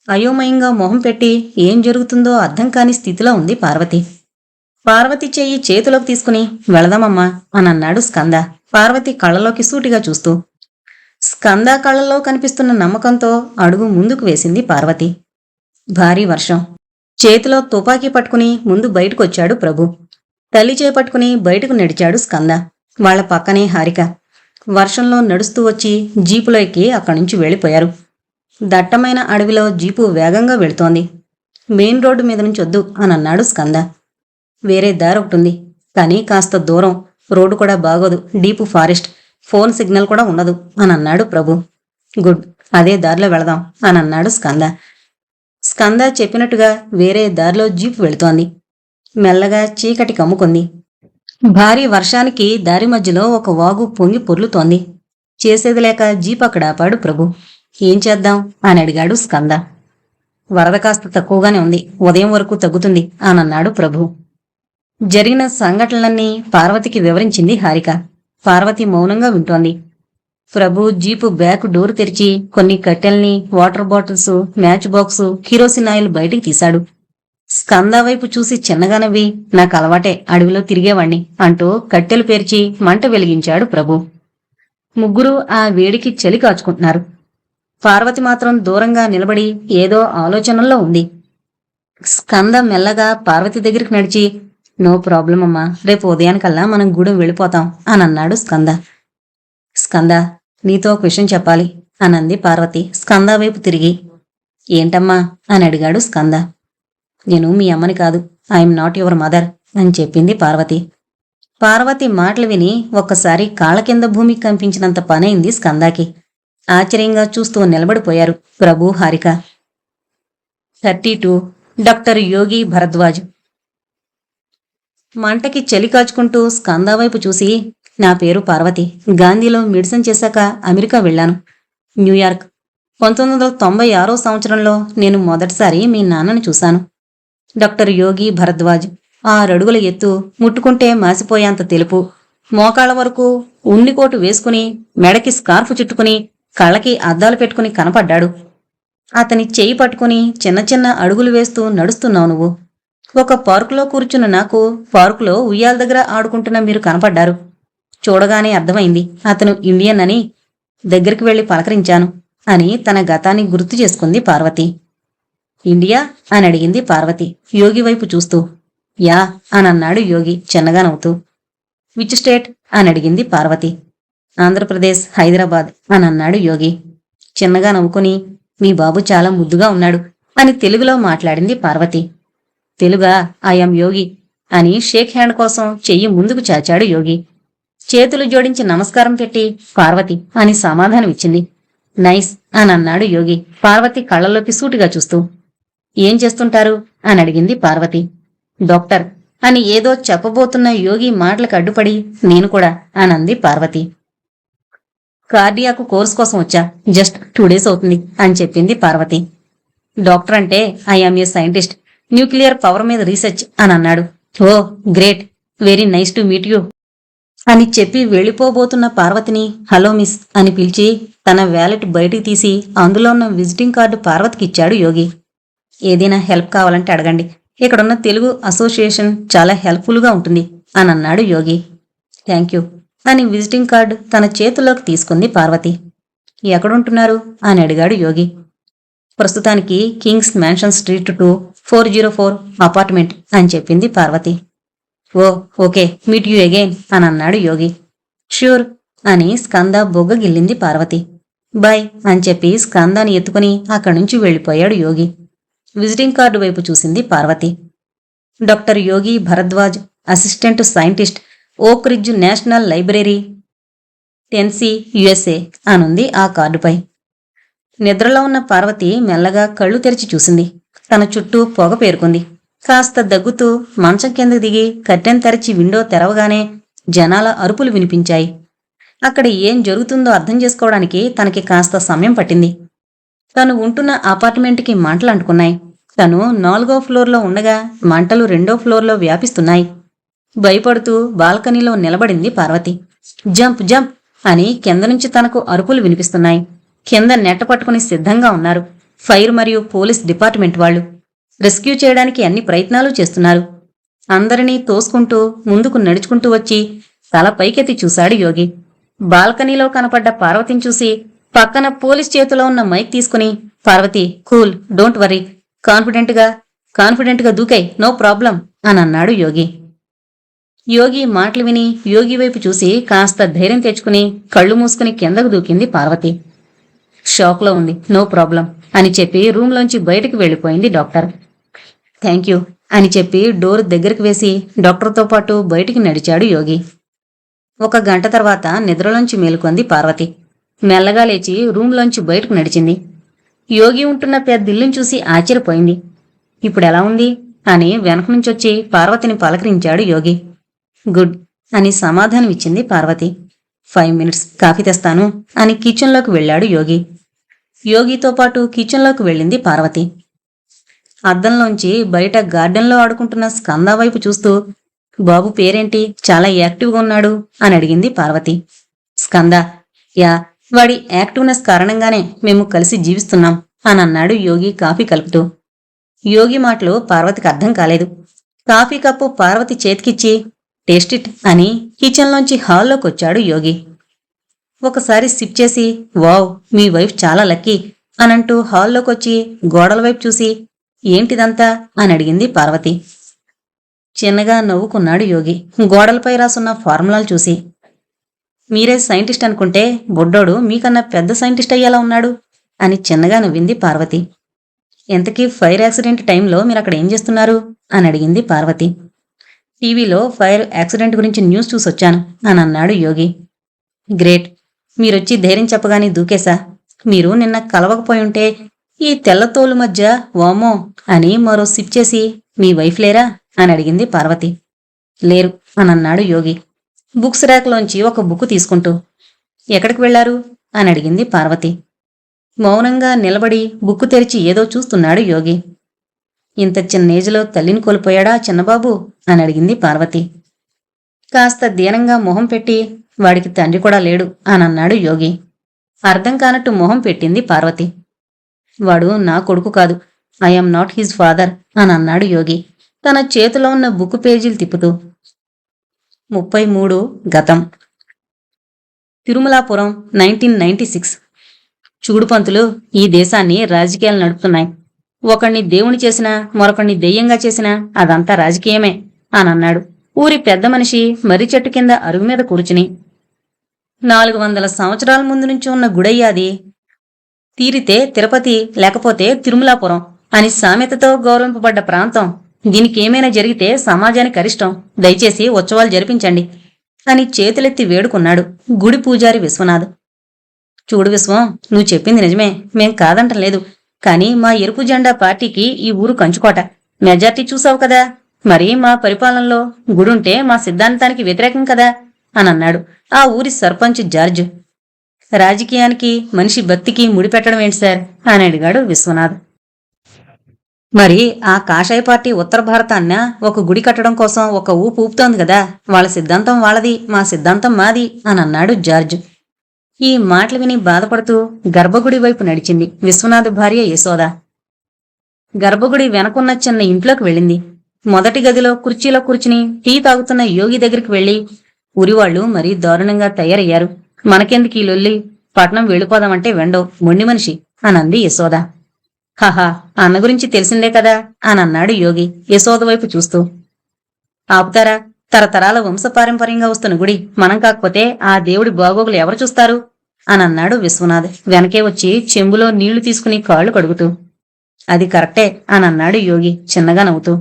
అయోమయంగా మొహం పెట్టి ఏం జరుగుతుందో అర్థం కాని స్థితిలో ఉంది పార్వతి. పార్వతి చెయ్యి చేతిలోకి తీసుకుని వెళదామమ్మా అని అన్నాడు స్కంద పార్వతి కళ్ళలోకి సూటిగా చూస్తూ. స్కంద కళ్ళల్లో కనిపిస్తున్న నమ్మకంతో అడుగు ముందుకు వేసింది పార్వతి. భారీ వర్షం. చేతిలో తుపాకీ పట్టుకుని ముందు బయటకొచ్చాడు ప్రభు. తల్లి చేపట్టుకుని బయటకు నడిచాడు స్కంద. వాళ్ల పక్కనే హారిక. వర్షంలో నడుస్తూ వచ్చి జీపులో ఎక్కి అక్కడి నుంచి వెళ్ళిపోయారు. దట్టమైన అడవిలో జీపు వేగంగా వెళుతోంది. మెయిన్ రోడ్డు మీద నుంచి వద్దు అని అన్నాడు స్కంద. వేరే దారి ఒకటుంది, కానీ కాస్త దూరం, రోడ్డు కూడా బాగోదు, డీపు ఫారెస్ట్, ఫోన్ సిగ్నల్ కూడా ఉండదు అని అన్నాడు ప్రభు. గుడ్, అదే దారిలో వెళదాం అని అన్నాడు స్కంద. స్కంద చెప్పినట్టుగా వేరే దారిలో జీపు వెళుతోంది. మెల్లగా చీకటి కమ్ముకుంది. భారీ వర్షానికి దారి మధ్యలో ఒక వాగు పొంగి పొర్లుతోంది. చేసేది లేక జీప్ అక్కడ ఆపాడు ప్రభు. ఏం చేద్దాం అని అడిగాడు స్కంద. వరద కాస్త తక్కువగానే ఉంది, ఉదయం వరకు తగ్గుతుంది అనన్నాడు ప్రభు. జరిగిన సంఘటనలన్నీ పార్వతికి వివరించింది హారిక. పార్వతి మౌనంగా వింటోంది. ప్రభు జీపు బ్యాక్ డోర్ తెరిచి కొన్ని కట్టెల్ని, water bottles, match box, kerosene oil బయటికి తీశాడు. స్కంద వైపు చూసి చిన్నగా నవ్వి, నాకు అలవాటే, అడవిలో తిరిగేవాణ్ణి అంటూ కట్టెలు పేర్చి మంట వెలిగించాడు ప్రభు. ముగ్గురు ఆ వేడికి చలి కాచుకుంటున్నారు. పార్వతి మాత్రం దూరంగా నిలబడి ఏదో ఆలోచనల్లో ఉంది. స్కంద మెల్లగా పార్వతి దగ్గరికి నడిచి, నో ప్రాబ్లం అమ్మా, రేపు ఉదయానికల్లా మనం గూడెం వెళ్ళిపోతాం అనన్నాడు స్కంద. స్కంద, నీతో ఒక విషయం చెప్పాలి అనంది పార్వతి స్కంద వైపు తిరిగి. ఏంటమ్మా అని అడిగాడు స్కంద. నేను మీ అమ్మని కాదు, ఐఎమ్ నాట్ యువర్ మదర్ అని చెప్పింది పార్వతి. పార్వతి మాటలు విని ఒక్కసారి కాళ్ళ కింద భూమి కంపించినంత పనైంది స్కందాకి. ఆశ్చర్యంగా చూస్తూ నిలబడిపోయారు ప్రభు, హారిక. 32 డాక్టర్ యోగి భరద్వాజ్. మంటకి చలి కాచుకుంటూ స్కంద వైపు చూసి, నా పేరు పార్వతి. గాంధీలో మెడిసిన్ చేశాక అమెరికా వెళ్ళాను. న్యూయార్క్. 1996 సంవత్సరంలో నేను మొదటిసారి మీ నాన్నని చూశాను. డాక్టర్ యోగి భరద్వాజ్. 6 అడుగుల ఎత్తు, ముట్టుకుంటే మాసిపోయేంత తెలుపు, మోకాళ్ళ వరకు ఉన్నికోటు వేసుకుని, మెడకి స్కార్ఫ్ చుట్టుకుని, కళ్ళకి అద్దాలు పెట్టుకుని కనపడ్డాడు. అతని చెయ్యి పట్టుకుని చిన్న చిన్న అడుగులు వేస్తూ నడుస్తున్నావు నువ్వు. ఒక పార్కులో కూర్చున్న నాకు పార్కులో ఉయ్యాల దగ్గర ఆడుకుంటున్న మీరు కనపడ్డారు. చూడగానే అర్థమైంది అతను ఇండియన్ అని. దగ్గరికి వెళ్లి పలకరించాను అని తన గతాన్ని గుర్తు చేసుకుంది పార్వతి. ఇండియా అని అడిగింది పార్వతి యోగి వైపు చూస్తూ. యా అనన్నాడు యోగి చిన్నగా నవ్వుతూ. విచ్ స్టేట్ అని అడిగింది పార్వతి. ఆంధ్రప్రదేశ్, హైదరాబాద్ అనన్నాడు యోగి చిన్నగా నవ్వుకుని. మీ బాబు చాలా ముద్దుగా ఉన్నాడు అని తెలుగులో మాట్లాడింది పార్వతి. తెలుగా? ఐఎమ్ యోగి అని షేక్ హ్యాండ్ కోసం చెయ్యి ముందుకు చాచాడు యోగి. చేతులు జోడించి నమస్కారం పెట్టి పార్వతి అని సమాధానమిచ్చింది. నైస్ అని అన్నాడు యోగి పార్వతి కళ్ళలోకి సూటిగా చూస్తూ. ఏం చేస్తుంటారు అని అడిగింది పార్వతి. డాక్టర్ అని ఏదో చెప్పబోతున్న యోగి మాటలకు అడ్డుపడి, నేను కూడా అనంది పార్వతి. కార్డియాకు కోర్స్ కోసం వచ్చా, జస్ట్ 2 days అవుతుంది అని చెప్పింది పార్వతి. డాక్టర్ అంటే I'm a scientist, nuclear power మీద రీసెర్చ్ అని అన్నాడు. Oh great, very nice to meet you అని చెప్పి వెళ్ళిపోబోతున్న పార్వతిని హలో మిస్ అని పిలిచి తన వ్యాలెట్ బయటికి తీసి అందులో ఉన్న విజిటింగ్ కార్డు పార్వతికి ఇచ్చాడు యోగి. ఏదైనా హెల్ప్ కావాలంటే అడగండి, ఇక్కడున్న తెలుగు అసోసియేషన్ చాలా హెల్ప్ఫుల్గా ఉంటుంది అని అన్నాడు యోగి. థ్యాంక్ యూ అని విజిటింగ్ కార్డు తన చేతుల్లోకి తీసుకుంది పార్వతి. ఎక్కడుంటున్నారు అని అడిగాడు యోగి. ప్రస్తుతానికి కింగ్స్ మ్యాన్షన్ స్ట్రీట్ 2 404 అపార్ట్మెంట్ అని చెప్పింది పార్వతి. ఓ ఓకే, మీట్ యూ అగైన్ అని అన్నాడు యోగి. ష్యూర్ అని స్కంద బొగ్గ గిల్లింది పార్వతి. బాయ్ అని చెప్పి స్కందాన్ని ఎత్తుకుని అక్కడి నుంచి వెళ్లిపోయాడు యోగి. విజిటింగ్ కార్డు వైపు చూసింది Parvati. Doctor Yogi Bharadwaj, assistant scientist, ఓక్ ridge national library, Tennessee, USA అనుంది ఆ కార్డుపై. నిద్రలో ఉన్న పార్వతి మెల్లగా కళ్ళు తెరిచి చూసింది. తన చుట్టూ పొగ పేరుకుంది. కాస్త దగ్గుతూ మంచం కింద దిగి కర్టెన్ తెరచి విండో తెరవగానే జనాల అరుపులు వినిపించాయి. అక్కడ ఏం జరుగుతుందో అర్థం చేసుకోవడానికి తనకి కాస్త సమయం పట్టింది. తను ఉంటున్న అపార్ట్మెంట్కి మంటలు అంటుకున్నాయి. తను 4వ ఫ్లోర్లో ఉండగా మంటలు 2వ ఫ్లోర్లో వ్యాపిస్తున్నాయి. భయపడుతూ బాల్కనీలో నిలబడింది పార్వతి. జంప్ జంప్ అని కింద నుంచి తనకు అరుపులు వినిపిస్తున్నాయి. కింద నెట్ట పట్టుకుని సిద్ధంగా ఉన్నారు ఫైర్ మరియు పోలీస్ డిపార్ట్మెంట్ వాళ్ళు. రెస్క్యూ చేయడానికి అన్ని ప్రయత్నాలు చేస్తున్నారు. అందరినీ తోసుకుంటూ ముందుకు నడుచుకుంటూ వచ్చి తల పైకెత్తి చూశాడు యోగి. బాల్కనీలో కనపడ్డ పార్వతిని చూసి పక్కన పోలీస్ చేతిలో ఉన్న మైక్ తీసుకుని, Parvati cool, don't worry, confident గా దూకై, నో ప్రాబ్లం అని అన్నాడు యోగి. యోగి మాటలు విని యోగి వైపు చూసి కాస్త ధైర్యం తెచ్చుకుని కళ్ళు మూసుకుని కిందకు దూకింది పార్వతి. షాక్లో ఉంది, నో ప్రాబ్లం అని చెప్పి రూమ్లోంచి బయటకు వెళ్లిపోయింది డాక్టర్. థ్యాంక్ యూ అని చెప్పి డోర్ దగ్గరికి వేసి డాక్టర్తో పాటు బయటికి నడిచాడు యోగి. 1 గంట తర్వాత నిద్రలోంచి మేలుకొంది పార్వతి. మెల్లగా లేచి రూమ్లోంచి బయటకు నడిచింది. యోగి ఉంటున్న పెద్దిల్లుని చూసి ఆశ్చర్యపోయింది. ఇప్పుడెలా ఉంది అని వెనక నుంచొచ్చి పార్వతిని పలకరించాడు యోగి. గుడ్ అని సమాధానమిచ్చింది పార్వతి. 5 మినిట్స్, కాఫీ తెస్తాను అని కిచెన్లోకి వెళ్ళాడు యోగి. యోగితో పాటు కిచెన్లోకి వెళ్ళింది పార్వతి. అద్దంలోంచి బయట గార్డెన్లో ఆడుకుంటున్న స్కంద వైపు చూస్తూ, బాబు పేరేంటి, చాలా యాక్టివ్గా ఉన్నాడు అని అడిగింది పార్వతి. స్కంద. యా, వాడి యాక్టివ్నెస్ కారణంగానే మేము కలిసి జీవిస్తున్నాం అని అన్నాడు యోగి కాఫీ కలుపుతూ. యోగి మాటలు పార్వతికి అర్థం కాలేదు. కాఫీ కప్పు పార్వతి చేతికిచ్చి, టేస్ట్ ఇట్ అని కిచెన్లోంచి హాల్లోకి వచ్చాడు యోగి. ఒకసారి సిప్ చేసి, వావ్, మీ వైఫ్ చాలా లక్కీ అనంటూ హాల్లోకొచ్చి గోడల వైపు చూసి, ఏంటిదంతా అని అడిగింది పార్వతి. చిన్నగా నవ్వుకున్నాడు యోగి గోడలపై రాసున్న ఫార్ములాలు చూసి. మీరే సైంటిస్ట్ అనుకుంటే బొడ్డోడు మీకన్నా పెద్ద సైంటిస్ట్ అయ్యేలా ఉన్నాడు అని చిన్నగా నవ్వింది పార్వతి. ఎంతకీ ఫైర్ యాక్సిడెంట్ టైంలో మీరు అక్కడ ఏం చేస్తున్నారు అని అడిగింది పార్వతి. టీవీలో ఫైర్ యాక్సిడెంట్ గురించి న్యూస్ చూసొచ్చాను అని అన్నాడు యోగి. గ్రేట్, మీరొచ్చి ధైర్యం చెప్పగానే దూకేశా. మీరు నిన్న కలవకపోయుంటే ఈ తెల్లతోలు మధ్య వామో అని మరో సిప్ చేసి, మీ వైఫ్ లేరా అని అడిగింది పార్వతి. లేరు అని అన్నాడు యోగి బుక్స్ ర్యాక్లోంచి ఒక బుక్ తీసుకుంటూ. ఎక్కడికి వెళ్లారు అని అడిగింది పార్వతి. మౌనంగా నిలబడి బుక్కు తెరిచి ఏదో చూస్తున్నాడు యోగి. ఇంత చిన్నేజ్లో తల్లిని కోల్పోయాడా చిన్నబాబు అని అడిగింది పార్వతి. కాస్త దీనంగా మొహం పెట్టి, వాడికి తండ్రి కూడా లేడు అని అన్నాడు యోగి. అర్థం కానట్టు మొహం పెట్టింది పార్వతి. వాడు నా కొడుకు కాదు, ఐఎమ్ నాట్ హిజ్ ఫాదర్ అని అన్నాడు యోగి తన చేతిలో ఉన్న బుక్ పేజీలు తిప్పుతూ. 33 గతం. తిరుమలాపురం 1996. చూడు పంతులు, ఈ దేశాన్ని రాజకీయాలు నడుపుతున్నాయి. ఒకణ్ణి దేవుని చేసినా మరొకణ్ణి దెయ్యంగా చేసినా అదంతా రాజకీయమే అని అన్నాడు ఊరి పెద్ద మనిషి మర్రి చెట్టు కింద అరుగు మీద కూర్చుని. 400 సంవత్సరాల ముందు నుంచి ఉన్న గుడయ్యాది. తీరితే తిరుపతి, లేకపోతే తిరుమలాపురం అని సామెతతో గౌరవింపబడ్డ ప్రాంతం. దీనికేమైనా జరిగితే సమాజానికి అరిష్టం. దయచేసి ఉత్సవాలు జరిపించండి అని చేతులెత్తి వేడుకున్నాడు గుడి పూజారి విశ్వనాథ్. చూడు విశ్వం, నువ్వు చెప్పింది నిజమే, మేం కాదంటం లేదు. కానీ మా ఎరుపు జెండా పార్టీకి ఈ ఊరు కంచుకోట. మెజార్టీ చూసావు కదా. మరి మా పరిపాలనలో గుడుంటే మా సిద్ధాంతానికి వ్యతిరేకం కదా అని అన్నాడు ఆ ఊరి సర్పంచ్ జార్జ్. రాజకీయానికి మనిషి భక్తికి ముడిపెట్టడం ఏంటి సార్ అని అడిగాడు విశ్వనాథ్. మరి ఆ కాషాయ పార్టీ ఉత్తర భారతాన్న ఒక గుడి కట్టడం కోసం ఒక ఊపు ఊపుతోంది కదా. వాళ్ళ సిద్ధాంతం వాళ్ళది, మా సిద్ధాంతం మాది అని అన్నాడు జార్జ్. ఈ మాటలు విని బాధపడుతూ గర్భగుడి వైపు నడిచింది విశ్వనాథ్ భార్య యశోద. గర్భగుడి వెనకున్న చిన్న ఇంట్లోకి వెళ్ళింది. మొదటి గదిలో కుర్చీలో కూర్చుని టీ తాగుతున్న యోగి దగ్గరికి వెళ్లి, ఊరివాళ్లు మరీ దారుణంగా తయారయ్యారు, మనకెందుకు ఈ లొల్లి, పట్నం వెళ్ళిపోదామంటే వెండో, మొండి మనిషి అని అంది యశోద. హహా, అన్న గురించి తెలిసిందే కదా అని అన్నాడు యోగి యశోద వైపు చూస్తూ. ఆపుతారా, తరతరాల వంశపారంపర్యంగా వస్తున్న గుడి, మనం కాకపోతే ఆ దేవుడి బాగోగులు ఎవరు చూస్తారు అని అన్నాడు విశ్వనాథ్ వెనకే వచ్చి చెంబులో నీళ్లు తీసుకుని కాళ్లు కడుగుతూ. అది కరెక్టే అని అన్నాడు యోగి చిన్నగా నవ్వుతూ.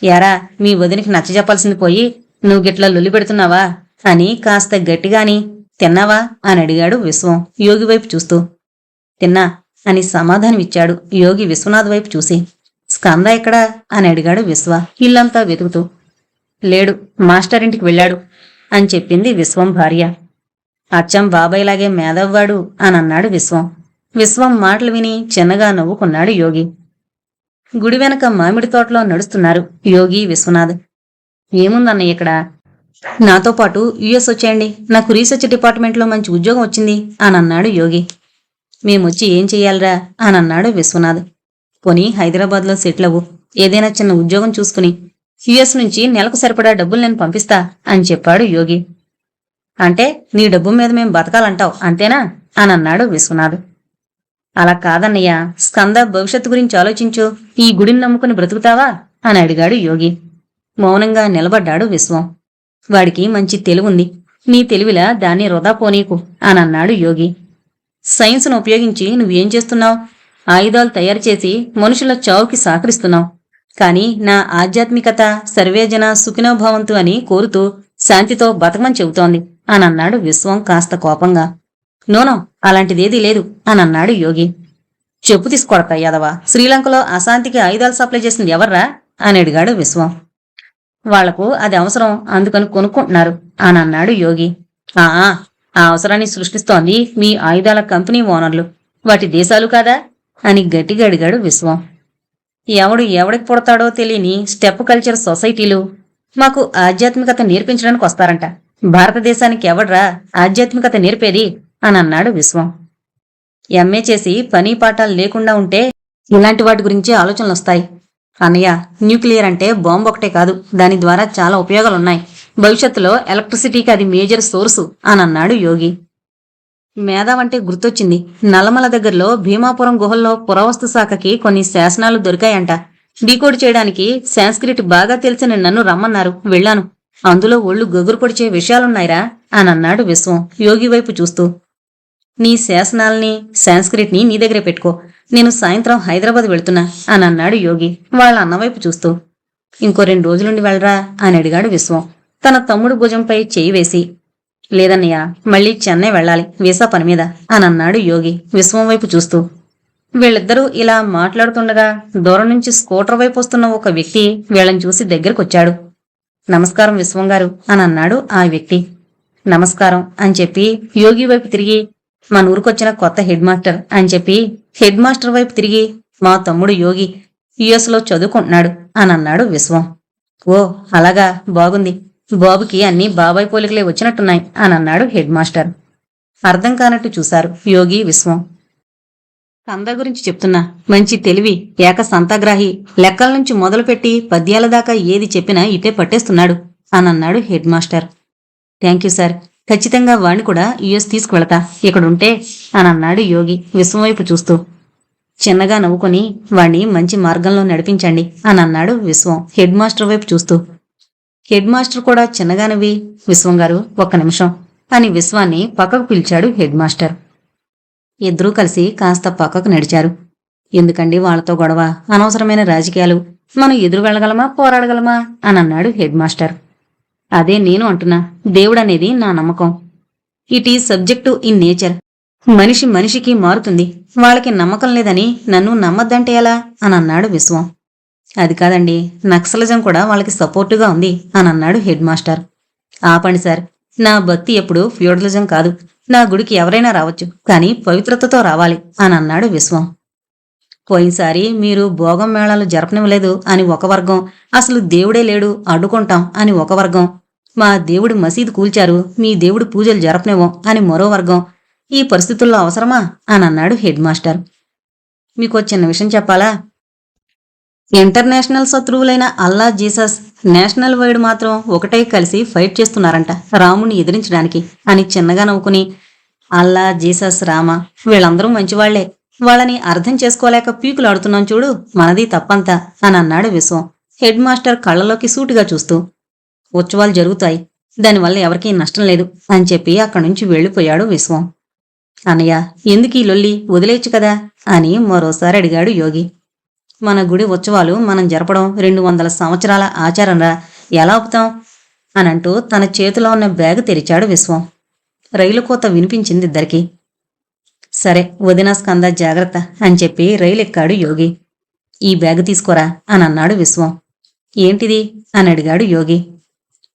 యారా, మీ వదినికి నచ్చ చెప్పాల్సింది పోయి నువ్వు గిట్లా లొల్లి పెడుతున్నావా అని కాస్త గట్టిగాని. తిన్నావా అని అడిగాడు విశ్వం యోగి వైపు చూస్తూ. తిన్నా అని సమాధానమిచ్చాడు యోగి విశ్వనాథ్ వైపు చూసి. స్కంద ఎక్కడా అని అడిగాడు విశ్వ ఇల్లంతా వెతుకుతూ. లేడు, మాస్టర్ ఇంటికి వెళ్ళాడు అని చెప్పింది విశ్వం భార్య. అచ్చం బాబాయ్లాగే మేధవ్వాడు అని అన్నాడు విశ్వం. విశ్వం మాటలు విని చిన్నగా నవ్వుకున్నాడు యోగి. గుడి వెనక మామిడి తోటలో నడుస్తున్నారు యోగి విశ్వనాథ్. ఏముందన్నయ్య ఇక్కడ, నాతో పాటు యుఎస్ వచ్చేయండి, నాకు రీసెర్చ్ డిపార్ట్మెంట్లో మంచి ఉద్యోగం వచ్చింది అని అన్నాడు యోగి. మేమొచ్చి ఏం చెయ్యాలరా అని అన్నాడు విశ్వనాథ్. పోనీ హైదరాబాద్లో సెటిల్ అవ్వు, ఏదైనా చిన్న ఉద్యోగం చూసుకుని యుఎస్ నుంచి నెలకు సరిపడా డబ్బులు నేను పంపిస్తా అని చెప్పాడు యోగి. అంటే నీ డబ్బు మీద మేం బతకాలంటావు అంతేనా అని అన్నాడు విశ్వనాథ్. అలా కాదన్నయ్య, స్కంద భవిష్యత్తు గురించి ఆలోచించు, ఈ గుడిని నమ్ముకుని బ్రతుకుతావా అని అడిగాడు యోగి. మౌనంగా నిలబడ్డాడు విశ్వం. వాడికి మంచి తెలివుంది, నీ తెలివిలా దాన్ని వృధా పోనీకు అని అన్నాడు యోగి. సైన్స్ను ఉపయోగించి నువ్వేం చేస్తున్నావు? ఆయుధాలు తయారు చేసి మనుషుల చావుకి సహకరిస్తున్నావు. కాని నా ఆధ్యాత్మికత సర్వేజన సుఖినోభవంతు అని కోరుతూ శాంతితో బతకమని చెబుతోంది అని అన్నాడు విశ్వం కాస్త కోపంగా. నోనో, అలాంటిదేదీ లేదు అని అన్నాడు యోగి. చెప్పు తీసుకొడతా యాదవా, శ్రీలంకలో అశాంతికి ఆయుధాలు సప్లై చేసింది ఎవర్రా అని అడిగాడు విశ్వం. వాళ్లకు అది అవసరం, అందుకని కొనుక్కుంటున్నారు అనన్నాడు యోగి. ఆ ఆ అవసరాన్ని సృష్టిస్తోంది మీ ఆయుధాల కంపెనీ ఓనర్లు, వాటి దేశాలు కాదా అని గట్టిగా అడిగాడు విశ్వం. ఎవడికి పుడతాడో తెలియని స్టెప్ కల్చర్ సొసైటీలు మాకు ఆధ్యాత్మికత నేర్పించడానికి వస్తారంట. భారతదేశానికి ఎవడ్రా ఆధ్యాత్మికత నేర్పేది అని అన్నాడు విశ్వం. ఎంఏ చేసి పని పాఠాలు లేకుండా ఉంటే ఇలాంటి వాటి గురించి ఆలోచనలొస్తాయి. అన్నయ్య, న్యూక్లియర్ అంటే బాంబు ఒకటే కాదు, దాని ద్వారా చాలా ఉపయోగాలున్నాయి. భవిష్యత్తులో ఎలక్ట్రిసిటీకి అది మేజర్ సోర్సు అని అన్నాడు యోగి. మేధావంటే గుర్తొచ్చింది. నల్లమల దగ్గరలో భీమాపురం గుహల్లో పురావస్తు శాఖకి కొన్ని శాసనాలు దొరికాయంట. డీకోడ్ చేయడానికి సాంస్క్రిట్ బాగా తెలిసిన నన్ను రమ్మన్నారు, వెళ్ళాను. అందులో ఒళ్ళు గగురు పొడిచే విషయాలున్నాయిరా అని అన్నాడు విశ్వం యోగి వైపు చూస్తూ. నీ శాసనాల్ని సాంస్క్రిట్ని నీ దగ్గరే పెట్టుకో, నేను సాయంత్రం హైదరాబాద్ వెళ్తున్నా అని అన్నాడు యోగి వాళ్ళ అన్నవైపు చూస్తూ. ఇంకో 2 రోజులుండి వెళ్ళరా అని అడిగాడు విశ్వం తన తమ్ముడు భుజంపై చేయి వేసి. లేదన్నయ్య, మళ్ళీ చెన్నై వెళ్ళాలి వీసా పని మీద అని అన్నాడు యోగి విశ్వం వైపు చూస్తూ. వీళ్ళిద్దరూ ఇలా మాట్లాడుతుండగా దూరం నుంచి స్కూటర్ వైపు వస్తున్న ఒక వ్యక్తి వీళ్ళని చూసి దగ్గరకొచ్చాడు. నమస్కారం విశ్వం గారు అని అన్నాడు ఆ వ్యక్తి. నమస్కారం అని చెప్పి యోగి వైపు తిరిగి, మన ఊరికొచ్చిన కొత్త హెడ్ మాస్టర్ అని చెప్పి హెడ్ మాస్టర్ వైపు తిరిగి, మా తమ్ముడు యోగి యుఎస్ లో చదువుకుంటున్నాడు అని అన్నాడు విశ్వం. ఓ అలాగా, బాగుంది. బాబుకి అన్ని బాబాయ్ పోలికలే వచ్చినట్టున్నాయి అని అన్నాడు హెడ్ మాస్టర్. అర్థం కానట్టు చూశారు యోగి విశ్వం. సందా గురించి చెప్తున్నా, మంచి తెలివి, ఏక సంతాగ్రాహి, లెక్కల నుంచి మొదలుపెట్టి పద్యాల దాకా ఏది చెప్పినా ఇటే పట్టేస్తున్నాడు అని అన్నాడు హెడ్ మాస్టర్. థ్యాంక్యూ సార్, ఖచ్చితంగా వాణ్ణి కూడా యుఎస్ తీసుకువెళతా, ఇక్కడుంటే అని అన్నాడు యోగి విశ్వం వైపు చూస్తూ. చిన్నగా నవ్వుకొని వాణ్ణి మంచి మార్గంలో నడిపించండి అని అన్నాడు విశ్వం హెడ్ మాస్టర్ వైపు చూస్తూ. హెడ్ మాస్టర్ కూడా చిన్నగా నవ్వి, విశ్వం గారు ఒక్క నిమిషం అని విశ్వాన్ని పక్కకు పిలిచాడు హెడ్ మాస్టర్. ఇద్దరూ కలిసి కాస్త పక్కకు నడిచారు. ఎందుకండి వాళ్లతో గొడవ, అనవసరమైన రాజకీయాలు, మనం ఎదురు వెళ్ళగలమా పోరాడగలమా అని అన్నాడు హెడ్ మాస్టర్. అదే నేను అంటున్నా, దేవుడనేది నా నమ్మకం. It is subjective in nature. మనిషి మనిషికి మారుతుంది. వాళ్ళకి నమ్మకం లేదని నన్ను నమ్మద్దంటే ఎలా అని అన్నాడు విశ్వం. అది కాదండి, నక్సలిజం కూడా వాళ్ళకి సపోర్టుగా ఉంది అని అన్నాడు హెడ్ మాస్టర్. ఆపండి సార్, నా భక్తి ఎప్పుడు ఫ్యూడలిజం కాదు. నా గుడికి ఎవరైనా రావచ్చు, కానీ పవిత్రతతో రావాలి అని అన్నాడు విశ్వం. పోయినసారి మీరు భోగం మేళాలు జరపనివ్వలేదు అని ఒక వర్గం, అసలు దేవుడే లేడు అడ్డుకుంటాం అని ఒక వర్గం, మా దేవుడి మసీదు కూల్చారు, మీ దేవుడి పూజలు జరపనివ్వం అని మరో వర్గం. ఈ పరిస్థితుల్లో అవసరమా అని అన్నాడు హెడ్ మాస్టర్. మీకో చిన్న విషయం చెప్పాలా? ఇంటర్నేషనల్ శత్రువులైన అల్లా, జీసస్, నేషనల్ వైడ్ మాత్రం ఒకటై కలిసి ఫైట్ చేస్తున్నారంట రాముని ఎదిరించడానికి అని చిన్నగా నవ్వుకుని, అల్లా, జీసస్, రామ వీళ్ళందరూ మంచివాళ్లే, వాళ్ళని అర్థం చేసుకోలేక పీకులాడుతున్నాం చూడు, మనది తప్పంతా అని అన్నాడు విశ్వం హెడ్ మాస్టర్ కళ్ళలోకి సూటిగా చూస్తూ. ఉత్సవాలు జరుగుతాయి, దానివల్ల ఎవరికీ నష్టం లేదు అని చెప్పి అక్కడి నుంచి వెళ్లిపోయాడు విశ్వం. అన్నయ్య, ఎందుకు ఈ లొల్లి, వదిలేయచ్చు కదా అని మరోసారి అడిగాడు యోగి. మన గుడి ఉత్సవాలు మనం జరపడం 200 సంవత్సరాల ఆచారంరా, ఎలా ఆపుతాం అనంటూ తన చేతిలో ఉన్న బ్యాగు తెరిచాడు విశ్వం. రైలు కోత వినిపించింది ఇద్దరికి. సరే వదినా స్కంద జాగ్రత్త అని చెప్పి రైలు ఎక్కాడు యోగి. ఈ బ్యాగు తీసుకోరా అని అన్నాడు విశ్వం. ఏంటిది అని అడిగాడు యోగి.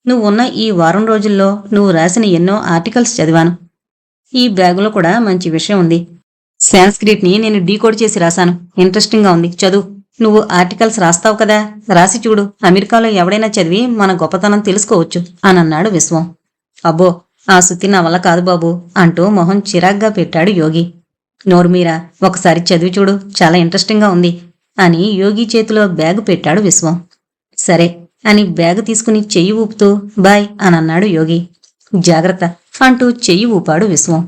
నువ్వున్న ఈ వారం రోజుల్లో నువ్వు రాసిన ఎన్నో ఆర్టికల్స్ చదివాను. ఈ బ్యాగులో కూడా మంచి విషయం ఉంది. సాంస్క్రిట్ని నేను డీకోడ్ చేసి రాశాను, ఇంట్రెస్టింగ్గా ఉంది, చదువు. నువ్వు ఆర్టికల్స్ రాస్తావు కదా, రాసి చూడు, అమెరికాలో ఎవడైనా చదివి మన గొప్పతనం తెలుసుకోవచ్చు అని అన్నాడు విశ్వం. అబ్బో, ఆ సుత్తి నా వల్ల కాదు బాబు అంటూ మొహం చిరాగ్గా పెట్టాడు యోగి. నోర్మీరా, ఒకసారి చదివి చూడు, చాలా ఇంట్రెస్టింగ్గా ఉంది అని యోగి చేతిలో బ్యాగు పెట్టాడు విశ్వం. సరే అని బ్యాగు తీసుకుని చెయ్యి ఊపుతూ బాయ్ అని అన్నాడు యోగి. జాగ్రత్త అంటూ చెయ్యి ఊపాడు విశ్వం.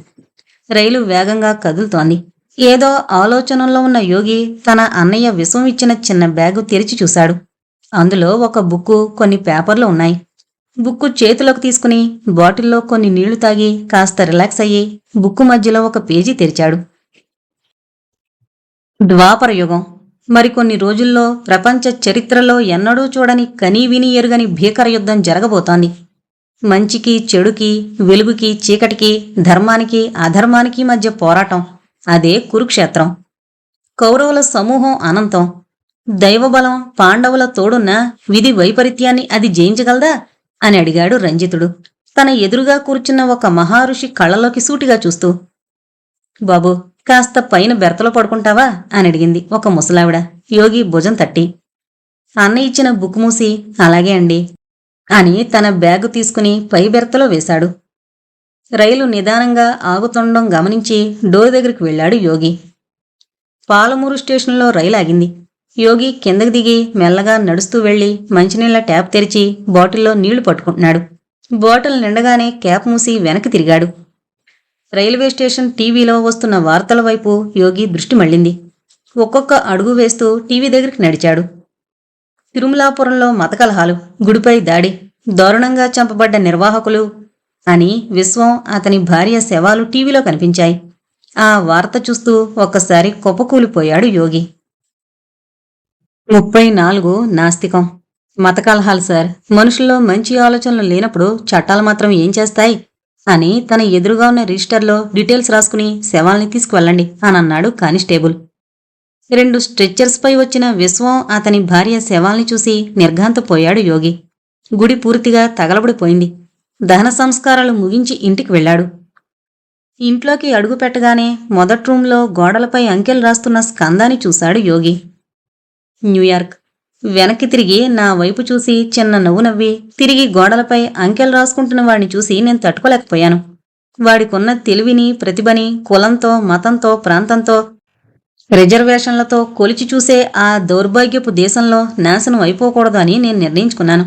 రైలు వేగంగా కదులుతోంది. ఏదో ఆలోచనల్లో ఉన్న యోగి తన అన్నయ్య విశ్వం ఇచ్చిన చిన్న బ్యాగు తెరిచి చూశాడు. అందులో ఒక బుక్కు, కొన్ని పేపర్లు ఉన్నాయి. బుక్కు చేతిలోకి తీసుకుని బాటిల్లో కొన్ని నీళ్లు తాగి కాస్త రిలాక్స్ అయ్యి బుక్కు మధ్యలో ఒక పేజీ తెరిచాడు. ద్వాపర యుగం. మరికొన్ని రోజుల్లో ప్రపంచ చరిత్రలో ఎన్నడూ చూడని కనీ విని ఎరుగని భీకర యుద్ధం జరగబోతోంది. మంచికి చెడుకి, వెలుగుకి చీకటికి, ధర్మానికి అధర్మానికి మధ్య పోరాటం. అదే కురుక్షేత్రం. కౌరవుల సమూహం అనంతం. దైవబలం పాండవుల తోడున్న విధి వైపరీత్యాన్ని అది జయించగలదా అని అడిగాడు రంజితుడు. తన ఎదురుగా కూర్చున్న ఒక మహారుషి కళ్ళలోకి సూటిగా చూస్తూ, బాబూ, కాస్త పైన బెర్తలో పడుకుంటావా అని అడిగింది ఒక ముసలావిడ యోగి భుజం తట్టి. అన్న ఇచ్చిన బుక్ మూసి, అలాగే అండి అని తన బ్యాగు తీసుకుని పై బెర్తలో వేశాడు. రైలు నిదానంగా ఆగుతుండడం గమనించి డోర్ దగ్గరికి వెళ్ళాడు యోగి. పాలమూరు స్టేషన్లో రైలు ఆగింది. యోగి కిందకి దిగి మెల్లగా నడుస్తూ వెళ్లి మంచినీళ్ల ట్యాప్ తెరిచి బాటిల్లో నీళ్లు పట్టుకుంటున్నాడు. బాటిల్ నిండగానే క్యాప్ మూసి వెనక్కి తిరిగాడు. రైల్వే స్టేషన్ టీవీలో వస్తున్న వార్తల వైపు యోగి దృష్టి మళ్ళింది. ఒక్కొక్క అడుగు వేస్తూ టీవీ దగ్గరికి నడిచాడు. తిరుమలాపురంలో మతకలహాలు, గుడిపై దాడి, దారుణంగా చంపబడ్డ నిర్వాహకులు అని విశ్వం, అతని భార్య శవాలు టీవీలో కనిపించాయి. ఆ వార్త చూస్తూ ఒక్కసారి కుప్పకూలిపోయాడు యోగి. 34 నాస్తికం. మతకలహాలు సార్, మనుషుల్లో మంచి ఆలోచనలు లేనప్పుడు చట్టాలు మాత్రం ఏం చేస్తాయి అని తన ఎదురుగా ఉన్న రిజిస్టర్లో డీటెయిల్స్ రాసుకుని శవాల్ని తీసుకువెళ్ళండి అని అన్నాడు కానిస్టేబుల్. 2 స్ట్రెచ్చర్స్ పై వచ్చిన విశ్వం, అతని భార్య శవాల్ని చూసి నిర్ఘాంతపోయాడు యోగి. గుడి పూర్తిగా తగలబడిపోయింది. దహన సంస్కారాలు ముగించి ఇంటికి వెళ్ళాడు. ఇంట్లోకి అడుగు పెట్టగానే మొదటి రూంలో గోడలపై అంకెలు రాస్తున్న స్కందాని చూశాడు యోగి. న్యూయార్క్. వెనక్కి తిరిగి నా వైపు చూసి చిన్న నవ్వు నవ్వి తిరిగి గోడలపై అంకెలు రాసుకుంటున్న వాడిని చూసి నేను తట్టుకోలేకపోయాను. వాడికున్న తెలివిని, ప్రతిభని కులంతో, మతంతో, ప్రాంతంతో, రిజర్వేషన్లతో కొలిచి చూసే ఆ దౌర్భాగ్యపు దేశంలో నాశనం అయిపోకూడదు అని నేను నిర్ణయించుకున్నాను.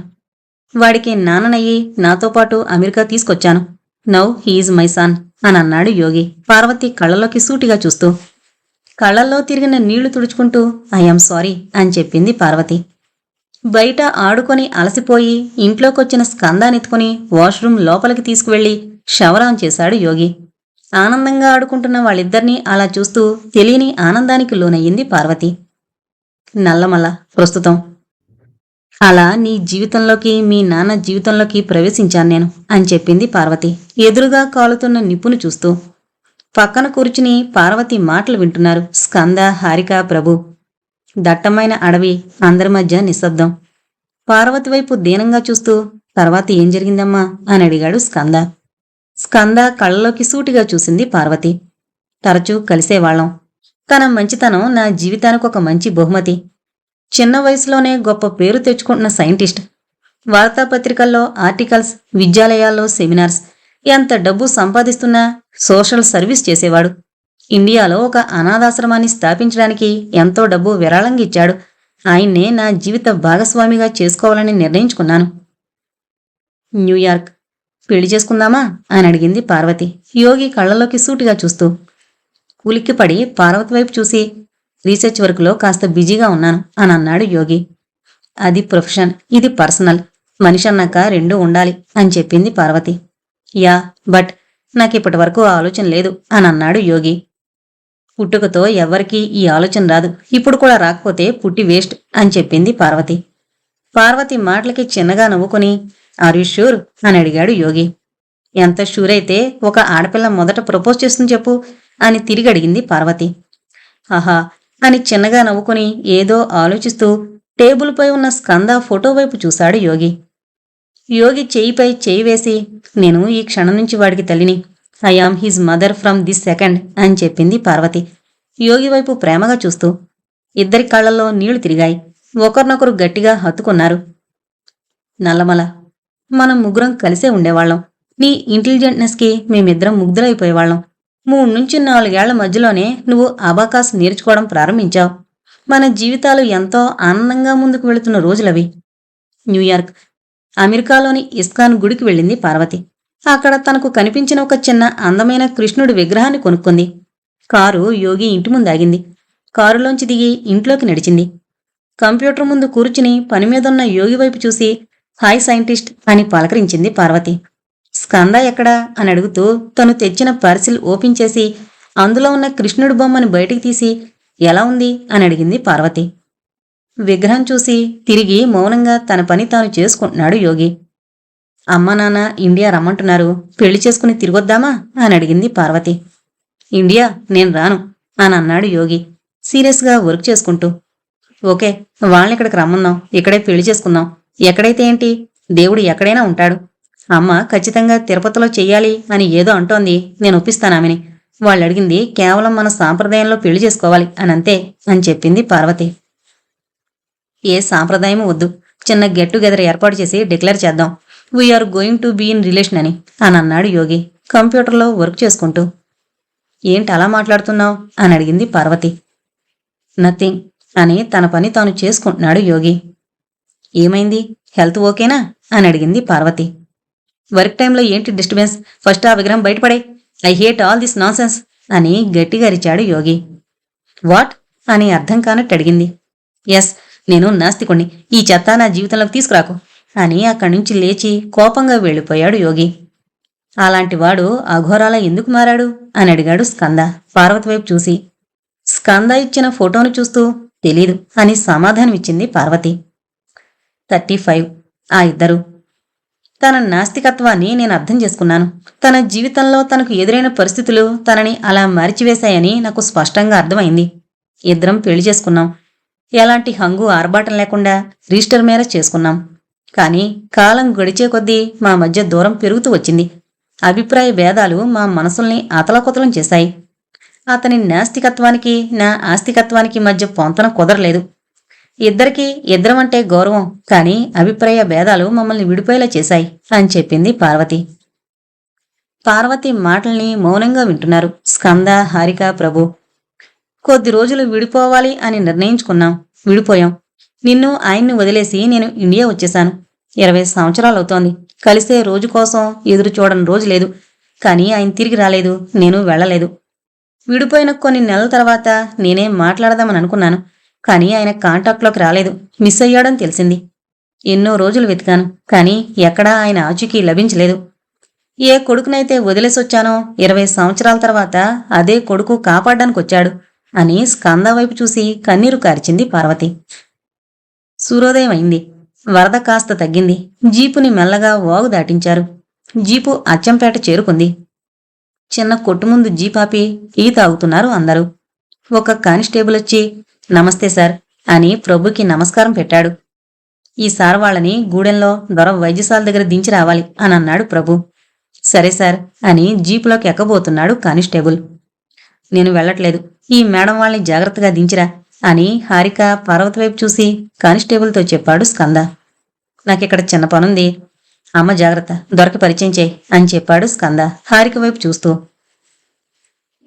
వాడికి నాన్ననయ్యి నాతో పాటు అమెరికా తీసుకొచ్చాను. నౌ హీఈజ్ మై సన్ అని అన్నాడు యోగి పార్వతి కళ్ళలోకి సూటిగా చూస్తూ. కళ్ళల్లో తిరిగిన నీళ్లు తుడుచుకుంటూ ఐఎమ్ సారీ అని చెప్పింది పార్వతి. బయట ఆడుకొని అలసిపోయి ఇంట్లోకొచ్చిన స్కందానెత్తుకుని వాష్రూమ్ లోపలికి తీసుకువెళ్లి షవర్ ఆన్ చేశాడు యోగి. ఆనందంగా ఆడుకుంటున్న వాళ్ళిద్దరినీ అలా చూస్తూ తెలియని ఆనందానికి లోనయ్యింది పార్వతి. నల్లమల్ల ప్రస్తుతం అలా నీ జీవితంలోకి, మీ నాన్న జీవితంలోకి ప్రవేశించాను నేను అని చెప్పింది పార్వతి ఎదురుగా కాలుతున్న నిప్పును చూస్తూ. పక్కన కూర్చుని పార్వతి మాటలు వింటున్నారు స్కంద, హారిక, ప్రభు. దట్టమైన అడవి, అందరి మధ్య నిశ్శబ్దం. పార్వతి వైపు దీనంగా చూస్తూ తర్వాత ఏం జరిగిందమ్మా అని అడిగాడు స్కంద. స్కంద కళ్ళలోకి సూటిగా చూసింది పార్వతి. తరచూ కలిసేవాళ్లం. తన మంచితనం నా జీవితానికి ఒక మంచి బహుమతి. చిన్న వయసులోనే గొప్ప పేరు తెచ్చుకుంటున్న సైంటిస్ట్. వార్తాపత్రికల్లో ఆర్టికల్స్, విద్యాలయాల్లో సెమినార్స్, ఎంత డబ్బు సంపాదిస్తున్నా సోషల్ సర్వీస్ చేసేవాడు. ఇండియాలో ఒక అనాథాశ్రమాన్ని స్థాపించడానికి ఎంతో డబ్బు విరాళంగా ఇచ్చాడు. ఆయన్నే నా జీవిత భాగస్వామిగా చేసుకోవాలని నిర్ణయించుకున్నాను. న్యూయార్క్. పెళ్లి చేసుకుందామా అని అడిగింది పార్వతి యోగి కళ్ళలోకి సూటిగా చూస్తూ. ఉలిక్కిపడి పార్వతి వైపు చూసి రీసెర్చ్ వర్క్లో కాస్త బిజీగా ఉన్నాను అని అన్నాడు యోగి. అది ప్రొఫెషన్, ఇది పర్సనల్. మనిషి అన్నాక రెండూ ఉండాలి అని చెప్పింది పార్వతి. యా, బట్ నాకిప్పటి వరకు ఆలోచన లేదు అని అన్నాడు యోగి. పుట్టుకతో ఎవ్వరికీ ఈ ఆలోచన రాదు. ఇప్పుడు కూడా రాకపోతే పుట్టి వేస్ట్ అని చెప్పింది పార్వతి. పార్వతి మాటలకి చిన్నగా నవ్వుకుని ఆర్ యు షూర్ అని అడిగాడు యోగి. ఎంత షూర్ అయితే ఒక ఆడపిల్ల మొదట ప్రపోజ్ చేస్తుంది చెప్పు అని తిరిగి అడిగింది పార్వతి. ఆహా అని చిన్నగా నవ్వుకుని ఏదో ఆలోచిస్తూ టేబుల్పై ఉన్న స్కంద ఫోటో వైపు చూశాడు యోగి. యోగి చేయిపై చేయి వేసి నేను ఈ క్షణం నుంచి వాడికి తల్లిని. I am his mother from this second అని చెప్పింది పార్వతి యోగి వైపు ప్రేమగా చూస్తూ. ఇద్దరి కళ్ళల్లో నీళ్లు తిరిగాయి. ఒకరినొకరు గట్టిగా హత్తుకున్నారు. నల్లమల. మనం ముగ్గురం కలిసే ఉండేవాళ్లం. నీ ఇంటెలిజెంట్నెస్కి మేమిద్దరం ముగ్ధులైపోయేవాళ్లం. 3 నుంచి 4 ఏళ్ల మధ్యలోనే నువ్వు అబాకాస్ నేర్చుకోవడం ప్రారంభించావు. మన జీవితాలు ఎంతో ఆనందంగా ముందుకు వెళుతున్న రోజులవి. న్యూయార్క్. అమెరికాలోని ఇస్కాన్ గుడికి వెళ్ళింది పార్వతి. అక్కడ తనకు కనిపించిన ఒక చిన్న అందమైన కృష్ణుడి విగ్రహాన్ని కొనుక్కుంది. కారు యోగి ఇంటి ముందు ఆగింది. కారులోంచి దిగి ఇంట్లోకి నడిచింది. కంప్యూటర్ ముందు కూర్చుని పని మీదున్న యోగి వైపు చూసి హాయ్ సైంటిస్ట్ అని పలకరించింది పార్వతి. స్కంద ఎక్కడా అని అడుగుతూ తను తెచ్చిన పార్సిల్ ఓపెన్ చేసి అందులో ఉన్న కృష్ణుడి బొమ్మని బయటికి తీసి ఎలా ఉంది అని అడిగింది పార్వతి. విగ్రహం చూసి తిరిగి మౌనంగా తన పని తాను చేసుకుంటున్నాడు యోగి. అమ్మ నాన్న ఇండియా రమ్మంటున్నారు, పెళ్లి చేసుకుని తిరిగొద్దామా అని అడిగింది పార్వతి. ఇండియా నేను రాను అని అన్నాడు యోగి సీరియస్గా వర్క్ చేసుకుంటూ. ఓకే, వాళ్ళని ఇక్కడికి రమ్మందాం, ఇక్కడే పెళ్లి చేసుకుందాం. ఎక్కడైతే ఏంటి, దేవుడు ఎక్కడైనా ఉంటాడు. అమ్మ ఖచ్చితంగా తిరుపతిలో చెయ్యాలి అని ఏదో అంటోంది. నేను ఒప్పిస్తానామెని. వాళ్ళడిగింది కేవలం మన సాంప్రదాయంలో పెళ్లి చేసుకోవాలి అనంతే అని చెప్పింది పార్వతి. ఏ సాంప్రదాయమూ వద్దు. చిన్న గెట్ టుగెదర్ ఏర్పాటు చేసి డిక్లేర్ చేద్దాం. We are going to be in relation అని అన్నాడు యోగి కంప్యూటర్లో వర్క్ చేసుకుంటూ. ఏంటి అలా మాట్లాడుతున్నావు అని అడిగింది పార్వతి. నథింగ్ అని తన పని తాను చేసుకుంటున్నాడు యోగి. ఏమైంది, హెల్త్ ఓకేనా అని అడిగింది పార్వతి. వర్క్ టైంలో ఏంటి డిస్టర్బెన్స్? ఫస్ట్ ఆ విగ్రహం బయటపడే. I hate all this nonsense అని గట్టిగా అరిచాడు యోగి. వాట్ అని అర్థం కానట్టు అడిగింది. ఎస్, నేను నాస్తికుణ్ణి. ఈ చెత్త నా జీవితంలోకి తీసుకురాకు అని అక్కడి నుంచి లేచి కోపంగా వెళ్ళిపోయాడు యోగి. అలాంటివాడు అఘోరాల ఎందుకు మారాడు అని అడిగాడు స్కంద పార్వతి వైపు చూసి. స్కంద ఇచ్చిన ఫోటోను చూస్తూ తెలీదు అని సమాధానమిచ్చింది పార్వతి. 35 ఆ ఇద్దరు. తన నాస్తికత్వాన్ని నేను అర్థం చేసుకున్నాను. తన జీవితంలో తనకు ఎదురైన పరిస్థితులు తనని అలా మార్చివేశాయని నాకు స్పష్టంగా అర్థమైంది. ఇద్దరం పెళ్లి చేసుకున్నాం. ఎలాంటి హంగు ఆర్భాటం లేకుండా రిజిస్టర్ మ్యారేజ్ చేసుకున్నాం. కానీ కాలం గడిచే కొద్దీ మా మధ్య దూరం పెరుగుతూ వచ్చింది. అభిప్రాయ భేదాలు మా మనసుల్ని అతలకుతలం చేశాయి. అతని నాస్తికత్వానికి నా ఆస్తికత్వానికి మధ్య పొంతన కుదరలేదు. ఇద్దరికీ ఇద్దరమంటే గౌరవం, కానీ అభిప్రాయ భేదాలు మమ్మల్ని విడిపోయేలా చేశాయి అని చెప్పింది పార్వతి. పార్వతి మాటల్ని మౌనంగా వింటున్నారు స్కంద, హారిక, ప్రభు. కొద్ది రోజులు విడిపోవాలి అని నిర్ణయించుకున్నాం. విడిపోయాం. నిన్ను ఆయన్ని వదిలేసి నేను ఇండియా వచ్చేశాను. 20 సంవత్సరాలవుతోంది. కలిసే రోజు కోసం ఎదురు చూడని రోజు లేదు. కానీ ఆయన తిరిగి రాలేదు, నేను వెళ్ళలేదు. విడిపోయిన కొన్ని నెలల తర్వాత నేనే మాట్లాడదామని అనుకున్నాను. కానీ ఆయన కాంటాక్ట్లోకి రాలేదు. మిస్ అయ్యాడని తెలిసింది. ఎన్నో రోజులు వెతికాను, కానీ ఎక్కడా ఆయన ఆచూకీ లభించలేదు. ఏ కొడుకునైతే వదిలేసొచ్చానో 20 సంవత్సరాల తర్వాత అదే కొడుకు కాపాడ్డానికొచ్చాడు అని స్కంద వైపు చూసి కన్నీరు కార్చింది పార్వతి. సూర్యోదయం అయింది. వరద కాస్త తగ్గింది. జీపుని మెల్లగా వాగు దాటించారు. జీపు అచ్చంపేట చేరుకుంది. చిన్న కొట్టు ముందు జీపాపి టీ తాగుతున్నారు అందరూ. ఒక కానిస్టేబుల్ వచ్చి నమస్తే సార్ అని ప్రభుకి నమస్కారం పెట్టాడు. ఈసారి వాళ్ళని గూడెంలో దొర వైద్యశాల దగ్గర దించి రావాలి అని అన్నాడు ప్రభు. సరే సార్ అని జీపులోకి ఎక్కబోతున్నాడు కానిస్టేబుల్. నేను వెళ్ళట్లేదు, ఈ మేడం వాళ్ళని జాగ్రత్తగా దించిరా అని హారిక పార్వతి వైపు చూసి కానిస్టేబుల్తో చెప్పాడు స్కంద. నాకిక్కడ చిన్న పనుంది, అమ్మ జాగ్రత్త, దొరకి పరిచయం చేయి అని చెప్పాడు స్కంద హారిక వైపు చూస్తూ.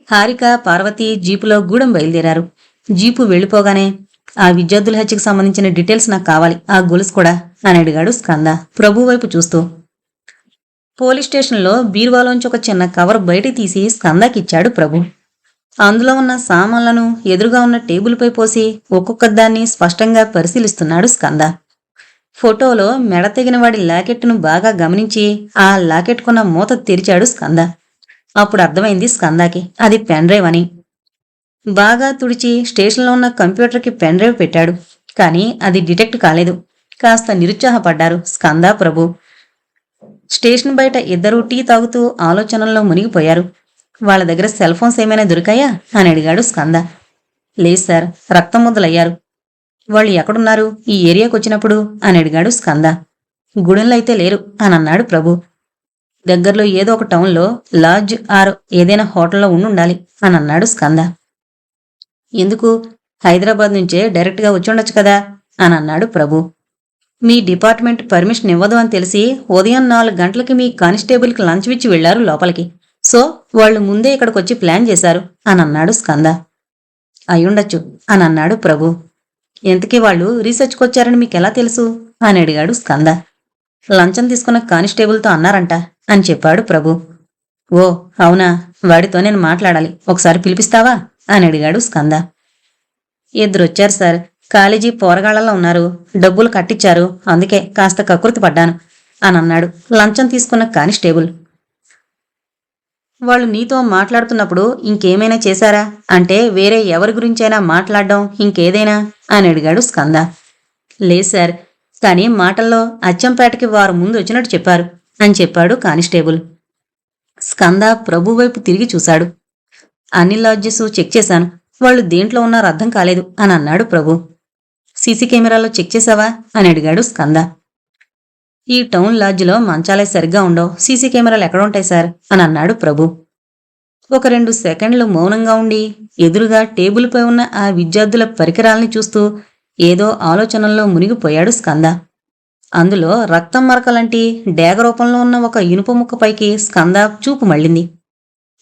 హారిక, పార్వతి జీపులో గూడెం బయలుదేరారు. జీపు వెళ్ళిపోగానే ఆ విద్యార్థుల హత్యకు సంబంధించిన డీటెయిల్స్ నాకు కావాలి, ఆ గొలుసు కూడా అని అడిగాడు స్కంద ప్రభు వైపు చూస్తూ. పోలీస్ స్టేషన్లో బీరువాలోంచి ఒక చిన్న కవర్ బయట తీసి స్కందకిచ్చాడు ప్రభు. అందులో ఉన్న సామాన్లను ఎదురుగా ఉన్న టేబుల్పై పోసి ఒక్కొక్క దాన్ని స్పష్టంగా పరిశీలిస్తున్నాడు స్కంద. ఫోటోలో మెడ తెగిన వాడి లాకెట్ను బాగా గమనించి ఆ లాకెట్కున్న మూత తెరిచాడు స్కంద. అప్పుడు అర్థమైంది స్కందాకి అది పెన్ డ్రైవ్ అని. బాగా తుడిచి స్టేషన్లో ఉన్న కంప్యూటర్కి పెన్ డ్రైవ్ పెట్టాడు. కానీ అది డిటెక్ట్ కాలేదు. కాస్త నిరుత్సాహపడ్డారు స్కంద, ప్రభు. స్టేషన్ బయట ఇద్దరూ టీ తాగుతూ ఆలోచనల్లో మునిగిపోయారు. వాళ్ళ దగ్గర సెల్ ఫోన్స్ ఏమైనా దొరికాయా అని అడిగాడు స్కంద. లేదు సార్, రక్తం ముద్దలయ్యారు. వాళ్ళు ఎక్కడున్నారు ఈ ఏరియాకు వచ్చినప్పుడు అని అడిగాడు స్కంద. గుడెంలో అయితే లేరు అని అన్నాడు ప్రభు. దగ్గరలో ఏదో ఒక టౌన్లో లాడ్జ్ ఆర్ ఏదైనా హోటల్లో ఉండుండాలి అని అన్నాడు స్కంద. ఎందుకు, హైదరాబాద్ నుంచే డైరెక్ట్గా వచ్చుండొచ్చు కదా అని అన్నాడు ప్రభు. మీ డిపార్ట్మెంట్ పర్మిషన్ ఇవ్వదు అని తెలిసి ఉదయం 4 గంటలకి మీ కానిస్టేబుల్కి లంచ్ ఇచ్చి వెళ్లారు లోపలికి. సో వాళ్ళు ముందే ఇక్కడికొచ్చి ప్లాన్ చేశారు అని అన్నాడు స్కంద. అయ్యుండొచ్చు అని అన్నాడు ప్రభు. ఎంతకీ వాళ్ళు రీసెర్చ్కొచ్చారని మీకెలా తెలుసు అని అడిగాడు స్కంద. లంచం తీసుకున్న కానిస్టేబుల్తో అన్నారంట అని చెప్పాడు ప్రభు. ఓ అవునా, వాడితో నేను మాట్లాడాలి, ఒకసారి పిలిపిస్తావా అని అడిగాడు స్కంద. ఇద్దరొచ్చారు సార్, కాలేజీ పోరగాళ్లలో ఉన్నారు, డబ్బులు కట్టించారు, అందుకే కాస్త కకృతి పడ్డాను అని అన్నాడు లంచం తీసుకున్న కానిస్టేబుల్. వాళ్ళు నీతో మాట్లాడుతున్నప్పుడు ఇంకేమైనా చేశారా అంటే వేరే ఎవరి గురించైనా మాట్లాడడం ఇంకేదైనా అని అడిగాడు స్కంద. లేదు సార్, కానీ మాటల్లో అచ్చంపేటకి వారు ముందు వచ్చినట్టు చెప్పారు అని చెప్పాడు కానిస్టేబుల్. స్కంద ప్రభు వైపు తిరిగి చూశాడు. అన్ని లాడ్జెస్ చెక్ చేశాను, వాళ్ళు దేంట్లో ఉన్నారో అర్థం కాలేదు అని అన్నాడు ప్రభు. సీసీ కెమెరాలో చెక్ చేశావా అని అడిగాడు స్కంద. ఈ టౌన్ లాడ్జిలో మంచాలే సరిగ్గా ఉండవు, సీసీ కెమెరాలు ఎక్కడుంటాయి సార్ అని అన్నాడు ప్రభు. ఒక 2 సెకండ్లు మౌనంగా ఉండి ఎదురుగా టేబుల్పై ఉన్న ఆ విద్యార్థుల పరికరాల్ని చూస్తూ ఏదో ఆలోచనల్లో మునిగిపోయాడు స్కంద. అందులో రక్తం మరకలాంటి డేగ రూపంలో ఉన్న ఒక ఇనుప ముక్కపైకి స్కంద చూపు మళ్ళింది.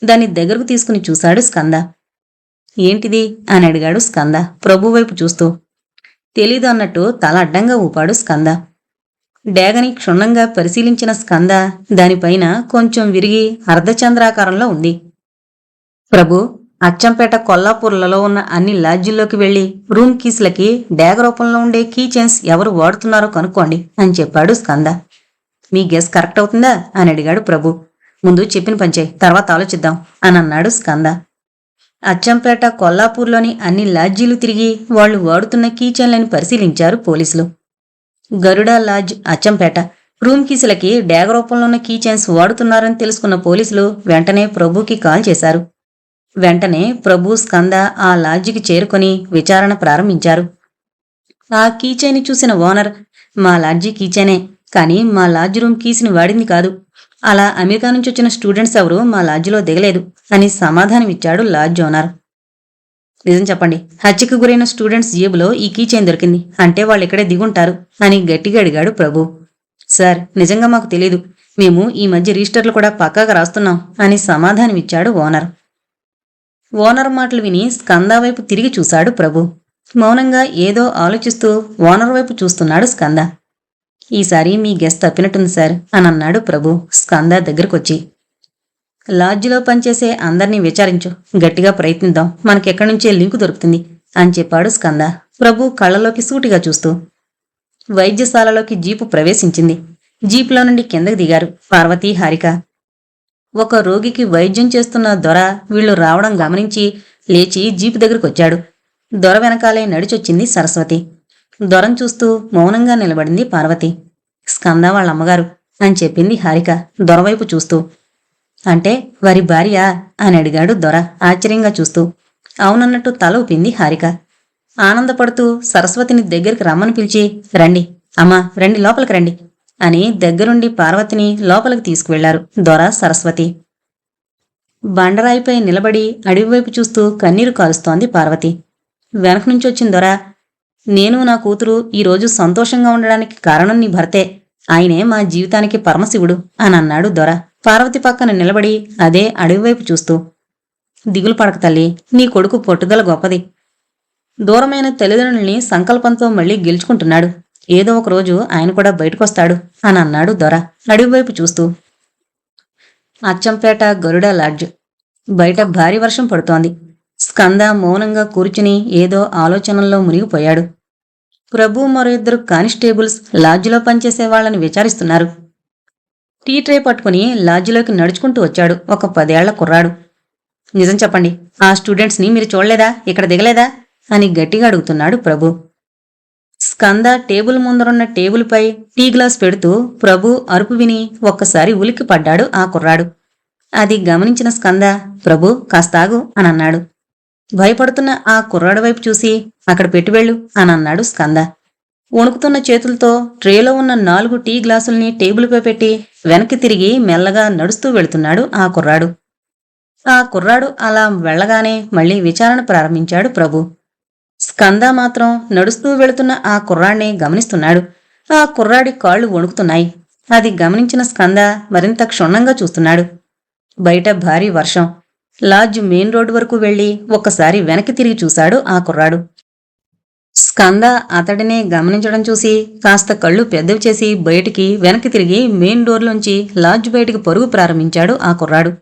దాన్ని దగ్గరకు తీసుకుని చూశాడు స్కంద. ఏంటిది అని అడిగాడు స్కంద ప్రభు వైపు చూస్తూ. తెలీదు అన్నట్టు తల అడ్డంగా ఊపాడు స్కంద. డేగని క్షుణ్ణంగా పరిశీలించిన స్కంద దానిపైన కొంచెం విరిగి అర్ధచంద్రాకారంలో ఉంది. ప్రభు, అచ్చంపేట, కొల్లాపూర్లలో ఉన్న అన్ని లాడ్జిల్లోకి వెళ్లి రూమ్ కీస్లకి డేగ రూపంలో ఉండే కీ చైన్స్ ఎవరు వాడుతున్నారో కనుక్కోండి అని చెప్పాడు స్కంద. మీ గెస్ కరెక్ట్ అవుతుందా అని అడిగాడు ప్రభు. ముందు చెప్పిన పంచే, తర్వాత ఆలోచిద్దాం అని అన్నాడు స్కంద. అచ్చంపేట, కొల్లాపూర్లోని అన్ని లాడ్జీలు తిరిగి వాళ్లు వాడుతున్న కీ చైన్లని పరిశీలించారు పోలీసులు. గరుడ లాడ్జ్, అచ్చంపేట రూమ్ కీసులకి డేగ రూపంలో ఉన్న కీ చైన్స్ వాడుతున్నారని తెలుసుకున్న పోలీసులు వెంటనే ప్రభుకి కాల్ చేశారు. వెంటనే ప్రభు, స్కంద ఆ లాడ్జికి చేరుకొని విచారణ ప్రారంభించారు. ఆ కీచైని చూసిన ఓనర్, మా లాడ్జీ కీచైనే, కానీ మా లాడ్జ్ రూమ్ కీస్ని వాడింది కాదు. అలా అమెరికా నుంచి వచ్చిన స్టూడెంట్స్ ఎవరు మా లాడ్జిలో దిగలేదు అని సమాధానమిచ్చాడు లాడ్జ్ ఓనర్. నిజం చెప్పండి, హత్యకు గురైన స్టూడెంట్స్ జేబులో ఈ కీచైన్ దొరికింది అంటే వాళ్ళు ఇక్కడే దిగుంటారు అని గట్టిగా అడిగాడు ప్రభు. సార్, నిజంగా మాకు తెలీదు, మేము ఈ మధ్య రిజిస్టర్లు కూడా పక్కాగా రాస్తున్నాం అని సమాధానమిచ్చాడు ఓనర్. ఓనర్ మాటలు విని స్కంద వైపు తిరిగి చూశాడు ప్రభు. మౌనంగా ఏదో ఆలోచిస్తూ ఓనర్ వైపు చూస్తున్నాడు స్కంద. ఈసారి మీ గెస్ తప్పినట్టుంది సార్ అని అన్నాడు ప్రభు స్కంద దగ్గరకొచ్చి. లాడ్జిలో పనిచేసే అందర్నీ విచారించు, గట్టిగా ప్రయత్నిద్దాం, మనకెక్కడి నుంచే లింకు దొరుకుతుంది అని చెప్పాడు స్కంద ప్రభు కళ్ళలోకి సూటిగా చూస్తూ. వైద్యశాలలోకి జీపు ప్రవేశించింది. జీపులో నుండి కిందకి దిగారు పార్వతి, హారిక. ఒక రోగికి వైద్యం చేస్తున్న దొర వీళ్లు రావడం గమనించి లేచి జీపు దగ్గరకొచ్చాడు. దొర వెనకాలే నడిచొచ్చింది సరస్వతి. దొరం చూస్తూ మౌనంగా నిలబడింది పార్వతి. స్కంద వాళ్ళమ్మగారు అని చెప్పింది హారిక దొరవైపు చూస్తూ. అంటే వారి భార్య అని అడిగాడు దొర ఆశ్చర్యంగా చూస్తూ. అవునన్నట్టు తల ఊపింది హారిక. ఆనందపడుతూ సరస్వతిని దగ్గరికి రమ్మని పిలిచి, రండి అమ్మా, రండి, లోపలికి రండి అని దగ్గరుండి పార్వతిని లోపలికి తీసుకువెళ్లారు దొర, సరస్వతి. బండరాయిపై నిలబడి అడవివైపు చూస్తూ కన్నీరు కారుస్తోంది పార్వతి. వెనక నుంచి వచ్చిన దొర, నేను నా కూతురు ఈరోజు సంతోషంగా ఉండడానికి కారణం నీ భర్తే, ఆయనే మా జీవితానికి పరమశివుడు అని అన్నాడు దొర పార్వతి పక్కన నిలబడి అదే అడవివైపు చూస్తూ. దిగులు పడక తల్లి, నీ కొడుకు పట్టుదల గొప్పది. దూరమైన తల్లిదండ్రుల్ని సంకల్పంతో మళ్లీ గెలుచుకుంటున్నాడు. ఏదో ఒక రోజు ఆయన కూడా బయటకొస్తాడు అని అన్నాడు దొర అడవివైపు చూస్తూ. అచ్చంపేట గరుడ లాడ్జ్. బయట భారీ వర్షం పడుతోంది. స్కంద మౌనంగా కూర్చుని ఏదో ఆలోచనల్లో మునిగిపోయాడు. ప్రభు మరో 2 కానిస్టేబుల్స్ లాడ్జిలో పనిచేసే వాళ్లని విచారిస్తున్నారు. టీ ట్రే పట్టుకుని లాడ్జిలోకి నడుచుకుంటూ వచ్చాడు ఒక 10 ఏళ్ల కుర్రాడు. నిజం చెప్పండి, ఆ స్టూడెంట్స్ని మీరు చూడలేదా, ఇక్కడ దిగలేదా అని గట్టిగా అడుగుతున్నాడు ప్రభు. స్కంద టేబుల్ ముందరున్న టేబుల్పై టీ గ్లాస్ పెడుతూ ప్రభు అరుపు విని ఒక్కసారి ఉలిక్కి పడ్డాడు ఆ కుర్రాడు. అది గమనించిన స్కంద, ప్రభు కాస్తాగు అని అన్నాడు. భయపడుతున్న ఆ కుర్రాడు వైపు చూసి, అక్కడ పెట్టివెళ్ళు అని అన్నాడు స్కంద. వణుకుతున్న చేతులతో ట్రేలో ఉన్న 4 టీ గ్లాసుల్ని టేబుల్పై పెట్టి వెనక్కి తిరిగి మెల్లగా నడుస్తూ వెళుతున్నాడు ఆ కుర్రాడు. ఆ కుర్రాడు అలా వెళ్లగానే మళ్లీ విచారణ ప్రారంభించాడు ప్రభు. స్కంద మాత్రం నడుస్తూ వెళుతున్న ఆ కుర్రాడిని గమనిస్తున్నాడు. ఆ కుర్రాడి కాళ్లు వణుకుతున్నాయి. అది గమనించిన స్కంద మరింత క్షుణ్ణంగా చూస్తున్నాడు. బయట భారీ వర్షం. లాడ్జ్ మెయిన్ రోడ్డు వరకు వెళ్లి ఒక్కసారి వెనక్కి తిరిగి చూశాడు ఆ కుర్రాడు. స్కంద అతడినే గమనించడం చూసి కాస్త కళ్ళు పెద్దవి చేసి బయటికి వెనక్కి తిరిగి మెయిన్ డోర్లోంచి లాడ్జ్ బయటికి పరుగు ప్రారంభించాడు ఆ కుర్రాడు.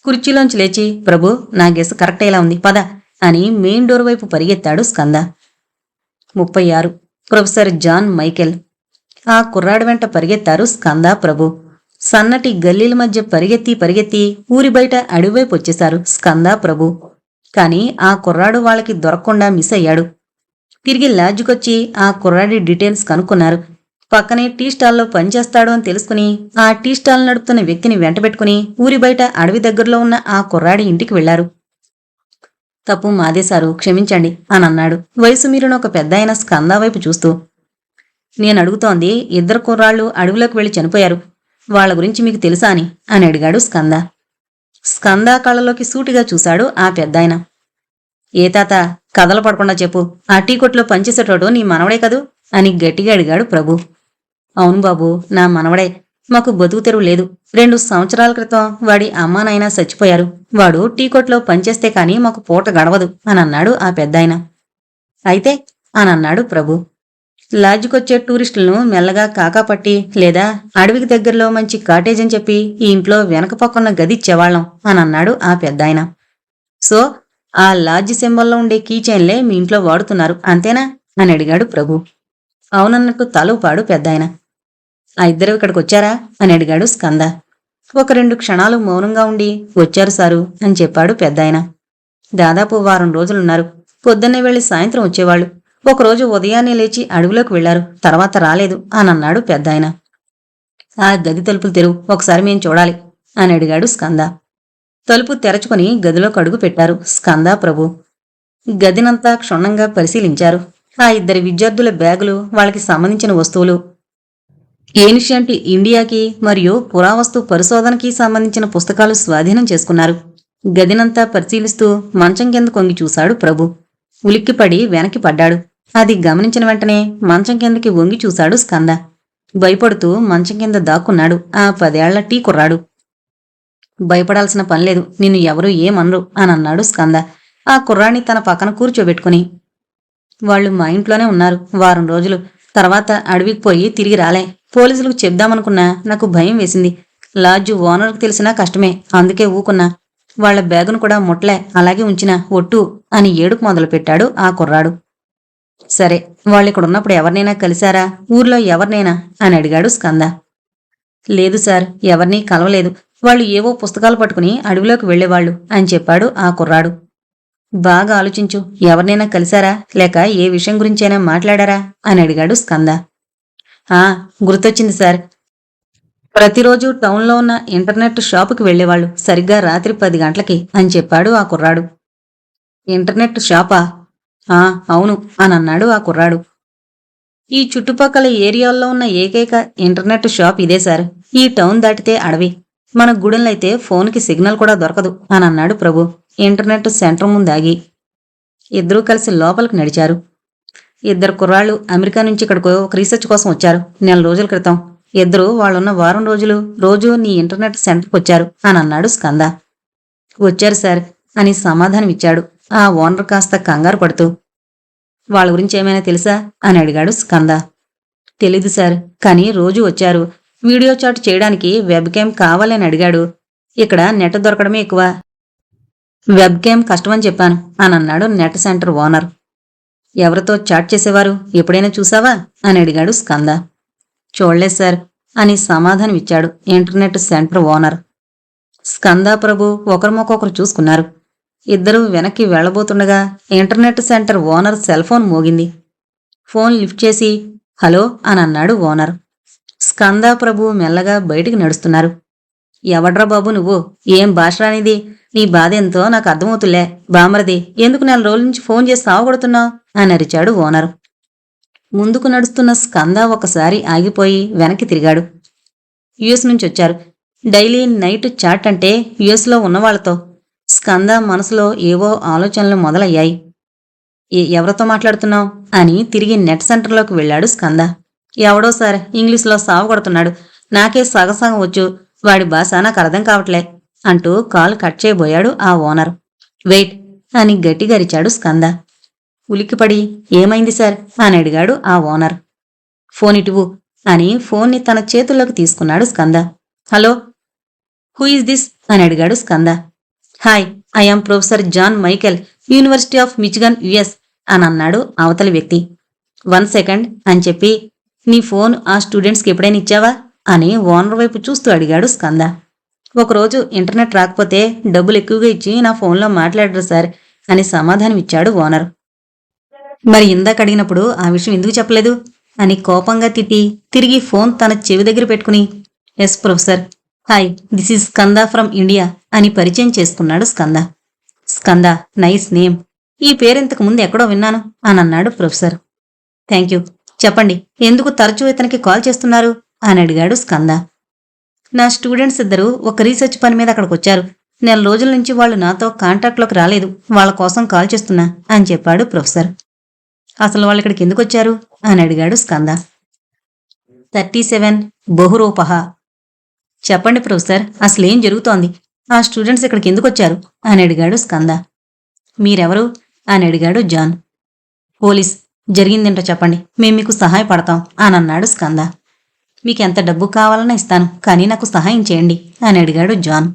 కుర్చీలోంచి లేచి, ప్రభు నా గెస్ కరెక్ట్ అయ్యేలా ఉంది, పద అని మెయిన్ డోర్ వైపు పరిగెత్తాడు స్కంద. 36 professor John Michael. ఆ కుర్రాడు వెంట పరిగెత్తారు స్కంద, ప్రభు. సన్నటి గల్లీల మధ్య పరిగెత్తి ఊరి బయట అడవివైపు వచ్చేశారు స్కంద, ప్రభు. కాని ఆ కుర్రాడు వాళ్ళకి దొరకకుండా మిస్ అయ్యాడు. తిరిగి లాడ్జ్కొచ్చి ఆ కుర్రాడి డీటెయిల్స్ కనుక్కున్నారు. పక్కనే టీ స్టాల్లో పనిచేస్తాడు అని తెలుసుకుని ఆ టీ స్టాల్ నడుపుతున్న వ్యక్తిని వెంటబెట్టుకుని ఊరి బయట అడవి దగ్గరలో ఉన్న ఆ కుర్రాడి ఇంటికి వెళ్లారు. తప్పు మాదే సారు, క్షమించండి అని అన్నాడు వయసు మీరిన ఒక పెద్దాయన స్కంద వైపు చూస్తూ. నేనడుగుతోంది ఇద్దరు కుర్రాళ్ళు అడవిలోకి వెళ్లి చనిపోయారు. వాళ్ల గురించి మీకు తెలుసా అని అడిగాడు స్కంద. స్కంద కళ్ళలోకి సూటిగా చూశాడు ఆ పెద్దాయన. ఏ తాత, కథలు పడకుండా చెప్పు. ఆ టీ కొట్లో పనిచేసేటోడు నీ మనవడే కదూ అని గట్టిగా అడిగాడు ప్రభు. అవును బాబు, నా మనవడే. మాకు బతుకు తెరువు లేదు. 2 సంవత్సరాల క్రితం వాడి అమ్మా నాయన చచ్చిపోయారు. వాడు టీ కొట్లో పనిచేస్తే కాని మాకు పూట గడవదు అని అన్నాడు ఆ పెద్దాయన. అయితే అని అన్నాడు ప్రభు. లాడ్జికొచ్చే టూరిస్టులను మెల్లగా కాకాపట్టి లేదా అడవికి దగ్గరలో మంచి కాటేజ్ అని చెప్పి ఈ ఇంట్లో వెనక పక్కన్న గది ఇచ్చేవాళ్ళం అని అన్నాడు ఆ పెద్దాయన. సో ఆ లాడ్జి సింబల్లో ఉండే కీచైన్లే మీ ఇంట్లో వాడుతున్నారు అంతేనా అని అడిగాడు ప్రభు. అవునన్నట్టు తలూపాడు పెద్దాయన. ఆ ఇద్దరు ఇక్కడికి వచ్చారా అని అడిగాడు స్కంద. ఒక 2 క్షణాలు మౌనంగా ఉండి వచ్చారు సారు అని చెప్పాడు పెద్దాయన. దాదాపు వారం రోజులున్నారు. పొద్దున్నే వెళ్లి సాయంత్రం వచ్చేవాళ్లు. ఒకరోజు ఉదయాన్నే లేచి అడవిలోకి వెళ్లారు. తర్వాత రాలేదు అని అన్నాడు పెద్దాయన. ఆ గది తలుపులు తెరువు, ఒకసారి మేం చూడాలి అని అడిగాడు స్కంద. తలుపు తెరచుకుని గదిలోకి అడుగు పెట్టారు స్కంద ప్రభు. గదినంతా క్షుణ్ణంగా పరిశీలించారు. ఆ 2 విద్యార్థుల బ్యాగులు, వాళ్ళకి సంబంధించిన వస్తువులు, ఏన్షియంట్ ఇండియాకి మరియు పురావస్తు పరిశోధనకి సంబంధించిన పుస్తకాలు స్వాధీనం చేసుకున్నారు. గదినంతా పరిశీలిస్తూ మంచం కింద కొంగి చూశాడు ప్రభు. ఉలిక్కిపడి వెనక్కి పడ్డాడు. అది గమనించిన వెంటనే మంచం కిందకి వంగి చూశాడు స్కంద. భయపడుతూ మంచం కింద దాక్కున్నాడు ఆ 10 ఏళ్ల టీ కుర్రాడు. భయపడాల్సిన పనిలేదు, నిన్ను ఎవరూ ఏమనరు అని అన్నాడు స్కంద ఆ కుర్రాన్ని తన పక్కన కూర్చోబెట్టుకుని. వాళ్ళు మా ఇంట్లోనే ఉన్నారు వారం రోజులు. తర్వాత అడవికి పోయి తిరిగి రాలే. పోలీసులకు చెప్దామనుకున్నా, నాకు భయం వేసింది. లాడ్జు ఓనర్కు తెలిసినా కష్టమే, అందుకే ఊకున్నా. వాళ్ల బ్యాగును కూడా ముట్లే, అలాగే ఉంచినా, ఒట్టు అని ఏడుపు మొదలుపెట్టాడు ఆ కుర్రాడు. సరే, వాళ్ళిక్కడున్నప్పుడు ఎవరినైనా కలిశారా, ఊర్లో ఎవరినైనా అని అడిగాడు స్కంద. లేదు సార్, ఎవరినీ కలవలేదు. వాళ్ళు ఏవో పుస్తకాలు పట్టుకుని అడవిలోకి వెళ్లేవాళ్లు అని చెప్పాడు ఆ కుర్రాడు. బాగా ఆలోచించు, ఎవరినైనా కలిశారా, లేక ఏ విషయం గురించైనా మాట్లాడారా అని అడిగాడు స్కంద. గుర్తొచ్చింది సార్. ప్రతిరోజు టౌన్లో ఉన్న ఇంటర్నెట్ షాపుకి వెళ్లేవాళ్లు, సరిగ్గా రాత్రి 10 గంటలకి అని చెప్పాడు ఆ కుర్రాడు. ఇంటర్నెట్ షాపా? అవును అని అన్నాడు ఆ కుర్రాడు. ఈ చుట్టుపక్కల ఏరియాల్లో ఉన్న ఏకైక ఇంటర్నెట్ షాప్ ఇదే సార్. ఈ టౌన్ దాటితే అడవి. మన గుడెంలైతే ఫోన్కి సిగ్నల్ కూడా దొరకదు అని అన్నాడు ప్రభు ఇంటర్నెట్ సెంటర్ ముందాగి. ఇద్దరూ కలిసి లోపలికి నడిచారు. 2 కుర్రాళ్ళు అమెరికా నుంచి ఇక్కడికి ఒక రీసెర్చ్ కోసం వచ్చారు 4 రోజుల క్రితం. ఇద్దరు వాళ్ళున్న వారం రోజులు రోజూ నీ ఇంటర్నెట్ సెంటర్కి వచ్చారు అని అన్నాడు స్కంద. వచ్చారు సార్ అని సమాధానమిచ్చాడు ఆ ఓనర్ కాస్త కంగారు పడుతూ. వాళ్ళ గురించి ఏమైనా తెలుసా అని అడిగాడు స్కంద. తెలీదు సార్, కానీ రోజూ వచ్చారు. వీడియో చాట్ చేయడానికి వెబ్ క్యామ్ కావాలని అడిగాడు. ఇక్కడ నెట్ దొరకడమే ఎక్కువ. వెబ్ క్యామ్ కష్టమని చెప్పాను అని అన్నాడు నెట్ సెంటర్ ఓనర్. ఎవరితో చాట్ చేసేవారు, ఎప్పుడైనా చూసావా అని అడిగాడు స్కంద. చూడలేదు సార్ అని సమాధానమిచ్చాడు internet centre owner. Skanda Prabhu ఒకరిమొకొకరు చూసుకున్నారు. ఇద్దరూ వెనక్కి వెళ్లబోతుండగా internet centre owner cell phone మోగింది. ఫోన్ లిఫ్ట్ చేసి హలో అని అన్నాడు ఓనర్. స్కంద ప్రభు మెల్లగా బయటికి నడుస్తున్నారు. ఎవడ్రా బాబు నువ్వు, ఏం భాష రానిది, నీ బాధెంతో నాకు అర్థమవుతులే. బామరది, ఎందుకు 4 రోజుల నుంచి ఫోన్ చేసి సావగొడుతున్నావు అని అరిచాడు ఓనర్. ముందుకు నడుస్తున్న స్కంద ఒకసారి ఆగిపోయి వెనక్కి తిరిగాడు. యుఎస్ నుంచి వచ్చారు. డైలీ నైట్ చాట్ అంటే యుఎస్లో ఉన్నవాళ్లతో. స్కంద మనసులో ఏవో ఆలోచనలు మొదలయ్యాయి. ఎవరితో మాట్లాడుతున్నావు అని తిరిగి నెట్ సెంటర్లోకి వెళ్ళాడు స్కంద. ఎవడో సార్, ఇంగ్లీష్లో సావగొడుతున్నాడు. నాకే సగసగం వచ్చు. వాడి భాష నాకు అర్థం కావట్లే అంటూ కాల్ కట్ చేయబోయాడు ఆ ఓనర్. వెయిట్ అని గట్టిగా అరిచాడు స్కంద. ఉలిక్కిపడి ఏమైంది సార్ అని అడిగాడు ఆ ఓనర్. ఫోన్ ఇటువు అని ఫోన్ని తన చేతుల్లోకి తీసుకున్నాడు Skanda. Hello, who is this అని అడిగాడు Skanda. Hi, I'm professor John Michael, university of Michigan US అని అన్నాడు అవతలి వ్యక్తి. 1 సెకండ్ అని చెప్పి, నీ ఫోన్ ఆ స్టూడెంట్స్కి ఎప్పుడైనా ఇచ్చావా అని ఓనర్ వైపు చూస్తూ అడిగాడు స్కంద. ఒకరోజు ఇంటర్నెట్ రాకపోతే డబ్బులు ఎక్కువగా ఇచ్చి నా ఫోన్లో మాట్లాడరు సార్ అని సమాధానమిచ్చాడు ఓనర్. మరి ఇందాక అడిగినప్పుడు ఆ విషయం ఎందుకు చెప్పలేదు అని కోపంగా తిట్టి తిరిగి ఫోన్ తన చెవి దగ్గర పెట్టుకుని, yes professor, hi, this is Skanda from India అని పరిచయం చేసుకున్నాడు స్కంద. Skanda, nice name. ఈ పేరింతకు ముందు ఎక్కడో విన్నాను అని అన్నాడు ప్రొఫెసర్. Thank you. చెప్పండి, ఎందుకు తరచూ ఇతనికి కాల్ చేస్తున్నారు అని అడిగాడు స్కంద. నా స్టూడెంట్స్ ఇద్దరు ఒక రీసెర్చ్ పని మీద అక్కడికొచ్చారు. నెల రోజుల నుంచి వాళ్ళు నాతో కాంటాక్ట్లోకి రాలేదు. వాళ్ళ కోసం కాల్ చేస్తున్నా అని చెప్పాడు ప్రొఫెసర్. అసలు వాళ్ళు ఇక్కడికి ఎందుకు వచ్చారు అని అడిగాడు స్కంద. 37 బహురూపహ. చెప్పండి ప్రొఫెసర్, అసలేం జరుగుతోంది? ఆ స్టూడెంట్స్ ఇక్కడికి ఎందుకు వచ్చారు అని అడిగాడు స్కంద. మీరెవరు అని అడిగాడు జాన్. పోలీస్. జరిగిందేంటో చెప్పండి, మేం మీకు సహాయపడతాం అని అన్నాడు స్కంద. మీకెంత డబ్బు కావాలన్నా ఇస్తాను, కానీ నాకు సహాయం చేయండి అని అడిగాడు జాన్.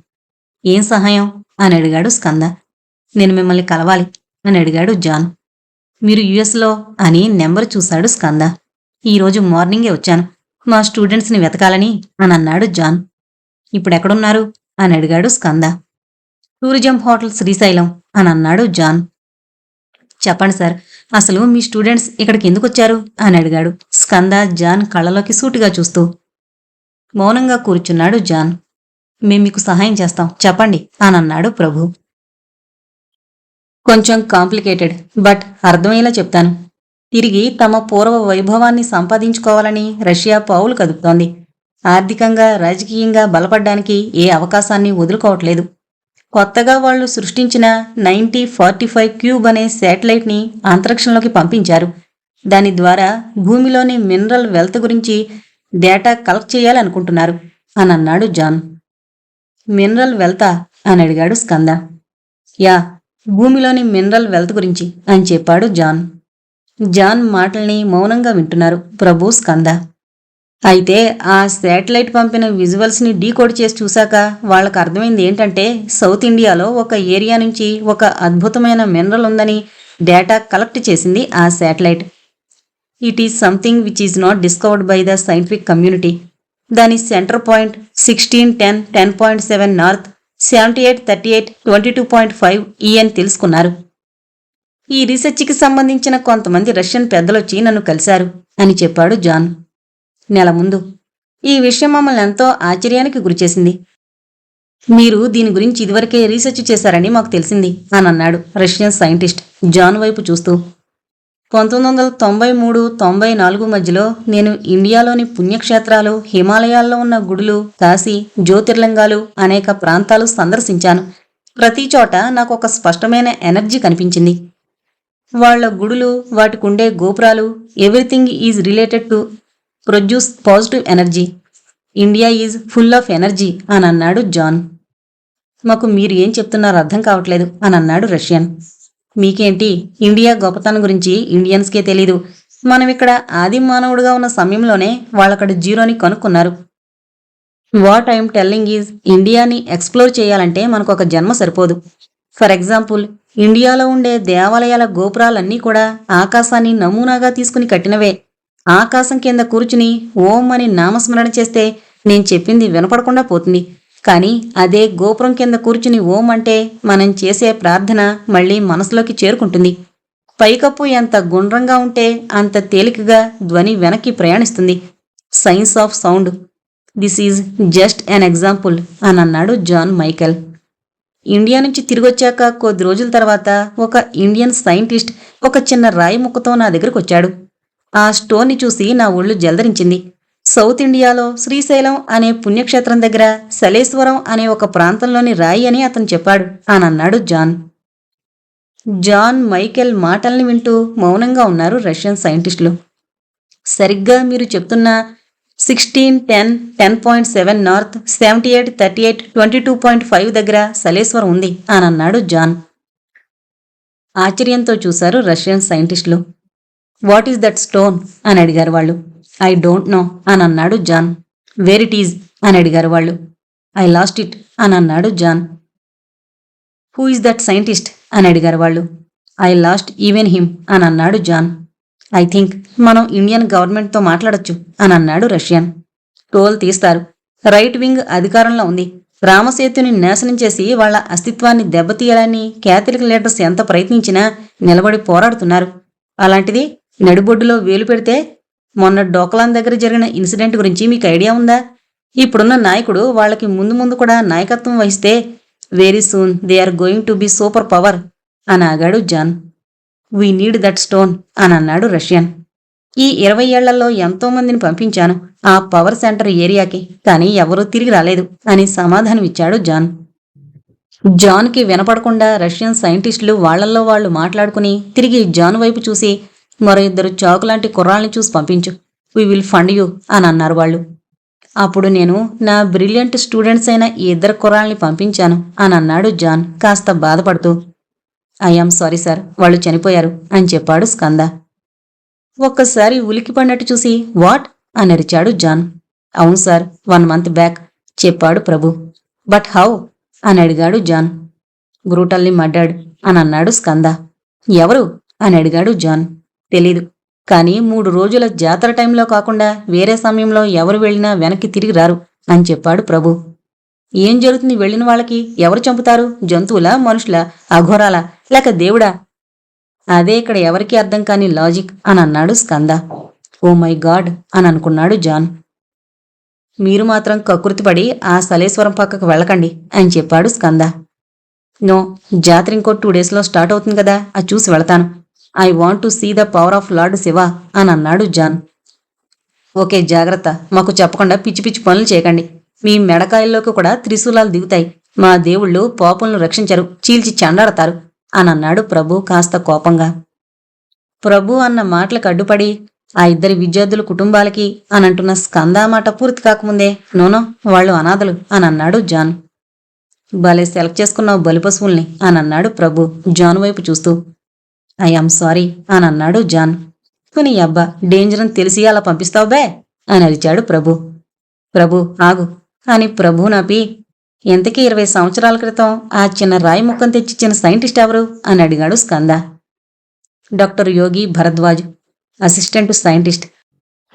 ఏం సహాయం అని అడిగాడు స్కంద. నేను మిమ్మల్ని కలవాలి అని అడిగాడు జాన్. మీరు యుఎస్లో అని నెంబర్ చూశాడు స్కంద. ఈరోజు మార్నింగే వచ్చాను, మా స్టూడెంట్స్ని వెతకాలని అని అన్నాడు జాన్. ఇప్పుడెక్కడున్నారు అని అడిగాడు స్కంద. టూరిజం హోటల్ శ్రీశైలం అని అన్నాడు జాన్. చెప్పండి సార్, అసలు మీ స్టూడెంట్స్ ఇక్కడికి ఎందుకు వచ్చారు అని అడిగాడు స్కంద జాన్ కళ్ళలోకి సూటిగా చూస్తూ. మౌనంగా కూర్చున్నాడు జాన్. మేం మీకు సహాయం చేస్తాం, చెప్పండి అని అన్నాడు ప్రభు. కొంచెం కాంప్లికేటెడ్, బట్ అర్థమయ్యేలా చెప్తాను. తిరిగి తమ పూర్వ వైభవాన్ని సంపాదించుకోవాలని రష్యా పావులు కదుపుతోంది. ఆర్థికంగా రాజకీయంగా బలపడ్డానికి ఏ అవకాశాన్ని వదులుకోవట్లేదు. కొత్తగా వాళ్లు సృష్టించిన 9045 క్యూబ్ అనే శాటిలైట్ని అంతరిక్షంలోకి పంపించారు. దాని ద్వారా భూమిలోని మినరల్ వెల్త్ గురించి డేటా కలెక్ట్ చేయాలనుకుంటున్నారు అని అన్నాడు జాన్. మినరల్ వెల్తా అని అడిగాడు స్కంద. యా, భూమిలోని మినరల్ వెల్త్ గురించి అని చెప్పాడు జాన్. జాన్ మాటల్ని మౌనంగా వింటున్నారు ప్రభు, స్కంద. అయితే ఆ శాటిలైట్ పంపిన విజువల్స్ని డీకోడ్ చేసి చూశాక వాళ్ళకు అర్థమైంది ఏంటంటే, సౌత్ ఇండియాలో ఒక ఏరియా నుంచి ఒక అద్భుతమైన మినరల్ ఉందని డేటా కలెక్ట్ చేసింది ఆ satellite. It is something which is not discovered by the scientific community. దాని సెంటర్ పాయింట్ 1610 10.7 నార్త్ 7838 22.5 అని తెలుసుకున్నారు. ఈ రీసెర్చ్కి సంబంధించిన కొంతమంది రష్యన్ పెద్దలొచ్చి నన్ను కలిశారు అని చెప్పాడు జాన్. నెల ముందు. ఈ విషయం మమ్మల్ని ఎంతో ఆశ్చర్యానికి గురిచేసింది. మీరు దీని గురించి ఇదివరకే రీసెర్చ్ చేశారని మాకు తెలిసింది అని అన్నాడు రష్యన్ సైంటిస్ట్ జాన్ వైపు చూస్తూ. 1993-94 మధ్యలో నేను ఇండియాలోని పుణ్యక్షేత్రాలు, హిమాలయాల్లో ఉన్న గుడులు, కాశీ, జ్యోతిర్లింగాలు, అనేక ప్రాంతాలు సందర్శించాను. ప్రతి చోట నాకు ఒక స్పష్టమైన ఎనర్జీ కనిపించింది. వాళ్ల గుడులు, వాటికుండే గోపురాలు, everything is related to produce positive energy. India is full of energy అని అన్నాడు జాన్. మాకు మీరు ఏం చెప్తున్నారో అర్థం కావట్లేదు అని అన్నాడు రష్యన్. మీకేంటి, ఇండియా గొప్పతనం గురించి ఇండియన్స్కే తెలీదు. మనం ఇక్కడ ఆది మానవుడుగా ఉన్న సమయంలోనే వాళ్ళక్కడ జీరోని కనుక్కున్నారు. వాట్ ఐఎమ్ టెల్లింగ్ ఈజ్, ఇండియాని ఎక్స్ప్లోర్ చేయాలంటే మనకు ఒక జన్మ సరిపోదు. ఫర్ ఎగ్జాంపుల్, ఇండియాలో ఉండే దేవాలయాల గోపురాలన్నీ కూడా ఆకాశాన్ని నమూనాగా తీసుకుని కట్టినవే. ఆకాశం కింద కూర్చుని ఓం అని నామస్మరణ చేస్తే నేను చెప్పింది వినపడకుండా పోతుంది. కానీ అదే గోపురం కింద కూర్చుని ఓం అంటే మనం చేసే ప్రార్థన మళ్ళీ మనసులోకి చేరుకుంటుంది. పైకప్పు ఎంత గుండ్రంగా ఉంటే అంత తేలికగా ధ్వని వెనక్కి ప్రయాణిస్తుంది. Science of sound. This is just an example అని అన్నాడు జాన్ మైకెల్. ఇండియా నుంచి తిరిగొచ్చాక కొద్ది రోజుల తర్వాత ఒక ఇండియన్ సైంటిస్ట్ ఒక చిన్న రాయి ముక్కతో నా దగ్గరకు వచ్చాడు. ఆ స్టోన్ని చూసి నా ఒళ్ళు జలదరించింది. సౌత్ ఇండియాలో శ్రీశైలం అనే పుణ్యక్షేత్రం దగ్గర సలేశ్వరం అనే ఒక ప్రాంతంలోని రాయి అని అతను చెప్పాడు అని అన్నాడు జాన్. జాన్ మైకెల్ మాటల్ని వింటూ మౌనంగా ఉన్నారు రష్యన్ సైంటిస్టులు. సరిగ్గా మీరు చెప్తున్న 1610 10.7 నార్త్ 7838 22.5 దగ్గర సలేశ్వరం ఉంది అని అన్నాడు జాన్. ఆశ్చర్యంతో చూశారు రష్యన్ సైంటిస్టులు. వాట్ ఈస్ దట్ స్టోన్ అని అడిగారు వాళ్ళు. ఐ డోంట్ నో అని అన్నాడు జాన్. వేర్ ఇట్ ఈజ్ అని అడిగారు వాళ్ళు. ఐ లాస్ట్ ఇట్ అని అన్నాడు John. Who is that scientist అని అడిగారు వాళ్ళు. ఐ లాస్ట్ ఈవెన్ హిమ్ అని అన్నాడు జాన్. ఐ థింక్ మనం ఇండియన్ గవర్నమెంట్తో మాట్లాడొచ్చు అని అన్నాడు రష్యన్. టోల్ తీస్తారు. రైట్ వింగ్ అధికారంలో ఉంది. రామసేతుని నాశనం చేసి వాళ్ల అస్తిత్వాన్ని దెబ్బతీయాలని క్యాథలిక్ లీడర్స్ ఎంత ప్రయత్నించినా నిలబడి పోరాడుతున్నారు. అలాంటిది నడిబొడ్డులో వేలు పెడితే, మొన్న డోకలాన్ దగ్గర జరిగిన ఇన్సిడెంట్ గురించి మీకు ఐడియా ఉందా? ఇప్పుడున్న నాయకుడు వాళ్ళకి ముందు ముందు కూడా నాయకత్వం వహిస్తే very soon they are going to be super power అని ఆగాడు John. We need that stone అని అన్నాడు రష్యన్. ఈ 20 ఏళ్లలో ఎంతో మందిని పంపించాను ఆ పవర్ సెంటర్ ఏరియాకి, కానీ ఎవరూ తిరిగి రాలేదు అని సమాధానమిచ్చాడు జాన్. జాన్కి వినపడకుండా రష్యన్ సైంటిస్టులు వాళ్లల్లో వాళ్లు మాట్లాడుకుని తిరిగి జాన్ వైపు చూసి, మరో 2 చాకులాంటి కుర్రాల్ని చూసి పంపించు, వి విల్ ఫండ్ యూ అని అన్నారు వాళ్ళు. అప్పుడు నేను నా బ్రిలియంట్ స్టూడెంట్స్ అయిన ఈ 2 కుర్రాల్ని పంపించాను అని అన్నాడు జాన్ కాస్త బాధపడుతూ. ఐఆమ్ సారీ సార్, వాళ్ళు చనిపోయారు అని చెప్పాడు స్కంద. ఒక్కసారి ఉలికిపడినట్టు చూసి వాట్ అని అరిచాడు జాన్. అవును సార్, 1 month బ్యాక్ చెప్పాడు ప్రభు. బట్ హౌ అని అడిగాడు జాన్. బ్రూటల్లీ మర్డర్డ్ అని అన్నాడు స్కంద. ఎవరు అని అడిగాడు జాన్. తెలీదు, కానీ 3 రోజుల జాతర టైంలో కాకుండా వేరే సమయంలో ఎవరు వెళ్ళినా వెనక్కి తిరిగి రారు అని చెప్పాడు ప్రభు. ఏం జరుగుతుంది వెళ్ళిన వాళ్ళకి? ఎవరు చంపుతారు? జంతువులా, మనుషులా, అఘోరాలా, లేక దేవుడా? అదే ఇక్కడ ఎవరికీ అర్థం కాని లాజిక్ అని అన్నాడు స్కంద. ఓ మై గాడ్ అని అనుకున్నాడు జాన్. మీరు మాత్రం కకృతిపడి ఆ సలేశ్వరం పక్కకు వెళ్ళకండి అని చెప్పాడు స్కంద. నో, జాతర ఇంకో 2 daysలో స్టార్ట్ అవుతుంది కదా, అది చూసి వెళతాను. I want to see the power of lord Shiva అని అన్నాడు జాన్. ఓకే, జాగ్రత్త, మాకు చెప్పకుండా పిచ్చి పిచ్చి పనులు చేయకండి. మీ మెడకాయల్లోకి కూడా త్రిశూలాలు దిగుతాయి. మా దేవుళ్ళు పాపులను రక్షించరు, చీల్చి చెండాడతారు అని అన్నాడు ప్రభు కాస్త కోపంగా. ప్రభు అన్న మాటలకు అడ్డుపడి ఆ 2 విద్యార్థుల కుటుంబాలకి అని అంటున్న స్కంద మాట పూర్తి కాకముందే నోనో, వాళ్ళు అనాథలు అని అన్నాడు జాన్. భలే సెలెక్ట్ చేసుకున్నావు బలిపశువుల్ని అని అన్నాడు ప్రభు జాన్ వైపు చూస్తూ. ఐఆమ్ సారీ అని అన్నాడు జాన్. నీ అబ్బా, డేంజర్ అని తెలిసి అలా పంపిస్తావు బే అని అరిచాడు ప్రభు. ప్రభు ఆగు అని ప్రభు నాపి, ఎంతకీ 20 సంవత్సరాల క్రితం ఆ చిన్న రాయి ముక్కను తెచ్చిచ్చిన సైంటిస్ట్ ఎవరు అని అడిగాడు Skanda. Doctor Yogi Bharadwaj, assistant scientist,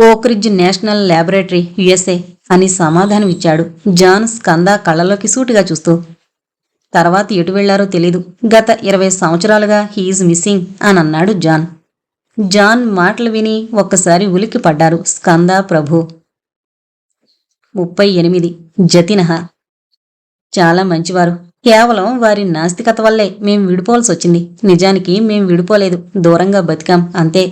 Oak Ridge national laboratory, USA అని సమాధానం ఇచ్చాడు జాన్ స్కంద కళ్ళలోకి సూటిగా చూస్తూ. తర్వాత ఎటు వెళ్లారో తెలీదు, గత 20 సంవత్సరాలుగా హీఈజ్ మిస్సింగ్ అని అన్నాడు జాన్. జాన్ మాటలు విని ఒక్కసారి ఉలిక్కి పడ్డారు స్కంద ప్రభు. 38 జతినహ. చాలా మంచివారు, కేవలం వారి నాస్తికత వల్లే మేం విడిపోవాల్సొచ్చింది. నిజానికి మేం విడిపోలేదు, దూరంగా బతికాం అంతే.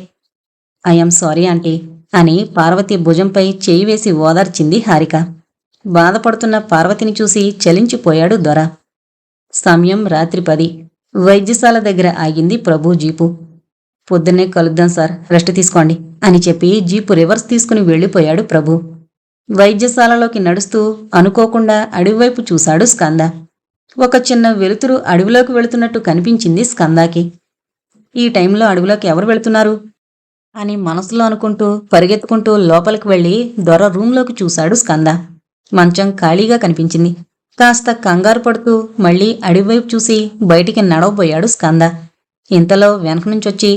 ఐఎమ్ సారీ ఆంటీ అని పార్వతి భుజంపై చేయి వేసి ఓదార్చింది హారిక. బాధపడుతున్న పార్వతిని చూసి చలించిపోయాడు దొర. సమయం రాత్రి 10. వైద్యశాల దగ్గర ఆగింది ప్రభు జీపు. పొద్దున్నే కలుద్దాం సార్, రెస్ట్ తీసుకోండి అని చెప్పి జీపు రివర్స్ తీసుకుని వెళ్లిపోయాడు ప్రభు. వైద్యశాలలోకి నడుస్తూ అనుకోకుండా అడవివైపు చూశాడు స్కంద. ఒక చిన్న వెలుతురు అడవిలోకి వెళుతున్నట్టు కనిపించింది స్కందాకి. ఈ టైంలో అడవిలోకి ఎవరు వెళుతున్నారు అని మనసులో అనుకుంటూ పరిగెత్తుకుంటూ లోపలికి వెళ్లి దొర రూంలోకి చూశాడు స్కంద. మంచం ఖాళీగా కనిపించింది. కాస్త కంగారు పడుతూ మళ్లీ అడవివైపు చూసి బయటికి నడవబోయాడు స్కంద. ఇంతలో వెనక నుంచొచ్చి,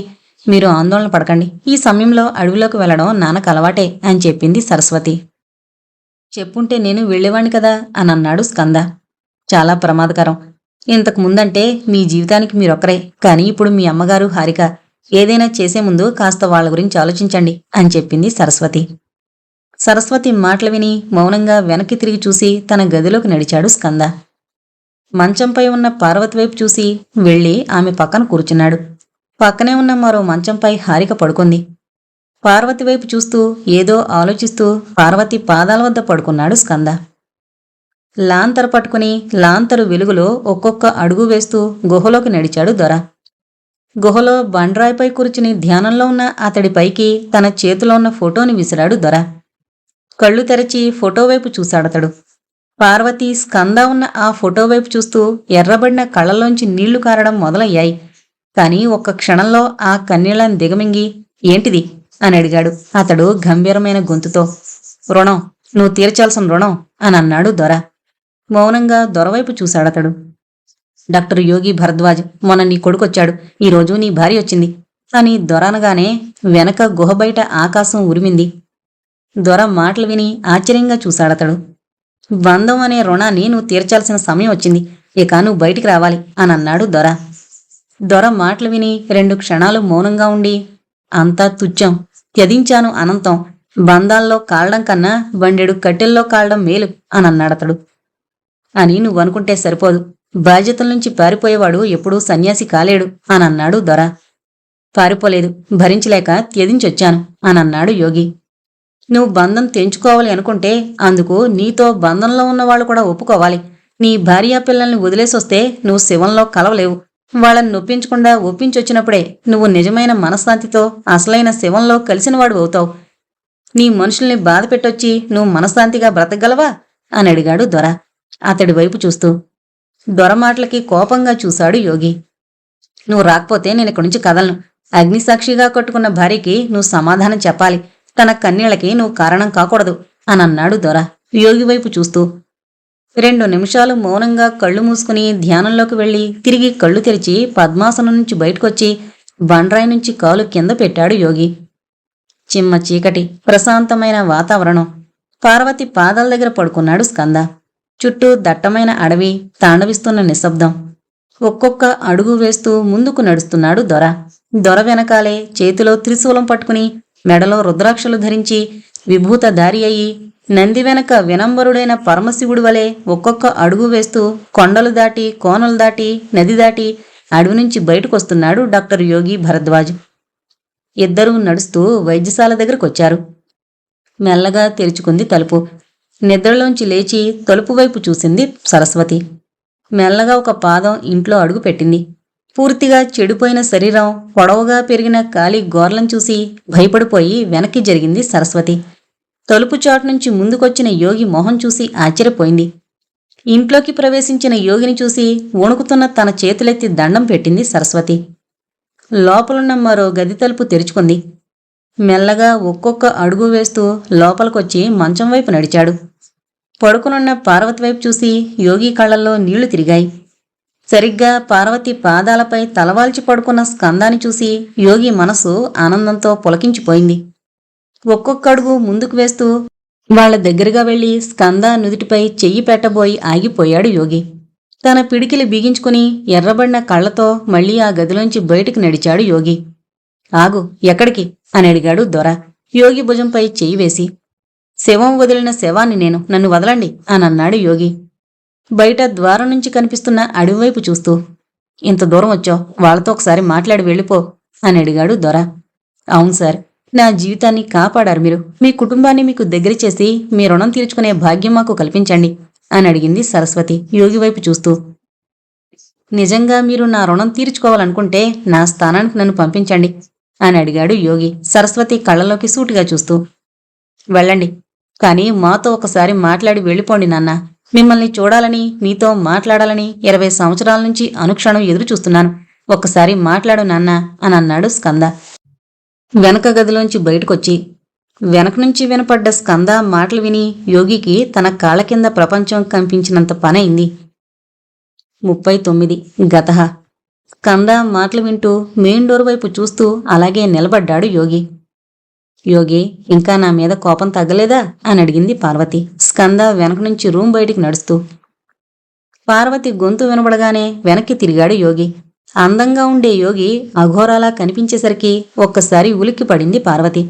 మీరు ఆందోళన పడకండి, ఈ సమయంలో అడవిలోకి వెళ్లడం నాన్నకు అలవాటే అని చెప్పింది సరస్వతి. చెప్పుంటే నేను వెళ్లేవాణ్ణి కదా అని అన్నాడు స్కంద. చాలా ప్రమాదకరం. ఇంతకు ముందంటే మీ జీవితానికి మీరొక్కరే, కానీ ఇప్పుడు మీ అమ్మగారు హారిక, ఏదైనా చేసే ముందు కాస్త వాళ్ళ గురించి ఆలోచించండి అని చెప్పింది సరస్వతి. సరస్వతి మాటలు విని మౌనంగా వెనక్కి తిరిగి చూసి తన గదిలోకి నడిచాడు స్కంద. మంచంపై ఉన్న పార్వతి వైపు చూసి వెళ్లి ఆమె పక్కన కూర్చున్నాడు. పక్కనే ఉన్న మరో మంచంపై హారిక పడుకుంది. పార్వతి వైపు చూస్తూ ఏదో ఆలోచిస్తూ పార్వతి పాదాల వద్ద పడుకున్నాడు స్కంద. లాంతరు పట్టుకుని లాంతరు వెలుగులో ఒక్కొక్క అడుగు వేస్తూ గుహలోకి నడిచాడు దొర. గుహలో బండ్రాయిపై కూర్చుని ధ్యానంలో ఉన్న అతడిపైకి తన చేతిలో ఉన్న ఫోటోని విసిరాడు దొర. కళ్ళు తెరచి ఫోటో వైపు చూశాడతడు. పార్వతి స్కంద ఉన్న ఆ ఫోటో వైపు చూస్తూ ఎర్రబడిన కళ్ళలోంచి నీళ్లు కారడం మొదలయ్యాయి. కాని ఒక్క క్షణంలో ఆ కన్నీళ్లను దిగమింగి, ఏంటిది అని అడిగాడు అతడు గంభీరమైన గొంతుతో. రుణం, నువ్వు తీర్చాల్సిన రుణం అని అన్నాడు దొర. మౌనంగా దొరవైపు చూశాడతడు. డాక్టర్ యోగి భరద్వాజ్, మొన్న నీ కొడుకొచ్చాడు, ఈరోజు నీ భార్య వచ్చింది అని దొర అనగానే వెనక గుహ బయట ఆకాశం ఉరిమింది. దొర మాటలు విని ఆశ్చర్యంగా చూశాడతడు. బంధం అనే రుణాన్ని నువ్వు తీర్చాల్సిన సమయం వచ్చింది, ఇక నువ్వు బయటికి రావాలి అని అన్నాడు దొర. దొర మాటలు విని 2 క్షణాలు మౌనంగా ఉండి, అంతా తుచ్చం, త్యజించాను అనంతం, బంధాల్లో కాలడం కన్నా బండెడు కట్టెల్లో కాలడం మేలు అని అన్నాడతడు. అని నువ్వనుకుంటే సరిపోదు, బాధ్యతల నుంచి పారిపోయేవాడు ఎప్పుడూ సన్యాసి కాలేడు అని అన్నాడు దొర. పారిపోలేదు, భరించలేక త్యజించొచ్చాను అనన్నాడు యోగి. నువ్వు బంధం తెంచుకోవాలి అనుకుంటే అందుకు నీతో బంధంలో ఉన్నవాళ్ళు కూడా ఒప్పుకోవాలి. నీ భార్యా పిల్లల్ని వదిలేసొస్తే నువ్వు శివంలో కలవలేవు. వాళ్ళని నొప్పించకుండా ఒప్పించొచ్చినప్పుడే నువ్వు నిజమైన మనశ్శాంతితో అసలైన శివంలో కలిసినవాడు అవుతావు. నీ మనుషుల్ని బాధ పెట్టొచ్చి నువ్వు మనశ్శాంతిగా బ్రతకగలవా అని అడిగాడు దొర అతడి వైపు చూస్తూ. దొర మాటలకి కోపంగా చూశాడు యోగి. నువ్వు రాకపోతే నేను ఇక్కడి నుంచి కదలను. అగ్నిసాక్షిగా కట్టుకున్న భార్యకి నువ్వు సమాధానం చెప్పాలి. తన కన్నీళ్లకి నువ్వు కారణం కాకూడదు అని అన్నాడు దొర యోగి వైపు చూస్తూ. 2 నిమిషాలు మౌనంగా కళ్ళు మూసుకుని ధ్యానంలోకి వెళ్లి తిరిగి కళ్ళు తెరిచి పద్మాసనం నుంచి బయటకొచ్చి బండ్రాయి నుంచి కాలు కింద పెట్టాడు యోగి. చిమ్మ చీకటి, ప్రశాంతమైన వాతావరణం. పార్వతి పాదాల దగ్గర పడుకున్నాడు స్కంద. చుట్టూ దట్టమైన అడవి, తాండవిస్తున్న నిశ్శబ్దం. ఒక్కొక్క అడుగు వేస్తూ ముందుకు నడుస్తున్నాడు దొర. దొర వెనకాలే చేతిలో త్రిశూలం పట్టుకుని మెడలో రుద్రాక్షలు ధరించి విభూతధారి అయి నంది వెనక వినంబరుడైన పరమశివుడి వలె ఒక్కొక్క అడుగు వేస్తూ కొండలు దాటి, కోనలు దాటి, నది దాటి అడవి నుంచి బయటకొస్తున్నాడు డాక్టర్ యోగి భరద్వాజ్. ఇద్దరూ నడుస్తూ వైద్యశాల దగ్గరకొచ్చారు. మెల్లగా తెరుచుకుంది తలుపు. నిద్రలోంచి లేచి తలుపు వైపు చూసింది సరస్వతి. మెల్లగా ఒక పాదం ఇంట్లో అడుగు పెట్టింది. పూర్తిగా చెడిపోయిన శరీరం, పొడవుగా పెరిగిన ఖాళీ గోర్లం చూసి భయపడిపోయి వెనక్కి జరిగింది సరస్వతి. తలుపు చాటు నుంచి ముందుకొచ్చిన యోగి మొహం చూసి ఆశ్చర్యపోయింది. ఇంట్లోకి ప్రవేశించిన యోగిని చూసి వణుకుతున్న తన చేతులెత్తి దండం పెట్టింది సరస్వతి. లోపలున్న మరో గది తలుపు తెరుచుకుంది. మెల్లగా ఒక్కొక్క అడుగు వేస్తూ లోపలికొచ్చి మంచం వైపు నడిచాడు. పడుకునున్న పార్వతి వైపు చూసి యోగి కళ్ళల్లో నీళ్లు తిరిగాయి. సరిగ్గా పార్వతి పాదాలపై తలవాల్చి పడుకున్న స్కందాన్ని చూసి యోగి మనసు ఆనందంతో పులకించిపోయింది. ఒక్కొక్క అడుగు ముందుకు వేస్తూ వాళ్ల దగ్గరగా వెళ్లి స్కంద నుదుటిపై చెయ్యి పెట్టబోయి ఆగిపోయాడు యోగి. తన పిడికిలి బిగించుకుని ఎర్రబడిన కళ్లతో మళ్లీ ఆ గదిలోంచి బయటికి నడిచాడు యోగి. ఆగు, ఎక్కడికి అని అడిగాడు దొర యోగి భుజంపై చెయ్యి వేసి. శవం వదిలిన శవాన్ని నేను, నన్ను వదలండి అని అన్నాడు యోగి బయట ద్వారం నుంచి కనిపిస్తున్న అడవివైపు చూస్తూ. ఇంత దూరం వచ్చావు, వాళ్లతో ఒకసారి మాట్లాడి వెళ్ళిపో అని అడిగాడు దొర. అవును సార్, నా జీవితాన్ని కాపాడారు మీరు. మీ కుటుంబాన్ని మీకు దగ్గర చేసి మీ రుణం తీర్చుకునే భాగ్యం మాకు కల్పించండి అని అడిగింది సరస్వతి యోగి వైపు చూస్తూ. నిజంగా మీరు నా రుణం తీర్చుకోవాలనుకుంటే నా స్థానానికి నన్ను పంపించండి అని అడిగాడు యోగి సరస్వతి కళ్ళలోకి సూటిగా చూస్తూ. వెళ్ళండి, కానీ మాతో ఒకసారి మాట్లాడి వెళ్ళిపోండి నాన్న. మిమ్మల్ని చూడాలని, మీతో మాట్లాడాలని 20 సంవత్సరాల నుంచి అనుక్షణం ఎదురు చూస్తున్నాను. ఒక్కసారి మాట్లాడు నాన్న అని అన్నాడు స్కంద వెనక గదిలోంచి బయటకొచ్చి. వెనక నుంచి వినపడ్డ స్కంద మాటలు విని యోగికి తన కాళ్ళ కింద ప్రపంచం కంపించినంత పనైంది. 39 గతహ. స్కంద మాటలు వింటూ మెయిన్ డోర్ వైపు చూస్తూ అలాగే నిలబడ్డాడు యోగి. యోగి, ఇంకా నా మీద కోపం తగ్గలేదా అని అడిగింది పార్వతి స్కంద వెనక నుంచి రూమ్ బయటికి నడుస్తూ. పార్వతి గొంతు వినబడగానే వెనక్కి తిరిగాడు యోగి. అందంగా ఉండే యోగి అఘోరాలా కనిపించేసరికి ఒక్కసారి ఉలిక్కి పడింది పార్వతి.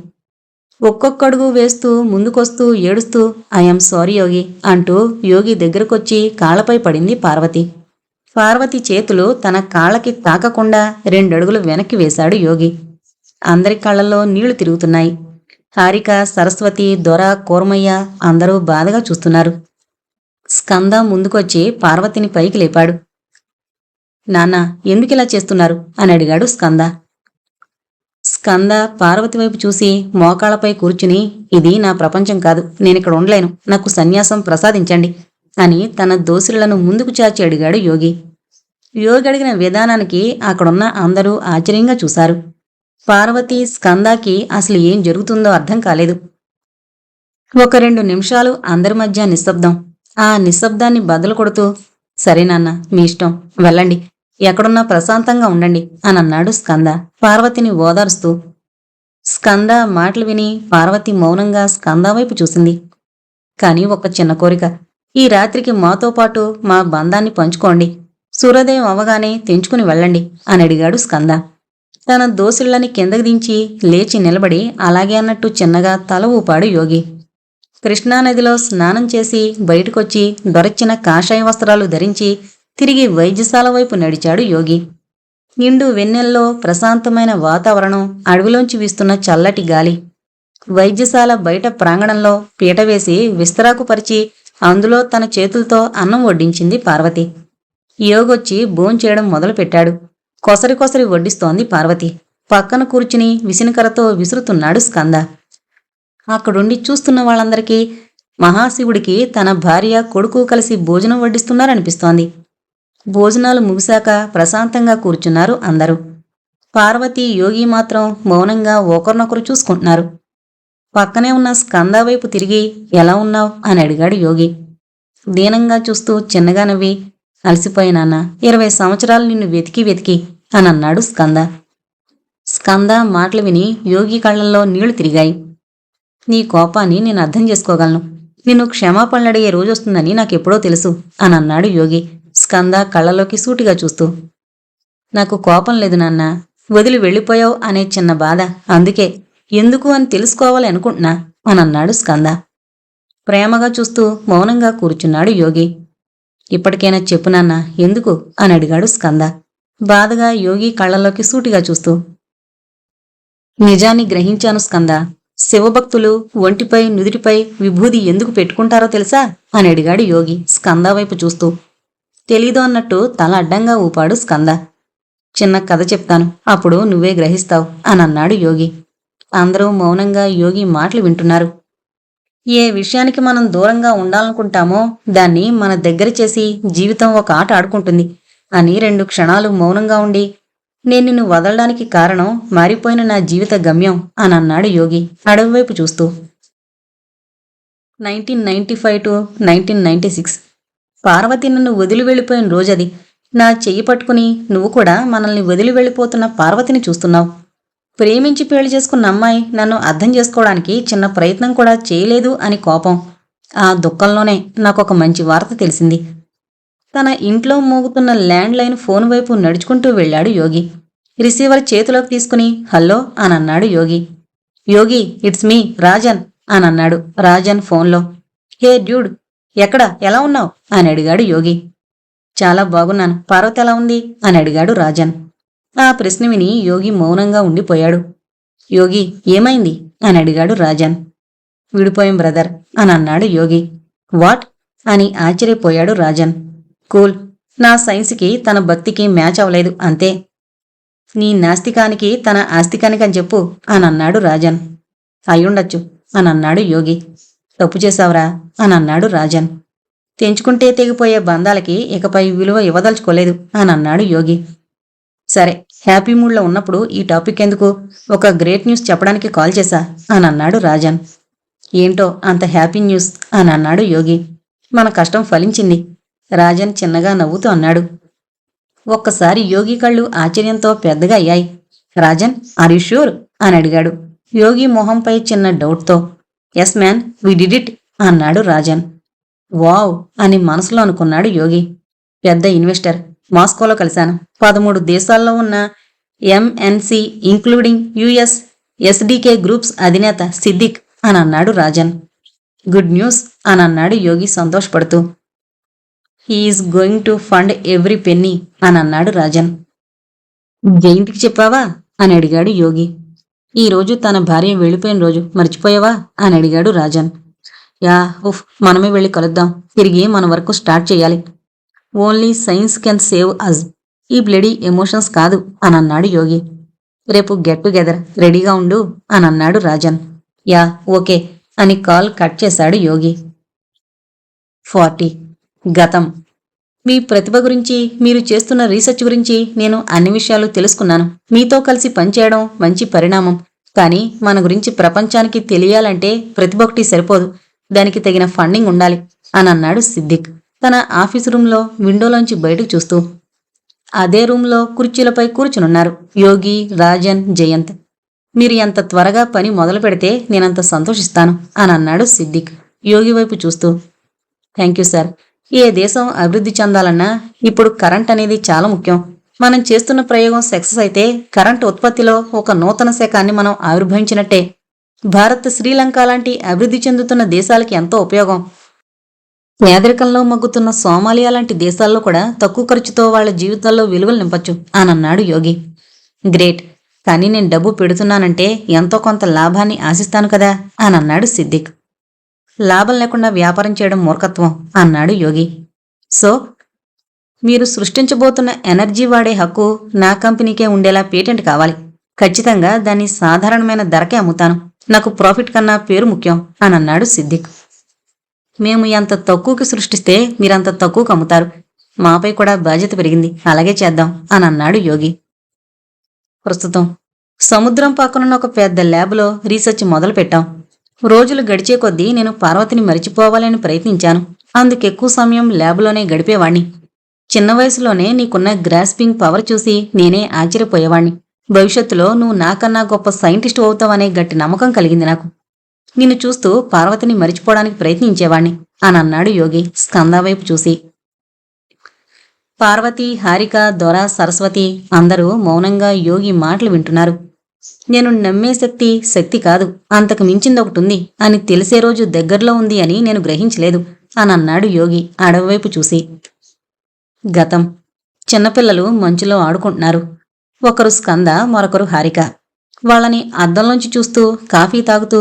ఒక్కొక్కడుగు వేస్తూ ముందుకొస్తూ ఏడుస్తూ ఐఎమ్ సారీ యోగి అంటూ యోగి దగ్గరకొచ్చి కాళ్లపై పడింది పార్వతి. పార్వతి చేతులు తన కాళ్ళకి తాకకుండా 2 అడుగులు వెనక్కి వేశాడు యోగి. అందరి కళ్ళల్లో నీళ్లు తిరుగుతున్నాయి. హారిక, సరస్వతి, దొర, కోర్మయ్య అందరూ బాధగా చూస్తున్నారు. స్కంద ముందుకొచ్చి పార్వతిని పైకి లేపాడు. నాన్న, ఎందుకిలా చేస్తున్నారు అని అడిగాడు స్కంద. స్కంద పార్వతి వైపు చూసి మోకాళ్లపై కూర్చుని, ఇది నా ప్రపంచం కాదు, నేనిక్కడ ఉండలేను, నాకు సన్యాసం ప్రసాదించండి అని తన దోసిళ్లను ముందుకు చాచి అడిగాడు యోగి. యోగి అడిగిన విధానానికి అక్కడున్న అందరూ ఆశ్చర్యంగా చూశారు. పార్వతి, స్కందాకి అసలు ఏం జరుగుతుందో అర్థం కాలేదు. 1-2 నిమిషాలు అందరి మధ్య నిశ్శబ్దం. ఆ నిశ్శబ్దాన్ని బదులు కొడుతూ, సరేనాన్న, మీ ఇష్టం, వెళ్ళండి, ఎక్కడున్నా ప్రశాంతంగా ఉండండి అని అన్నాడు స్కంద పార్వతిని ఓదారుస్తూ. స్కంద మాటలు విని పార్వతి మౌనంగా స్కంద వైపు చూసింది. కాని ఒక చిన్న కోరిక, ఈ రాత్రికి మాతో పాటు మా బంధాన్ని పంచుకోండి, సూర్యోదయం అవగానే తెంచుకుని వెళ్ళండి అని అడిగాడు స్కంద. తన దోసిళ్లని కిందకి దించి లేచి నిలబడి అలాగే అన్నట్టు చిన్నగా తల ఊపాడు యోగి. కృష్ణానదిలో స్నానం చేసి బయటకొచ్చి దొరచిన కాషాయ వస్త్రాలు ధరించి తిరిగి వైద్యశాల వైపు నడిచాడు యోగి. నిండు వెన్నెల్లో ప్రశాంతమైన వాతావరణం, అడవిలోంచి వీస్తున్న చల్లటి గాలి. వైద్యశాల బయట ప్రాంగణంలో పీట వేసి విస్తరాకు పరిచి అందులో తన చేతులతో అన్నం వడ్డించింది పార్వతి. యోగొచ్చి భోంచేయడం మొదలుపెట్టాడు. కొసరి కొసరి వడ్డిస్తోంది పార్వతి. పక్కన కూర్చుని విసినకరతో విసురుతున్నాడు స్కంద. అక్కడుండి చూస్తున్న వాళ్ళందరికీ మహాశివుడికి తన భార్య, కొడుకు కలిసి భోజనం వడ్డిస్తున్నారనిపిస్తోంది. భోజనాలు ముగిశాక ప్రశాంతంగా కూర్చున్నారు అందరూ. పార్వతి, యోగి మాత్రం మౌనంగా ఒకరినొకరు చూసుకుంటున్నారు. పక్కనే ఉన్న స్కంద వైపు తిరిగి ఎలా ఉన్నావ్ అని అడిగాడు యోగి. దీనంగా చూస్తూ చిన్నగా నవ్వి, అలసిపోయినాన్న, 20 సంవత్సరాలు నిన్ను వెతికి వెతికి అని అన్నాడు స్కంద. స్కంద మాటలు విని యోగి కళ్ళల్లో నీళ్లు తిరిగాయి. నీ కోపాన్ని నేను అర్థం చేసుకోగలను. నిన్ను క్షమాపణలు అడిగే రోజొస్తుందని నాకెప్పుడో తెలుసు అని అన్నాడు యోగి స్కంద కళ్ళలోకి సూటిగా చూస్తూ. నాకు కోపం లేదు నాన్న, వదిలి వెళ్ళిపోయావు అనే చిన్న బాధ, అందుకే ఎందుకు అని తెలుసుకోవాలి అనుకుంటున్నా అని అన్నాడు స్కంద. ప్రేమగా చూస్తూ మౌనంగా కూర్చున్నాడు యోగి. ఇప్పటికైనా చెప్పు నాన్న, ఎందుకు అని అడిగాడు స్కంద బాధగా యోగి కళ్ళలోకి సూటిగా చూస్తూ. నిజాన్ని గ్రహించాను స్కంద. శివభక్తులు ఒంటిపై నుదిటిపై విభూది ఎందుకు పెట్టుకుంటారో తెలుసా అని అడిగాడు యోగి స్కంద వైపు చూస్తూ. తెలీదు అన్నట్టు తల అడ్డంగా ఊపాడు స్కంద. చిన్న కథ చెప్తాను, అప్పుడు నువ్వే గ్రహిస్తావు అని అన్నాడు యోగి. అందరూ మౌనంగా యోగి మాటలు వింటున్నారు. ఏ విషయానికి మనం దూరంగా ఉండాలనుకుంటామో దాన్ని మన దగ్గర చేసి జీవితం ఒక ఆట ఆడుకుంటుంది అని 2 క్షణాలు మౌనంగా ఉండి, నేను నిన్ను వదలడానికి కారణం మారిపోయిన నా జీవిత గమ్యం అని అన్నాడు యోగి అడవివైపు చూస్తూ. 1995 to 1996. పార్వతి నన్ను వదిలి వెళ్ళిపోయిన రోజది. నా చెయ్యి పట్టుకుని నువ్వు కూడా మనల్ని వదిలి వెళ్ళిపోతున్న పార్వతిని చూస్తున్నావు. ప్రేమించి పెళ్లి చేసుకున్న అమ్మాయి నన్ను అర్థం చేసుకోవడానికి చిన్న ప్రయత్నం కూడా చేయలేదు అని కోపం. ఆ దుఃఖంలోనే నాకొక మంచి వార్త తెలిసింది. తన ఇంట్లో మోగుతున్న ల్యాండ్ లైన్ ఫోన్ వైపు నడుచుకుంటూ వెళ్ళాడు యోగి. రిసీవర్ చేతిలోకి తీసుకుని హలో అని అన్నాడు యోగి. యోగి, ఇట్స్ మీ రాజన్ అని అన్నాడు రాజన్ ఫోన్లో. హే డ్యూడ్, ఎక్కడ, ఎలా ఉన్నావు అని అడిగాడు యోగి. చాలా బాగున్నాను, పార్వతి ఎలా ఉంది అని అడిగాడు రాజన్. ఆ ప్రశ్న విని యోగి మౌనంగా ఉండిపోయాడు. యోగి, ఏమైంది అని అడిగాడు రాజన్. విడిపోయాం బ్రదర్ అని అన్నాడు యోగి. వాట్ అని ఆశ్చర్యపోయాడు రాజన్. కూల్, నా సైన్స్కి తన భక్తికి మ్యాచ్ అవ్వలేదు అంతే. నీ నాస్తికానికి తన ఆస్తికానికి అని చెప్పు అని అన్నాడు రాజన్. అయ్యుండొచ్చు అని అన్నాడు యోగి. తప్పు చేశావురా అని అన్నాడు రాజన్. తెంచుకుంటే తెగిపోయే బంధాలకి ఇకపై విలువ ఇవ్వదలుచుకోలేదు అని అన్నాడు యోగి. సరే, హ్యాపీ మూడ్లో ఉన్నప్పుడు ఈ టాపిక్ ఎందుకు, ఒక గ్రేట్ న్యూస్ చెప్పడానికి కాల్ చేశా అని అన్నాడు రాజన్. ఏంటో అంత హ్యాపీ న్యూస్ అని అన్నాడు యోగి. మన కష్టం ఫలించింది రాజన్ చిన్నగా నవ్వుతూ అన్నాడు. ఒక్కసారి యోగి కళ్ళు ఆశ్చర్యంతో పెద్దగా అయ్యాయి. రాజన్, ఆర్ యు ష్యూర్ అని అడిగాడు యోగి మొహంపై చిన్న డౌట్తో. Yes man, we did it అన్నాడు రాజన్. వావ్ అని మనసులో అనుకున్నాడు యోగి. పెద్ద ఇన్వెస్టర్, మాస్కోలో కలిశాను. 13 దేశాల్లో ఉన్న MNC including US SDK groups అధినేత సిద్దిక్ అని అన్నాడు రాజన్. గుడ్ న్యూస్ అని అన్నాడు యోగి సంతోషపడుతూ. He is going to fund every penny అని అన్నాడు రాజన్. జయంతికి చెప్పావా అని అడిగాడు యోగి. ఈరోజు తన భార్య వెళ్ళిపోయిన రోజు, మర్చిపోయావా అని అడిగాడు రాజన్. యా, ఉఫ్, మనమే వెళ్ళి కలుద్దాం, తిరిగి మన వర్క్ స్టార్ట్ చేయాలి. ఓన్లీ సైన్స్ కెన్ సేవ్ అజ్, ఈ బ్లడీ ఎమోషన్స్ కాదు అని అన్నాడు యోగి. రేపు గెట్ టుగెదర్, రెడీగా ఉండు అని అన్నాడు రాజన్. యా, ఓకే అని కాల్ కట్ చేశాడు యోగి. 40. గతం. మీ ప్రతిభ గురించి, మీరు చేస్తున్న రీసెర్చ్ గురించి నేను అన్ని విషయాలు తెలుసుకున్నాను. మీతో కలిసి పనిచేయడం మంచి పరిణామం. కానీ మన గురించి ప్రపంచానికి తెలియాలంటే ప్రతిభ ఒకటి సరిపోదు, దానికి తగిన ఫండింగ్ ఉండాలి అని అన్నాడు సిద్దిక్ తన ఆఫీసు రూంలో విండోలోంచి బయటకు చూస్తూ. అదే రూంలో కుర్చీలపై కూర్చునున్నారు యోగి, రాజన్, జయంత్. మీరు ఎంత త్వరగా పని మొదలు పెడితే నేనంత సంతోషిస్తాను అని అన్నాడు సిద్దిక్ యోగి వైపు చూస్తూ. Thank you sir. ఏ దేశం అభివృద్ధి చెందాలన్నా ఇప్పుడు కరెంట్ అనేది చాలా ముఖ్యం. మనం చేస్తున్న ప్రయోగం సక్సెస్ అయితే కరెంట్ ఉత్పత్తిలో ఒక నూతన శకాన్ని మనం ఆవిర్భవించినట్టే. భారత్, శ్రీలంక లాంటి అభివృద్ధి చెందుతున్న దేశాలకి ఎంతో ఉపయోగం. పేదరికంలో మగ్గుతున్న సోమాలియా లాంటి దేశాల్లో కూడా తక్కువ ఖర్చుతో వాళ్ళ జీవితాల్లో విలువలు నింపొచ్చు అనన్నాడు యోగి. గ్రేట్, కానీ నేను డబ్బు పెడుతున్నానంటే ఎంతో కొంత లాభాన్ని ఆశిస్తాను కదా అనన్నాడు సిద్దిక్. లాభం లేకుండా వ్యాపారం చేయడం మూర్ఖత్వం అన్నాడు యోగి. సో మీరు సృష్టించబోతున్న ఎనర్జీ వాడే హక్కు నా కంపెనీకే ఉండేలా పేటెంట్ కావాలి. ఖచ్చితంగా దాన్ని సాధారణమైన ధరకే అమ్ముతాను. నాకు ప్రాఫిట్ కన్నా పేరు ముఖ్యం అనన్నాడు సిద్దిక్. మేము ఎంత తక్కువకి సృష్టిస్తే మీరంత తక్కువకు అమ్ముతారు. మాపై కూడా బాధ్యత పెరిగింది, అలాగే చేద్దాం అనన్నాడు యోగి. ప్రస్తుతం సముద్రం పక్కనున్న ఒక పెద్ద ల్యాబ్లో రీసెర్చ్ మొదలు పెట్టాం. రోజులు గడిచే కొద్దీ నేను పార్వతిని మరిచిపోవాలని ప్రయత్నించాను. అందుకెక్కువ సమయం ల్యాబ్లోనే గడిపేవాణ్ణి. చిన్న వయసులోనే నీకున్న గ్రాస్పింగ్ పవర్ చూసి నేనే ఆశ్చర్యపోయేవాణ్ణి. భవిష్యత్తులో నువ్వు నాకన్నా గొప్ప సైంటిస్టు అవుతావనే గట్టి నమ్మకం కలిగింది నాకు. నిన్ను చూస్తూ పార్వతిని మరిచిపోవడానికి ప్రయత్నించేవాణ్ణి అనన్నాడు యోగి స్కంద వైపు చూసి. పార్వతి, హారిక, దొర, సరస్వతి అందరూ మౌనంగా యోగి మాటలు వింటున్నారు. నేను నమ్మే శక్తి కాదు, అంతకు మించిందొకటుంది అని తెలిసే రోజు దగ్గరలో ఉంది అని నేను గ్రహించలేదు అనన్నాడు యోగి అడవివైపు చూసి. గతం. చిన్నపిల్లలు మంచులో ఆడుకుంటున్నారు. ఒకరు స్కంద, మరొకరు హారిక. వాళ్ళని అద్దంలోంచి చూస్తూ కాఫీ తాగుతూ,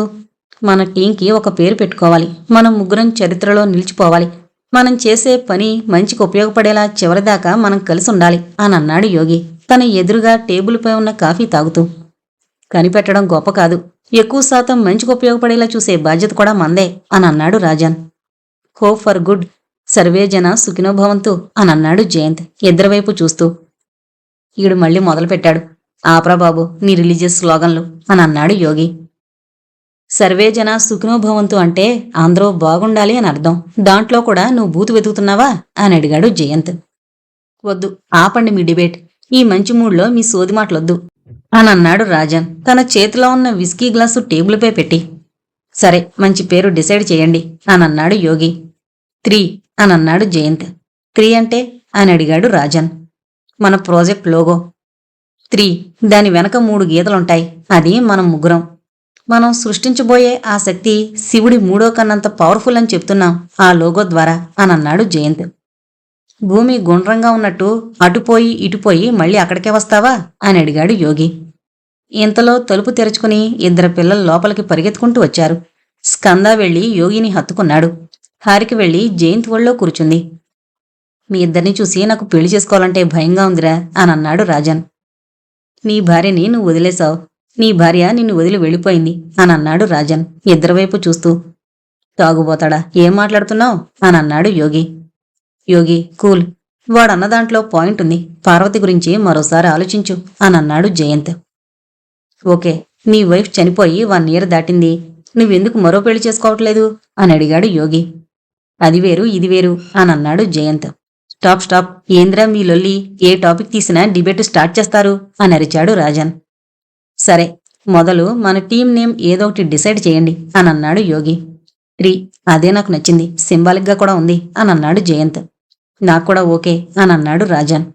మన టీంకి ఒక పేరు పెట్టుకోవాలి, మనం ముగ్గురం చరిత్రలో నిలిచిపోవాలి, మనం చేసే పని మంచికి ఉపయోగపడేలా చివరిదాకా మనం కలిసి ఉండాలి అని అన్నాడు యోగి తన ఎదురుగా టేబుల్పై ఉన్న కాఫీ తాగుతూ. కనిపెట్టడం గొప్ప కాదు, ఎక్కువ శాతం మంచికి ఉపయోగపడేలా చూసే బాధ్యత కూడా మందే అని అన్నాడు Rajan. Hope for good, survey జన సుఖినోభవంతు అని అన్నాడు జయంత్ ఇద్దరివైపు చూస్తూ. ఈడు మళ్ళీ మొదలుపెట్టాడు, ఆప్రా బాబు నీ రిలీజియస్ స్లోగన్లు అని అన్నాడు యోగి. సర్వే జన సుఖినోభవంతు అంటే అందరూ బాగుండాలి అని అర్థం. దాంట్లో కూడా నువ్వు బూతు వెతుకుతున్నావా అని అడిగాడు జయంత్. వద్దు, ఆపండి మీ డిబేట్. ఈ మంచి మూడ్లో మీ సోది మాటలొద్దు అని అన్నాడు రాజన్ తన చేతిలో ఉన్న విస్కీ గ్లాసు టేబుల్పై పెట్టి. సరే, మంచి పేరు డిసైడ్ చేయండి అని అన్నాడు యోగి. 3 అని అన్నాడు జయంత్. 3 అంటే అని అడిగాడు రాజన్. మన ప్రాజెక్ట్ లోగో. 3 దాని వెనక 3 గీతలుంటాయి. అది మనం ముగ్గురం. మనం సృష్టించబోయే ఆ శక్తి శివుడి 3వ కన్నంత పవర్ఫుల్ అని చెప్తున్నాం ఆ లోగో ద్వారా అని అన్నాడు జయంత్. భూమి గుండ్రంగా ఉన్నట్టు అటుపోయి ఇటుపోయి మళ్ళీ అక్కడికే వస్తావా అని అడిగాడు యోగి. ఇంతలో తలుపు తెరుచుకుని 2 పిల్లలు లోపలికి పరిగెత్తుకుంటూ వచ్చారు. స్కంద వెళ్లి యోగిని హత్తుకున్నాడు. హారిక వెళ్లి జయంత్ ఒళ్ళో కూర్చుంది. మీ ఇద్దరిని చూసి నాకు పెళ్లి చేసుకోవాలంటే భయంగా ఉందిరా అని అన్నాడు రాజన్. నీ భార్యని నువ్వు వదిలేశావు, నీ భార్య నిన్ను వదిలి వెళ్ళిపోయింది అని అన్నాడు రాజన్ ఇద్దరివైపు చూస్తూ. తాగుబోతాడా, ఏం మాట్లాడుతున్నావు అని అన్నాడు యోగి. యోగి కూల్, వాడన్న దాంట్లో పాయింట్ ఉంది. పార్వతి గురించి మరోసారి ఆలోచించు అని అన్నాడు జయంత్. ఓకే, నీ వైఫ్ చనిపోయి 1 year దాటింది, నువ్వెందుకు మరో పెళ్లి చేసుకోవట్లేదు అని అడిగాడు యోగి. అది వేరు ఇది వేరు అని అన్నాడు జయంత్. స్టాప్, ఏంద్రా మీ లొల్లి, ఏ టాపిక్ తీసినా డిబేట్ స్టార్ట్ చేస్తారు అని అరిచాడు రాజన్. సరే, మొదలు మన టీం నేమ్ ఏదో ఒకటి డిసైడ్ చేయండి అని అన్నాడు యోగి. 3 అదే నాకు నచ్చింది, సింబాలిక్గా కూడా ఉంది అని అన్నాడు జయంత్. నాకు కూడా ఓకే అని అన్నాడు రాజన్.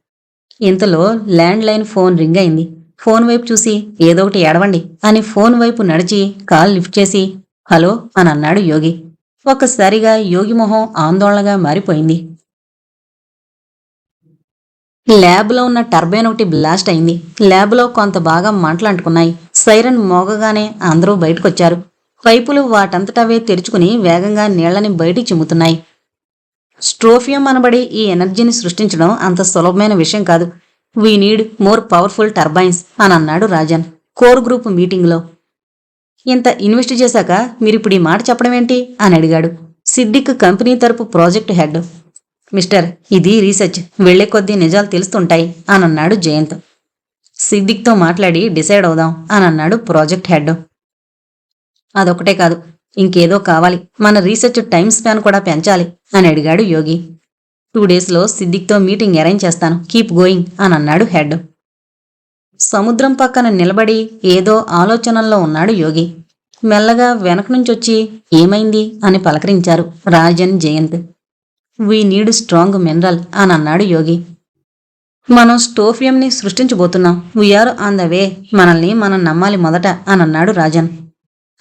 ఇంతలో ల్యాండ్ లైన్ ఫోన్ రింగ్ అయింది. ఫోన్ వైపు చూసి ఏదో ఒకటి ఏడవండి అని ఫోన్ వైపు నడిచి కాల్ లిఫ్ట్ చేసి హలో అని అన్నాడు యోగి. ఒక్కసారిగా యోగి మొహం ఆందోళనగా మారిపోయింది. ల్యాబ్లో ఉన్న టర్బైన్ ఒకటి బ్లాస్ట్ అయింది. ల్యాబ్లో కొంత భాగం మంటలు అంటుకున్నాయి. సైరన్ మోగగానే అందరూ బయటకొచ్చారు. పైపులు వాటంతటవే తెరుచుకుని వేగంగా నీళ్లని బయటికి చిమ్ముతున్నాయి. స్ట్రోఫియం అనబడి ఈ ఎనర్జీని సృష్టించడం అంత సులభమైన విషయం కాదు. We need more powerful turbines అని అన్నాడు రాజన్ కోర్ గ్రూప్ మీటింగ్లో. ఇంత ఇన్వెస్ట్ చేశాక మీరిప్పుడు ఈ మాట చెప్పడం ఏంటి అని అడిగాడు సిద్దిక్ కంపెనీ తరపు ప్రాజెక్ట్ హెడ్. మిస్టర్, ఇది రీసెర్చ్, వెళ్లే కొద్దీ నిజాలు తెలుస్తుంటాయి అని అన్నాడు జయంత్. సిద్దిక్తో మాట్లాడి డిసైడ్ అవుదాం అని అన్నాడు ప్రాజెక్ట్ హెడ్. అదొకటే కాదు, ఇంకేదో కావాలి. మన రీసెర్చ్ టైం స్పాన్ కూడా పెంచాలి అని అడిగాడు యోగి. 2 daysలో సిద్దిక్తో మీటింగ్ అరేంజ్ చేస్తాను, కీప్ గోయింగ్ అని అన్నాడు హెడ్. సముద్రం పక్కన నిలబడి ఏదో ఆలోచనల్లో ఉన్నాడు యోగి. మెల్లగా వెనక నుంచొచ్చి ఏమైంది అని పలకరించారు Rajan, Jayant. We need strong mineral అని అన్నాడు యోగి. మనం స్టోఫియంని సృష్టించబోతున్నాం. వీఆర్ ఆన్ ద వే, మనల్ని మనం నమ్మాలి మొదట అని అన్నాడు రాజన్.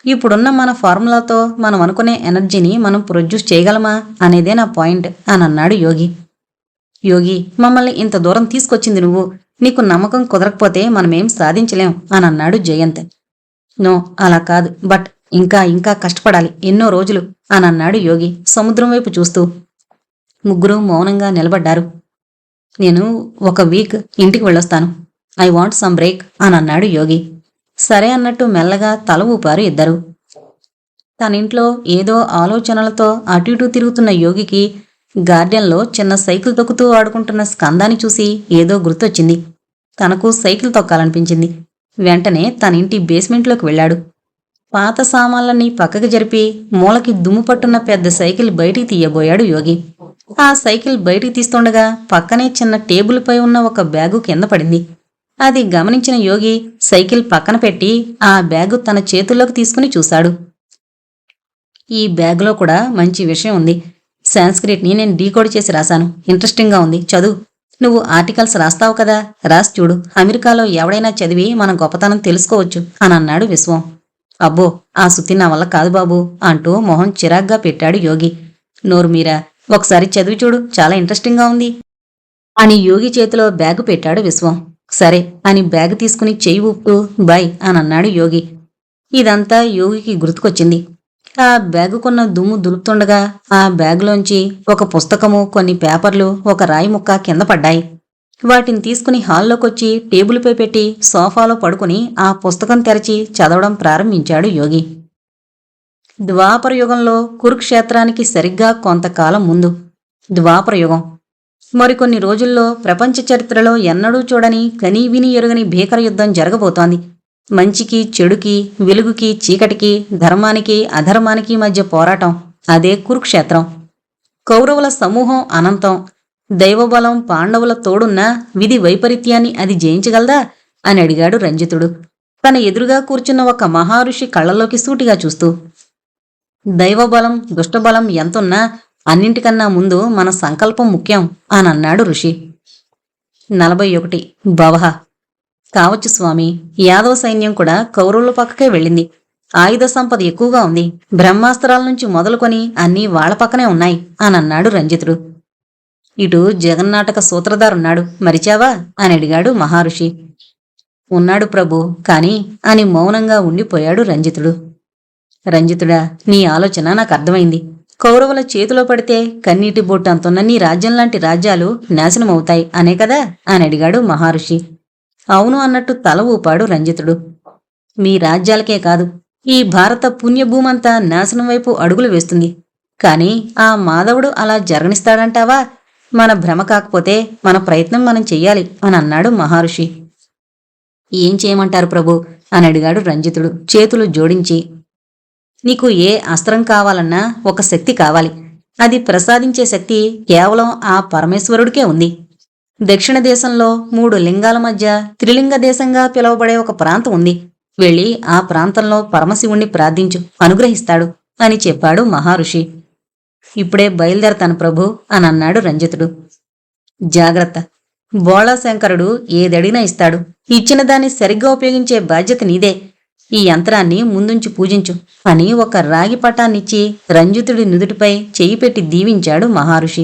ఇప్పుడున్న మన ఫార్ములాతో మనం అనుకునే ఎనర్జీని మనం ప్రొడ్యూస్ చేయగలమా అనేదే నా పాయింట్ అని అన్నాడు యోగి. యోగి, మమ్మల్ని ఇంత దూరం తీసుకొచ్చింది నువ్వు. నీకు నమ్మకం కుదరకపోతే మనమేం సాధించలేం అని అన్నాడు జయంత్. నో, అలా కాదు, బట్ ఇంకా ఇంకా కష్టపడాలి, ఎన్నో రోజులు అని అన్నాడు యోగి సముద్రం వైపు చూస్తూ. ముగ్గురు మౌనంగా నిలబడ్డారు. నేను ఒక వీక్ ఇంటికి వెళ్ళొస్తాను. ఐ వాంట్ సమ్ బ్రేక్ అని అన్నాడు యోగి. సరే అన్నట్టు మెల్లగా తల ఊపారు ఇద్దరు. తనింట్లో ఏదో ఆలోచనలతో అటు ఇటు తిరుగుతున్న యోగికి గార్డెన్లో చిన్న సైకిల్ తొక్కుతూ ఆడుకుంటున్న స్కందాన్ని చూసి ఏదో గుర్తొచ్చింది. తనకు సైకిల్ తొక్కాలనిపించింది. వెంటనే తనింటి బేస్మెంట్లోకి వెళ్ళాడు. పాత సామాన్లన్నీ పక్కకి జరిపి మూలకి దుమ్ము పట్టున్న పెద్ద సైకిల్ బయటికి తీయబోయాడు యోగి. ఆ సైకిల్ బయటికి తీస్తుండగా పక్కనే చిన్న టేబుల్పై ఉన్న ఒక బ్యాగు కింద పడింది. అది గమనించిన యోగి సైకిల్ పక్కన పెట్టి ఆ బ్యాగు తన చేతుల్లోకి తీసుకుని చూశాడు. ఈ బ్యాగులో కూడా మంచి విషయం ఉంది. సాంస్క్రిట్ని నేను డీకోడ్ చేసి రాశాను. ఇంట్రెస్టింగ్గా ఉంది, చదువు. నువ్వు ఆర్టికల్స్ రాస్తావు కదా, రాసి చూడు. అమెరికాలో ఎవడైనా చదివి మన గొప్పతనం తెలుసుకోవచ్చు అని అన్నాడు విశ్వం. అబ్బో, ఆ సుత్తి నా వల్ల కాదు బాబు అంటూ మొహం చిరాగ్గా పెట్టాడు యోగి. నోరు మీరా, ఒకసారి చదివి చూడు, చాలా ఇంట్రెస్టింగ్గా ఉంది అని యోగి చేతిలో బ్యాగు పెట్టాడు విశ్వం. సరే అని బ్యాగు తీసుకుని చెయ్యి ఊపుతూ బాయ్ అని అన్నాడు యోగి. ఇదంతా యోగికి గుర్తుకొచ్చింది. ఆ బ్యాగుకున్న దుమ్ము దులుపుతుండగా ఆ బ్యాగులోంచి ఒక పుస్తకము, కొన్ని పేపర్లు, ఒక రాయి ముక్క కింద పడ్డాయి. వాటిని తీసుకుని హాల్లోకొచ్చి టేబుల్పై పెట్టి సోఫాలో పడుకుని ఆ పుస్తకం తెరచి చదవడం ప్రారంభించాడు యోగి. ద్వాపరయుగంలో కురుక్షేత్రానికి సరిగ్గా కొంతకాలం ముందు. ద్వాపరయుగం. మరికొన్ని రోజుల్లో ప్రపంచ చరిత్రలో ఎన్నడూ చూడని, కనీవిని ఎరుగని భీకర యుద్ధం జరగబోతోంది. మంచికి చెడుకి, వెలుగుకి చీకటికి, ధర్మానికి అధర్మానికి మధ్య పోరాటం. అదే కురుక్షేత్రం. కౌరవుల సమూహం అనంతం. దైవబలం పాండవుల తోడున్న విధి వైపరీత్యాన్ని అది జయించగలదా అని అడిగాడు రంజితుడు తన ఎదురుగా కూర్చున్న ఒక మహారుషి కళ్ళలోకి సూటిగా చూస్తూ. దైవబలం దుష్టబలం ఎంతున్నా అన్నింటికన్నా ముందు మన సంకల్పం ముఖ్యం అని అన్నాడు ఋషి. 41 భవః. కావచ్చు స్వామి. యాదవ సైన్యం కూడా కౌరవుల పక్కకే వెళ్ళింది. ఆయుధ సంపద ఎక్కువగా ఉంది. బ్రహ్మాస్త్రాల నుంచి మొదలుకొని అన్నీ వాళ్ల పక్కనే ఉన్నాయి అని అన్నాడు రంజితుడు. ఇటు జగన్నాటక సూత్రధారున్నాడు, మరిచావా అని అడిగాడు మహారుషి. ఉన్నాడు ప్రభు, కాని అని మౌనంగా ఉండిపోయాడు రంజితుడు. రంజితుడా, నీ ఆలోచన నాకు అర్థమైంది. కౌరవుల చేతిలో పడితే కన్నీటి బొట్టు అంతున్న నీ రాజ్యంలాంటి రాజ్యాలు నాశనమవుతాయి అనే కదా అని అడిగాడు మహారుషి. అవును అన్నట్టు తల ఊపాడు రంజితుడు. మీ రాజ్యాలకే కాదు, ఈ భారత పుణ్యభూమంతా నాశనం వైపు అడుగులు వేస్తుంది. కాని ఆ మాధవుడు అలా జరగనిస్తాడంటావా? మన భ్రమ కాకపోతే మన ప్రయత్నం మనం చెయ్యాలి అని అన్నాడు మహారుషి. ఏం చేయమంటారు ప్రభు అని అడిగాడు రంజితుడు చేతులు జోడించి. నీకు ఏ అస్త్రం కావాలన్నా ఒక శక్తి కావాలి. అది ప్రసాదించే శక్తి కేవలం ఆ పరమేశ్వరుడికే ఉంది. దక్షిణ దేశంలో 3 లింగాల మధ్య త్రిలింగ దేశంగా పిలువబడే ఒక ప్రాంతం ఉంది. వెళ్ళి ఆ ప్రాంతంలో పరమశివుణ్ణి ప్రార్థించు, అనుగ్రహిస్తాడు అని చెప్పాడు మహారుషి. ఇప్పుడే బయలుదేరతాను ప్రభు అని అన్నాడు రంజితుడు. జాగ్రత్త, బోళాశంకరుడు ఏదడిగినా ఇస్తాడు. ఇచ్చిన దాన్ని సరిగ్గా ఉపయోగించే బాధ్యత నీదే. ఈ యంత్రాన్ని ముందుంచి పూజించు అని ఒక రాగి పటాన్నిచ్చి రంజితుడి నుదుటిపై చెయ్యి పెట్టి దీవించాడు మహారుషి.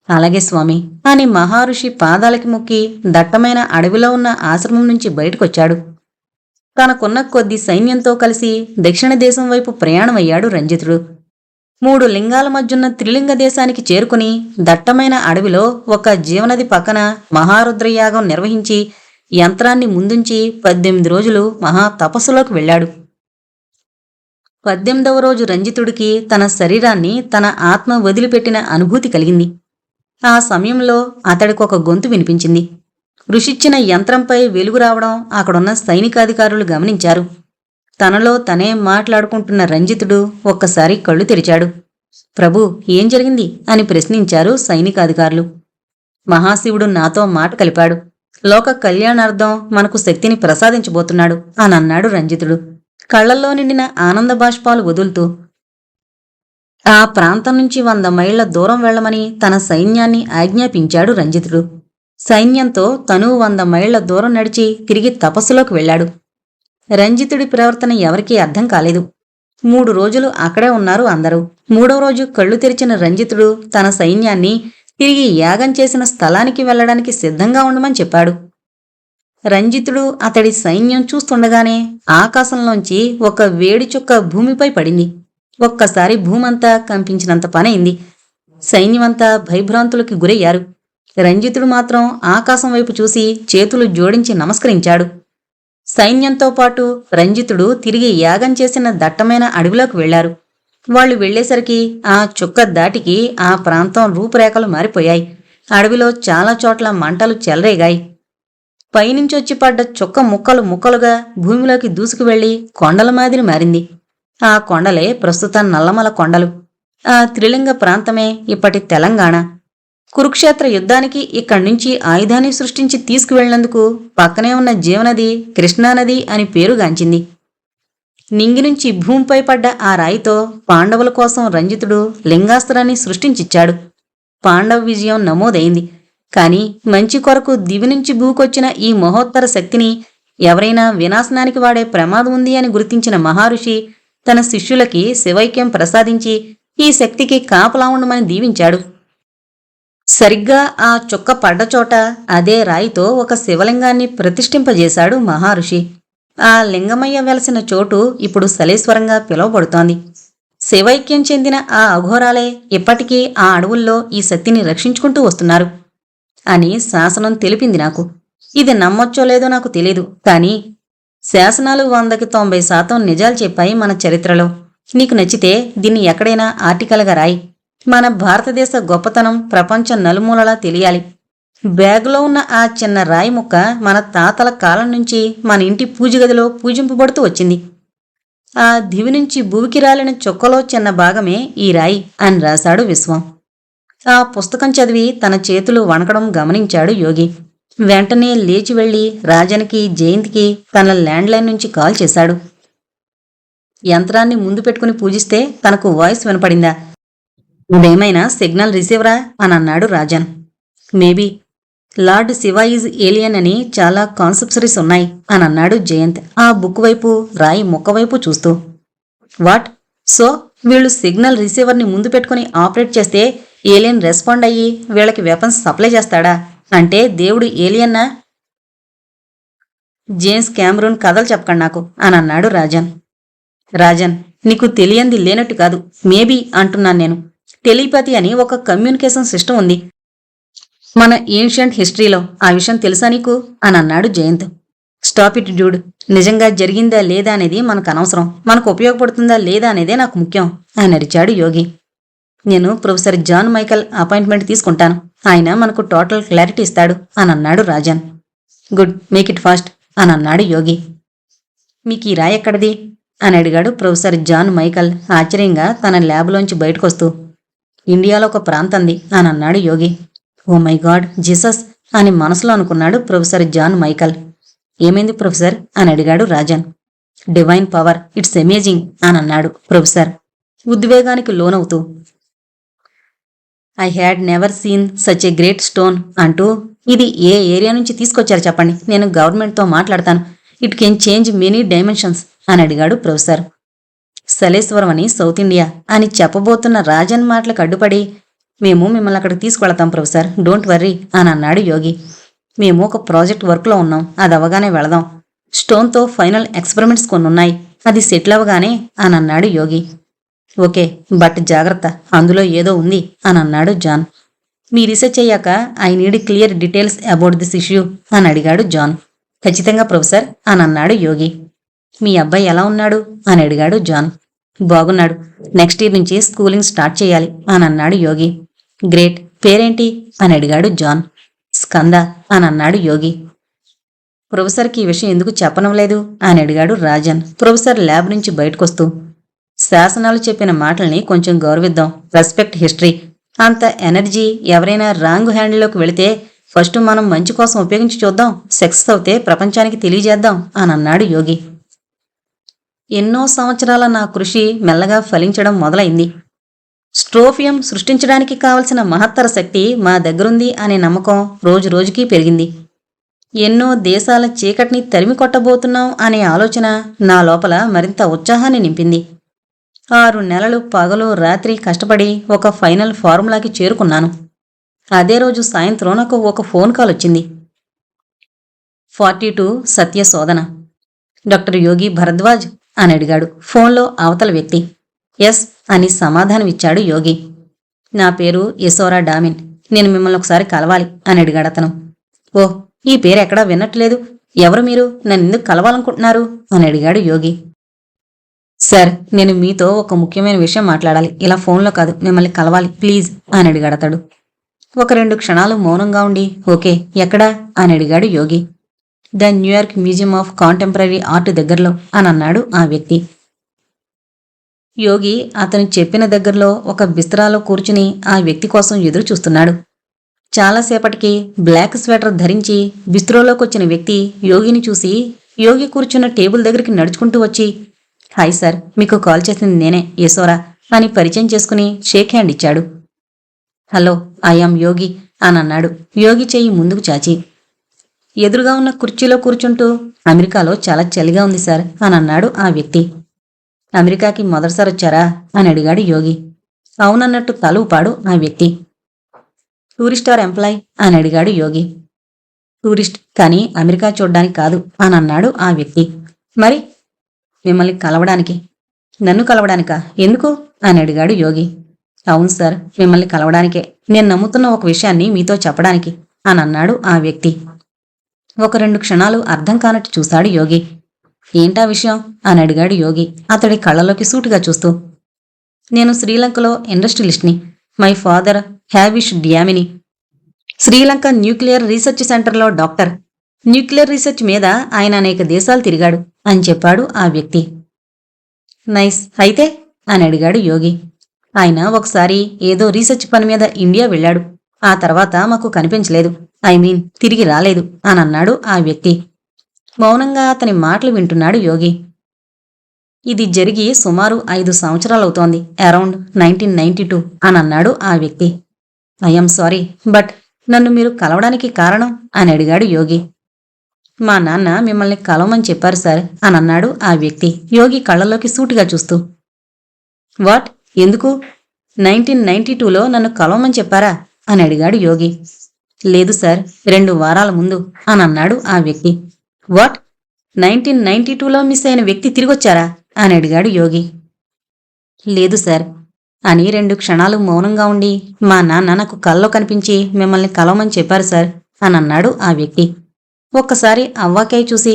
అలాగే స్వామి అని మహారుషి పాదాలకి మొక్కి దట్టమైన అడవిలో ఉన్న ఆశ్రమం నుంచి బయటకొచ్చాడు. తనకున్న కొద్ది సైన్యంతో కలిసి దక్షిణ దేశం వైపు ప్రయాణమయ్యాడు రంజితుడు. 3 లింగాల మధ్యున్న త్రిలింగ దేశానికి చేరుకుని దట్టమైన అడవిలో ఒక జీవనది పక్కన మహారుద్రయాగం నిర్వహించి యంత్రాన్ని ముందుంచి 18 రోజులు మహా తపస్సులోకి వెళ్ళాడు. 18వ రోజు రంజితుడికి తన శరీరాన్ని తన ఆత్మ వదిలిపెట్టిన అనుభూతి కలిగింది. ఆ సమయంలో అతడికొక గొంతు వినిపించింది. ఋషిచ్చిన యంత్రంపై వెలుగు రావడం అక్కడున్న సైనికాధికారులు గమనించారు. తనలో తనే మాట్లాడుకుంటున్న రంజితుడు ఒక్కసారి కళ్ళు తెరిచాడు. ప్రభు, ఏం జరిగింది అని ప్రశ్నించారు సైనికాధికారులు. మహాశివుడు నాతో మాట కలిపాడు. లోక కళ్యాణార్థం మనకు శక్తిని ప్రసాదించబోతున్నాడు అని అన్నాడు రంజితుడు కళ్లల్లో నిండిన ఆనంద బాష్పాలు వదులుతూ. ఆ ప్రాంతం నుంచి 100 మైళ్ల దూరం వెళ్లమని తన సైన్యాన్ని ఆజ్ఞాపించాడు రంజితుడు. సైన్యంతో తను 100 మైళ్ల దూరం నడిచి తిరిగి తపస్సులోకి వెళ్ళాడు. రంజితుడి ప్రవర్తన ఎవరికీ అర్థం కాలేదు. 3 రోజులు అక్కడే ఉన్నారు అందరూ. 3వ రోజు కళ్ళు తెరిచిన రంజితుడు తన సైన్యాన్ని తిరిగి యాగం చేసిన స్థలానికి వెళ్లడానికి సిద్ధంగా ఉండమని చెప్పాడు. రంజితుడు అతడి సైన్యం చూస్తుండగానే ఆకాశంలోంచి ఒక వేడి చుక్క భూమిపై పడింది. ఒక్కసారి భూమంతా కంపించినంత పనైంది. సైన్యమంతా భయభ్రాంతులకి గురయ్యారు. రంజితుడు మాత్రం ఆకాశం వైపు చూసి చేతులు జోడించి నమస్కరించాడు. సైన్యంతో పాటు రంజితుడు తిరిగి యాగం చేసిన దట్టమైన అడవిలోకి వెళ్లారు. వాళ్లు వెళ్లేసరికి ఆ చుక్క దాటికి ఆ ప్రాంతం రూపురేఖలు మారిపోయాయి. అడవిలో చాలా చోట్ల మంటలు చెలరేగాయి. పైనుంచొచ్చి పడ్డ చుక్క ముక్కలు ముక్కలుగా భూమిలోకి దూసుకువెళ్లి కొండల మాదిరి మారింది. ఆ కొండలే ప్రస్తుతం నల్లమల కొండలు. ఆ త్రిలింగ ప్రాంతమే ఇప్పటి తెలంగాణ. కురుక్షేత్ర యుద్ధానికి ఇక్కడ్నుంచి ఆయుధాన్ని సృష్టించి తీసుకువెళ్లినందుకు పక్కనే ఉన్న జీవనది కృష్ణానది అని పేరుగాంచింది. నింగినుంచి భూమిపై పడ్డ ఆ రాయితో పాండవుల కోసం రంజితుడు లింగాస్త్రాన్ని సృష్టించిచ్చాడు. పాండవ విజయం నమోదైంది. కాని మంచి కొరకు దివి నుంచి భూకొచ్చిన ఈ మహోత్తర శక్తిని ఎవరైనా వినాశనానికి వాడే ప్రమాదం ఉంది అని గుర్తించిన మహర్షి తన శిష్యులకి శివైక్యం ప్రసాదించి ఈ శక్తికి కాపలా ఉండమని దీవించాడు. సరిగ్గా ఆ చుక్క పడ్డచోట అదే రాయితో ఒక శివలింగాన్ని ప్రతిష్ఠింపజేశాడు మహర్షి. ఆ లింగమయ్య వెలసిన చోటు ఇప్పుడు సలేశ్వరంగా పిలువబడుతోంది. శివైక్యం చెందిన ఆ అఘోరాలే ఇప్పటికీ ఆ అడవుల్లో ఈ శక్తిని రక్షించుకుంటూ వస్తున్నారు అని శాసనం తెలిపింది నాకు. ఇది నమ్మొచ్చో లేదో నాకు తెలీదు, కానీ శాసనాలు 100కి 90% నిజాలు చెప్పాయి మన చరిత్రలో. నీకు నచ్చితే దీన్ని ఎక్కడైనా ఆర్టికల్గా రాయి. మన భారతదేశ గొప్పతనం ప్రపంచం నలుమూలలా తెలియాలి. బ్యాగులో ఉన్న ఆ చిన్న రాయి ముక్క మన తాతల కాలం నుంచి మన ఇంటి పూజగదిలో పూజింపబడుతూ వచ్చింది. ఆ దివి నుంచి భూమికి రాలిన చుక్కలో చిన్న భాగమే ఈ రాయి అని రాశాడు విశ్వం. ఆ పుస్తకం చదివి తన చేతులు వణకడం గమనించాడు యోగి. వెంటనే లేచి వెళ్లి రాజన్కి జయంత్కి తన ల్యాండ్లైన్ నుంచి కాల్ చేశాడు. యంత్రాన్ని ముందు పెట్టుకుని పూజిస్తే తనకు వాయిస్ వినపడిందా? అదేమైనా సిగ్నల్ రిసీవరా అని అన్నాడు Rajan. Maybe. Lord Shiva is alien అని చాలా కాన్సెప్సరీస్ ఉన్నాయి అని అన్నాడు జయంత్ ఆ బుక్ వైపు రాయి ముక్క వైపు చూస్తూ. వాట్? సో వీళ్ళు సిగ్నల్ రిసీవర్ని ముందు పెట్టుకుని ఆపరేట్ చేస్తే ఏలియన్ రెస్పాండ్ అయ్యి వీళ్ళకి వెపన్స్ సప్లై చేస్తాడా? అంటే దేవుడు ఏలియన్నా? జేమ్స్ క్యామరూన్ కథలు చెప్పకండి నాకు అని అన్నాడు రాజన్. రాజన్, నీకు తెలియంది లేనట్టు కాదు, మేబీ అంటున్నాను నేను. టెలిపతి అని ఒక కమ్యూనికేషన్ సిస్టమ్ ఉంది మన ఏన్షియంట్ హిస్టరీలో. ఆ విషయం తెలుసా నీకు అని అన్నాడు జయంత్. Stop it dude. నిజంగా జరిగిందా లేదా అనేది మనకు అనవసరం. మనకు ఉపయోగపడుతుందా లేదా అనేదే నాకు ముఖ్యం అని అరిచాడు యోగి. నేను ప్రొఫెసర్ జాన్ మైకల్ అపాయింట్మెంట్ తీసుకుంటాను. ఆయన మనకు టోటల్ క్లారిటీ ఇస్తాడు అని అన్నాడు Rajan. Good, make it fast అని అన్నాడు యోగి. మీకు ఈ రాయి ఎక్కడిది అని అడిగాడు ప్రొఫెసర్ జాన్ మైకల్ ఆశ్చర్యంగా తన ల్యాబ్లోంచి బయటకొస్తూ. ఇండియాలో ఒక ప్రాంతంది అని అన్నాడు Yogi. Oh my god, Jesus అని మనసులో అనుకున్నాడు ప్రొఫెసర్ జాన్ మైకల్. ఏమైంది ప్రొఫెసర్ అని అడిగాడు Rajan. Divine power, it's amazing అని అన్నాడు ప్రొఫెసర్ ఉద్వేగానికి లోనవుతూ. I had never seen such a great stone అంటూ. ఇది ఏ ఏరియా నుంచి తీసుకొచ్చారు చెప్పండి, నేను గవర్నమెంట్తో మాట్లాడతాను. It can change many dimensions అని అడిగాడు ప్రొఫెసర్. సలేశ్వరం అని సౌత్ ఇండియా అని చెప్పబోతున్న రాజన్ మాటలకు అడ్డుపడి, మేము మిమ్మల్ని అక్కడికి తీసుకువెళతాం ప్రొఫెసర్, డోంట్ వర్రీ అని అన్నాడు యోగి. మేము ఒక ప్రాజెక్ట్ వర్క్లో ఉన్నాం, అది అవగానే వెళదాం. స్టోన్తో ఫైనల్ ఎక్స్పెరిమెంట్స్ కొన్ని ఉన్నాయి, అది సెటిల్ అవగానే అని అన్నాడు యోగి. ఓకే, బట్ జాగ్రత్త, అందులో ఏదో ఉంది అని అన్నాడు జాన్. మీ రీసెర్చ్ అయ్యాక I need clear details about this issue అని అడిగాడు జాన్. ఖచ్చితంగా ప్రొఫెసర్ అని అన్నాడు యోగి. మీ అబ్బాయి ఎలా ఉన్నాడు అని అడిగాడు జాన్. బాగున్నాడు, నెక్స్ట్ ఇయర్ నుంచి స్కూలింగ్ స్టార్ట్ చేయాలి అని అన్నాడు యోగి. గ్రేట్, పేరేంటి అని అడిగాడు జాన్. స్కంద అని అన్నాడు యోగి. ప్రొఫెసర్కి ఈ విషయం ఎందుకు చెప్పడం లేదు అని అడిగాడు రాజన్ ప్రొఫెసర్ ల్యాబ్ నుంచి బయటకొస్తూ. శాసనాలు చెప్పిన మాటల్ని కొంచెం గౌరవిద్దాం, రెస్పెక్ట్ హిస్టరీ. అంత ఎనర్జీ ఎవరైనా రాంగ్ హ్యాండ్లోకి వెళితే ఫస్ట్ మనం మంచి కోసం ఉపయోగించి చూద్దాం, సక్సెస్ అవుతే ప్రపంచానికి తెలియజేద్దాం అని అన్నాడు యోగి. ఎన్నో సంవత్సరాల నా కృషి మెల్లగా ఫలించడం మొదలైంది. స్ట్రోఫియం సృష్టించడానికి కావలసిన మహత్తర శక్తి మా దగ్గరుంది అనే నమ్మకం రోజు రోజుకీ పెరిగింది. ఎన్నో దేశాల చీకటిని తరిమి కొట్టబోతున్నాం అనే ఆలోచన నా లోపల మరింత ఉత్సాహాన్ని నింపింది. 6 నెలలు పగలు రాత్రి కష్టపడి ఒక ఫైనల్ ఫార్ములాకి చేరుకున్నాను. అదే రోజు సాయంత్రం నాకు ఒక ఫోన్ కాల్ వచ్చింది. 42 సత్యశోధన. డాక్టర్ యోగి భరద్వాజ్ అని అడిగాడు ఫోన్లో అవతల వ్యక్తి. ఎస్ అని సమాధానమిచ్చాడు యోగి. నా పేరు యశోరా డామిన్. నేను మిమ్మల్ని ఒకసారి కలవాలి అని అడిగాడు అతను. ఓహ్, ఈ పేరు ఎక్కడా విన్నట్లేదు. ఎవరు మీరు? నన్ను ఎందుకు కలవాలనుకుంటున్నారు అని అడిగాడు యోగి. సార్, నేను మీతో ఒక ముఖ్యమైన విషయం మాట్లాడాలి. ఇలా ఫోన్లో కాదు, మిమ్మల్ని కలవాలి ప్లీజ్ అని అడిగాడు అతడు. ఒక 2 క్షణాలు మౌనంగా ఉండి ఓకే, ఎక్కడా అని అడిగాడు Yogi. The New York museum of contemporary art దగ్గరలో అని అన్నాడు ఆ వ్యక్తి. యోగి అతను చెప్పిన దగ్గరలో ఒక బిస్తరాలో కూర్చుని ఆ వ్యక్తి కోసం ఎదురు చూస్తున్నాడు. చాలాసేపటికి బ్లాక్ స్వెటర్ ధరించి బిస్త్రోలోకొచ్చిన వ్యక్తి యోగిని చూసి యోగి కూర్చున్న టేబుల్ దగ్గరికి నడుచుకుంటూ వచ్చి, హాయ్ సార్, మీకు కాల్ చేసింది నేనే, యశోరా అని పరిచయం చేసుకుని షేక్ హ్యాండ్ ఇచ్చాడు. హలో, ఐఆమ్ యోగి అని అన్నాడు యోగి చెయ్యి ముందుకు చాచి. ఎదురుగా ఉన్న కుర్చీలో కూర్చుంటూ, అమెరికాలో చాలా చలిగా ఉంది సార్ అని అన్నాడు ఆ వ్యక్తి. అమెరికాకి మొదటిసారి వచ్చారా అని అడిగాడు యోగి. అవునన్నట్టు తల ఊపాడు ఆ వ్యక్తి. టూరిస్ట్ ఆర్ ఎంప్లాయ్ అని అడిగాడు యోగి. టూరిస్ట్, కానీ అమెరికా చూడ్డానికి కాదు అని అన్నాడు ఆ వ్యక్తి. మరి? మిమ్మల్ని కలవడానికి. నన్ను కలవడానికా? ఎందుకు అని అడిగాడు యోగి. అవును సార్, మిమ్మల్ని కలవడానికే. నేను నమ్ముతున్న ఒక విషయాన్ని మీతో చెప్పడానికి అని అన్నాడు ఆ వ్యక్తి. ఒక 2 క్షణాలు అర్థం కానట్టు చూశాడు యోగి. ఏంటా విషయం అని అడిగాడు యోగి అతడి కళ్ళలోకి సూటిగా చూస్తూ. నేను శ్రీలంకలో ఇండస్ట్రియలిస్ట్ని. మై ఫాదర్ హ్యావిష్ డ్యామిని. శ్రీలంక న్యూక్లియర్ రీసెర్చ్ సెంటర్లో డాక్టర్. న్యూక్లియర్ రీసెర్చ్ మీద ఆయన అనేక దేశాలు తిరిగాడు అని చెప్పాడు ఆ వ్యక్తి. నైస్, అయితే అని అడిగాడు యోగి. ఆయన ఒకసారి ఏదో రీసెర్చ్ పని మీద ఇండియా వెళ్ళాడు. ఆ తర్వాత మాకు కనిపించలేదు. తిరిగి రాలేదు అని అన్నాడు ఆ వ్యక్తి. మౌనంగా అతని మాటలు వింటున్నాడు యోగి. ఇది జరిగి సుమారు 5 సంవత్సరాలవుతోంది, అరౌండ్ 1992 అని అన్నాడు ఆ వ్యక్తి. ఐఎమ్ సారీ, బట్ నన్ను మీరు కలవడానికి కారణం అని అడిగాడు యోగి. మా నాన్న మిమ్మల్ని కలవమని చెప్పారు సార్ అని అన్నాడు ఆ వ్యక్తి యోగి కళ్ళలోకి సూటిగా చూస్తూ. వాట్? ఎందుకు? 1992లో నన్ను కలవమని చెప్పారా అని అడిగాడు యోగి. లేదు సార్, 2 వారాల ముందు అని అన్నాడు ఆ వ్యక్తి. వాట్? 1992లో మిస్ అయిన వ్యక్తి తిరిగొచ్చారా అని అడిగాడు యోగి. లేదు సార్ అని 2 క్షణాలు మౌనంగా ఉండి, మా నాన్న నాకు కల్లో కనిపించి మిమ్మల్ని కలవమని చెప్పారు సార్ అని అన్నాడు ఆ వ్యక్తి. ఒక్కసారి అవ్వాకేయి చూసి,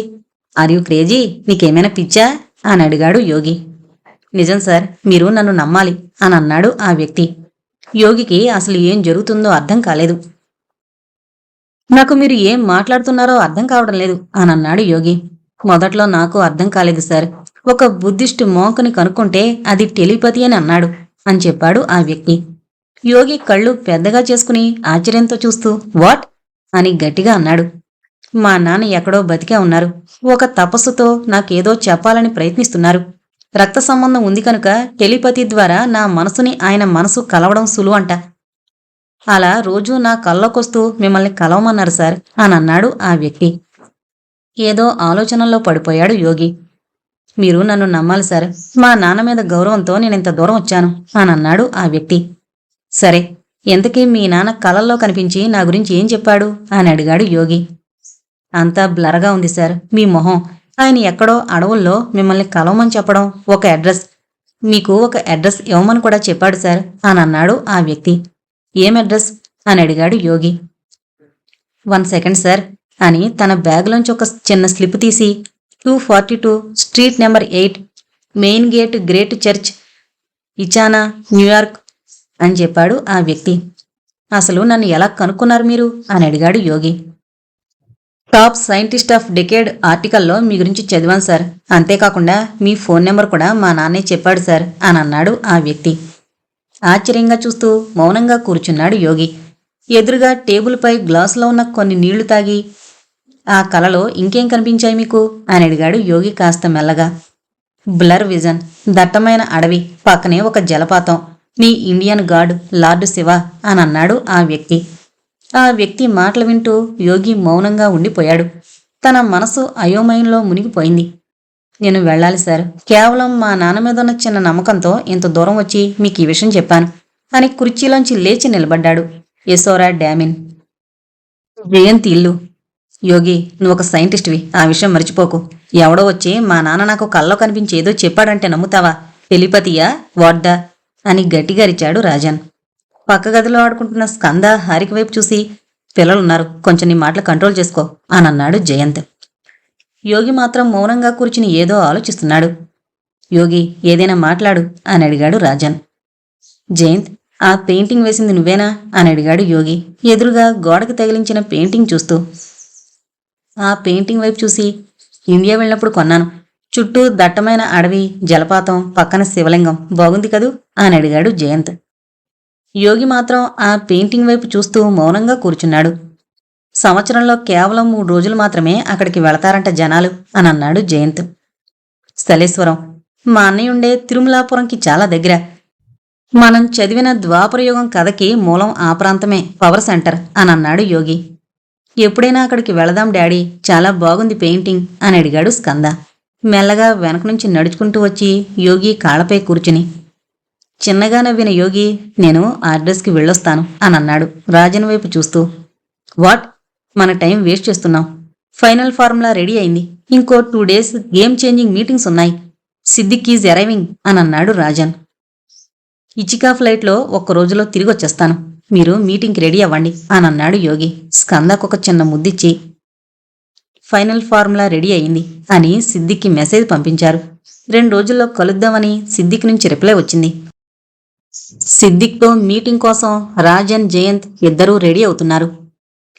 ఆర్ యూ క్రేజీ, నీకేమైనా పిచ్చా అని అడిగాడు యోగి. నిజం సార్, మీరు నన్ను నమ్మాలి అని అన్నాడు ఆ వ్యక్తి. యోగికి అసలు ఏం జరుగుతుందో అర్థం కాలేదు. నాకు మీరు ఏం మాట్లాడుతున్నారో అర్థం కావడం లేదు అని అన్నాడు యోగి. మొదట్లో నాకు అర్థం కాలేదు సార్. ఒక బుద్ధిస్ట్ మోంకుని కనుక్కుంటే అది టెలిపతి అని అన్నాడు అని చెప్పాడు ఆ వ్యక్తి. యోగి కళ్ళు పెద్దగా చేసుకుని ఆశ్చర్యంతో చూస్తూ వాట్ అని గట్టిగా అన్నాడు. మా నాన్న ఎక్కడో బతికే ఉన్నారు. ఒక తపస్సుతో నాకేదో చెప్పాలని ప్రయత్నిస్తున్నారు. రక్త సంబంధం ఉంది కనుక టెలిపతి ద్వారా నా మనసుని ఆయన మనసు కలవడం సులువంట. అలా రోజూ నా కల్లోకొస్తూ మిమ్మల్ని కలవమన్నారు సార్ అని అన్నాడు ఆ వ్యక్తి. ఏదో ఆలోచనల్లో పడిపోయాడు యోగి. మీరు నన్ను నమ్మాలి సార్, మా నాన్న మీద గౌరవంతో నేనింత దూరం వచ్చాను అని అన్నాడు ఆ వ్యక్తి. సరే, ఎంతకీ మీ నాన్న కలల్లో కనిపించి నా గురించి ఏం చెప్పాడు అని అడిగాడు యోగి. అంతా బ్లర్గా ఉంది సార్ మీ మొహం. ఆయన ఎక్కడో అడవుల్లో మిమ్మల్ని కలవమని చెప్పడం, ఒక అడ్రస్, మీకు ఒక అడ్రస్ ఇవ్వమని కూడా చెప్పాడు సార్ అని అన్నాడు ఆ వ్యక్తి. ఏం అడ్రస్ అని అడిగాడు యోగి. 1 సెకండ్ సార్ అని తన బ్యాగ్లోంచి ఒక చిన్న స్లిప్ తీసి 242 street number 8 main gate great church ఇచానా న్యూయార్క్ అని చెప్పాడు ఆ వ్యక్తి. అసలు నన్ను ఎలా కనుక్కున్నారు మీరు అని అడిగాడు యోగి. టాప్ సైంటిస్ట్ ఆఫ్ డెకేడ్ ఆర్టికల్లో మీ గురించి చదివాను సార్. అంతేకాకుండా మీ ఫోన్ నెంబర్ కూడా మా నాన్నే చెప్పాడు సార్ అని అన్నాడు ఆ వ్యక్తి. ఆశ్చర్యంగా చూస్తూ మౌనంగా కూర్చున్నాడు యోగి. ఎదురుగా టేబుల్పై గ్లాసులో ఉన్న కొన్ని నీళ్లు తాగి, ఆ కలలో ఇంకేం కనిపించాయి మీకు అని అడిగాడు యోగి కాస్త మెల్లగా. బ్లర్ విజన్, దట్టమైన అడవి, పక్కనే ఒక జలపాతం, మీ ఇండియన్ గాడ్ లార్డ్ శివ అని అన్నాడు ఆ వ్యక్తి. ఆ వ్యక్తి మాటలు వింటూ యోగి మౌనంగా ఉండిపోయాడు. తన మనసు అయోమయంలో మునిగిపోయింది. నేను వెళ్ళాలి సార్. కేవలం మా నాన్న మీద ఉన్న చిన్న నమ్మకంతో ఇంత దూరం వచ్చి మీకు ఈ విషయం చెప్పాను అని కుర్చీలోంచి లేచి నిలబడ్డాడు యశోరా డామిన్. జయంతి ఇల్లు. యోగి, నువ్వు ఒక సైంటిస్ట్వి, ఆ విషయం మర్చిపోకు. ఎవడో వచ్చి మా నాన్న నాకు కల్లో కనిపించి ఏదో చెప్పాడంటే నమ్ముతావా? టెలిపతియా వాడ్డా అని గట్టిగా అరిచాడు రాజన్. పక్క గదిలో ఆడుకుంటున్న స్కంద హారిక వైపు చూసి, పిల్లలున్నారు, కొంచెం నీ మాటలు కంట్రోల్ చేసుకో అని అన్నాడు జయంత్. యోగి మాత్రం మౌనంగా కూర్చుని ఏదో ఆలోచిస్తున్నాడు. యోగి, ఏదైనా మాట్లాడు అని అడిగాడు రాజన్. జయంత్, ఆ పెయింటింగ్ వేసింది నువ్వేనా అని అడిగాడు యోగి ఎదురుగా గోడకి తగిలించిన పెయింటింగ్ చూస్తూ. ఆ పెయింటింగ్ వైపు చూసి, ఇండియా వెళ్ళినప్పుడు కొన్నాను. చుట్టూ దట్టమైన అడవి, జలపాతం, పక్కన శివలింగం, బాగుంది కదూ అని అడిగాడు జయంత్. యోగి మాత్రం ఆ పెయింటింగ్ వైపు చూస్తూ మౌనంగా కూర్చున్నాడు. సంవత్సరంలో కేవలం 3 రోజులు మాత్రమే అక్కడికి వెళతారంట జనాలు అని అన్నాడు జయంత్. సలేశ్వరం, మా అన్నయ్య ఉండే తిరుమలాపురంకి చాలా దగ్గర. మనం చదివిన ద్వాపరయుగం కథకి మూలం ఆ ప్రాంతమే, పవర్ సెంటర్ అని అన్నాడు యోగి. ఎప్పుడైనా అక్కడికి వెళదాం డాడీ, చాలా బాగుంది పెయింటింగ్ అని అడిగాడు స్కంద మెల్లగా వెనక నుంచి నడుచుకుంటూ వచ్చి యోగి కాళ్లపై కూర్చుని. చిన్నగా నవ్విన యోగి, నేను అడ్రస్కి వెళ్ళొస్తాను అని అన్నాడు రాజన్ వైపు చూస్తూ. వాట్? మన టైం వేస్ట్ చేస్తున్నాం. ఫైనల్ ఫార్ములా రెడీ అయింది. ఇంకో 2 days గేమ్ చేంజింగ్ మీటింగ్స్ ఉన్నాయి. సిద్దిక్ ఈజ్ అరైవింగ్ అని అన్నాడు రాజన్. ఇచికా ఫ్లైట్లో 1 రోజులో తిరిగి వచ్చేస్తాను. మీరు మీటింగ్కి రెడీ అవ్వండి అని అన్నాడు యోగి స్కందకు ఒక చిన్న ముద్దిచ్చి. ఫైనల్ ఫార్ములా రెడీ అయింది అని సిద్దిక్కి మెసేజ్ పంపించారు. 2 రోజుల్లో కలుద్దామని సిద్దిక్ నుంచి రిప్లై వచ్చింది. సిద్దిక్తో మీటింగ్ కోసం రాజన్, జయంత్ ఇద్దరూ రెడీ అవుతున్నారు.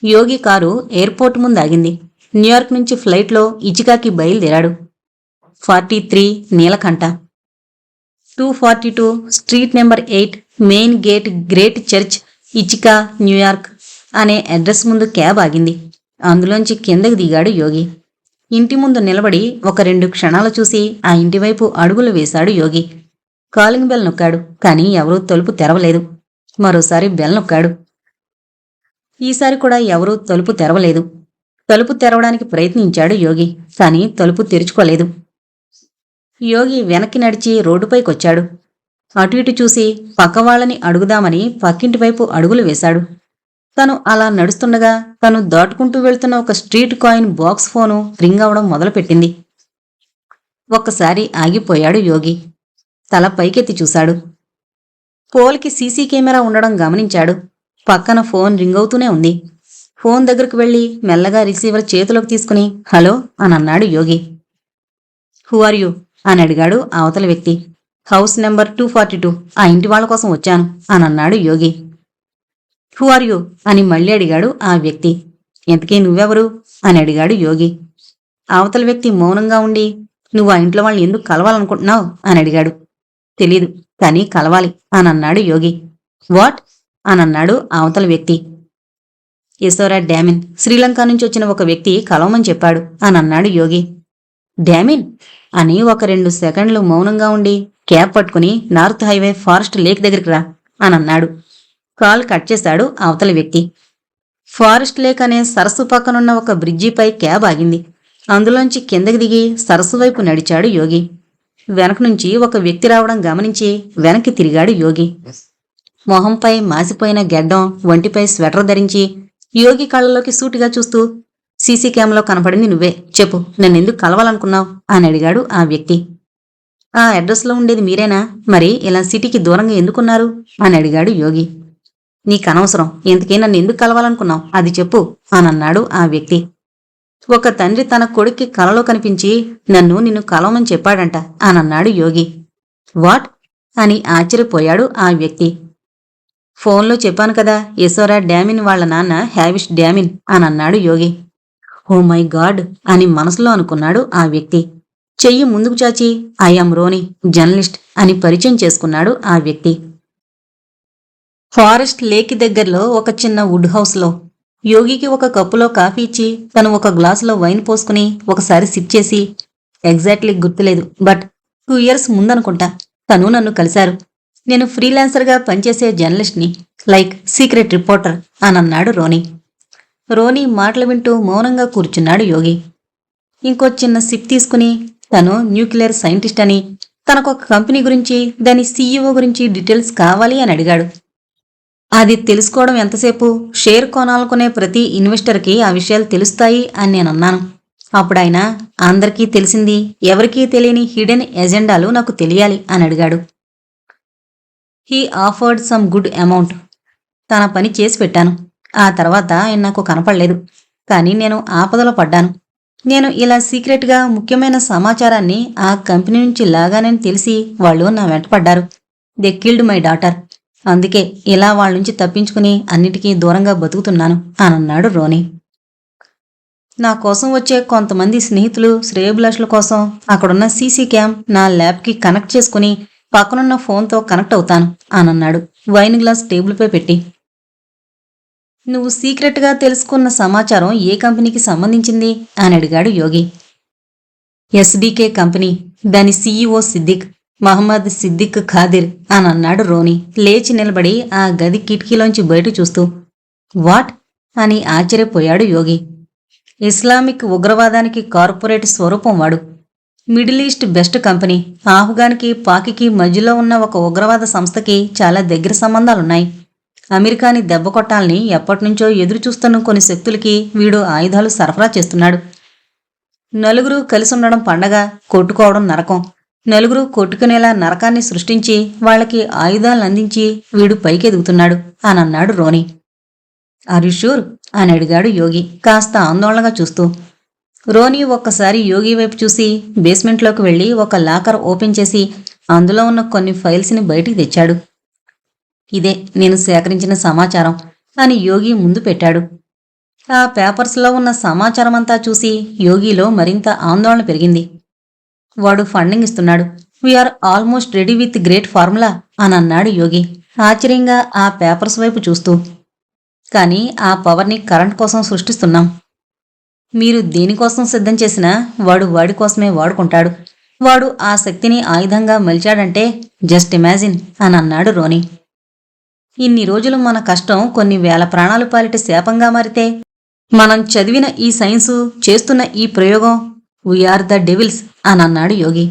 యోగి కారు ఎయిర్పోర్ట్ ముందు ఆగింది. న్యూయార్క్ నుంచి ఫ్లైట్లో ఇచికాకి బయలుదేరాడు. 43 Neelakantha, 242 street number 8 main gate, great church, Ithaca, New York అనే అడ్రస్ ముందు క్యాబ్ ఆగింది. అందులోంచి కిందకి దిగాడు యోగి. ఇంటి ముందు నిలబడి ఒక 2 క్షణాలు చూసి ఆ ఇంటివైపు అడుగులు వేశాడు యోగి. కాలింగ్ బెల్ నొక్కాడు, కానీ ఎవరూ తలుపు తెరవలేదు. మరోసారి బెల్ నొక్కాడు. ఈసారి కూడా ఎవరూ తలుపు తెరవలేదు. తలుపు తెరవడానికి ప్రయత్నించాడు యోగి, కానీ తలుపు తెరుచుకోలేదు. యోగి వెనక్కి నడిచి రోడ్డుపైకొచ్చాడు. అటు ఇటు చూసి పక్కవాళ్లని అడుగుదామని పక్కింటి వైపు అడుగులు వేశాడు. తను అలా నడుస్తుండగా తను దాటుకుంటూ వెళ్తున్న ఒక street coin box phone ring అవడం మొదలుపెట్టింది. ఒక్కసారి ఆగిపోయాడు యోగి. తల పైకెత్తి చూశాడు. పోల్కి సీసీ కెమెరా ఉండడం గమనించాడు. పక్కన ఫోన్ రింగ్ అవుతూనే ఉంది. ఫోన్ దగ్గరకు వెళ్లి మెల్లగా రిసీవర్ చేతిలోకి తీసుకుని హలో అని అన్నాడు యోగి. హూ ఆర్ యూ అని అడిగాడు అవతల వ్యక్తి. హౌస్ నెంబర్ 242, ఆ ఇంటి వాళ్ళ కోసం వచ్చాను అని అన్నాడు యోగి. హూ ఆర్ యూ అని మళ్ళీ అడిగాడు ఆ వ్యక్తి. ఎంతకీ నువ్వెవరు అని అడిగాడు యోగి. అవతల వ్యక్తి మౌనంగా ఉండి, నువ్వు ఆ ఇంట్లో వాళ్ళని ఎందుకు కలవాలనుకుంటున్నావు అని అడిగాడు. తెలీదు, కానీ కలవాలి అని అన్నాడు యోగి. వాట్ అని అన్నాడు అవతల వ్యక్తి. యశోరా డామిన్, శ్రీలంక నుంచి వచ్చిన ఒక వ్యక్తి కలవమని చెప్పాడు అని అన్నాడు యోగి. డామిన్ అని ఒక 2 సెకండ్లు మౌనంగా ఉండి క్యాబ్ పట్టుకుని నార్త్ హైవే ఫారెస్ట్ లేక్ దగ్గరికి రా అని అన్నాడు. కాల్ కట్ చేశాడు అవతల వ్యక్తి. ఫారెస్ట్ లేక్ అనే సరస్సు పక్కనున్న ఒక బ్రిడ్జిపై క్యాబ్ ఆగింది. అందులోంచి కిందకి దిగి సరస్సు వైపు నడిచాడు యోగి. వెనక నుంచి ఒక వ్యక్తి రావడం గమనించి వెనక్కి తిరిగాడు యోగి. మొహంపై మాసిపోయిన గెడ్డం, ఒంటిపై స్వెటర్ ధరించి యోగి కళ్ళలోకి సూటిగా చూస్తూ, సీసీ క్యామ్లో కనపడింది నువ్వే, చెప్పు, నన్నెందుకు కలవాలనుకున్నావు అని అడిగాడు ఆ వ్యక్తి. ఆ అడ్రస్లో ఉండేది మీరేనా? మరి ఇలా సిటీకి దూరంగా ఎందుకున్నారు అని అడిగాడు యోగి. నీకనవసరం, ఇంతకీ నన్ను ఎందుకు కలవాలనుకున్నావు అది చెప్పు అని అన్నాడు ఆ వ్యక్తి. ఒక తండ్రి తన కొడుక్కి కలలో కనిపించి నిన్ను కలవమని చెప్పాడంట అని అన్నాడు యోగి. వాట్ అని ఆశ్చర్యపోయాడు ఆ వ్యక్తి. ఫోన్లో చెప్పాను కదా, యశోరా డామిన్ వాళ్ళ నాన్న హ్యావిష్ డామిన్ అని అన్నాడు యోగి. ఓ మై గాడ్ అని మనసులో అనుకున్నాడు ఆ వ్యక్తి. చెయ్యి ముందుకు చాచి ఐఆమ్ రోనీ, జర్నలిస్ట్ అని పరిచయం చేసుకున్నాడు ఆ వ్యక్తి. ఫారెస్ట్ లేక్ దగ్గరలో ఒక చిన్న వుడ్ హౌస్లో యోగికి ఒక కప్పులో కాఫీ ఇచ్చి తను ఒక గ్లాసులో వైన్ పోసుకుని ఒకసారి సిప్ చేసి, ఎగ్జాక్ట్లీ గుర్తులేదు, బట్ 2 years ముందనుకుంటా తను నన్ను కలిశారు. నేను ఫ్రీలాన్సర్గా పనిచేసే జర్నలిస్ట్ని. లైక్ సీక్రెట్ రిపోర్టర్ అనన్నాడు రోనీ. రోనీ మాటలు వింటూ మౌనంగా కూర్చున్నాడు యోగి. ఇంకో చిన్న సిప్ తీసుకుని తను న్యూక్లియర్ సైంటిస్ట్ అని, తనకొక కంపెనీ గురించి, దాని సీఈఓ గురించి డీటెయిల్స్ కావాలి అని అడిగాడు. అది తెలుసుకోవడం ఎంతసేపు, షేర్ కొనాలనుకునే ప్రతి ఇన్వెస్టర్కి ఆ విషయాలు తెలుస్తాయి అని నేనన్నాను. అప్పుడాయన అందరికీ తెలిసింది, ఎవరికీ తెలియని హిడెన్ ఎజెండాలు నాకు తెలియాలి అని అడిగాడు. He offered some good amount. తన పని చేసి పెట్టాను. ఆ తర్వాత ఆయన నాకు కనపడలేదు. కానీ నేను ఆపదలో పడ్డాను. నేను ఇలా సీక్రెట్గా ముఖ్యమైన సమాచారాన్ని ఆ కంపెనీ నుంచి లాగానని తెలిసి వాళ్ళు నా వెంట పడ్డారు. They killed my daughter. అందుకే ఇలా వాళ్ళ నుంచి తప్పించుకుని అన్నిటికీ దూరంగా బతుకుతున్నాను అనన్నాడు రోనీ. నా కోసం వచ్చే కొంతమంది స్నేహితులు శ్రేయోభిలాషుల కోసం అక్కడున్న సీసీ క్యామ్ నా ల్యాబ్కి కనెక్ట్ చేసుకుని పక్కనున్న ఫోన్తో కనెక్ట్ అవుతాను అనన్నాడు వైన్ గ్లాస్ టేబుల్పై పెట్టి. నువ్వు సీక్రెట్గా తెలుసుకున్న సమాచారం ఏ కంపెనీకి సంబంధించింది అని అడిగాడు యోగి. ఎస్డీకే కంపెనీ, దాని సీఈఓ సిద్దిక్, మహమ్మద్ సిద్దిక్ ఖాదిర్ అనన్నాడు రోనీ లేచి నిలబడి ఆ గది కిటికీలోంచి బయట చూస్తూ. వాట్ అని ఆశ్చర్యపోయాడు యోగి. ఇస్లామిక్ ఉగ్రవాదానికి కార్పొరేట్ స్వరూపం వాడు. Middle East best company. ఆఫ్ఘాన్కి పాకికి మధ్యలో ఉన్న ఒక ఉగ్రవాద సంస్థకి చాలా దగ్గర సంబంధాలున్నాయి. అమెరికాని దెబ్బ కొట్టాలని ఎప్పటినుంచో ఎదురు చూస్తున్న కొన్ని శక్తులకి వీడు ఆయుధాలు సరఫరా చేస్తున్నాడు. నలుగురు కలిసి ఉండడం పండగ, కొట్టుకోవడం నరకం. నలుగురు కొట్టుకునేలా నరకాన్ని సృష్టించి వాళ్ళకి ఆయుధాలను అందించి వీడు పైకెదుగుతున్నాడు అనన్నాడు రోనీ. ఆర్ యు షూర్ అని అడిగాడు యోగి కాస్త ఆందోళనగా చూస్తూ. రోనీ ఒక్కసారి యోగి వైపు చూసి బేస్మెంట్లోకి వెళ్లి ఒక లాకర్ ఓపెన్ చేసి అందులో ఉన్న కొన్ని ఫైల్స్ని బయటికి తెచ్చాడు. ఇదే నేను సేకరించిన సమాచారం అని యోగి ముందు పెట్టాడు. ఆ పేపర్స్లో ఉన్న సమాచారమంతా చూసి యోగిలో మరింత ఆందోళన పెరిగింది. వాడు ఫండింగ్ ఇస్తున్నాడు. We are almost ready with great formula అని అన్నాడు యోగి ఆశ్చర్యంగా ఆ పేపర్స్ వైపు చూస్తూ. కానీ ఆ పవర్ని కరెంట్ కోసం సృష్టిస్తున్నాం. మీరు దేనికోసం సిద్ధం చేసినా వాడు వాడి కోసమే వాడుకుంటాడు. వాడు ఆ శక్తిని ఆయుధంగా మలిచాడంటే జస్ట్ ఇమాజిన్ అని అన్నాడు రోనీ. ఇన్ని రోజులు మన కష్టం కొన్ని వేల ప్రాణాలు పాలిట శాపంగా మారితే, మనం చదివిన ఈ సైన్సు, చేస్తున్న ఈ ప్రయోగం, వీఆర్ ద డెవిల్స్ అని అన్నాడు యోగి.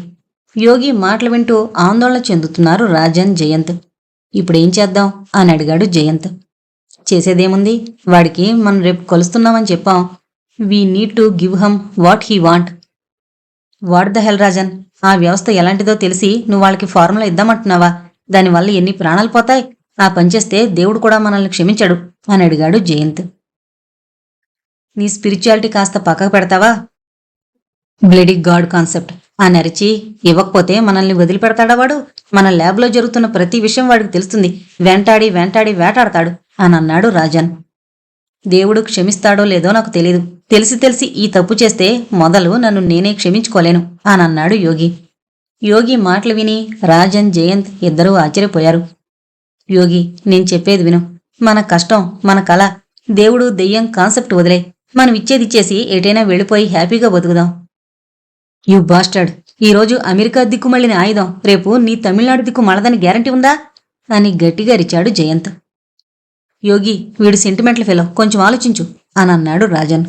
యోగి మాటలు వింటూ ఆందోళన చెందుతున్నారు రాజన్, జయంత్. ఇప్పుడేం చేద్దాం అని అడిగాడు జయంత్. చేసేదేముంది, వాడికి మనం రేపు కలుస్తున్నామని చెప్పాం. We need to give him what he want. What the hell Rajan, ఆ వ్యవస్థ ఎలాంటిదో తెలిసి నువ్వు వాళ్ళకి ఫార్ములా ఇద్దామంటున్నావా? దానివల్ల ఎన్ని ప్రాణాలు పోతాయి? ఆ పనిచేస్తే దేవుడు కూడా మనల్ని క్షమించడు అని అడిగాడు జయంత్. నీ స్పిరిచువాలిటీ కాస్త పక్కకు పెడతావా? బ్లడీ గాడ్ కాన్సెప్ట్ అని అరిచి, ఇవ్వకపోతే మనల్ని వదిలిపెడతాడా వాడు? మన ల్యాబ్లో జరుగుతున్న ప్రతి విషయం వాడికి తెలుస్తుంది. వెంటాడి వెంటాడి వేటాడతాడు అని అన్నాడు రాజన్. దేవుడు క్షమిస్తాడో లేదో నాకు తెలీదు. తెలిసి ఈ తప్పు చేస్తే మొదలు నన్ను నేనే క్షమించుకోలేను అని అన్నాడు యోగి. యోగి మాటలు విని రాజన్, జయంత్ ఇద్దరూ ఆశ్చర్యపోయారు. యోగి, నేను చెప్పేది విను. మన కష్టం, మన కళ, దేవుడు దెయ్యం కాన్సెప్ట్ వదిలే. మనం ఇచ్చేదిచ్చేసి ఎటైనా వెళ్ళిపోయి హ్యాపీగా బతుకుదాం. యు బాస్టర్డ్, ఈరోజు అమెరికా దిక్కు మళ్ళిన ఆయుధం రేపు నీ తమిళనాడు దిక్కు మళ్ళదని గ్యారంటీ ఉందా అని గట్టిగా అరిచాడు జయంత్. యోగి, వీడు సెంటిమెంటల్ ఫెలో, కొంచెం ఆలోచించు అని అన్నాడు రాజన్.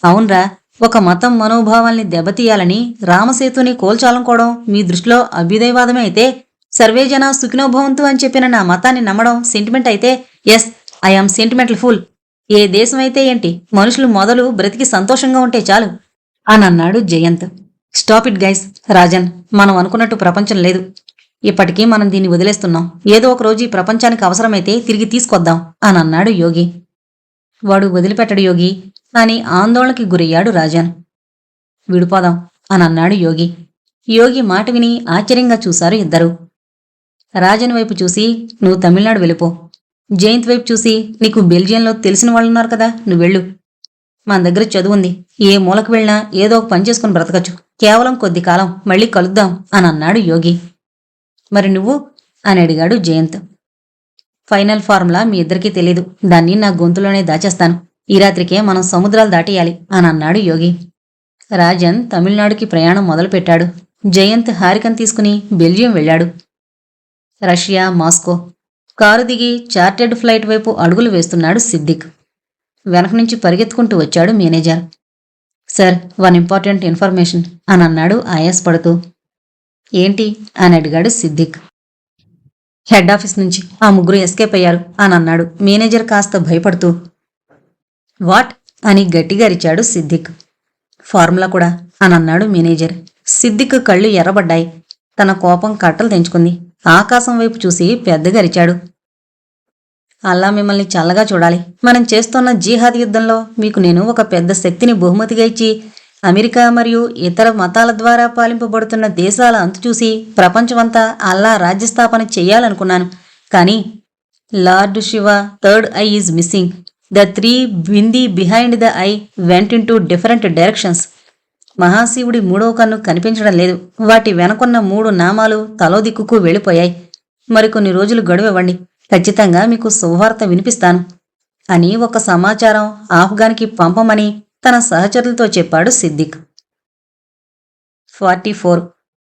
అవునరా, ఒక మతం మనోభావాల్ని దెబ్బతీయాలని రామసేతుని కోల్చాలనుకోవడం మీ దృష్టిలో అభ్యుదయవాదమే అయితే, సర్వేజన సుఖినోభవంతు అని చెప్పిన నా మతాన్ని నమ్మడం సెంటిమెంట్ అయితే, ఎస్, ఐఆమ్ సెంటిమెంటల్ ఫుల్. ఏ దేశం అయితే ఏంటి, మనుషులు మొదలు బ్రతికి సంతోషంగా ఉంటే చాలు అని అన్నాడు Jayant. Stop it guys. Rajan, మనం అనుకున్నట్టు ప్రపంచం లేదు. ఇప్పటికీ మనం దీన్ని వదిలేస్తున్నాం. ఏదో ఒక రోజు ఈ ప్రపంచానికి అవసరమైతే తిరిగి తీసుకొద్దాం అని అన్నాడు యోగి. వాడు వదిలిపెట్టడు యోగి అని ఆందోళనకి గురయ్యాడు రాజన్. విడిపోదాం అని అన్నాడు యోగి. యోగి మాట విని ఆశ్చర్యంగా చూశారు ఇద్దరు. రాజన్ వైపు చూసి, నువ్వు తమిళనాడు వెళ్ళిపో. జయంత్ వైపు చూసి, నీకు బెల్జియంలో తెలిసిన వాళ్ళున్నారు కదా, నువ్వు వెళ్ళు. మన దగ్గర చదువుంది. ఏ మూలకు వెళ్ళినా ఏదో ఒక పని చేసుకుని బ్రతకచ్చు. కేవలం కొద్ది కాలం, మళ్ళీ కలుద్దాం అని అన్నాడు యోగి. మరి నువ్వు అని అడిగాడు జయంత్. ఫైనల్ ఫార్ములా మీ ఇద్దరికీ తెలీదు. దాన్ని నా గొంతులోనే దాచేస్తాను. ఈ రాత్రికే మనం సముద్రాలు దాటేయాలి అని అన్నాడు యోగి. రాజన్ తమిళనాడుకి ప్రయాణం మొదలుపెట్టాడు. జయంత్ హారికను తీసుకుని బెల్జియం వెళ్ళాడు. Russia, Moscow. కారు దిగి చార్టెడ్ ఫ్లైట్ వైపు అడుగులు వేస్తున్నాడు సిద్దిక్. వెనక నుంచి పరిగెత్తుకుంటూ వచ్చాడు manager. Sir, one important information అని అన్నాడు ఆయాసపడుతూ. ఏంటి అని అడిగాడు సిద్దిక్. హెడ్ ఆఫీస్ నుంచి ఆ ముగ్గురు ఎస్కేప్ అయ్యారు అని అన్నాడు మేనేజర్ కాస్త భయపడుతూ. వాట్ అని గట్టిగా అరిచాడు సిద్దిక్. ఫార్ములా కూడా అని అన్నాడు మేనేజర్. సిద్దిక్ కళ్ళు ఎర్రబడ్డాయి. తన కోపం కట్టలు తెంచుకుంది. ఆకాశం వైపు చూసి పెద్దగా అరిచాడు. అల్లా మిమ్మల్ని చల్లగా చూడాలి. మనం చేస్తున్న జిహాద్ యుద్ధంలో మీకు నేను ఒక పెద్ద శక్తిని బహుమతిగా ఇచ్చి అమెరికా మరియు ఇతర మతాల ద్వారా పాలింపబడుతున్న దేశాల అంతు చూసి ప్రపంచమంతా అల్లా రాజ్యస్థాపన చెయ్యాలనుకున్నాను. కానీ lord Shiva third eye is missing. The 3 bindi behind the eye went in two different directions. మహాశివుడి 3వ కన్ను కనిపించడం లేదు. వాటి వెనకున్న 3 నామాలు తలో దిక్కుకు వెళ్ళిపోయాయి. మరికొన్ని రోజులు గడువివ్వండి, ఖచ్చితంగా మీకు శుభవార్త వినిపిస్తాను అని ఒక సమాచారం ఆఫ్ఘాన్కి పంపమని తన సహచరులతో చెప్పాడు సిద్దిక్. 44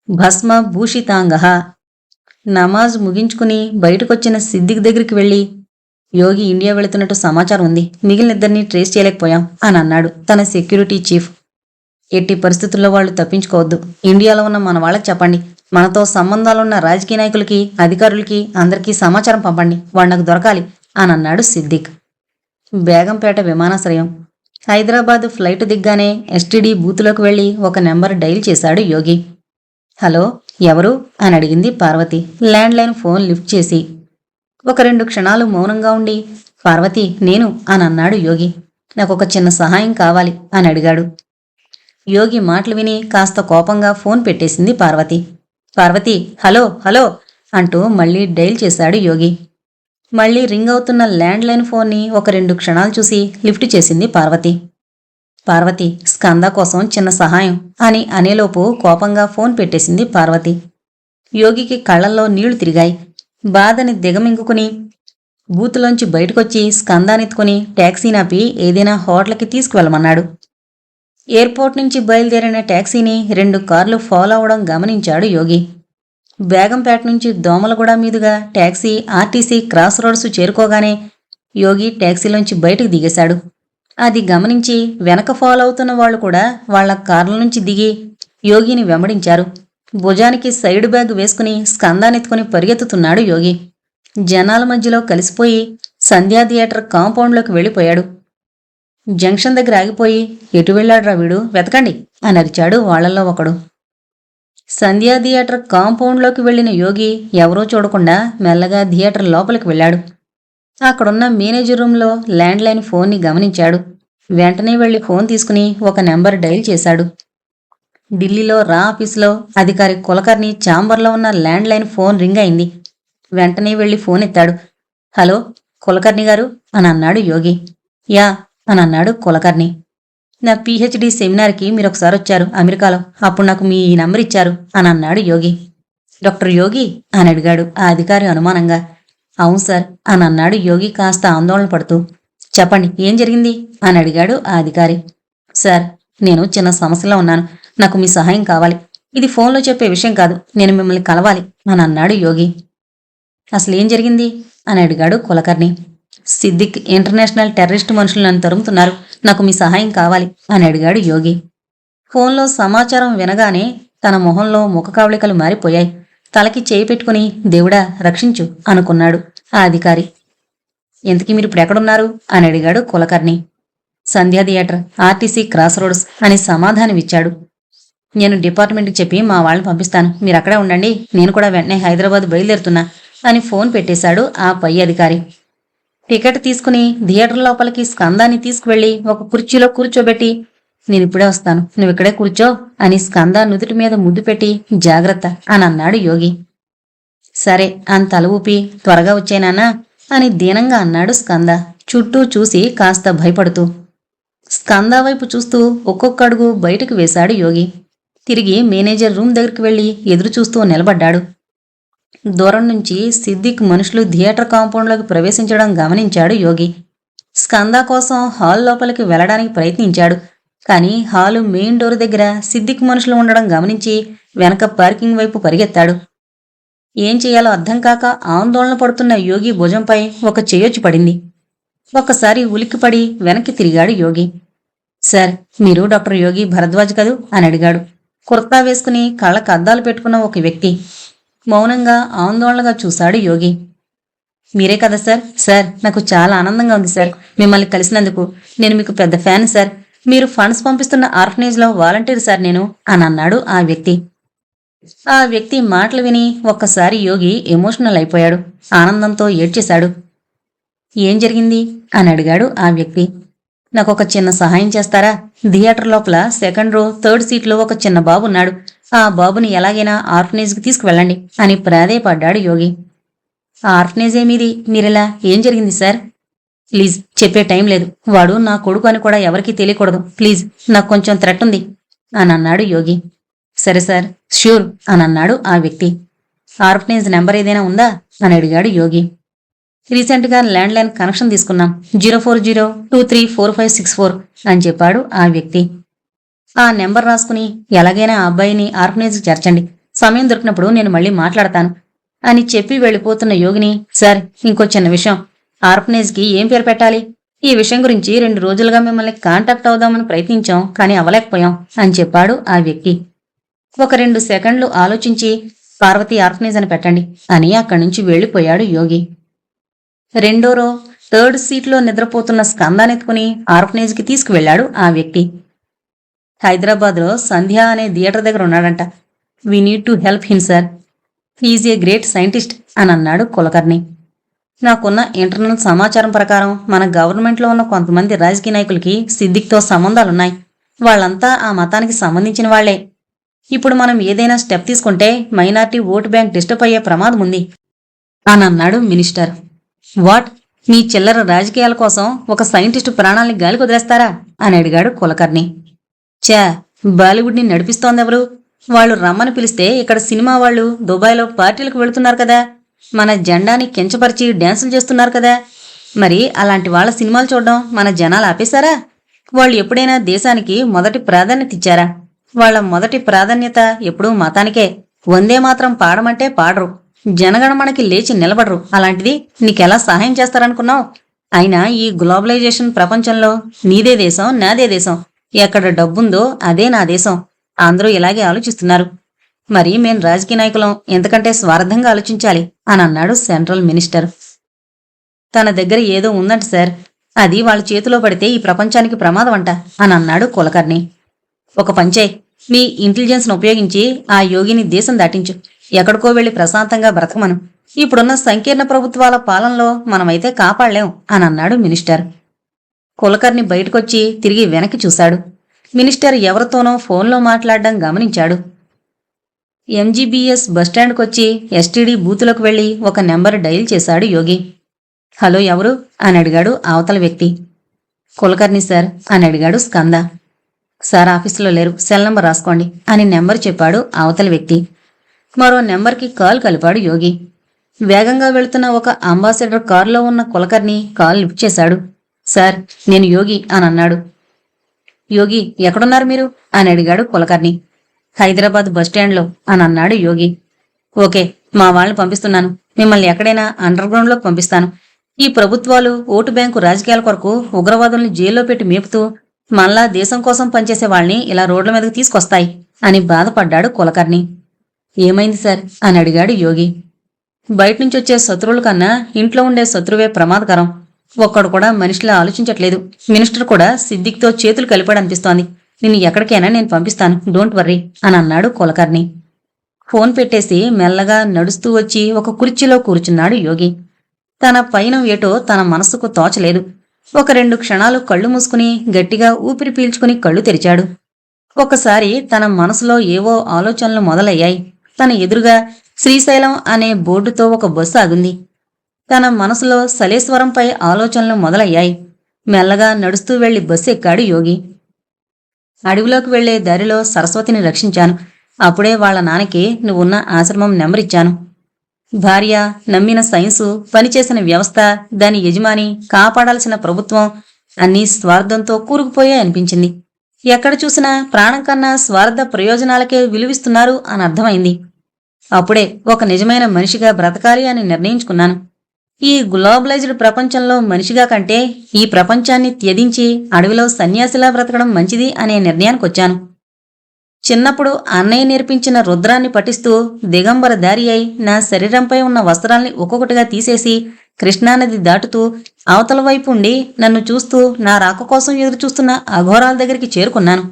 భస్మ భూషితాంగః. నమాజ్ ముగించుకుని బయటకొచ్చిన సిద్దిక్ దగ్గరికి వెళ్ళి, యోగి ఇండియా వెళుతున్నట్టు సమాచారం ఉంది. మిగిలిన ఇద్దరిని ట్రేస్ చేయలేకపోయాం అని అన్నాడు తన సెక్యూరిటీ చీఫ్. ఎట్టి పరిస్థితుల్లో వాళ్ళు తప్పించుకోవద్దు. ఇండియాలో ఉన్న మన వాళ్ళకి చెప్పండి. మనతో సంబంధాలున్న రాజకీయ నాయకులకి, అధికారులకి అందరికీ సమాచారం పంపండి. వాడు నాకు దొరకాలి అని అన్నాడు సిద్దిక్. బేగంపేట విమానాశ్రయం. హైదరాబాద్ ఫ్లైట్ దిగ్గానే ఎస్టీడీ బూత్లోకి వెళ్లి ఒక నెంబర్ డైల్ చేశాడు యోగి. హలో, ఎవరు అని అడిగింది పార్వతి ల్యాండ్లైన్ ఫోన్ లిఫ్ట్ చేసి. ఒక 2 క్షణాలు మౌనంగా ఉండి, పార్వతి నేను అని అన్నాడు యోగి. నాకొక చిన్న సహాయం కావాలి అని అడిగాడు. యోగి మాటలు విని కాస్త కోపంగా ఫోన్ పెట్టేసింది పార్వతి. పార్వతి హలో హలో అంటూ మళ్లీ డైల్ చేశాడు యోగి. మళ్లీ రింగ్ అవుతున్న ల్యాండ్లైన్ ఫోన్ని ఒక 2 క్షణాలు చూసి లిఫ్ట్ చేసింది పార్వతి. పార్వతి, స్కంద కోసం చిన్న సహాయం అని అనేలోపు కోపంగా ఫోన్ పెట్టేసింది పార్వతి. యోగికి కళ్లల్లో నీళ్లు తిరిగాయి. బాధని దిగమింగుకుని బూతులోంచి బయటకొచ్చి స్కందానెత్తుకుని ట్యాక్సీ నాపి ఏదైనా హోటల్కి తీసుకువెళ్ళమన్నాడు. ఎయిర్పోర్ట్ నుంచి బయలుదేరిన ట్యాక్సీని 2 కార్లు ఫాలో అవడం గమనించాడు యోగి. బేగంపేట నుంచి దోమలగూడ మీదుగా ట్యాక్సీ ఆర్టీసీ క్రాస్ రోడ్స్ చేరుకోగానే యోగి ట్యాక్సీలోంచి బయటకు దిగేశాడు. అది గమనించి వెనక ఫాలో అవుతున్న వాళ్లు కూడా వాళ్ల కార్ల నుంచి దిగి యోగిని వెంబడించారు. భుజానికి సైడ్ బ్యాగ్ వేసుకుని స్కందానెత్తుకుని పరిగెత్తుతున్నాడు యోగి. జనాల మధ్యలో కలిసిపోయి సంధ్యా థియేటర్ కాంపౌండ్లోకి వెళ్ళిపోయాడు. జంక్షన్ దగ్గర ఆగిపోయి, ఎటు వెళ్ళాడ్రా వీడు, వెతకండి అని అరిచాడు వాళ్లల్లో ఒకడు. సంధ్యా థియేటర్ కాంపౌండ్లోకి వెళ్లిన యోగి ఎవరూ చూడకుండా మెల్లగా థియేటర్ లోపలికి వెళ్ళాడు. అక్కడున్న మేనేజర్ రూంలో ల్యాండ్లైన్ ఫోన్ని గమనించాడు. వెంటనే వెళ్లి ఫోన్ తీసుకుని ఒక నెంబర్ డైల్ చేశాడు. ఢిల్లీలో రా ఆఫీసులో అధికారి కులకర్ణి ఛాంబర్లో ఉన్న ల్యాండ్లైన్ ఫోన్ రింగ్ అయింది. వెంటనే వెళ్లి ఫోన్ ఎత్తాడు. హలో, కులకర్ణి గారు అని అన్నాడు యోగి. యా అని అన్నాడు కులకర్ణి. నా పిహెచ్డి సెమినార్కి మీరొకసారి వచ్చారు అమెరికాలో. అప్పుడు నాకు మీ నంబర్ ఇచ్చారు అని అన్నాడు యోగి. డాక్టర్ యోగి అని అడిగాడు ఆ అధికారి అనుమానంగా. అవును సార్ అని అన్నాడు యోగి కాస్త ఆందోళన పడుతూ. చెప్పండి, ఏం జరిగింది అని అడిగాడు ఆ అధికారి. సార్, నేను చిన్న సమస్యలో ఉన్నాను. నాకు మీ సహాయం కావాలి. ఇది ఫోన్లో చెప్పే విషయం కాదు. నేను మిమ్మల్ని కలవాలి అని అన్నాడు యోగి. అసలేం జరిగింది అని అడిగాడు కులకర్ణి. సిద్దిక్ ఇంటర్నేషనల్ టెర్రరిస్ట్ మనుషులు నన్ను తరుముతున్నారు. నాకు మీ సహాయం కావాలి అని అడిగాడు యోగి. ఫోన్లో సమాచారం వినగానే తన మొహంలో ముఖకవళికలు మారిపోయాయి. తలకి చేయి పెట్టుకుని దేవుడా రక్షించు అనుకున్నాడు ఆ అధికారి. ఇంతకీ మీరు ఇప్పుడు ఎక్కడున్నారు అని అడిగాడు కులకర్ణి. సంధ్యా థియేటర్, ఆర్టీసీ క్రాస్ రోడ్స్ అని సమాధానమిచ్చాడు. నేను డిపార్ట్మెంట్కి చెప్పి మా వాళ్ళని పంపిస్తాను. మీరు అక్కడే ఉండండి. నేను కూడా వెంటనే హైదరాబాద్ బయలుదేరుతున్నా అని ఫోన్ పెట్టేశాడు ఆ పై అధికారి. టికెట్ తీసుకుని థియేటర్ లోపలికి స్కందాన్ని తీసుకువెళ్లి ఒక కుర్చీలో కూర్చోబెట్టి, నేనిప్పుడే వస్తాను, నువ్విక్కడే కూర్చో అని స్కంద నుదుటి మీద ముద్దు పెట్టి జాగ్రత్త అని అన్నాడు యోగి. సరే అని తల ఊపి త్వరగా వచ్చేనానా అని దీనంగా అన్నాడు స్కంద చుట్టూ చూసి కాస్త భయపడుతూ. స్కంద వైపు చూస్తూ ఒక్కొక్క అడుగు బయటకు వేశాడు యోగి. తిరిగి మేనేజర్ రూమ్ దగ్గరికి వెళ్లి ఎదురు చూస్తూ నిలబడ్డాడు. దూరం నుంచి సిద్దిక్ మనుషులు థియేటర్ కాంపౌండ్లోకి ప్రవేశించడం గమనించాడు యోగి. స్కంద కోసం హాల్ లోపలికి వెళ్లడానికి ప్రయత్నించాడు. కానీ హాలు మెయిన్ డోర్ దగ్గర సిద్దిక్ మనుషులు ఉండడం గమనించి వెనక పార్కింగ్ వైపు పరిగెత్తాడు. ఏం చేయాలో అర్థం కాక ఆందోళన పడుతున్న యోగి భుజంపై ఒక చెయ్యొచ్చి పడింది. ఒక్కసారి ఉలిక్కిపడి వెనక్కి తిరిగాడు యోగి. సార్, మీరు డాక్టర్ యోగి భరద్వాజ్ కదూ అని అడిగాడు. కుర్తా వేసుకుని కళ్ళకు అద్దాలు పెట్టుకున్న ఒక వ్యక్తి. మౌనంగా ఆందోళనగా చూశాడు యోగి. మీరే కదా సార్? సార్, నాకు చాలా ఆనందంగా ఉంది సార్ మిమ్మల్ని కలిసినందుకు. నేను మీకు పెద్ద ఫ్యాన్ సార్. మీరు ఫండ్స్ పంపిస్తున్న ఆర్ఫనేజ్లో వాలంటీర్ సార్ నేను అని అన్నాడు ఆ వ్యక్తి. ఆ వ్యక్తి మాటలు విని ఒక్కసారి యోగి ఎమోషనల్ అయిపోయాడు. ఆనందంతో ఏడ్చేశాడు. ఏం జరిగింది అని అడిగాడు ఆ వ్యక్తి. నాకొక చిన్న సహాయం చేస్తారా? థియేటర్ లోపల సెకండ్ రో థర్డ్ సీట్లో ఒక చిన్న బాబు ఉన్నాడు. ఆ బాబుని ఎలాగైనా ఆర్ఫనేజ్కి తీసుకువెళ్ళండి అని ప్రాధేయపడ్డాడు యోగి. ఆ ఆర్ఫనేజే మీది, మీరిలా ఏం జరిగింది సార్? ప్లీజ్, చెప్పే టైం లేదు. వాడు నా కొడుకు అని కూడా ఎవరికీ తెలియకూడదు. ప్లీజ్, నాకు కొంచెం థ్రెట్ ఉంది అని అన్నాడు యోగి. సరే సార్, ష్యూర్ అని అన్నాడు ఆ వ్యక్తి. ఆర్ఫనేజ్ నెంబర్ ఏదైనా ఉందా అని అడిగాడు యోగి. రీసెంట్గా ల్యాండ్లైన్ కనెక్షన్ తీసుకున్నాం, 040234564 అని చెప్పాడు ఆ వ్యక్తి. ఆ నెంబర్ రాసుకుని ఎలాగైనా ఆ అబ్బాయిని ఆర్ఫనేజ్కి చేర్చండి. సమయం దొరికినప్పుడు నేను మళ్ళీ మాట్లాడతాను అని చెప్పి వెళ్ళిపోతున్న యోగిని, సార్, ఇంకో చిన్న విషయం. ఆర్ఫనేజ్కి ఏం పేరు పెట్టాలి? ఈ విషయం గురించి 2 రోజులుగా మిమ్మల్ని కాంటాక్ట్ అవుదామని ప్రయత్నించాం, కానీ అవ్వలేకపోయాం అని చెప్పాడు ఆ వ్యక్తి. ఒక 2 సెకండ్లు ఆలోచించి పార్వతి ఆర్ఫనేజ్ అని పెట్టండి అని అక్కడి నుంచి వెళ్ళిపోయాడు యోగి. రెండో రో థర్డ్ సీట్లో నిద్రపోతున్న స్కందానెత్తుకుని ఆర్ఫనేజ్కి తీసుకువెళ్లాడు ఆ వ్యక్తి. హైదరాబాద్లో సంధ్య అనే థియేటర్ దగ్గర ఉన్నాడంట. We need to help him sir. He is a great scientist అని అన్నాడు కులకర్ణి. నాకున్న ఇంటర్నల్ సమాచారం ప్రకారం మన గవర్నమెంట్లో ఉన్న కొంతమంది రాజకీయ నాయకులకి సిద్దిక్తో సంబంధాలున్నాయి. వాళ్ళంతా ఆ మతానికి సంబంధించిన వాళ్లే. ఇప్పుడు మనం ఏదైనా స్టెప్ తీసుకుంటే మైనార్టీ ఓటు బ్యాంక్ డిస్టర్బ్ అయ్యే ప్రమాదం ఉంది అని అన్నాడు మినిస్టర్. వాట్? మీ చిల్లర రాజకీయాల కోసం ఒక సైంటిస్టు ప్రాణాల్ని గాలికి వదిలేస్తారా అని అడిగాడు కులకర్ణి. చా, బాలీవుడ్ని నడిపిస్తోందెవరు? వాళ్ళు రమ్మని పిలిస్తే ఇక్కడ సినిమా వాళ్ళు దుబాయ్లో పార్టీలకు వెళుతున్నారు కదా, మన జెండాని కించపరిచి డ్యాన్సులు చేస్తున్నారు కదా. మరి అలాంటి వాళ్ళ సినిమాలు చూడడం మన జనాలు ఆపేశారా? వాళ్ళు ఎప్పుడైనా దేశానికి మొదటి ప్రాధాన్యత ఇచ్చారా? వాళ్ళ మొదటి ప్రాధాన్యత ఎప్పుడూ మతానికే. వందే మాత్రం పాడమంటే పాడరు, జనగణమనకి లేచి నిలబడరు. అలాంటిది నీకెలా సహాయం చేస్తారనుకున్నావు? అయినా ఈ గ్లోబలైజేషన్ ప్రపంచంలో నీదే దేశం, నాదే దేశం, ఎక్కడ డబ్బుందో అదే నా దేశం. అందరూ ఇలాగే ఆలోచిస్తున్నారు. మరి మేం రాజకీయ నాయకులం ఎంతకంటే స్వార్థంగా ఆలోచించాలి అని అన్నాడు సెంట్రల్ మినిస్టర్. తన దగ్గర ఏదో ఉందంట సార్, అది వాళ్ళ చేతిలో పడితే ఈ ప్రపంచానికి ప్రమాదం అంట అని అన్నాడు కులకర్ణి. ఒక పంచే, మీ ఇంటెలిజెన్స్ను ఉపయోగించి ఆ యోగిని దేశం దాటించు. ఎక్కడికో వెళ్లి ప్రశాంతంగా బ్రతకమను. ఇప్పుడున్న సంకీర్ణ ప్రభుత్వాల పాలనలో మనమైతే కాపాడలేం అని అన్నాడు మినిస్టర్. కులకర్ణి బయటకొచ్చి తిరిగి వెనక్కి చూశాడు. మినిస్టర్ ఎవరితోనో ఫోన్లో మాట్లాడడం గమనించాడు. ఎంజీబీఎస్ బస్టాండ్కొచ్చి ఎస్టీడీ బూతులకు వెళ్లి ఒక నెంబర్ డైల్ చేశాడు యోగి. హలో, ఎవరు అని అడిగాడు అవతల వ్యక్తి. కులకర్ణి సార్ అని అడిగాడు స్కంద. సార్ ఆఫీసులో లేరు, సెల్ నంబర్ రాసుకోండి అని నెంబర్ చెప్పాడు అవతల వ్యక్తి. మరో నెంబర్కి కాల్ కలిపాడు యోగి. వేగంగా వెళుతున్న ఒక అంబాసిడర్ కారులో ఉన్న కులకర్ణి కాల్ లిఫ్ట్ చేశాడు. సార్, నేను యోగి అని అన్నాడు. యోగి, ఎక్కడున్నారు మీరు అని అడిగాడు కులకర్ణి. హైదరాబాద్ బస్టాండ్లో అని అన్నాడు యోగి. ఓకే, మా వాళ్ళని పంపిస్తున్నాను. మిమ్మల్ని ఎక్కడైనా అండర్ గ్రౌండ్లోకి పంపిస్తాను. ఈ ప్రభుత్వాలు ఓటు బ్యాంకు రాజకీయాల కొరకు ఉగ్రవాదుల్ని జైల్లో పెట్టి మేపుతూ మళ్ళా దేశం కోసం పనిచేసే వాళ్ళని ఇలా రోడ్ల మీదకి తీసుకొస్తాయి అని బాధపడ్డాడు కులకర్ణి. ఏమైంది సార్ అని అడిగాడు యోగి. బయటనుంచి వచ్చే శత్రువుల కన్నా ఇంట్లో ఉండే శత్రువే ప్రమాదకరం. ఒక్కడు కూడా మనిషిలా ఆలోచించట్లేదు. మినిస్టర్ కూడా సిద్దిక్తో చేతులు కలిపాడనిపిస్తోంది. నిన్ను ఎక్కడికైనా నేను పంపిస్తాను, డోంట్ వర్రీ అని అన్నాడు కులకర్ణి. ఫోన్ పెట్టేసి మెల్లగా నడుస్తూ వచ్చి ఒక కుర్చీలో కూర్చున్నాడు యోగి. తన పైన ఏటో తన మనస్సుకు తోచలేదు. ఒక 2 క్షణాలు కళ్ళు మూసుకుని గట్టిగా ఊపిరి పీల్చుకుని కళ్ళు తెరిచాడు. ఒకసారి తన మనసులో ఏవో ఆలోచనలు మొదలయ్యాయి. తన ఎదురుగా శ్రీశైలం అనే బోర్డుతో ఒక బస్సు ఆగింది. తన మనసులో సలేశ్వరంపై ఆలోచనలు మొదలయ్యాయి. మెల్లగా నడుస్తూ వెళ్లి బస్సు ఎక్కాడు యోగి. అడవిలోకి వెళ్లే దారిలో సరస్వతిని రక్షించాను. అప్పుడే వాళ్ల నాన్నకి నువ్వున్న ఆశ్రమం నెంబరిచ్చాను. భార్య, నమ్మిన సైన్సు, పనిచేసిన వ్యవస్థ, దాని యజమాని, కాపాడాల్సిన ప్రభుత్వం అన్నీ స్వార్థంతో కూరుకుపోయాయి అనిపించింది. ఎక్కడ చూసినా ప్రాణం కన్నా స్వార్థ ప్రయోజనాలకే విలువిస్తున్నారు అని అర్థమైంది. అప్పుడే ఒక నిజమైన మనిషిగా బ్రతకాలి అని నిర్ణయించుకున్నాను. ఈ గ్లోబలైజ్డ్ ప్రపంచంలో మనిషిగా కంటే ఈ ప్రపంచాన్ని త్యజించి అడవిలో సన్యాసిలా బ్రతకడం మంచిది అనే నిర్ణయానికొచ్చాను. చిన్నప్పుడు అన్నయ్య నేర్పించిన రుద్రాన్ని పఠిస్తూ దిగంబర దారి అయి నా శరీరంపై ఉన్న వస్త్రాల్ని ఒక్కొక్కటిగా తీసేసి కృష్ణానది దాటుతూ అవతల వైపు ఉండి నన్ను చూస్తూ నా రాక కోసం ఎదురుచూస్తున్న అఘోరాల దగ్గరికి చేరుకున్నాను.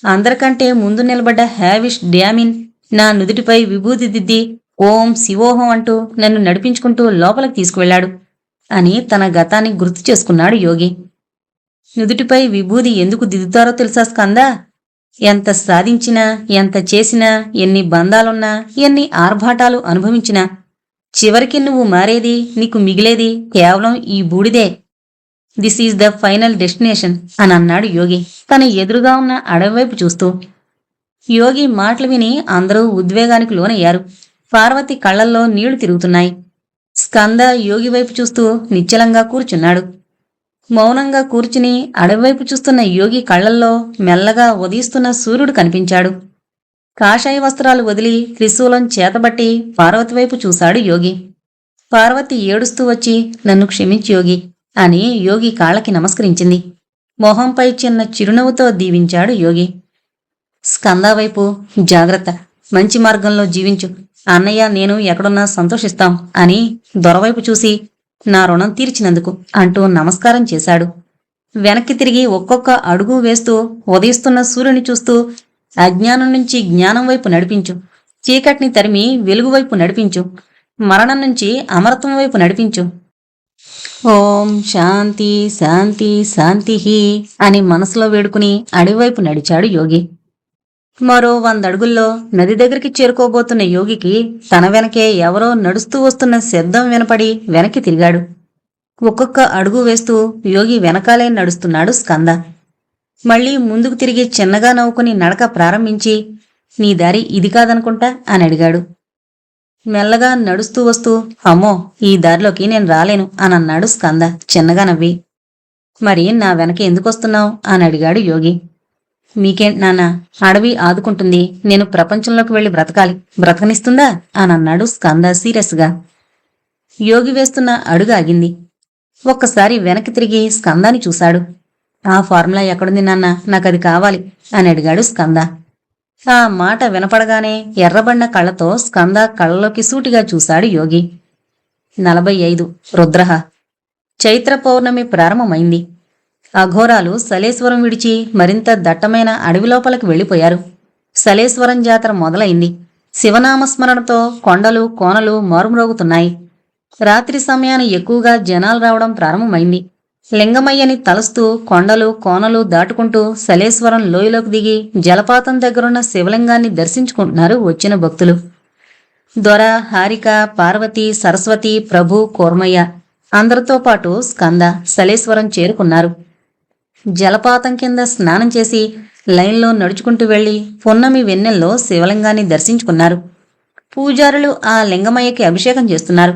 అందరికంటే ముందు నిలబడ్డ హ్యావిష్ డ్యామిన్ నా నుదుటిపై విభూతి దిద్ది ఓం శివోహం అంటూ నన్ను నడిపించుకుంటూ లోపలికి తీసుకువెళ్లాడు అని తన గతాన్ని గుర్తు చేసుకున్నాడు యోగి. నుదుటిపై విభూది ఎందుకు దిద్దుతారో తెలుసా స్కందా? ఎంత సాధించినా, ఎంత చేసినా, ఎన్ని బంధాలున్నా, ఎన్ని ఆర్భాటాలు అనుభవించినా చివరికి నువ్వు మారేది, నీకు మిగిలేది కేవలం ఈ బూడిదే. This is the final destination అని అన్నాడు యోగి తన ఎదురుగా ఉన్న అడవివైపు చూస్తూ. యోగి మాటలు విని అందరూ ఉద్వేగానికి లోనయ్యారు. పార్వతి కళ్లల్లో నీళ్లు తిరుగుతున్నాయి. స్కంద యోగి వైపు చూస్తూ నిశ్చలంగా కూర్చున్నాడు. మౌనంగా కూర్చుని అడవివైపు చూస్తున్న యోగి కళ్లల్లో మెల్లగా ఉదయిస్తున్న సూర్యుడు కనిపించాడు. కాషాయ వస్త్రాలు వదిలి త్రిశూలం చేతబట్టి పార్వతి వైపు చూశాడు యోగి. పార్వతి ఏడుస్తూ వచ్చి నన్ను క్షమించు యోగి అని యోగి కాళ్ళకి నమస్కరించింది. మొహంపై చిన్న చిరునవ్వుతో దీవించాడు యోగి. స్కంద వైపు జాగ్రత్త, మంచి మార్గంలో జీవించు, అన్నయ్య నేను ఎక్కడున్నా సంతోషిస్తాం అని దొరవైపు చూసి నా రుణం తీర్చినందుకు అంటూ నమస్కారం చేశాడు. వెనక్కి తిరిగి ఒక్కొక్క అడుగు వేస్తూ ఉదయిస్తున్న సూర్యుని చూస్తూ అజ్ఞానం నుంచి జ్ఞానం వైపు నడిపించు, చీకటిని తరిమి వెలుగు వైపు నడిపించు, మరణం నుంచి అమరత్వం వైపు నడిపించు. ఓం శాంతి శాంతి శాంతి అని మనసులో వేడుకుని అడవివైపు నడిచాడు యోగి. మరో 100 అడుగుల్లో నది దగ్గరికి చేరుకోబోతున్న యోగికి తన వెనకే ఎవరో నడుస్తూ వస్తున్న శబ్దం వినపడి వెనక్కి తిరిగాడు. ఒక్కొక్క అడుగు వేస్తూ యోగి వెనకాలే నడుస్తున్నాడు స్కంద. మళ్లీ ముందుకు తిరిగి చిన్నగా నవ్వుకుని నడక ప్రారంభించి నీ దారి ఇది కాదనుకుంటా అని అడిగాడు. మెల్లగా నడుస్తూ వస్తూ అమ్మో ఈ దారిలోకి నేను రాలేను అని అన్నాడు స్కంద చిన్నగా నవ్వి. మరి నా వెనక ఎందుకొస్తున్నావు అని అడిగాడు యోగి. మీకేంటి నాన్న, అడవి ఆదుకుంటుంది, నేను ప్రపంచంలోకి వెళ్లి బ్రతకాలి, బ్రతకనిస్తుందా అని అన్నాడు స్కంద సీరియస్గా. యోగి వేస్తున్న అడుగు ఆగింది. ఒక్కసారి వెనక్కి తిరిగి స్కందాని చూశాడు. ఆ ఫార్ములా ఎక్కడుంది నాన్న, నాకది కావాలి అని అడిగాడు స్కంద. ఆ మాట వినపడగానే ఎర్రబడిన కళ్లతో స్కంద కళ్ళలోకి సూటిగా చూశాడు యోగి. 45 రుద్రహ. చైత్ర పౌర్ణమి ప్రారంభమైంది. అఘోరాలు సలేశ్వరం విడిచి మరింత దట్టమైన అడవి లోపలికి వెళ్లిపోయారు. సలేశ్వరం జాతర మొదలైంది. శివనామస్మరణతో కొండలు కోనలు మారుమ్రోగుతున్నాయి. రాత్రి సమయాన ఎక్కువగా జనాలు రావడం ప్రారంభమైంది. లింగమయ్యని తలుస్తూ కొండలు కోనలు దాటుకుంటూ సలేశ్వరం లోయలోకి దిగి జలపాతం దగ్గరున్న శివలింగాన్ని దర్శించుకుంటున్నారు వచ్చిన భక్తులు. దొర, హారిక, పార్వతి, సరస్వతి, ప్రభు, కూర్మయ్య అందరితో పాటు స్కంద సలేశ్వరం చేరుకున్నారు. జలపాతం కింద స్నానం చేసి లైన్లో నడుచుకుంటూ వెళ్లి పున్నమి వెన్నెల్లో శివలింగాన్ని దర్శించుకున్నారు. పూజారులు ఆ లింగమయ్యకి అభిషేకం చేస్తున్నారు.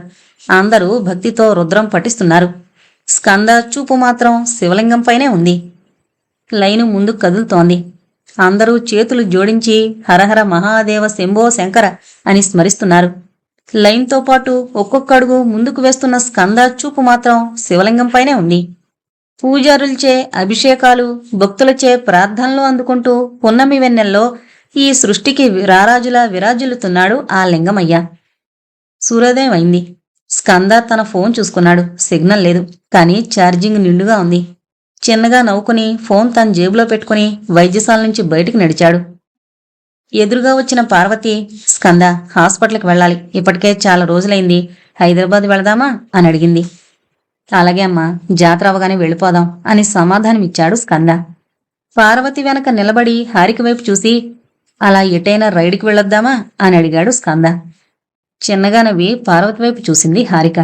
అందరూ భక్తితో రుద్రం పఠిస్తున్నారు. స్కంద చూపు మాత్రం శివలింగంపైనే ఉంది. లైను ముందుకు కదులుతోంది. అందరూ చేతులు జోడించి హరహర మహాదేవ శంభో శంకర అని స్మరిస్తున్నారు. లైన్తో పాటు ఒక్కొక్క అడుగు ముందుకు వేస్తున్న స్కంద చూపు మాత్రం శివలింగంపైనే ఉంది. పూజారులచే అభిషేకాలు, భక్తులచే ప్రార్థనలు అందుకుంటూ పున్నమి వెన్నెల్లో ఈ సృష్టికి రారాజులా విరాజిల్లుతున్నాడు ఆ లింగమయ్య. సూర్యోదయం అయింది. స్కంద తన ఫోన్ చూసుకున్నాడు. సిగ్నల్ లేదు, కానీ ఛార్జింగ్ నిండుగా ఉంది. చిన్నగా నవ్వుకుని ఫోన్ తన జేబులో పెట్టుకుని వైద్యశాల నుంచి బయటికి నడిచాడు. ఎదురుగా వచ్చిన పార్వతి, స్కంద హాస్పిటల్కి వెళ్ళాలి, ఇప్పటికే చాలా రోజులైంది, హైదరాబాద్ వెళదామా అని అడిగింది. అలాగే అమ్మా, జాతర అవగానే వెళ్ళిపోదాం అని సమాధానమిచ్చాడు స్కంద. పార్వతి వెనక నిలబడి హారిక వైపు చూసి అలా ఎటైనా రైడ్కి వెళ్ళొద్దామా అని అడిగాడు స్కంద. చిన్నగా నవ్వి పార్వతి వైపు చూసింది హారిక.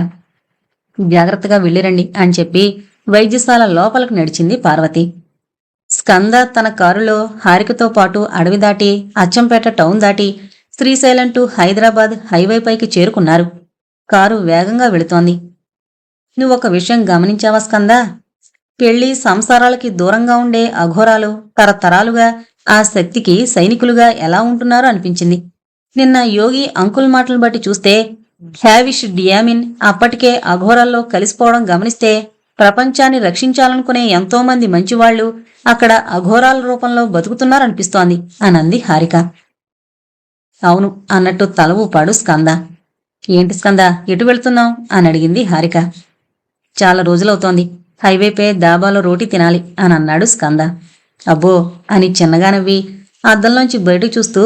జాగ్రత్తగా వెళ్ళిరండి అని చెప్పి వైద్యశాల లోపలికి నడిచింది పార్వతి. స్కంద తన కారులో హారికతో పాటు అడవి దాటి అచ్చంపేట టౌన్ దాటి శ్రీశైలం టు హైదరాబాద్ హైవేపైకి చేరుకున్నారు. కారు వేగంగా వెళుతోంది. నువ్వొక విషయం గమనించావా స్కందా? పెళ్లి సంసారాలకి దూరంగా ఉండే అఘోరాలు తరతరాలుగా ఆ శక్తికి సైనికులుగా ఎలా ఉంటున్నారో అనిపించింది. నిన్న యోగి అంకుల్ మాటలు బట్టి చూస్తే హ్యావిష్ డియామిన్ అప్పటికే అఘోరాల్లో కలిసిపోవడం గమనిస్తే ప్రపంచాన్ని రక్షించాలనుకునే ఎంతోమంది మంచివాళ్లు అక్కడ అఘోరాల రూపంలో బతుకుతున్నారనిపిస్తోంది అనంది హారిక. అవును అన్నట్టు తల ఊపాడు స్కంద. ఏంటి స్కంద, ఎటు వెళ్తున్నావు అని అడిగింది హారిక. చాలా రోజులవుతోంది, హైవేపై దాబాలో రోటీ తినాలి అని అన్నాడు స్కంద. అబ్బో అని చిన్నగా నవ్వి అద్దంలోంచి బయటకు చూస్తూ,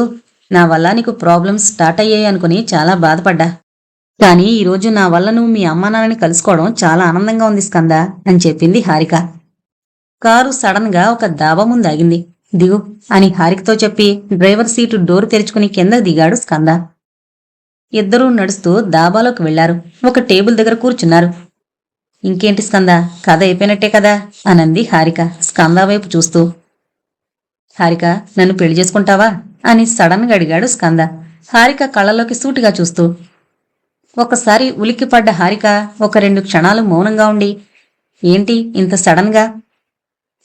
నా వల్ల నీకు ప్రాబ్లమ్స్ స్టార్ట్ అయ్యాయి అనుకుని చాలా బాధపడ్డా. కానీ ఈరోజు నా వల్ల నువ్వు మీ అమ్మ నాన్నని కలుసుకోవడం చాలా ఆనందంగా ఉంది స్కంద అని చెప్పింది హారిక. కారు సడన్ గా ఒక దాబా ముందు ఆగింది. దిగు అని హారికతో చెప్పి డ్రైవర్ సీటు డోరు తెరుచుకుని కిందకు దిగాడు స్కంద. ఇద్దరూ నడుస్తూ దాబాలోకి వెళ్లారు. ఒక టేబుల్ దగ్గర కూర్చున్నారు. ఇంకేంటి స్కంద, కథ అయిపోయినట్టే కదా అనంది హారిక స్కంద వైపు చూస్తూ. హారిక, నన్ను పెళ్లి చేసుకుంటావా అని సడన్ గా అడిగాడు స్కంద హారిక కళ్ళలోకి సూటిగా చూస్తూ. ఒకసారి ఉలిక్కిపడ్డ హారిక ఒక 2 క్షణాలు మౌనంగా ఉండి, ఏంటి ఇంత సడన్ గా?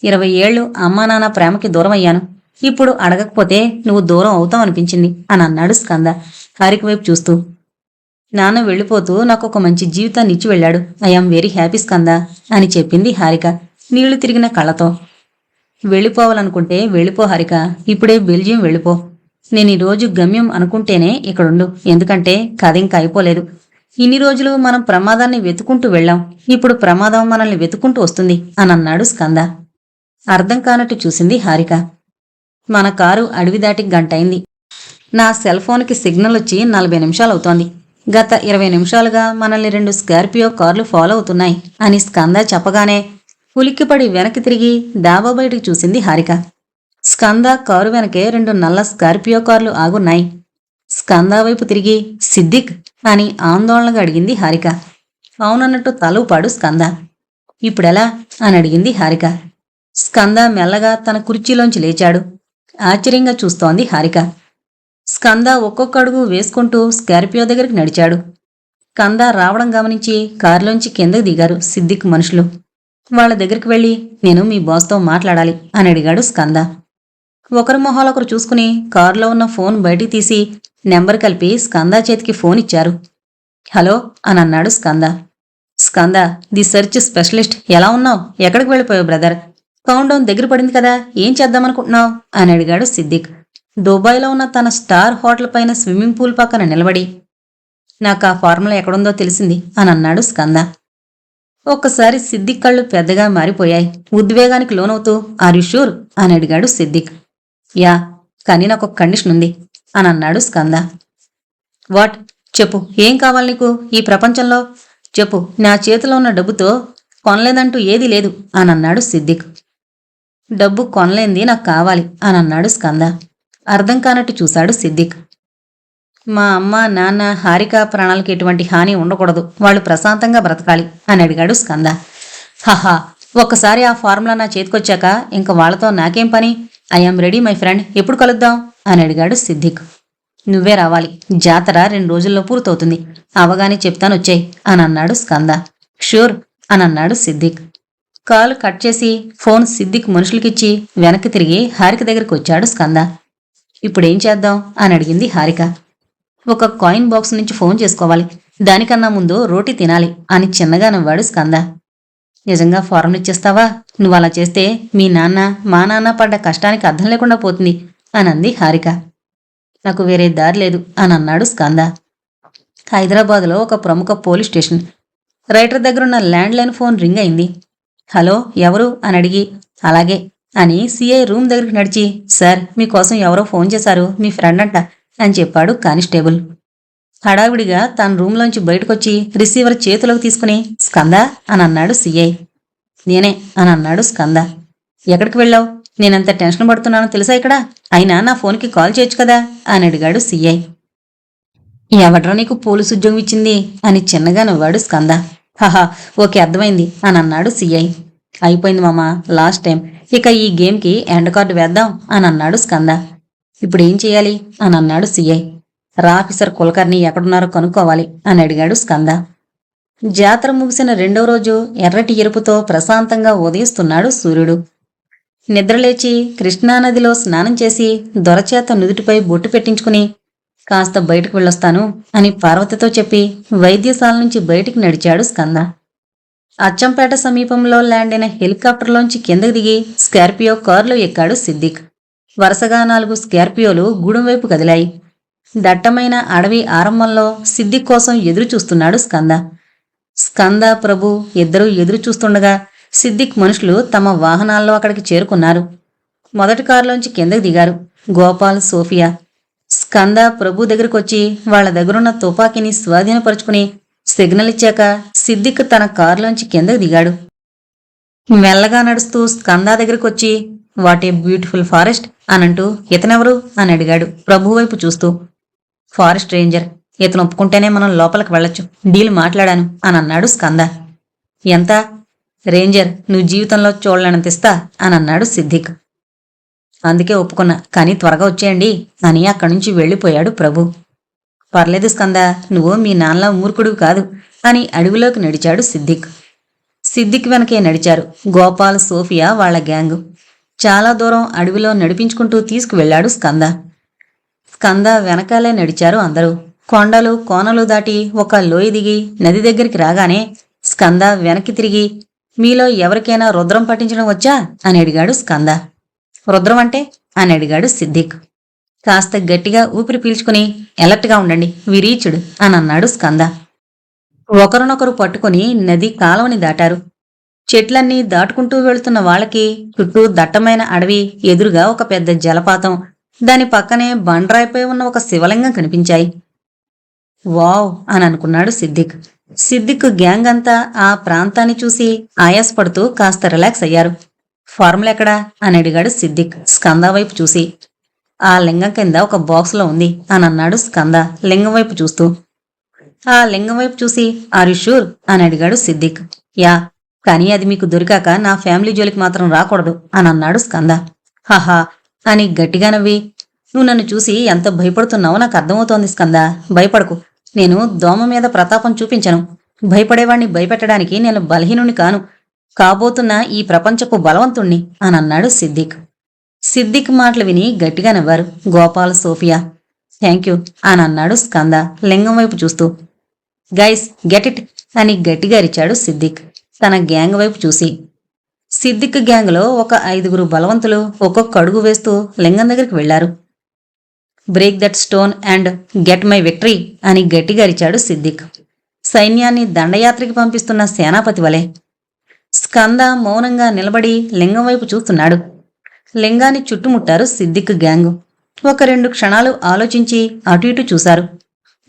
20 ఏళ్లు అమ్మా నాన్న ప్రేమకి దూరం అయ్యాను. ఇప్పుడు అడగకపోతే నువ్వు దూరం అవుతావు అనిపించింది అని అన్నాడు స్కంద హారిక వైపు చూస్తూ. నాన్న వెళ్ళిపోతూ నాకు ఒక మంచి జీవితాన్ని ఇచ్చి వెళ్ళాడు. ఐఆమ్ వెరీ హ్యాపీ స్కంద అని చెప్పింది హారిక నీళ్లు తిరిగిన కళ్ళతో. వెళ్ళిపోవాలనుకుంటే వెళ్ళిపో హారిక, ఇప్పుడే బెల్జియం వెళ్ళిపో. నేను ఈరోజు గమ్యం అనుకుంటేనే ఇక్కడుండు, ఎందుకంటే కథ ఇంకా అయిపోలేదు. ఇన్ని రోజులు మనం ప్రమాదాన్ని వెతుకుంటూ వెళ్ళాం, ఇప్పుడు ప్రమాదం మనల్ని వెతుకుంటూ వస్తుంది అని అన్నాడు స్కంద. అర్థం కానట్టు చూసింది హారిక. మన కారు అడవి దాటి గంటైంది. నా సెల్ ఫోన్కి సిగ్నల్ వచ్చి 40 నిమిషాలు అవుతోంది. గత 20 నిమిషాలుగా మనల్ని 2 స్కార్పియో కార్లు ఫాలో అవుతున్నాయి అని స్కంద చెప్పగానే ఉలిక్కిపడి వెనక్కి తిరిగి డాబా బయటికి చూసింది హారిక. స్కంద కారు వెనకే 2 నల్ల స్కార్పియో కార్లు ఆగున్నాయి. స్కంద వైపు తిరిగి సిద్దిక్ అని ఆందోళనగా అడిగింది హారిక. అవునన్నట్టు తల ఊపాడు స్కంద. ఇప్పుడెలా అని అడిగింది హారిక. స్కంద మెల్లగా తన కుర్చీలోంచి లేచాడు. ఆశ్చర్యంగా చూస్తోంది హారిక. స్కంద ఒక్కొక్క అడుగు వేసుకుంటూ స్కార్పియో దగ్గరికి నడిచాడు. స్కంద రావడం గమనించి కారులోంచి కిందకి దిగారు సిద్దిక్ మనుషులు. వాళ్ళ దగ్గరికి వెళ్ళి, నేను మీ బాస్తో మాట్లాడాలి అని అడిగాడు స్కంద. ఒకరి మొహాలొకరు చూసుకుని కారులో ఉన్న ఫోన్ బయటికి తీసి నెంబర్ కలిపి స్కంద చేతికి ఫోన్ ఇచ్చారు. హలో అని అన్నాడు Skanda. Skanda, the search specialist, ఎలా ఉన్నావు? ఎక్కడికి వెళ్ళిపోయావు బ్రదర్? కౌంటౌన్ దగ్గర పడింది కదా, ఏం చేద్దామనుకుంటున్నావు అని అడిగాడు సిద్దిక్ దుబాయ్లో ఉన్న తన స్టార్ హోటల్ పైన స్విమ్మింగ్ పూల్ పక్కన నిలబడి. నాకు ఆ ఫార్ములా ఎక్కడుందో తెలిసింది అని అన్నాడు స్కంద. ఒక్కసారి సిద్దిక్ కళ్ళు పెద్దగా మారిపోయాయి. ఉద్వేగానికి లోనవుతూ, ఆర్ యు షూర్ అని అడిగాడు సిద్దిక్. యా, కానీ నాకు ఒక కండిషన్ ఉంది అని అన్నాడు స్కంద. వాట్? చెప్పు, ఏం కావాలి నీకు ఈ ప్రపంచంలో? చెప్పు, నా చేతిలో ఉన్న డబ్బుతో కొనలేదంటూ ఏదీ లేదు అని అన్నాడు సిద్దిక్. డబ్బు కొనలేంది నాకు కావాలి అని అన్నాడు స్కంద. అర్థం కానట్టు చూశాడు సిద్దిక్. మా అమ్మ నాన్న హారిక ప్రాణాలకు ఎటువంటి హాని ఉండకూడదు, వాళ్ళు ప్రశాంతంగా బ్రతకాలి అని అడిగాడు స్కంద. హహా, ఒక్కసారి ఆ ఫార్ములా నా చేతికొచ్చాక ఇంక వాళ్లతో నాకేం పని? ఐఎమ్ రెడీ మై ఫ్రెండ్, ఎప్పుడు కలుద్దాం అని అడిగాడు సిద్దిక్. నువ్వే రావాలి, జాతర 2 రోజుల్లో పూర్తవుతుంది, అవగానే చెప్తాను వచ్చేయ్ అని అన్నాడు స్కంద. షూర్ అని అన్నాడు సిద్దిక్. కాలు కట్ చేసి ఫోన్ సిద్దిక్ మనుషులకిచ్చి వెనక్కి తిరిగి హారిక దగ్గరికి వచ్చాడు స్కంద. ఇప్పుడేం చేద్దాం అని అడిగింది హారిక. ఒక కాయిన్ బాక్స్ నుంచి ఫోన్ చేసుకోవాలి, దానికన్నా ముందు రోటీ తినాలి అని చిన్నగా నవ్వాడు స్కంద. నిజంగా ఫారం ఇచ్చేస్తావా? నువ్వు అలా చేస్తే మీ నాన్న మా నాన్న పడ్డ కష్టానికి అర్థం లేకుండా పోతుంది అని అంది హారిక. నాకు వేరే దారి లేదు అని అన్నాడు స్కంద. హైదరాబాద్లో ఒక ప్రముఖ పోలీస్ స్టేషన్. రైటర్ దగ్గరున్న ల్యాండ్లైన్ ఫోన్ రింగ్ అయింది. హలో, ఎవరు అని అడిగి, అలాగే అని సిఐ రూమ్ దగ్గరికి నడిచి, సార్ మీకోసం ఎవరో ఫోన్ చేశారు, మీ ఫ్రెండ్ అంట అని చెప్పాడు కానిస్టేబుల్. హడావిడిగా తన రూంలోంచి బయటకొచ్చి రిసీవర్ చేతిలోకి తీసుకుని, స్కంద అని అన్నాడు సిఐ. నేనే అని అన్నాడు స్కంద. ఎక్కడికి వెళ్ళావు? నేనంత టెన్షన్ పడుతున్నానో తెలుసా ఇక్కడ? అయినా నా ఫోన్కి కాల్ చేయొచ్చు కదా అని అడిగాడు సిఐ. ఎవడ్రా నీకు పోలీసు ఉద్యోగం ఇచ్చింది అని చిన్నగా నవ్వాడు స్కంద. హహా, ఓకే అర్థమైంది అని అన్నాడు సిఐ. అయిపోయింది మామా, లాస్ట్ టైం, ఇక ఈ గేమ్కి ఎండ్ కార్డు వేద్దాం అని అన్నాడు స్కంద. ఇప్పుడు ఏం చెయ్యాలి అని అన్నాడు సిఐ. ఆఫీసర్ కులకర్ణి ఎక్కడున్నారో కనుక్కోవాలి అని అడిగాడు స్కంద. జాతర ముగిసిన 2వ రోజు ఎర్రటి ఎరుపుతో ప్రశాంతంగా ఉదయిస్తున్నాడు సూర్యుడు. నిద్రలేచి కృష్ణానదిలో స్నానం చేసి దొరచేత నుదుటిపై బొట్టు పెట్టించుకుని కాస్త బయటకు వెళ్ళొస్తాను అని పార్వతితో చెప్పి వైద్యశాల నుంచి బయటికి నడిచాడు స్కంద. అచ్చంపేట సమీపంలో ల్యాండ్ అయిన హెలికాప్టర్లోంచి కిందకి దిగి స్కార్పియో కారులో ఎక్కాడు సిద్దిక్. వరుసగా 4 స్కార్పియోలు గూడెం వైపు కదిలాయి. దట్టమైన అడవి ఆరంభంలో సిద్దిక్ కోసం ఎదురు చూస్తున్నాడు స్కంద. స్కంద, ప్రభు ఇద్దరూ ఎదురు చూస్తుండగా సిద్దిక్ మనుషులు తమ వాహనాల్లో అక్కడికి చేరుకున్నారు. మొదటి కారులోంచి కిందకి దిగారు గోపాల్, సోఫియా. స్కంద ప్రభు దగ్గరకొచ్చి వాళ్ల దగ్గరున్న తుపాకీని స్వాధీనపరుచుకుని సిగ్నల్ ఇచ్చాక సిద్దిక్ తన కారులోంచి కిందకి దిగాడు. మెల్లగా నడుస్తూ స్కంద దగ్గరకొచ్చి వాట్ ఏ బ్యూటిఫుల్ ఫారెస్ట్ అనంటూ ఇతనెవరు అని అడిగాడు ప్రభు వైపు చూస్తూ. Forest ranger. ఇతను ఒప్పుకుంటేనే మనం లోపలికి వెళ్ళొచ్చు. డీల్ మాట్లాడాను అని అన్నాడు స్కంద. ఎంత? రేంజర్ నువ్వు జీవితంలో చూడలేనంతిస్తా అని అన్నాడు సిద్దిక్. అందుకే ఒప్పుకున్నా, కానీ త్వరగా వచ్చేయండి అని అక్కడి నుంచి వెళ్ళిపోయాడు ప్రభు. పర్లేదు స్కంద, నువ్వు మీ నాన్నలా మూర్ఖుడివి కాదు అని అడవిలోకి నడిచాడు సిద్దిక్. సిద్దిక్ వెనకే నడిచారు గోపాల్, సోఫియా వాళ్ల గ్యాంగు. చాలా దూరం అడవిలో నడిపించుకుంటూ తీసుకువెళ్లాడు స్కంద. స్కంద వెనకాలే నడిచారు అందరూ. కొండలు, కోనలు దాటి ఒక లోయ దిగి నది దగ్గరికి రాగానే స్కంద వెనక్కి తిరిగి, మీలో ఎవరికైనా రుద్రం పట్టించడం వచ్చా అని అడిగాడు స్కంద. రుద్రం అంటే అని అడిగాడు సిద్దిక్. కాస్త గట్టిగా ఊపిరి పీల్చుకుని ఎలర్ట్గా ఉండండి, విరీచుడు అని అన్నాడు స్కంద. ఒకరినొకరు పట్టుకుని నది కాలువని దాటారు. చెట్లన్నీ దాటుకుంటూ వెళుతున్న వాళ్ళకి చుట్టూ దట్టమైన అడవి, ఎదురుగా ఒక పెద్ద జలపాతం, దాని పక్కనే బండరాయిపై ఉన్న ఒక శివలింగం కనిపించాయి. వావ్ అని అనుకున్నాడు సిద్దిక్. సిద్దిక్ గ్యాంగ్ అంతా ఆ ప్రాంతాన్ని చూసి ఆయాసపడుతూ కాస్త రిలాక్స్ అయ్యారు. ఫార్ములా ఎక్కడా అని అడిగాడు సిద్దిక్ స్కంద వైపు చూసి. ఆ లింగం కింద ఒక బాక్స్లో ఉంది అని అన్నాడు స్కంద లింగం వైపు చూస్తూ. ఆ లింగం వైపు చూసి ఆర్ యు షూర్ అని అడిగాడు సిద్దిక్. యా, కానీ అది మీకు దొరికాక నా ఫ్యామిలీ జోలికి మాత్రం రాకూడదు అని అన్నాడు స్కంద. హహా అని గట్టిగా నవ్వి, నువ్వు నన్ను చూసి ఎంత భయపడుతున్నావో నాకు అర్థమవుతోంది స్కంద. భయపడకు, నేను దోమ మీద ప్రతాపం చూపించను. భయపడేవాణ్ణి భయపెట్టడానికి నేను బలహీనుని కాను, కాబోతున్న ఈ ప్రపంచపు బలవంతుణ్ణి అని అన్నాడు సిద్దిక్. సిద్దిక్ మాటలు విని గట్టిగా నవ్వారు గోపాల్, సోఫియా. థ్యాంక్ యూ అని అన్నాడు స్కంద లింగం వైపు చూస్తూ. గైస్ గెట్ ఇట్ అని గట్టిగా అరిచాడు సిద్దిక్ తన గ్యాంగ్ వైపు చూసి. సిద్దిక్ గ్యాంగ్లో ఒక 5 బలవంతులు ఒక్కొక్క అడుగు వేస్తూ లింగం దగ్గరికి వెళ్లారు. Break that stone and get my victory అని గట్టిగా అరిచాడు సిద్దిక్, సైన్యాన్ని దండయాత్రకి పంపిస్తున్న సేనాపతి వలె. స్కంద మౌనంగా నిలబడి లింగం వైపు చూస్తున్నాడు. లింగాన్ని చుట్టుముట్టారు సిద్దిక్ గ్యాంగు. ఒక 2 క్షణాలు ఆలోచించి అటు ఇటు చూశారు.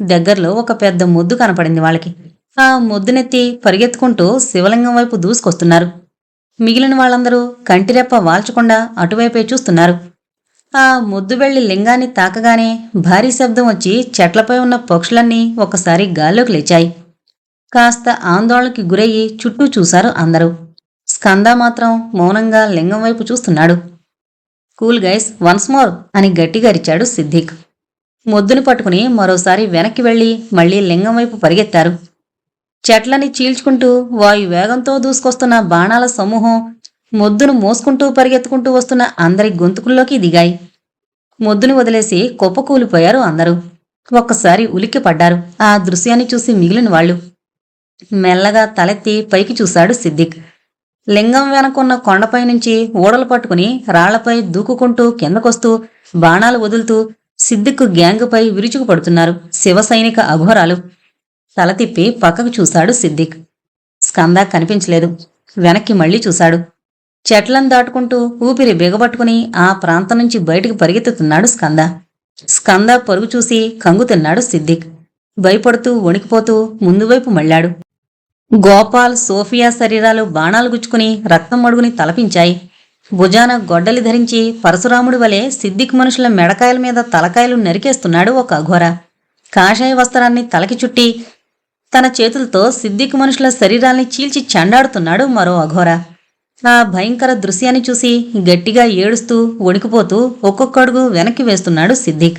దగ్గరలో ఒక పెద్ద మొద్దు కనపడింది వాళ్ళకి. ఆ మొద్దునెత్తి పరిగెత్తుకుంటూ శివలింగం వైపు దూసుకొస్తున్నారు. మిగిలిన వాళ్ళందరూ కంటిరెప్ప వాల్చకుండా అటువైపే చూస్తున్నారు. ఆ మొద్దు వెళ్లి లింగాన్ని తాకగానే భారీ శబ్దం వచ్చి చెట్లపై ఉన్న పక్షులన్నీ ఒకసారి గాల్లోకి లేచాయి. కాస్త ఆందోళనకి గురయ్యి చుట్టూ చూశారు అందరూ. స్కంద మాత్రం మౌనంగా లింగం వైపు చూస్తున్నాడు. కూల్ గైస్, వన్స్ మోర్ అని గట్టిగా అరిచాడు సిద్దిక్. మొద్దుని పట్టుకుని మరోసారి వెనక్కి వెళ్లి మళ్లీ లింగం వైపు పరిగెత్తారు. చెట్లని చీల్చుకుంటూ వాయు వేగంతో దూసుకొస్తున్న బాణాల సమూహం మొద్దును మోసుకుంటూ పరిగెత్తుకుంటూ వస్తున్న అందరి గొంతుకుల్లోకి దిగాయి. మొద్దుని వదిలేసి కుప్పకూలిపోయారు అందరూ. ఒక్కసారి ఉలిక్కి పడ్డారు ఆ దృశ్యాన్ని చూసి మిగిలిన వాళ్ళు. మెల్లగా తలెత్తి పైకి చూశాడు సిద్దిక్. లింగం వెనకున్న కొండపై నుంచి ఊడలు పట్టుకుని రాళ్లపై దూకుకుంటూ కిందకొస్తూ బాణాలు వదులుతూ సిద్దిక్ గ్యాంగుపై విరుచుకు పడుతున్నారు శివ సైనిక అఘోరాలు. తల తిప్పి పక్కకు చూశాడు సిద్దిక్. స్కంద కనిపించలేదు. వెనక్కి మళ్లీ చూశాడు. చెట్లను దాటుకుంటూ ఊపిరి బిగబట్టుకుని ఆ ప్రాంతం నుంచి బయటికి పరిగెత్తుతున్నాడు స్కంద. స్కంద పరుగు చూసి కంగు తిన్నాడు సిద్దిక్. భయపడుతూ వణికిపోతూ ముందువైపు మళ్ళాడు. గోపాల్, సోఫియా శరీరాలు బాణాలు గుచ్చుకుని రక్తం మడుగుని తలపించాయి. భుజాన గొడ్డలి ధరించి పరశురాముడి వలె సిద్దిక్ మనుషుల మెడకాయల మీద తలకాయలు నరికేస్తున్నాడు ఒక అఘోర. కాషాయ వస్త్రాన్ని తలకి చుట్టి తన చేతులతో సిద్దిక్ మనుషుల శరీరాల్ని చీల్చి చెండాడుతున్నాడు మరో అఘోర. ఆ భయంకర దృశ్యాన్ని చూసి గట్టిగా ఏడుస్తూ వణికిపోతూ ఒక్కొక్కడుగు వెనక్కి వేస్తున్నాడు సిద్దిక్.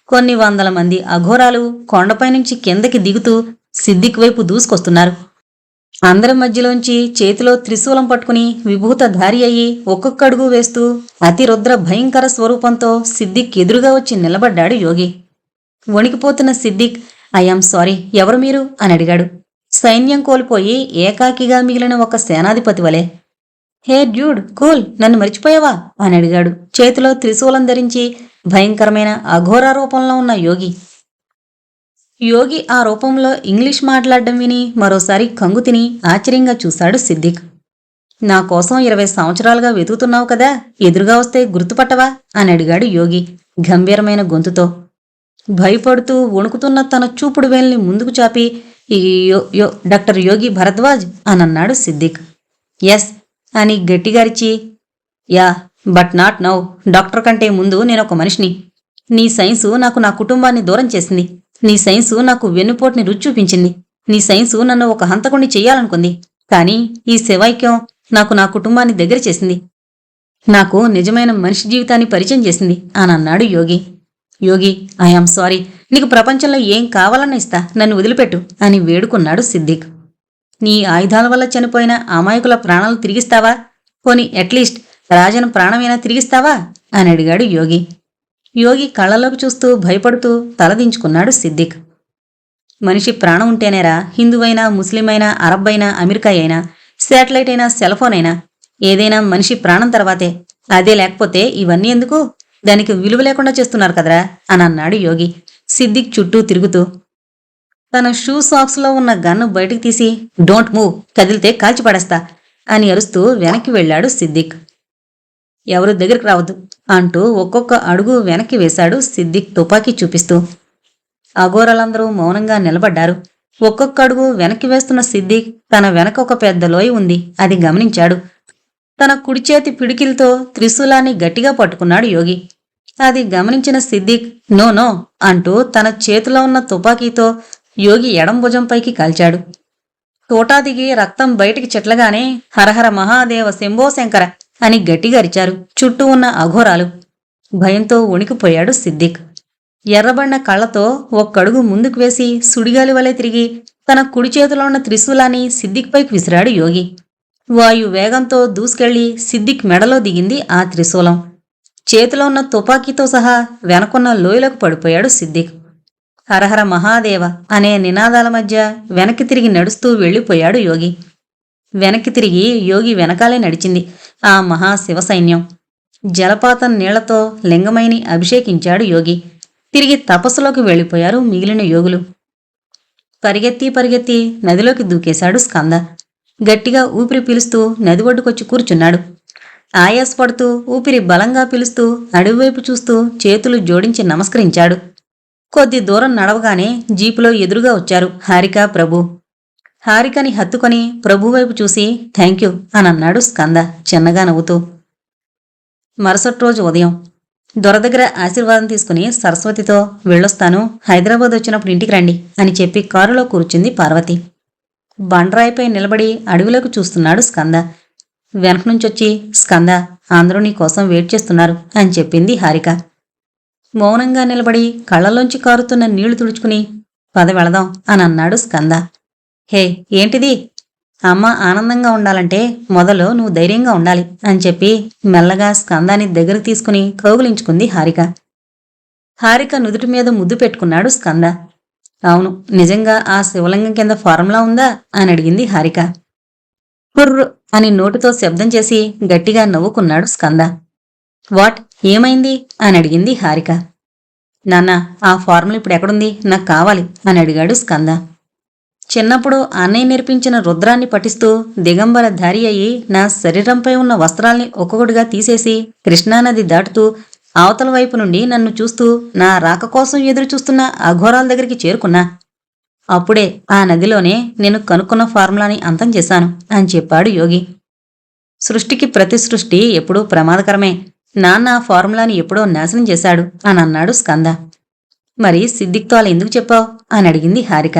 కొన్ని వందల మంది అఘోరాలు కొండపై నుంచి కిందకి దిగుతూ సిద్దిక్ వైపు దూసుకొస్తున్నారు. అందరి మధ్యలోంచి చేతిలో త్రిశూలం పట్టుకుని విభూతధారి అయ్యి ఒక్కొక్కడుగు వేస్తూ అతిరుద్ర భయంకర స్వరూపంతో సిద్దిక్ ఎదురుగా వచ్చి నిలబడ్డాడు యోగి. వణికిపోతున్న సిద్దిక్, ఐఆమ్ సారీ, ఎవరు మీరు అని అడిగాడు. సైన్యం కోల్పోయి ఏకాకిగా మిగిలిన ఒక సేనాధిపతి వలె. హే డ్యూడ్, కూల్, నన్ను మర్చిపోయావా అని అడిగాడు, చేతిలో త్రిశూలం ధరించి భయంకరమైన అఘోర రూపంలో ఉన్న యోగి. యోగి ఆ రూపంలో ఇంగ్లీష్ మాట్లాడడం విని మరోసారి కంగు తిని ఆశ్చర్యంగా చూశాడు సిద్దిక్. నా కోసం 20 సంవత్సరాలుగా వెతుకుతున్నావు కదా, ఎదురుగా వస్తే గుర్తుపట్టవా అని అడిగాడు యోగి గంభీరమైన గొంతుతో. భయపడుతూ వణుకుతున్న తన చూపుడు వేల్ని ముందుకు చాపి, డాక్టర్ యోగి భరద్వాజ్ అనన్నాడు సిద్దిక్. ఎస్ అని గట్టిగారిచి, yeah, but not now. Doctor కంటే ముందు నేనొక మనిషిని. నీ సైన్సు నాకు నా కుటుంబాన్ని దూరం చేసింది. నీ సైన్సు నాకు వెన్నుపోటుని రుచి చూపించింది. నీ సైన్సు నన్ను ఒక హంతకుణ్ణి చెయ్యాలనుకుంది. కానీ ఈ శివైక్యం నాకు నా కుటుంబాన్ని దగ్గర చేసింది. నాకు నిజమైన మనిషి జీవితాన్ని పరిచయం చేసింది అని అన్నాడు యోగి. యోగి, ఐఆమ్ సారీ, నీకు ప్రపంచంలో ఏం కావాలన్నా ఇస్తా, నన్ను వదిలిపెట్టు అని వేడుకున్నాడు సిద్దిక్. నీ ఆయుధాల వల్ల చనిపోయిన అమాయకుల ప్రాణాలు తిరిగిస్తావా? పోనీ అట్లీస్ట్ రాజన ప్రాణమైనా తిరిగిస్తావా అని అడిగాడు యోగి. యోగి కళ్ళలోకి చూస్తూ భయపడుతూ తలదించుకున్నాడు సిద్దిక్. మనిషి ప్రాణం ఉంటేనేరా హిందువైనా, ముస్లిమైనా, అరబ్ అయినా, అమెరికా అయినా, శాటిలైట్ అయినా, సెల్ఫోన్ అయినా, ఏదైనా మనిషి ప్రాణం తర్వాతే. అదే లేకపోతే ఇవన్నీ ఎందుకు? దానికి విలువ లేకుండా చేస్తున్నారు కదరా అని అన్నాడు యోగి సిద్దిక్ చుట్టూ తిరుగుతూ. తన షూ సాక్స్లో ఉన్న గన్ను బయటికి తీసి, డోంట్ మూవ్, కదిలితే కాల్చిపడేస్తా అని అరుస్తూ వెనక్కి వెళ్లాడు సిద్దిక్. ఎవరు దగ్గరికి రావద్దు అంటూ ఒక్కొక్క అడుగు వెనక్కి వేశాడు సిద్దిక్ తుపాకీ చూపిస్తూ. అఘోరలందరూ మౌనంగా నిలబడ్డారు. ఒక్కొక్క అడుగు వెనక్కి వేస్తున్న సిద్దిక్ తన వెనక ఒక పెద్ద లోయ ఉంది, అది గమనించాడు. తన కుడిచేతి పిడికిలతో త్రిశూలాన్ని గట్టిగా పట్టుకున్నాడు యోగి. అది గమనించిన సిద్దిక్ నో నో అంటూ తన చేతిలో ఉన్న తుపాకీతో యోగి ఎడం భుజంపైకి కాల్చాడు. తోటా దిగి రక్తం బయటికి చెట్లగానే హరహర మహాదేవ శంభో శంకర అని గట్టిగా అరిచారు చుట్టూ ఉన్న అఘోరాలు. భయంతో వణికిపోయాడు సిద్దిక్. ఎర్రబడిన కళ్లతో ఒక్కడుగు ముందుకు వేసి సుడిగాలి వలె తిరిగి తన కుడి చేతిలో ఉన్న త్రిశూలాన్ని సిద్దిక్ పైకి విసిరాడు యోగి. వాయు వేగంతో దూసుకెళ్లి సిద్దిక్ మెడలో దిగింది ఆ త్రిశూలం. చేతిలో ఉన్న తుపాకీతో సహా వెనకున్న లోయలకు పడిపోయాడు సిద్దిక్. హరహర మహాదేవ అనే నినాదాల మధ్య వెనక్కి తిరిగి నడుస్తూ వెళ్లిపోయాడు యోగి. వెనక్కి తిరిగి యోగి వెనకాలే నడిచింది ఆ మహాశివ సైన్యం. జలపాతం నీళ్లతో లింగమైని అభిషేకించాడు యోగి. తిరిగి తపస్సులోకి వెళ్లిపోయారు మిగిలిన యోగులు. పరిగెత్తి పరిగెత్తి నదిలోకి దూకేశాడు స్కంద. గట్టిగా ఊపిరి పీలుస్తూ నది ఒడ్డుకొచ్చి కూర్చున్నాడు. ఆయాసపడుతూ ఊపిరి బలంగా పీలుస్తూ అడవివైపు చూస్తూ చేతులు జోడించి నమస్కరించాడు. కొద్ది దూరం నడవగానే జీపులో ఎదురుగా వచ్చారు హారిక, ప్రభు. హారికని హత్తుకొని ప్రభువైపు చూసి థ్యాంక్యూ అనన్నాడు స్కంద చిన్నగా నవ్వుతూ. మరుసటి రోజు ఉదయం దొర దగ్గర ఆశీర్వాదం తీసుకుని సరస్వతితో వెళ్ళొస్తాను, హైదరాబాద్ వచ్చినప్పుడు ఇంటికి రండి అని చెప్పి కారులో కూర్చుంది పార్వతి. బండరాయిపై నిలబడి అడవిలోకి చూస్తున్నాడు స్కంద. వెనక నుంచొచ్చి స్కంద, అందరూ నీ కోసం వెయిట్ చేస్తున్నారు అని చెప్పింది హారిక. మౌనంగా నిలబడి కళ్ళలోంచి కారుతున్న నీళ్లు తుడుచుకుని పద వెళదాం అని అన్నాడు స్కంద. హే ఏంటిది? అమ్మ ఆనందంగా ఉండాలంటే మొదలు నువ్వు ధైర్యంగా ఉండాలి అని చెప్పి మెల్లగా స్కందాన్ని దగ్గరకు తీసుకుని కౌగిలించుకుంది హారిక. హారిక నుదుటి మీద ముద్దు పెట్టుకున్నాడు స్కంద. అవును, నిజంగా ఆ శివలింగం కింద ఫార్ములా ఉందా అని అడిగింది హారిక. హుర్రు అని నోటితో శబ్దం చేసి గట్టిగా నవ్వుకున్నాడు స్కంద. వాట్, ఏమైంది అని అడిగింది హారిక. నాన్న, ఆ ఫార్ములా ఇప్పుడు ఎక్కడుంది, నాకు కావాలి అని అడిగాడు స్కంద. చిన్నప్పుడు అన్నయ్య నేర్పించిన రుద్రాన్ని పఠిస్తూ దిగంబర ధారి అయి నా శరీరంపై ఉన్న వస్త్రాల్ని ఒక్కొక్కటిగా తీసేసి కృష్ణానది దాటుతూ అవతల వైపు నుండి నన్ను చూస్తూ నా రాక కోసం ఎదురు చూస్తున్న అఘోరాల దగ్గరికి చేరుకున్నా. అప్పుడే ఆ నదిలోనే నేను కనుక్కున్న ఫార్ములాని అంతం చేశాను అని చెప్పాడు యోగి. సృష్టికి ప్రతి సృష్టి ఎప్పుడూ ప్రమాదకరమే. నాన్న ఆ ఫార్ములాని ఎప్పుడో నాశనం చేశాడు అని అన్నాడు స్కంద. మరి సిద్దిక్తో అలా ఎందుకు చెప్పావు అని అడిగింది హారిక.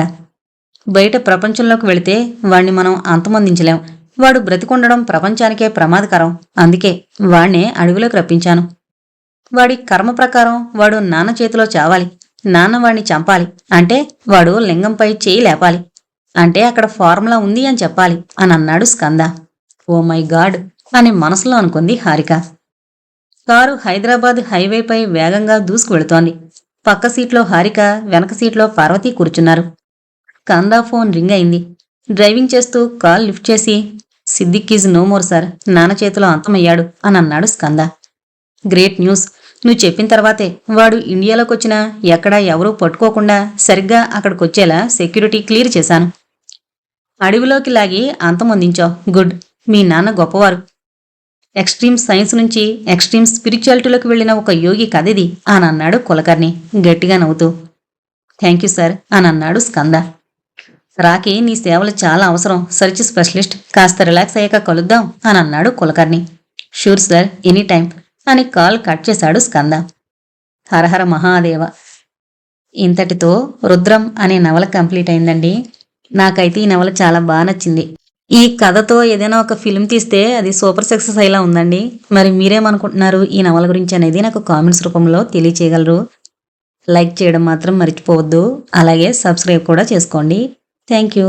బయట ప్రపంచంలోకి వెళితే వాణ్ణి మనం అంతమొందించలేం. వాడు బ్రతికొండడం ప్రపంచానికే ప్రమాదకరం. అందుకే వాణ్ణే అడవిలోకి రప్పించాను. వాడి కర్మ ప్రకారం వాడు నాన్న చేతిలో చావాలి. నాన్న వాణ్ణి చంపాలి అంటే వాడు లింగంపై చేయి లేపాలి. అంటే అక్కడ ఫార్ములా ఉంది అని చెప్పాలి అని అన్నాడు స్కంద. ఓ మై గాడ్ అని మనసులో అనుకుంది హారిక. కారు హైదరాబాద్ హైవేపై వేగంగా దూసుకు వెళుతోంది. పక్క సీట్లో హారిక, వెనక సీట్లో పార్వతి కూర్చున్నారు. స్కంద ఫోన్ రింగ్ అయింది. డ్రైవింగ్ చేస్తూ కాల్ లిఫ్ట్ చేసి, Siddiq is no more sir, నాన్న చేతిలో అంతమయ్యాడు అని అన్నాడు స్కంద. Great news. నువ్వు చెప్పిన తర్వాతే వాడు ఇండియాలోకొచ్చినా ఎక్కడా ఎవరూ పట్టుకోకుండా సరిగ్గా అక్కడికొచ్చేలా సెక్యూరిటీ క్లియర్ చేశాను. అడవిలోకి లాగి అంతమొందించావు. గుడ్. మీ నాన్న గొప్పవారు. ఎక్స్ట్రీమ్ సైన్స్ నుంచి ఎక్స్ట్రీమ్ స్పిరిచువాలిటీలోకి వెళ్లిన ఒక యోగి కదిది అని అన్నాడు కులకర్ణి గట్టిగా నవ్వుతూ. థ్యాంక్ యూ సార్ అని అన్నాడు స్కంద. రాకి నీ సేవలు చాలా అవసరం సర్చ్ స్పెషలిస్ట్. కాస్త రిలాక్స్ అయ్యాక కలుద్దాం అని అన్నాడు Kulkarni. Sure sir, any time అని కాల్ కట్ చేశాడు స్కంద. హరహర మహాదేవ. ఇంతటితో రుద్రం అనే నవల కంప్లీట్ అయిందండి. నాకైతే ఈ నవల చాలా బాగా నచ్చింది. ఈ కథతో ఏదైనా ఒక ఫిల్మ్ తీస్తే అది సూపర్ సక్సెస్ అయ్యేలా ఉందండి. మరి మీరేమనుకుంటున్నారు ఈ నవల గురించి అనేది నాకు కామెంట్స్ రూపంలో తెలియచేయగలరు. లైక్ చేయడం మాత్రం మర్చిపోవద్దు. అలాగే సబ్స్క్రైబ్ కూడా చేసుకోండి. Thank you.